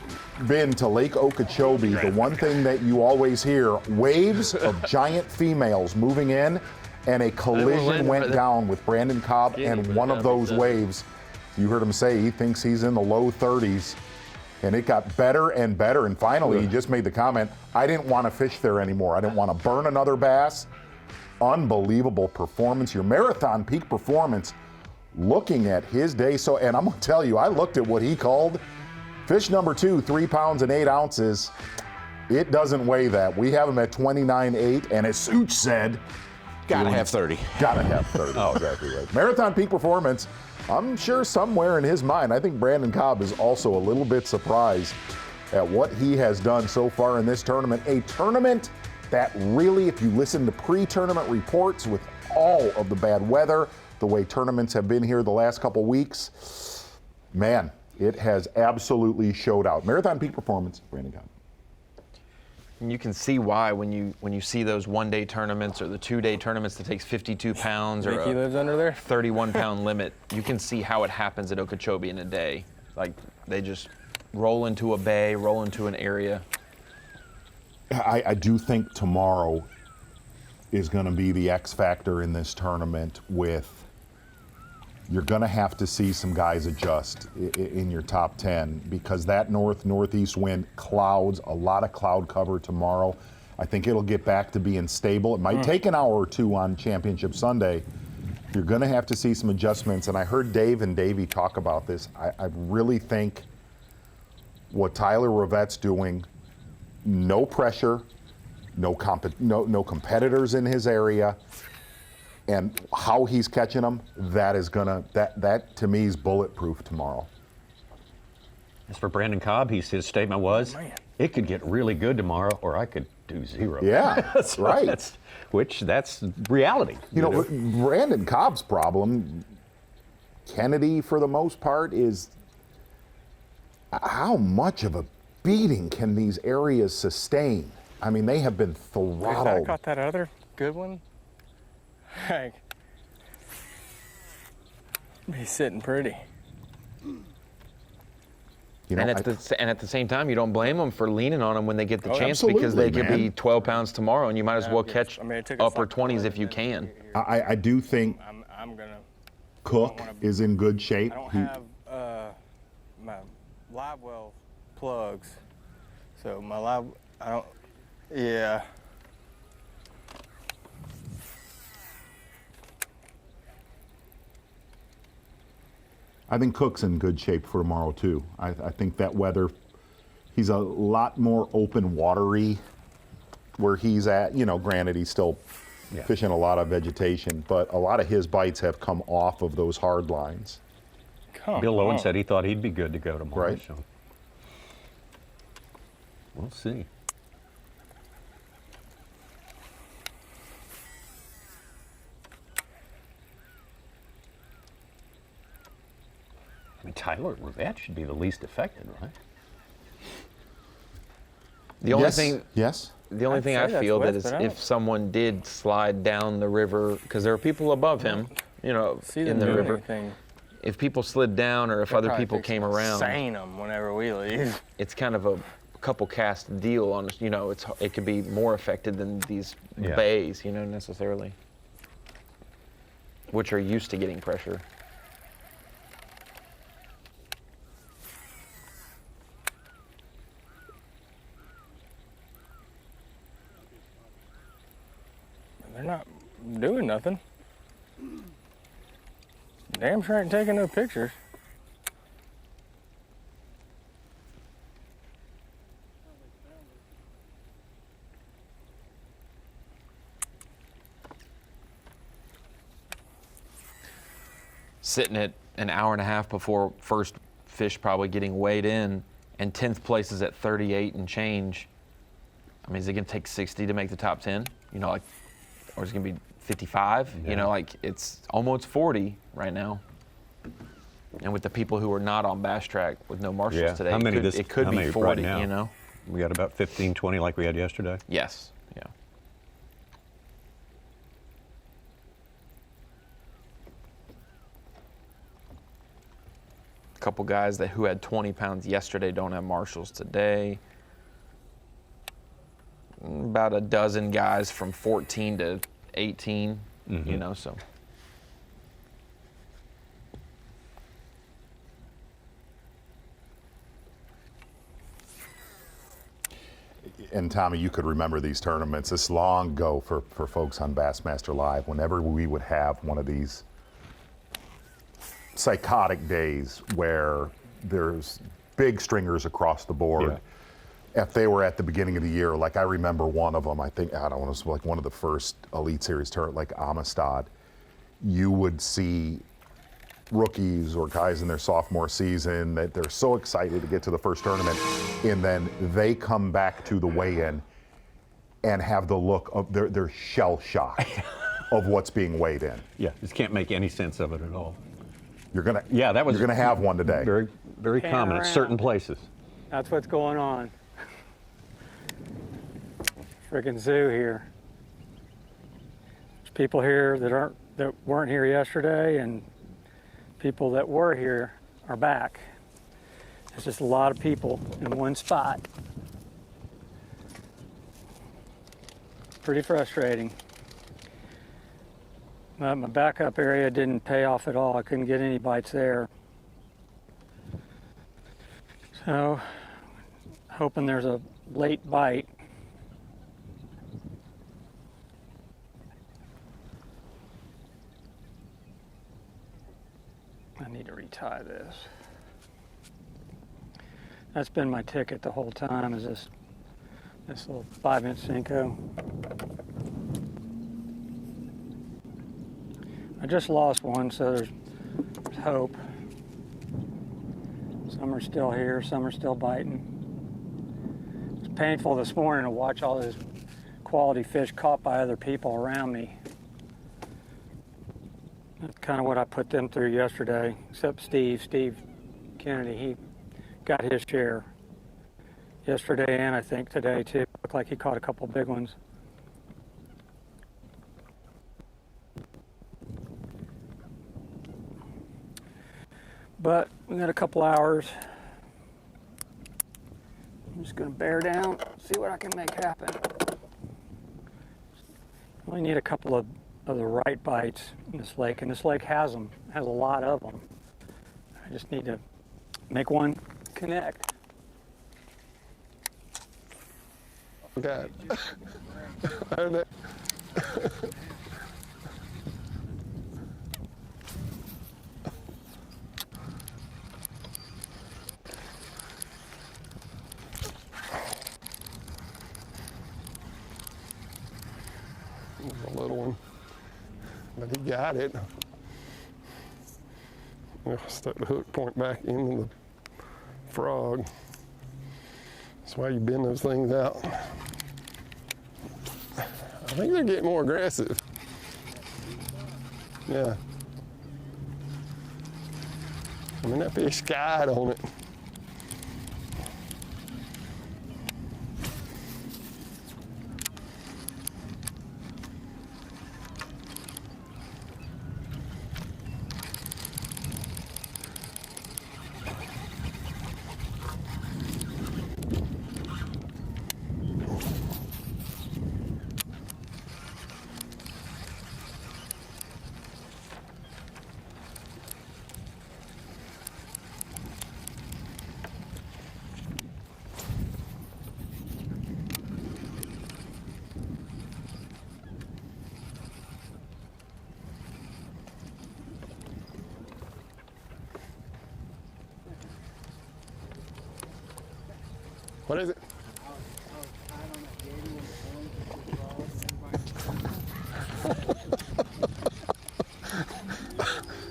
been to Lake Okeechobee, the one thing that you always hear, waves of giant females moving in, and a collision went down with Brandon Cobb and one of those waves. You heard him say he thinks he's in the low 30s, and it got better and better, and finally he just made the comment, I didn't want to fish there anymore. I didn't want to burn another bass. Unbelievable performance, your marathon peak performance, looking at his day. So, and I'm going to tell you, I looked at what he called fish number 2, 3 pounds and 8 ounces. It doesn't weigh that. We have him at 29.8, and as Such said, gotta have 30. Gotta have 30. Oh, exactly right. Marathon peak performance, I'm sure somewhere in his mind, I think Brandon Cobb is also a little bit surprised at what he has done so far in this tournament. A tournament that really, if you listen to pre-tournament reports with all of the bad weather, the way tournaments have been here the last couple weeks, man, it has absolutely showed out. Marathon peak performance, Brandon Cobb. And you can see why when you see those one-day tournaments or the 2-day tournaments that takes 52 pounds or Ricky lives under there. 31-pound limit. You can see how it happens at Okeechobee in a day. Like they just roll into a bay, roll into an area. I do think tomorrow is going to be the X factor in this tournament with you're going to have to see some guys adjust in your top 10 because that northeast wind clouds, a lot of cloud cover tomorrow. I think it'll get back to being stable. It might take an hour or two on Championship Sunday. You're going to have to see some adjustments. And I heard Dave and Davey talk about this. I really think what Tyler Rivette's doing, no pressure, no competitors in his area, and how he's catching them, that to me is bulletproof tomorrow. As for Brandon Cobb, his statement was, it could get really good tomorrow, or I could do zero. Yeah, So right. That's reality. You know, Brandon Cobb's problem, Kennedy for the most part, is how much of a beating can these areas sustain? I mean, they have been throttled. I caught that other good one. Like, he's sitting pretty. You know, and at the same time, you don't blame them for leaning on them when they get the chance absolutely, because they could man. be 12 pounds tomorrow, and you might as well catch upper 20s if you can. I do think I'm gonna. Cook is in good shape. I don't have my live well plugs, so my live. I don't. Yeah. I think Cook's in good shape for tomorrow too. I think that weather, he's a lot more open watery where he's at. You know, granted he's still fishing a lot of vegetation, but a lot of his bites have come off of those hard lines. Bill Owen said he thought he'd be good to go tomorrow. Right. So we'll see. I mean, Tyler Rivette should be the least affected, right? The only thing, yes. The only thing I feel that is if someone did slide down the river, because there are people above him, you know, in the river. If people slid down, or if other people came around, seine them whenever we leave. it's kind of a couple cast deal on. You know, it could be more affected than these bays, you know, necessarily, which are used to getting pressure. They're not doing nothing. Damn sure ain't taking no pictures. Sitting at an hour and a half before first fish probably getting weighed in, and 10th place is at 38 and change. I mean, is it going to take 60 to make the top 10? You know, like, or is it going to be 55? Yeah. You know, like, it's almost 40 right now. And with the people who are not on Bass Track with no marshals today, how many it could be 40, right now? you know? We got about 15, 20 like we had yesterday? Yes, yeah. A couple guys who had 20 pounds yesterday don't have marshals today. About a dozen guys from 14 to 18, you know, so. And Tommy, you could remember these tournaments. This long ago for folks on Bassmaster Live, whenever we would have one of these psychotic days where there's big stringers across the board. If they were at the beginning of the year, like I remember one of them, I think, I don't know, it was like one of the first Elite Series tournament, like Amistad, you would see rookies or guys in their sophomore season that they're so excited to get to the first tournament, and then they come back to the weigh-in and have the look of they're shell-shocked of what's being weighed in. Yeah, just can't make any sense of it at all. You're gonna that was you're gonna have one today. Very, very common at certain places. That's what's going on. Freaking zoo here. There's people here that weren't here yesterday, and people that were here are back. There's just a lot of people in one spot. Pretty frustrating. My backup area didn't pay off at all. I couldn't get any bites there. So, hoping there's a late bite. I need to retie this. That's been my ticket the whole time, is this little 5-inch Senko. I just lost one, so there's hope. Some are still here, some are still biting. It's painful this morning to watch all those quality fish caught by other people around me. That's kind of what I put them through yesterday, except Steve Kennedy. He got his share yesterday and I think today too. Looked like he caught a couple big ones. But we got a couple hours. I'm just gonna bear down, see what I can make happen. Only need a couple of the right bites in this lake, and this lake has them, has a lot of them. I just need to make one connect. God. I heard that. A little one, but he got it. Stuck the hook point back into the frog. That's why you bend those things out. I think they're getting more aggressive. Yeah. I mean, that fish skied on it. What is it?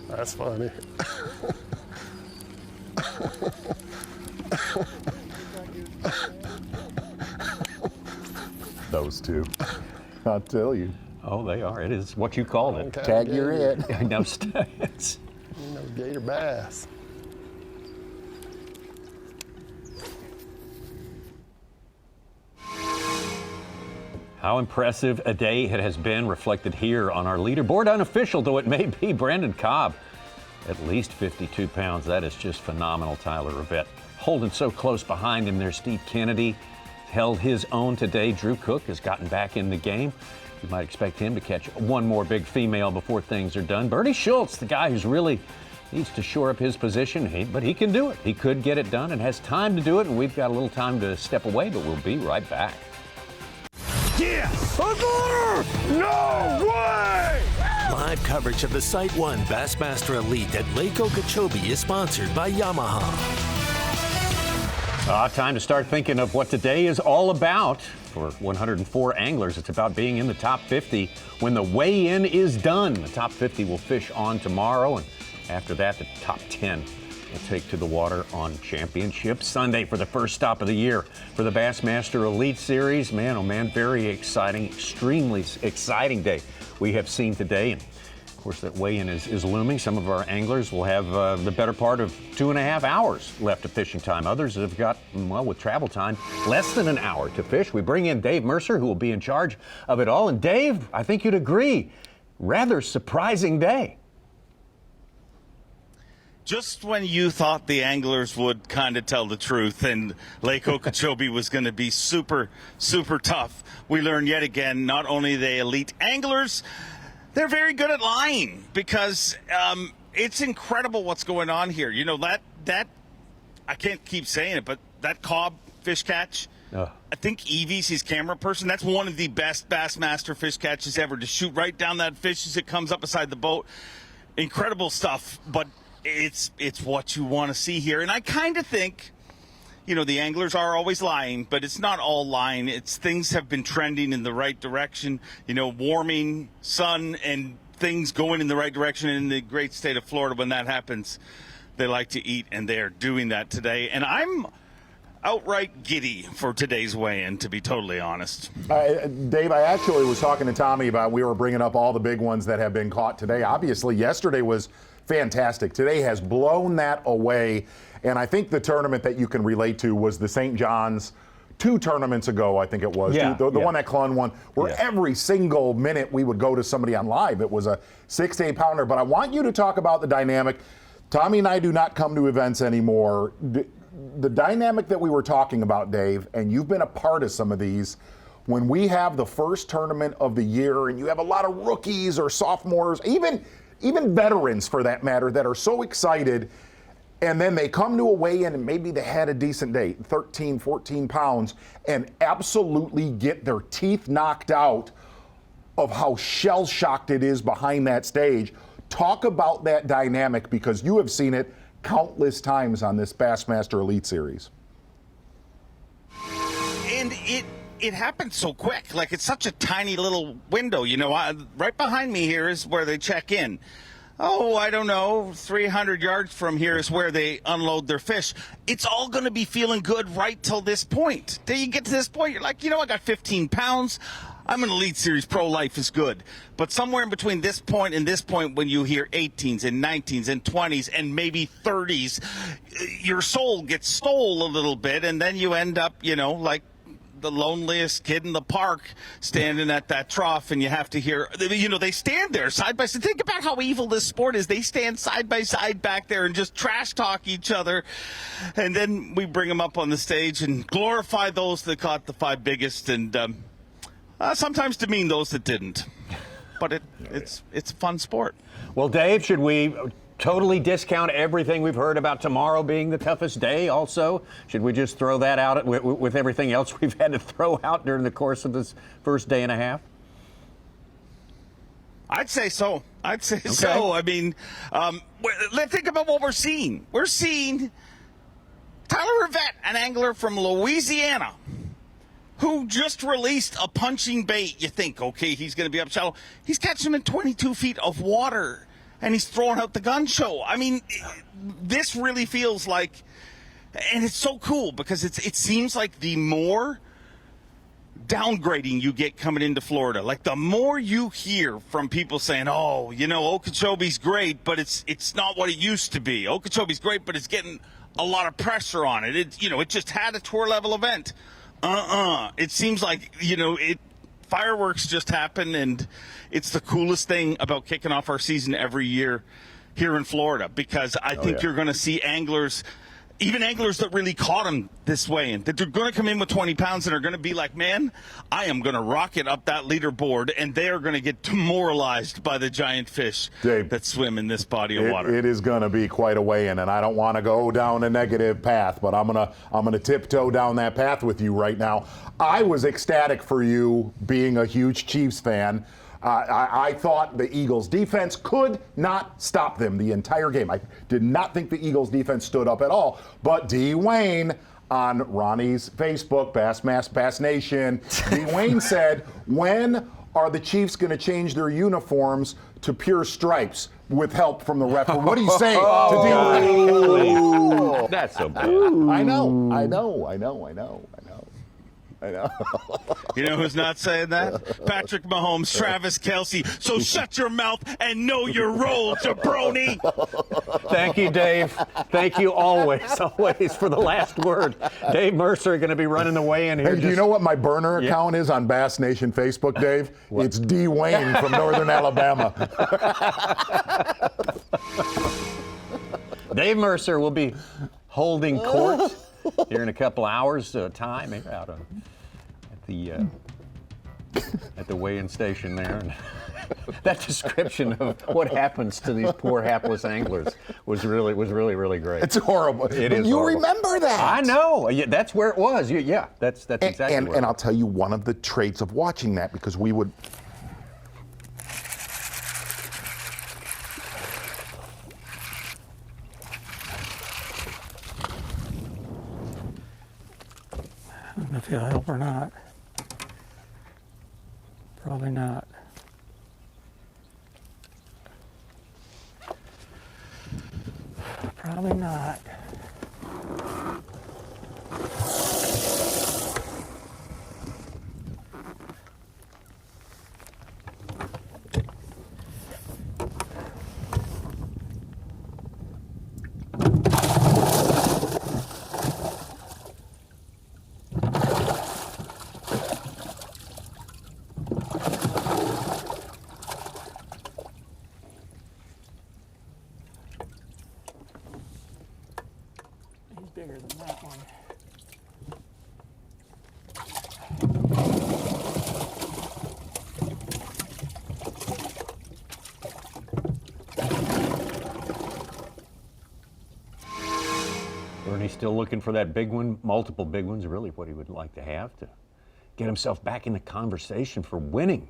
That's funny. Those two. I'll tell you. Oh, they are. It is what you called it. Tag you're it. No stats. You know, gator bass. How impressive a day it has been, reflected here on our leaderboard. Unofficial though it may be, Brandon Cobb, at least 52 pounds. That is just phenomenal, Tyler Rivette. Holding so close behind him there, Steve Kennedy held his own today. Drew Cook has gotten back in the game. You might expect him to catch one more big female before things are done. Bertie Schultz, the guy who's really needs to shore up his position, but he can do it. He could get it done and has time to do it, and we've got a little time to step away, but we'll be right back. Yes! No way! Live coverage of the SiteOne Bassmaster Elite at Lake Okeechobee is sponsored by Yamaha. Time to start thinking of what today is all about. For 104 anglers, it's about being in the top 50 when the weigh-in is done. The top 50 will fish on tomorrow, and after that, the top 10 will take to the water on Championship Sunday for the first stop of the year for the Bassmaster Elite Series. Man, oh man, very exciting, extremely exciting day we have seen today. And of course, that weigh-in is looming. Some of our anglers will have the better part of 2.5 hours left of fishing time. Others have got, well, with travel time, less than an hour to fish. We bring in Dave Mercer, who will be in charge of it all. And Dave, I think you'd agree, rather surprising day. Just when you thought the anglers would kind of tell the truth and Lake Okeechobee was going to be super, super tough, we learned yet again not only the elite anglers, They're very good at lying because it's incredible what's going on here. You know, that I can't keep saying it, but that Cobb fish catch, I think Evie's his camera person. That's one of the best Bassmaster fish catches ever, to shoot right down that fish as it comes up beside the boat. Incredible stuff, but it's what you want to see here. And I kind of think, you know, the anglers are always lying, but it's not all lying. It's things have been trending in the right direction. You know, warming, sun, and things going in the right direction in the great state of Florida. When that happens, they like to eat, and they are doing that today. And I'm outright giddy for today's weigh-in, to be totally honest. Dave, I actually was talking to Tommy about, we were bringing up all the big ones that have been caught today. Obviously, yesterday was fantastic. Today has blown that away. And I think the tournament that you can relate to was the St. John's 2 tournaments ago, I think it was. Yeah, the one that Clun won, where every single minute we would go to somebody on live. It was a 6 to 8 pounder. But I want you to talk about the dynamic. Tommy and I do not come to events anymore. The dynamic that we were talking about, Dave, and you've been a part of some of these, when we have the first tournament of the year and you have a lot of rookies or sophomores, even veterans for that matter, that are so excited, and then they come to a weigh-in and maybe they had a decent day, 13, 14 pounds, and absolutely get their teeth knocked out of how shell-shocked it is behind that stage. Talk about that dynamic, because you have seen it countless times on this Bassmaster Elite Series. And it happens so quick. Like, it's such a tiny little window. You know, right behind me here is where they check in. Oh, I don't know, 300 yards from here is where they unload their fish. It's all going to be feeling good right till this point. Till you get to this point, you're like, you know, I got 15 pounds. I'm an Elite Series Pro. Life is good. But somewhere in between this point and this point, when you hear 18s and 19s and 20s and maybe 30s, your soul gets stole a little bit, and then you end up, you know, like the loneliest kid in the park standing at that trough, and you have to hear, you know, they stand there side by side. Think about how evil this sport is. They stand side by side back there and just trash talk each other, and then we bring them up on the stage and glorify those that caught the 5 biggest, and sometimes demean those that didn't. But it's a fun sport. Well, Dave, should we totally discount everything we've heard about tomorrow being the toughest day also? Should we just throw that out with everything else we've had to throw out during the course of this first day and a half? I'd say so. So. I mean, let's think about what we're seeing. We're seeing Tyler Rivette, an angler from Louisiana, who just released a punching bait. You think, okay, he's going to be up shallow. He's catching him in 22 feet of water, and he's throwing out the gun show. I mean, this really feels like, and it's so cool because it seems like the more downgrading you get coming into Florida, like the more you hear from people saying, oh, you know, Okeechobee's great, but it's not what it used to be. Okeechobee's great, but it's getting a lot of pressure on it. It just had a tour level event. It seems like, you know, fireworks just happen, and it's the coolest thing about kicking off our season every year here in Florida, because I think you're going to see anglers, even anglers that really caught them this way, and that they're going to come in with 20 pounds and are going to be like, man, I am going to rocket up that leaderboard, and they are going to get demoralized by the giant fish that swim in this body of water. It is going to be quite a weigh-in, and I don't want to go down a negative path, but I'm gonna tiptoe down that path with you right now. I was ecstatic for you being a huge Chiefs fan. I thought the Eagles' defense could not stop them the entire game. I did not think the Eagles' defense stood up at all. But D. Wayne on Ronnie's Facebook, Bass Nation, D. Wayne said, when are the Chiefs going to change their uniforms to pure stripes with help from the referee? What do you say to D. Wayne? That's so bad. I know. You know who's not saying that? Patrick Mahomes, Travis Kelce. So shut your mouth and know your role, jabroni. Thank you, Dave. Thank you always for the last word. Dave Mercer going to be running the weigh-in here. Hey, do you know what my burner account is on Bass Nation Facebook, Dave? It's D. Wayne from Northern Alabama. Dave Mercer will be holding court here in a couple hours time out at the at the weigh-in station there. And that description of what happens to these poor hapless anglers was really great. It's horrible. It is You horrible. remember that? I know. Yeah, that's where it was. Yeah, that's exactly where. And I'll tell you one of the traits of watching that, because we would. I don't know if he'll help or not. Probably not. Probably not. He's bigger than that one. Bernie's still looking for that big one, multiple big ones, really what he would like to have to get himself back in the conversation for winning.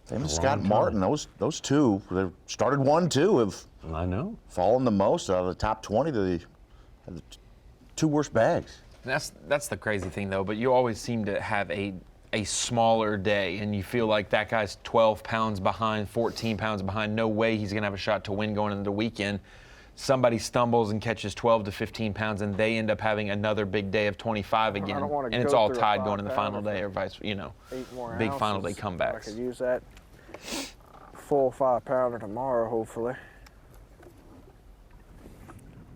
Same as Scott Martin, those two, they started 1-2, have I know fallen the most out of the top 20 to the two worst bags. That's the crazy thing, though. But you always seem to have a smaller day, and you feel like that guy's 12 pounds behind, 14 pounds behind. No way he's going to have a shot to win going into the weekend. Somebody stumbles and catches 12 to 15 pounds, and they end up having another big day of 25 again, and it's all tied going to the final day, or vice, big final day comebacks. I could use that full 5-pounder tomorrow, hopefully.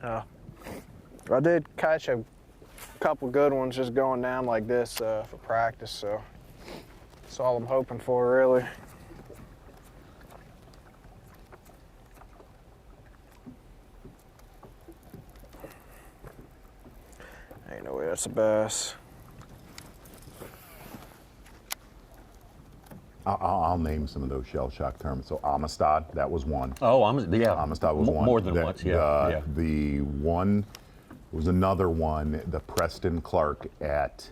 I did catch a couple good ones just going down like this for practice, so that's all I'm hoping for, really. Ain't no way that's a bass. I'll name some of those shell shock tournaments. So Amistad, that was one. Oh, yeah. Amistad was one. More than once, yeah. The one was another one, the Preston Clark at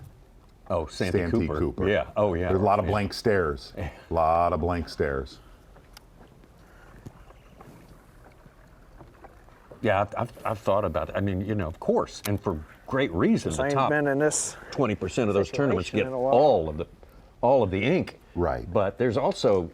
Santee Cooper. Yeah. Oh, yeah. There's a lot of blank stares. A lot of blank stares. Yeah, I've thought about it. I mean, of course, and for great reason. The top been in this 20% of those tournaments get all of the ink. Right. But there's also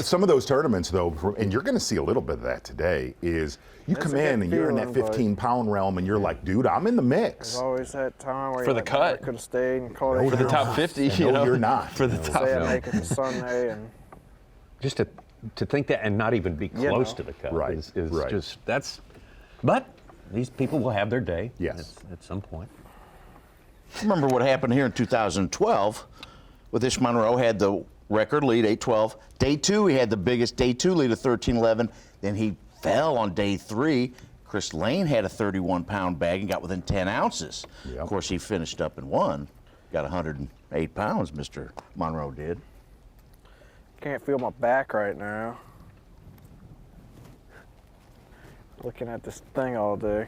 some of those tournaments, though, and you're going to see a little bit of that today, is you come in and you're in that 15-pound realm, and you're like, dude, I'm in the mix. There's always that time where for the cut, could have stayed and caught it for the top 50. You're not for the top. Say I make it to Sunday, and just to think that and not even be close to the cut is just that's. But these people will have their day. Yes. At some point. Remember what happened here in 2012 with Ish Monroe had the record lead, 8-12. Day 2, he had the biggest day 2 lead of 13-11. Then he fell on day 3. Chris Lane had a 31-pound bag and got within 10 ounces. Yep. Of course, he finished up and won. Got 108 pounds, Mr. Monroe did. Can't feel my back right now. Looking at this thing all day.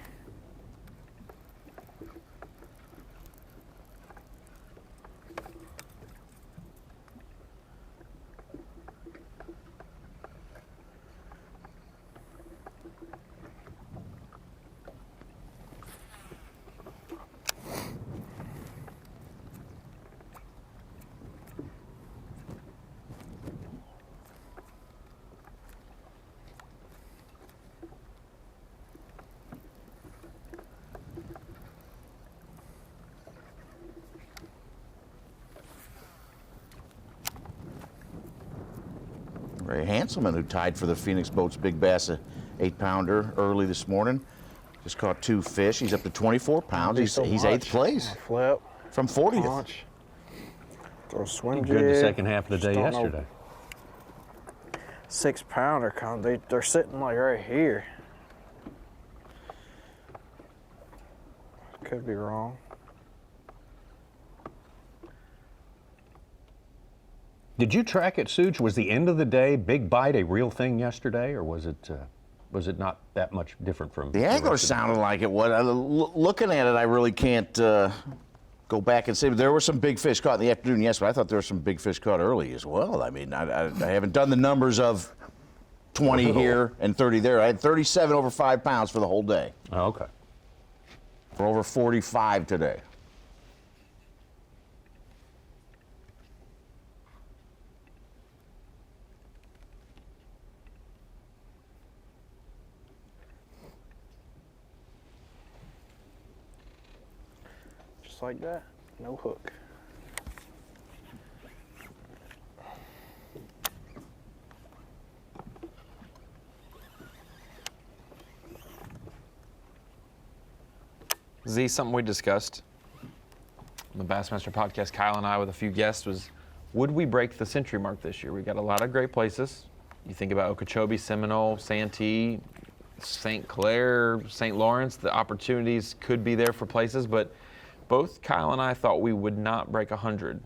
Ray Hanselman, who tied for the Phoenix Boats Big Bass 8-pounder early this morning, just caught 2 fish. He's up to 24 pounds. He's 8th place. Flip. From 40th. Throw a swim jig. Good the second half of the day yesterday. 6-pounder, they're sitting like right here. Could be wrong. Did you track it, Such? Was the end of the day big bite a real thing yesterday, or was it not that much different from The anglers sounded like it was. Looking at it, I really can't go back and say, but there were some big fish caught in the afternoon, yes, but I thought there were some big fish caught early as well. I mean, I haven't done the numbers of 20 here and 30 there. I had 37 over 5 pounds for the whole day. Oh, okay. For over 45 today. Just like that, no hook. Z, something we discussed on the Bassmaster podcast, Kyle and I with a few guests, was would we break the century mark this year? We got a lot of great places. You think about Okeechobee, Seminole, Santee, St. Clair, St. Lawrence, the opportunities could be there for places, but both Kyle and I thought we would not break 100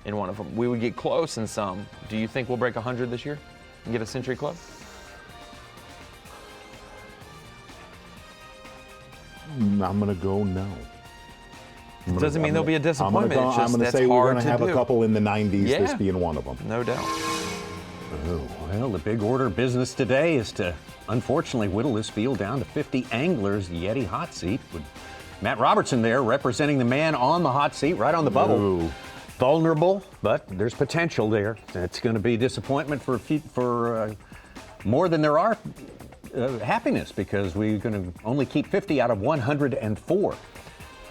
in one of them. We would get close in some. Do you think we'll break 100 this year and get a century club? I'm going to go no. Doesn't mean there'll be a disappointment. I'm going to say we're going to have a couple in the 90s, Yeah. this being one of them. No doubt. Oh, well, the big order business today is to, unfortunately, whittle this field down to 50 anglers. The Yeti hot seat with Matt Robertson there representing the man on the hot seat, right on the bubble. Ooh. Vulnerable, but there's potential there. It's going to be disappointment for more than there are happiness, because we're going to only keep 50 out of 104.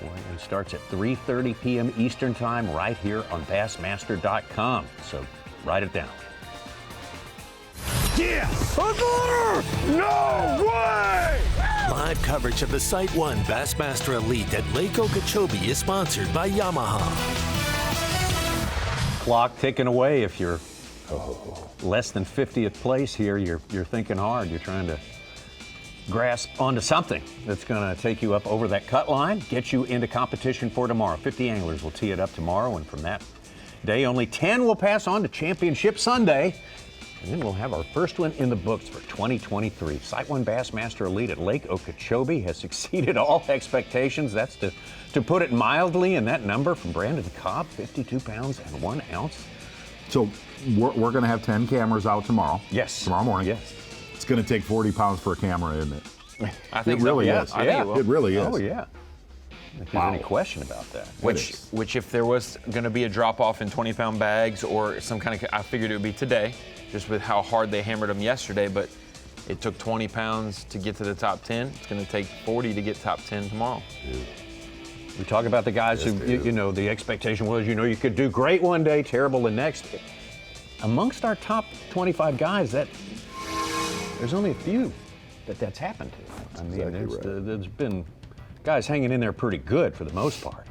It starts at 3:30 p.m. Eastern Time right here on Bassmaster.com. So write it down. Yes! No way! Live coverage of the SiteOne Bassmaster Elite at Lake Okeechobee is sponsored by Yamaha. Clock ticking away. If you're less than 50th place here, you're thinking hard. You're trying to grasp onto something that's going to take you up over that cut line, get you into competition for tomorrow. 50 anglers will tee it up tomorrow, and from that day, only 10 will pass on to Championship Sunday. And then we'll have our first one in the books for 2023. SiteOne Bassmaster Elite at Lake Okeechobee has exceeded all expectations. That's to put it mildly. And that number from Brandon Cobb, 52 pounds and 1 ounce. So we're going to have 10 cameras out tomorrow. Yes. Tomorrow morning. Yes. It's going to take 40 pounds for a camera, isn't it? I think it really so. is. I think it will. It really is. Oh, yeah. If there's any question about that. Which if there was going to be a drop-off in 20-pound bags or some kind of, I figured it would be today, just with how hard they hammered them yesterday, but it took 20 pounds to get to the top 10. It's going to take 40 to get top 10 tomorrow. We talk about the guys who, the expectation was, you could do great one day, terrible the next. Amongst our top 25 guys, there's only a few that's happened to. I mean, there's been guys hanging in there pretty good for the most part.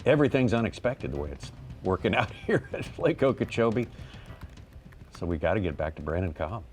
Everything's unexpected the way it's working out here at Lake Okeechobee. So we got to get back to Brandon Cobb.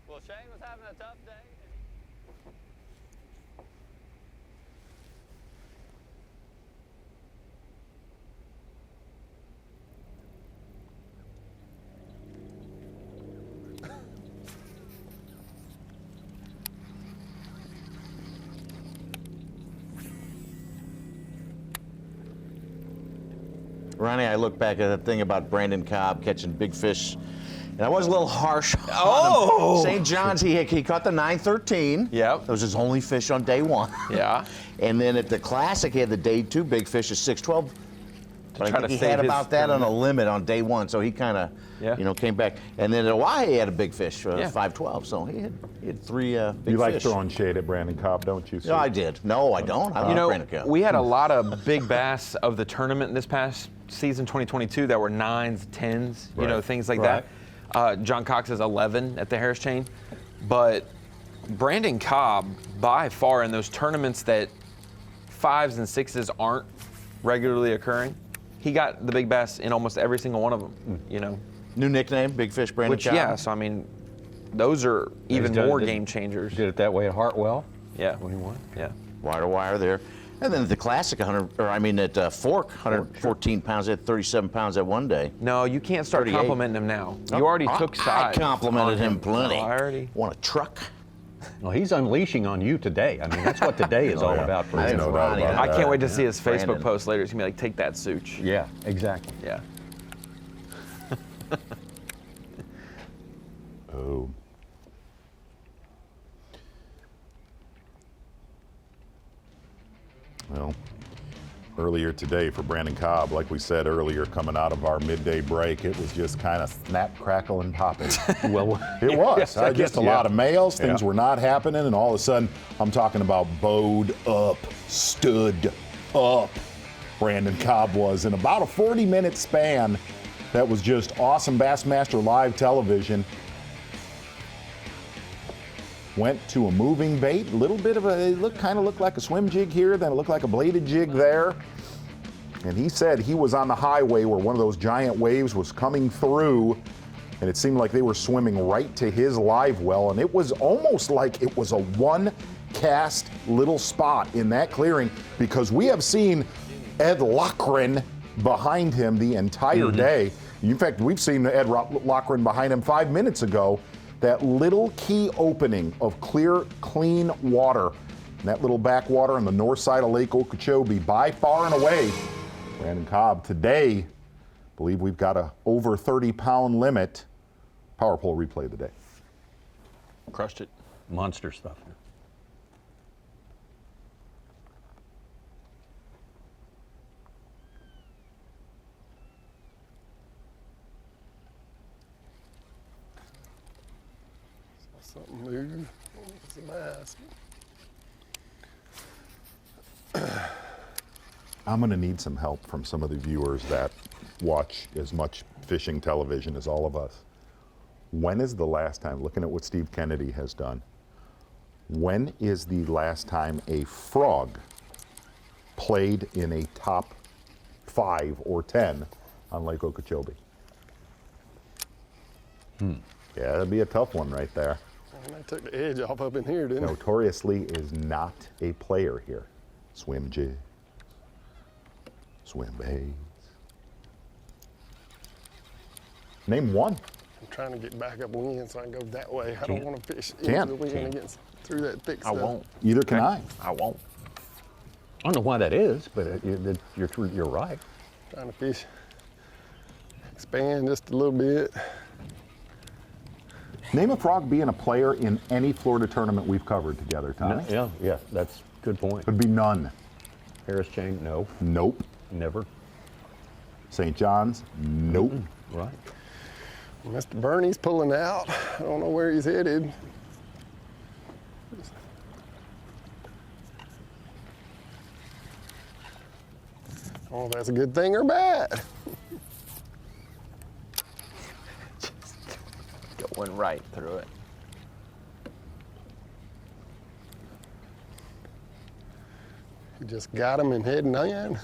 Well, Shane was having a tough day. Ronnie, I look back at that thing about Brandon Cobb catching big fish, and I was a little harsh on him. St. John's, he caught the 913. Yep. That was his only fish on day one. Yeah. And then at the Classic, he had the day 2 big fish, a 612. But I try think to he save had his about that on a tournament. limit on day 1, so he kind of, came back. And then at Hawaii, he had a big fish, 512. So he had 3 big fish. You like throwing shade at Brandon Cobb, don't you? No, I did. No, I don't. I like Brandon Cobb. We had a lot of big bass of the tournament this past season, 2022, that were 9s, 10s, things like that. John Cox has 11 at the Harris chain. But Brandon Cobb, by far, in those tournaments that 5s and 6s aren't regularly occurring, he got the big bass in almost every single one of them, you know. New nickname, Big Fish Brandon Which, Cobb. yeah, so I mean, those are even more game changers. Did it that way at Hartwell? Yeah. When he won? Yeah. Wire to wire there. And then at the Classic, at Fork, 114 pounds, at 37 pounds that one day. No, you can't start 38. complimenting him now. You already took sides. I complimented him plenty. Oh, I already. Want a truck? Well, he's unleashing on you today. I mean, that's what today is all about for him. I can't wait to see his Facebook Brandon. post later. He's gonna be like, take that, Such. Yeah, exactly. Yeah. Oh. Well, earlier today for Brandon Cobb, like we said earlier, coming out of our midday break, it was just kind of snap, crackle, and popping. Well, it was. yes, I Just guess, a lot of males. Things Yeah. were not happening, and all of a sudden, I'm talking about bowed up, stood up. Brandon Cobb was in about a 40-minute span. That was just awesome. Bassmaster Live television. Went to a moving bait, a little bit of it kind of looked like a swim jig here, then it looked like a bladed jig there. And he said he was on the highway where one of those giant waves was coming through, and it seemed like they were swimming right to his live well, and it was almost like it was a one-cast little spot in that clearing, because we have seen Ed Lochran behind him the entire day. In fact, we've seen Ed Lochran behind him 5 minutes ago. That little key opening of clear, clean water, and that little backwater on the north side of Lake Okeechobee, by far and away, Brandon Cobb today, believe we've got a over 30-pound limit. Power pole replay of the day. Crushed it. Monster stuff. Something move. It's a bass. I'm going to need some help from some of the viewers that watch as much fishing television as all of us. When is the last time, looking at what Steve Kennedy has done, when is the last time a frog played in a top 5 or 10 on Lake Okeechobee? Yeah, that'd be a tough one right there. And they took the edge off up in here, didn't they? Notoriously is not a player here. Swim jigs, swim baits. Name one. I'm trying to get back upwind so I can go that way. I don't want to fish Can't. into the wind against through that thick stuff. I won't. Either can I. I won't. I don't know why that is, but you're right. Trying to fish, expand just a little bit. Name a frog being a player in any Florida tournament we've covered together, Tommy. Yeah, that's a good point. Would be none. Harris chain, no. Nope. Never. St. John's, nope. Right. Mr. Bernie's pulling out. I don't know where he's headed. Oh, that's a good thing or bad. Going right through it. You just got him and heading in.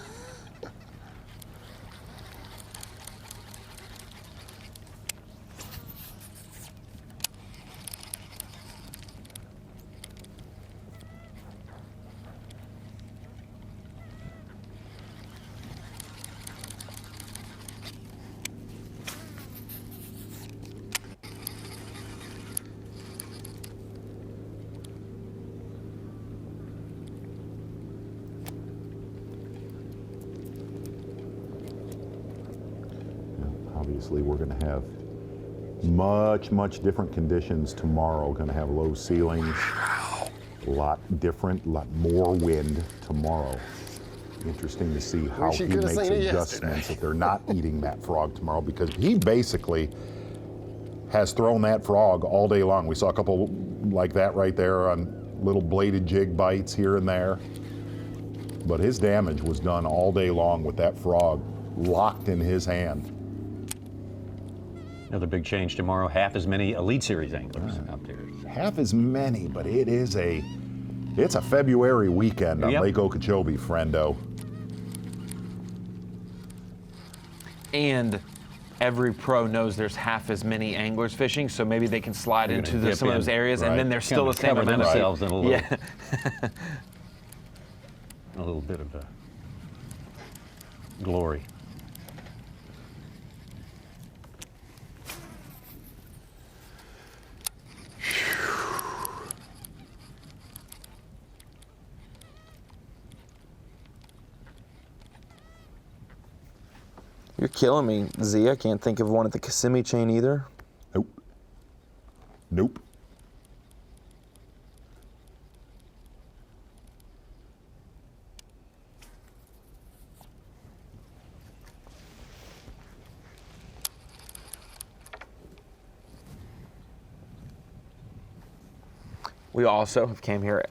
Obviously, we're going to have much different conditions tomorrow. Going to have low ceilings, a lot different, a lot more wind tomorrow. Interesting to see how he makes adjustments if they're not eating that frog tomorrow, because he basically has thrown that frog all day long. We saw a couple like that right there on little bladed jig bites here and there. But his damage was done all day long with that frog locked in his hand. Another big change tomorrow. Half as many Elite Series anglers out there. Half as many, but it's a February weekend on Lake Okeechobee, friendo. And every pro knows there's half as many anglers fishing, so maybe they can slide into some of those areas, and then there's still the same amount of themselves in a little, yeah. a little bit of glory. You're killing me, Z. I can't think of one at the Kissimmee chain either. Nope. Nope. We also have came here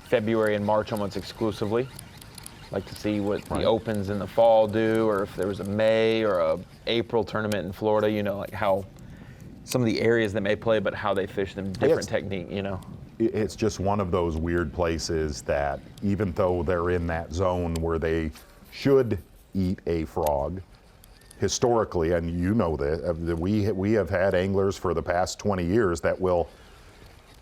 February and March almost exclusively. Like to see what the opens in the fall do, or if there was a May or a April tournament in Florida, you know, like how some of the areas that may play, but how they fish them, different technique, you know. It's just one of those weird places that even though they're in that zone where they should eat a frog, historically, and you know that, we have had anglers for the past 20 years that will,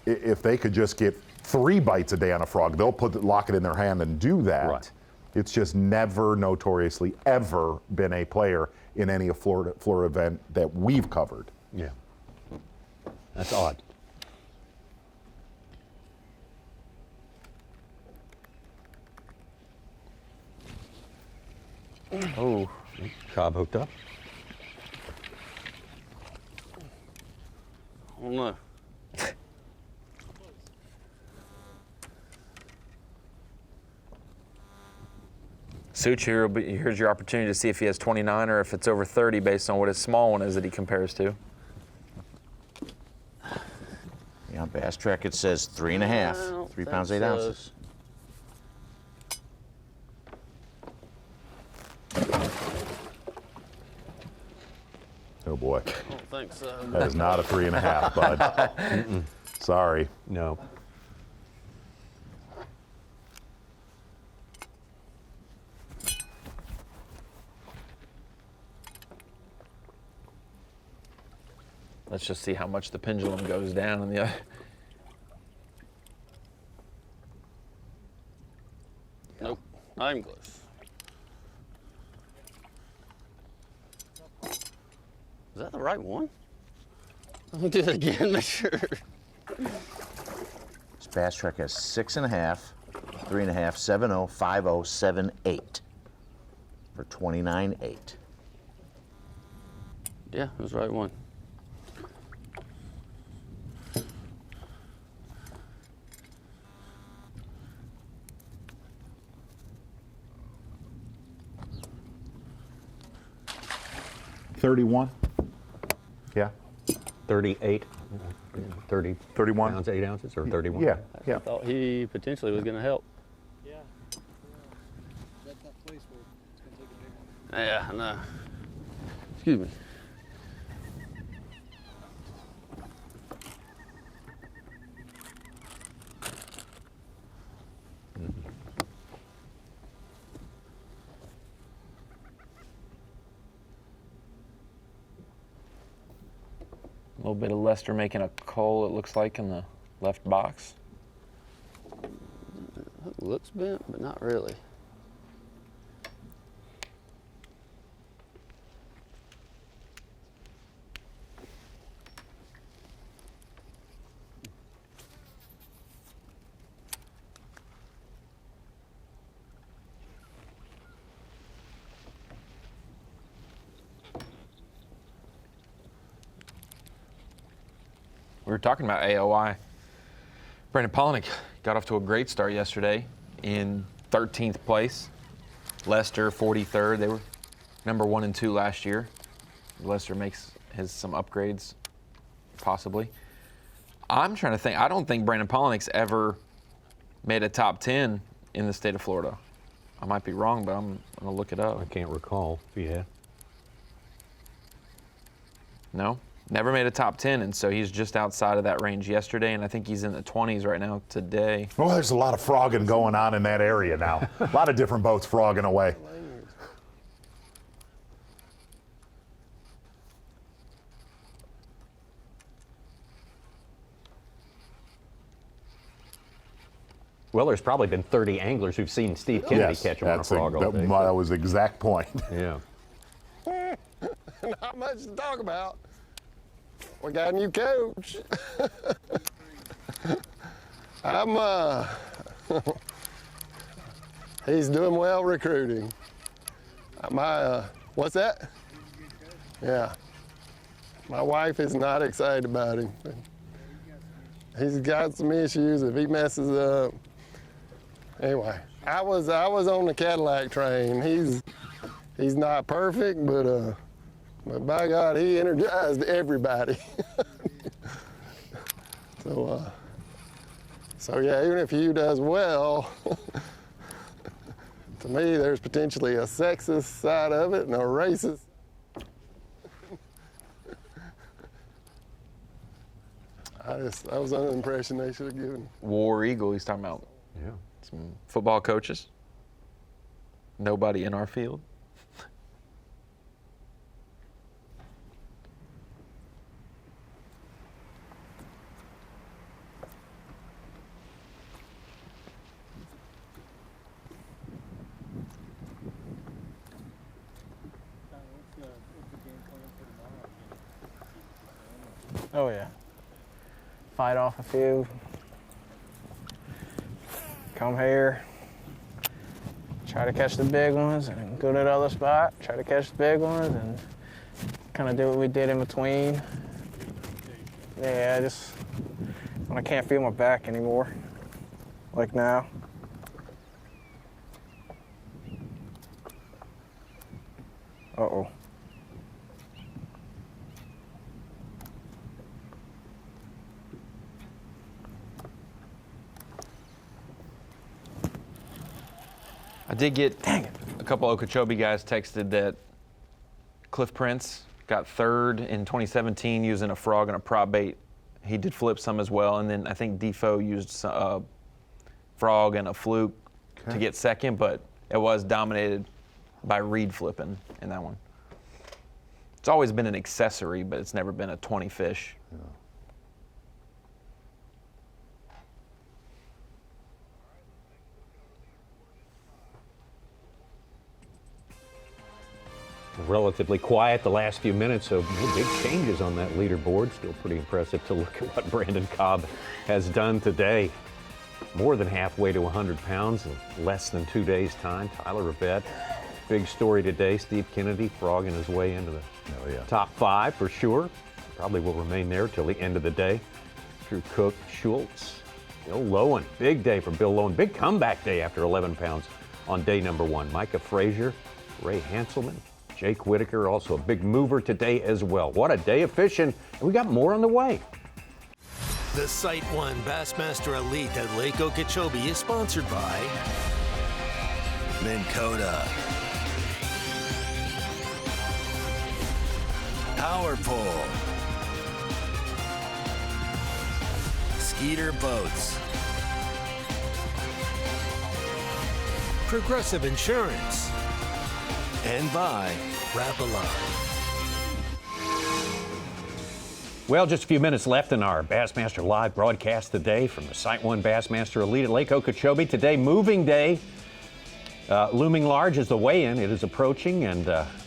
if they could just get 3 bites a day on a frog, they'll lock it in their hand and do that. Right. It's just never notoriously ever been a player in any Florida event that we've covered. Yeah. That's odd. Oh, Cobb hooked up. I don't know. Such, here's your opportunity to see if he has 29 or if it's over 30 based on what his small one is that he compares to. Yeah, on Bass Track it says 3.5, 3 pounds 8 ounces. Oh boy. I don't think so. That is not a 3.5, bud. Sorry. No. Let's just see how much the pendulum goes down in the other. Nope, not even close. Is that the right one? Let me do it again, make sure. This Bass Track has 6.5, 3.5, 7.0, 5.0, 7.8 for 29.8. Yeah, it was the right one. $31. Yeah. 38. 31 pounds 8 ounces, or 31. Yeah. I thought he potentially was going to help. Yeah. That's that place where it's going to take a big one. Yeah, I know. Excuse me. A little bit of Lester making a coal, it looks like, in the left box. It looks bent, but not really. We were talking about AOI. Brandon Polnick got off to a great start yesterday in 13th place. Lester 43rd. They were number 1 and 2 last year. Lester makes some upgrades, possibly. I'm trying to think. I don't think Brandon Polnick's ever made a top 10 in the state of Florida. I might be wrong, but I'm going to look it up. I can't recall if he had. No, never made a top 10, and so he's just outside of that range yesterday, and I think he's in the 20s right now today. Well, there's a lot of frogging going on in that area now. A lot of different boats frogging away. Well, there's probably been 30 anglers who've seen Steve Kennedy catch him on a frog all day. That was the exact point. Yeah. Not much to talk about. We got a new coach. He's doing well recruiting. What's that? Yeah. My wife is not excited about him. He's got some issues if he messes up. Anyway, I was on the Cadillac train. He's not perfect, but by God, he energized everybody. So yeah, even if Hugh does well, to me, there's potentially a sexist side of it and a racist. I was under the impression they should have given. War Eagle, he's talking about. Yeah. Some football coaches. Nobody in our field. Oh yeah. Fight off a few. Come here. Try to catch the big ones and go to the other spot. Try to catch the big ones and kind of do what we did in between. Yeah, just when I can't feel my back anymore, like now. Uh-oh. I did get a couple Okeechobee guys texted that Cliff Prince got third in 2017 using a frog and a prop bait. He did flip some as well, and then I think Defoe used a frog and a fluke to get second, but it was dominated by reed flipping in that one. It's always been an accessory, but it's never been a 20 fish. Yeah. Relatively quiet the last few minutes, so no big changes on that leaderboard. Still pretty impressive to look at what Brandon Cobb has done today. More than halfway to 100 pounds in less than 2 days' time. Tyler Rivette, big story today. Steve Kennedy frogging his way into the top 5 for sure. Probably will remain there till the end of the day. Drew Cook, Schultz, Bill Lowen. Big day for Bill Lowen. Big comeback day after 11 pounds on day number 1. Micah Frazier, Ray Hanselman, Jake Whitaker, also a big mover today as well. What a day of fishing, and we got more on the way. The SiteOne Bassmaster Elite at Lake Okeechobee is sponsored by Minn Kota, Power Pole, Skeeter Boats, Progressive Insurance, and by Rapala. Well, just a few minutes left in our Bassmaster Live broadcast today from the SiteOne Bassmaster Elite at Lake Okeechobee. Today, moving day. Looming large is the weigh-in. It is approaching, and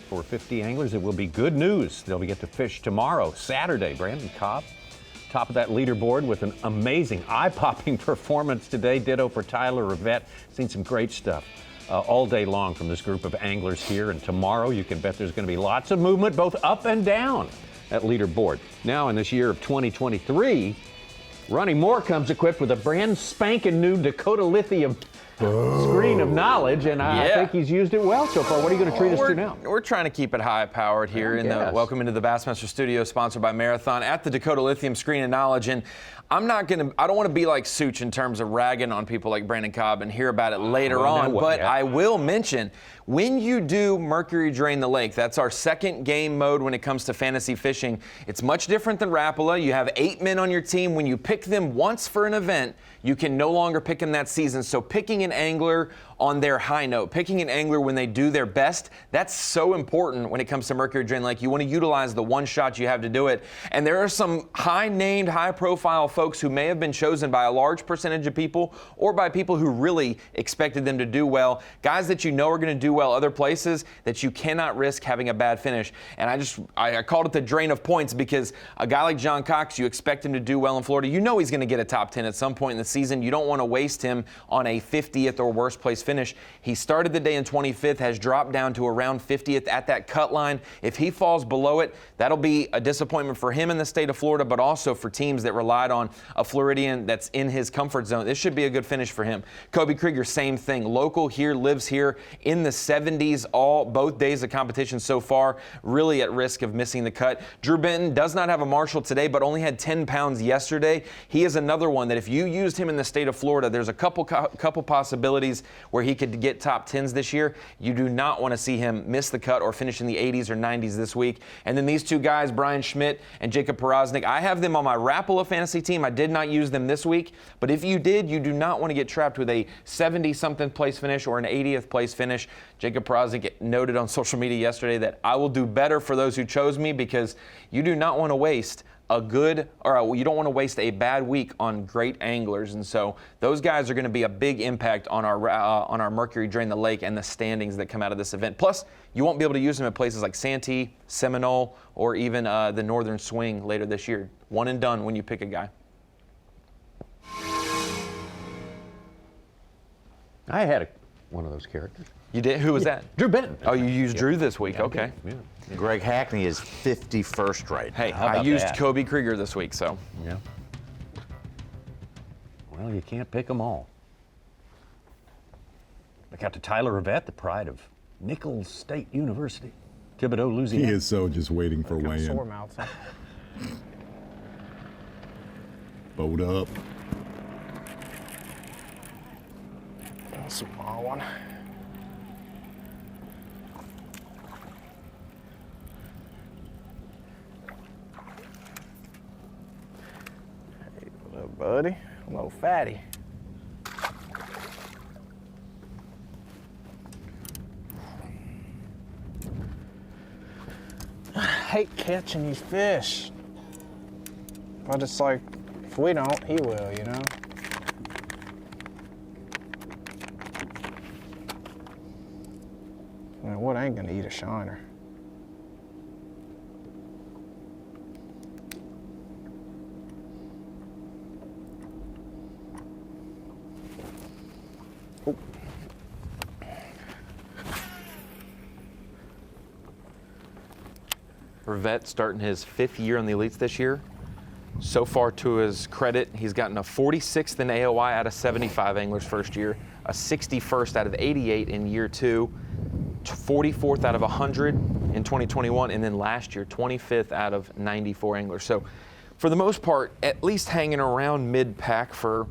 for 50 anglers, it will be good news. They'll get to fish tomorrow, Saturday. Brandon Cobb, top of that leaderboard with an amazing, eye-popping performance today. Ditto for Tyler Rivette. Seen some great stuff all day long from this group of anglers here. And tomorrow, you can bet there's going to be lots of movement, both up and down at leaderboard. Now, in this year of 2023, Ronnie Moore comes equipped with a brand spanking new Dakota Lithium screen of knowledge, and I think he's used it well so far. What are you going to treat us to now? We're trying to keep it high-powered here. Welcome into the Bassmaster Studio, sponsored by Marathon at the Dakota Lithium Screen of Knowledge. And I don't want to be like Such in terms of ragging on people like Brandon Cobb and hear about it later on. But I will mention, when you do Mercury Drain the Lake, that's our second game mode when it comes to fantasy fishing. It's much different than Rapala. You have 8 men on your team. When you pick them once for an event, you can no longer pick them that season. So picking an angler on their high note, picking an angler when they do their best, that's so important when it comes to Mercury Drain Lake. You want to utilize the one shot you have to do it. And there are some high-named, high-profile folks who may have been chosen by a large percentage of people or by people who really expected them to do well. Guys that you know are going to do well other places that you cannot risk having a bad finish. And I called it the drain of points because a guy like John Cox, you expect him to do well in Florida. You know he's going to get a top 10 at some point in the season. You don't want to waste him on a 50th or worst place finish. He started the day in 25th, has dropped down to around 50th at that cut line. If he falls below it, that'll be a disappointment for him in the state of Florida, but also for teams that relied on a Floridian that's in his comfort zone. This should be a good finish for him. Kobe Krieger, same thing. Local here, lives here, in the 70s both days of competition so far, really at risk of missing the cut. Drew Benton does not have a Marshall today, but only had 10 pounds yesterday. He is another one that if you used him in the state of Florida, there's a couple possibilities where he could get top 10s this year. You do not want to see him miss the cut or finish in the 80s or 90s this week. And then these two guys, Brian Schmidt and Jacob Porosnik, I have them on my Rapala fantasy team. I did not use them this week, but if you did, you do not want to get trapped with a 70-something place finish or an 80th place finish. Jacob Porosnik noted on social media yesterday that I will do better for those who chose me because you do not want to waste you don't want to waste a bad week on great anglers, and so those guys are going to be a big impact on our Mercury Drain the Lake and the standings that come out of this event. Plus, you won't be able to use them at places like Santee, Seminole, or even the Northern Swing later this year. One and done when you pick a guy. I had one of those characters. You did? Who was that? Drew Benton. Oh, you used Drew this week. Okay. Yeah. Greg Hackney is 51st right. Hey, How I about used that? Kobe Krieger this week, so. Yeah. Well, you can't pick them all. Look out to Tyler Rivette, the pride of Nichols State University, Thibodaux, Louisiana. He is so just waiting for Sore weigh-in. mouths. Huh? Boat up. Small one. Hey, what up, buddy? Little fatty. I hate catching these fish. But it's like, if we don't, he will, you know? Man, what ain't gonna eat a shiner? Oh. Rivette starting his 5th year on the Elites this year. So far, to his credit, he's gotten a 46th in AOI out of 75 anglers first year, a 61st out of 88 in year 2, 44th out of 100 in 2021, and then last year, 25th out of 94 anglers. So for the most part, at least hanging around mid-pack or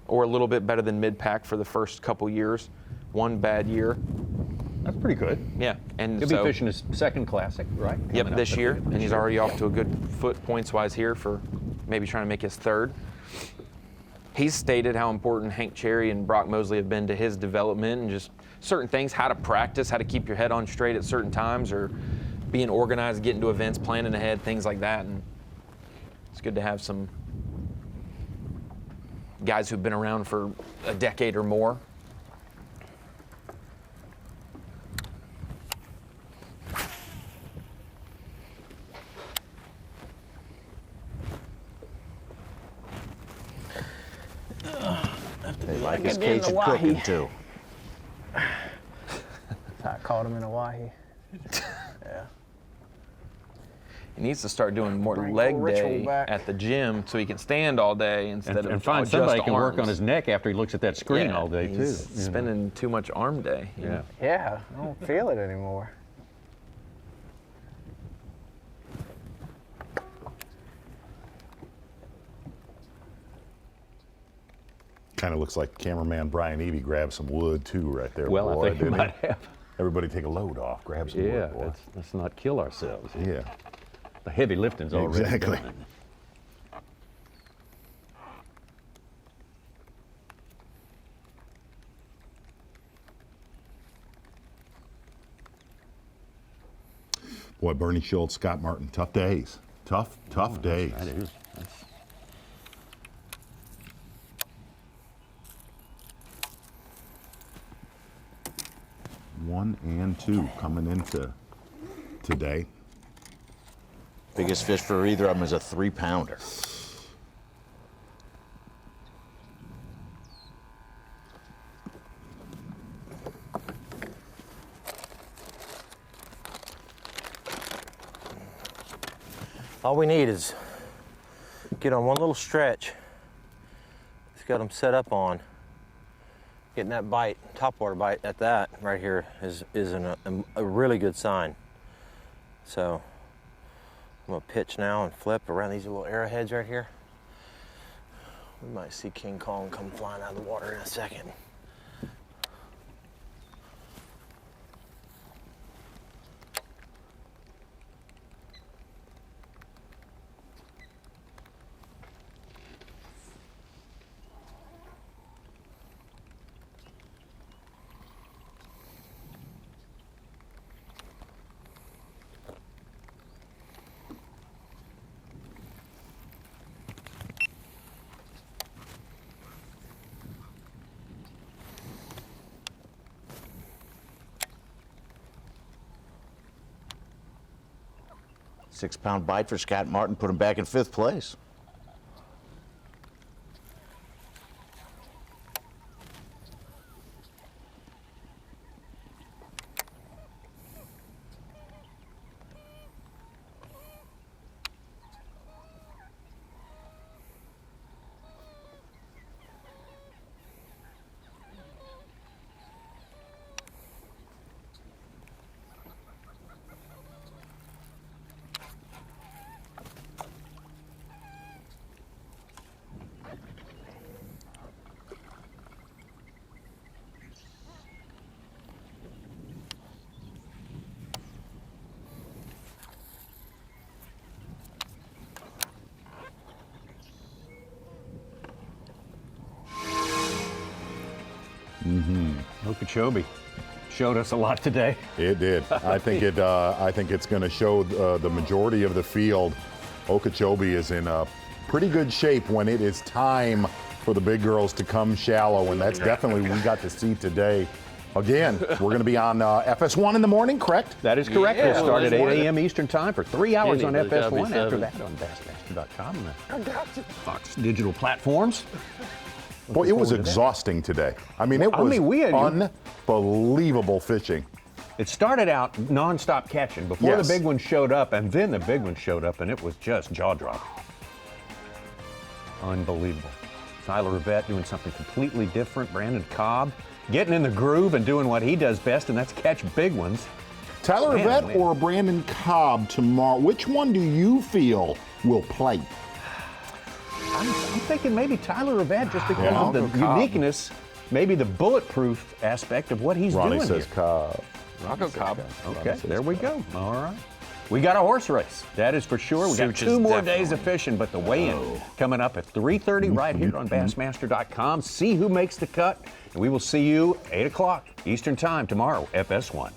a little bit better than mid-pack for the first couple years. One bad year. That's pretty good. Yeah. And He'll so, be fishing his second classic, right? Yep, this year. And he's already off to a good foot points-wise here for maybe trying to make his third. He's stated how important Hank Cherry and Brock Mosley have been to his development and just certain things, how to practice, how to keep your head on straight at certain times, or being organized, getting to events, planning ahead, things like that. And it's good to have some guys who've been around for a decade or more. They like his Cajun cooking too. I caught him in a wahi. Yeah. He needs to start doing more leg day at the gym so he can stand all day instead of and find somebody can work on his neck after he looks at that screen all day too. He's spending too much arm day. Yeah. Yeah, I don't feel it anymore. Kind of looks like cameraman Brian Eby grabbed some wood too right there. Well, boy, I think he might have. Everybody take a load off, grab some wood, boy. Let's not kill ourselves. Yeah. The heavy lifting's already Exactly. done. Boy, Bernie Schultz, Scott Martin, tough days. Tough days. That is. 1 and 2 coming into today. Biggest fish for either of them is a 3-pounder. All we need is get on one little stretch. It's got them set up on. Getting that bite, topwater bite at that right here is a really good sign. So I'm gonna pitch now and flip around these little arrowheads right here. We might see King Kong come flying out of the water in a second. Six-pound bite for Scott Martin, put him back in 5th place. Okeechobee showed us a lot today. It did. I think it's going to show the majority of the field. Okeechobee is in pretty good shape when it is time for the big girls to come shallow, and that's definitely what we got to see today. Again, we're going to be on FS1 in the morning, correct? That is correct. Yeah, We'll start at 8 a.m. Eastern time for 3 hours on FS1. After that on Bassmaster.com and the Fox digital platforms. Boy, it was exhausting today. I mean, it was unbelievable fishing. It started out nonstop catching before the big one showed up, and then the big one showed up, and it was just jaw-dropping. Unbelievable. Tyler Rivette doing something completely different. Brandon Cobb getting in the groove and doing what he does best, and that's catch big ones. Tyler Rivette or Brandon Cobb tomorrow, which one do you feel will play? I'm thinking maybe Tyler Rivette just because of the uniqueness, maybe the bulletproof aspect of what he's Ronnie doing says here. Cobb. I'll go Cobb. Okay, there we go. All right. We got a horse race. That is for sure. We got 2 more days of fishing, but the weigh-in coming up at 3:30 right here on Bassmaster.com. See who makes the cut, and we will see you 8 o'clock Eastern time tomorrow, FS1.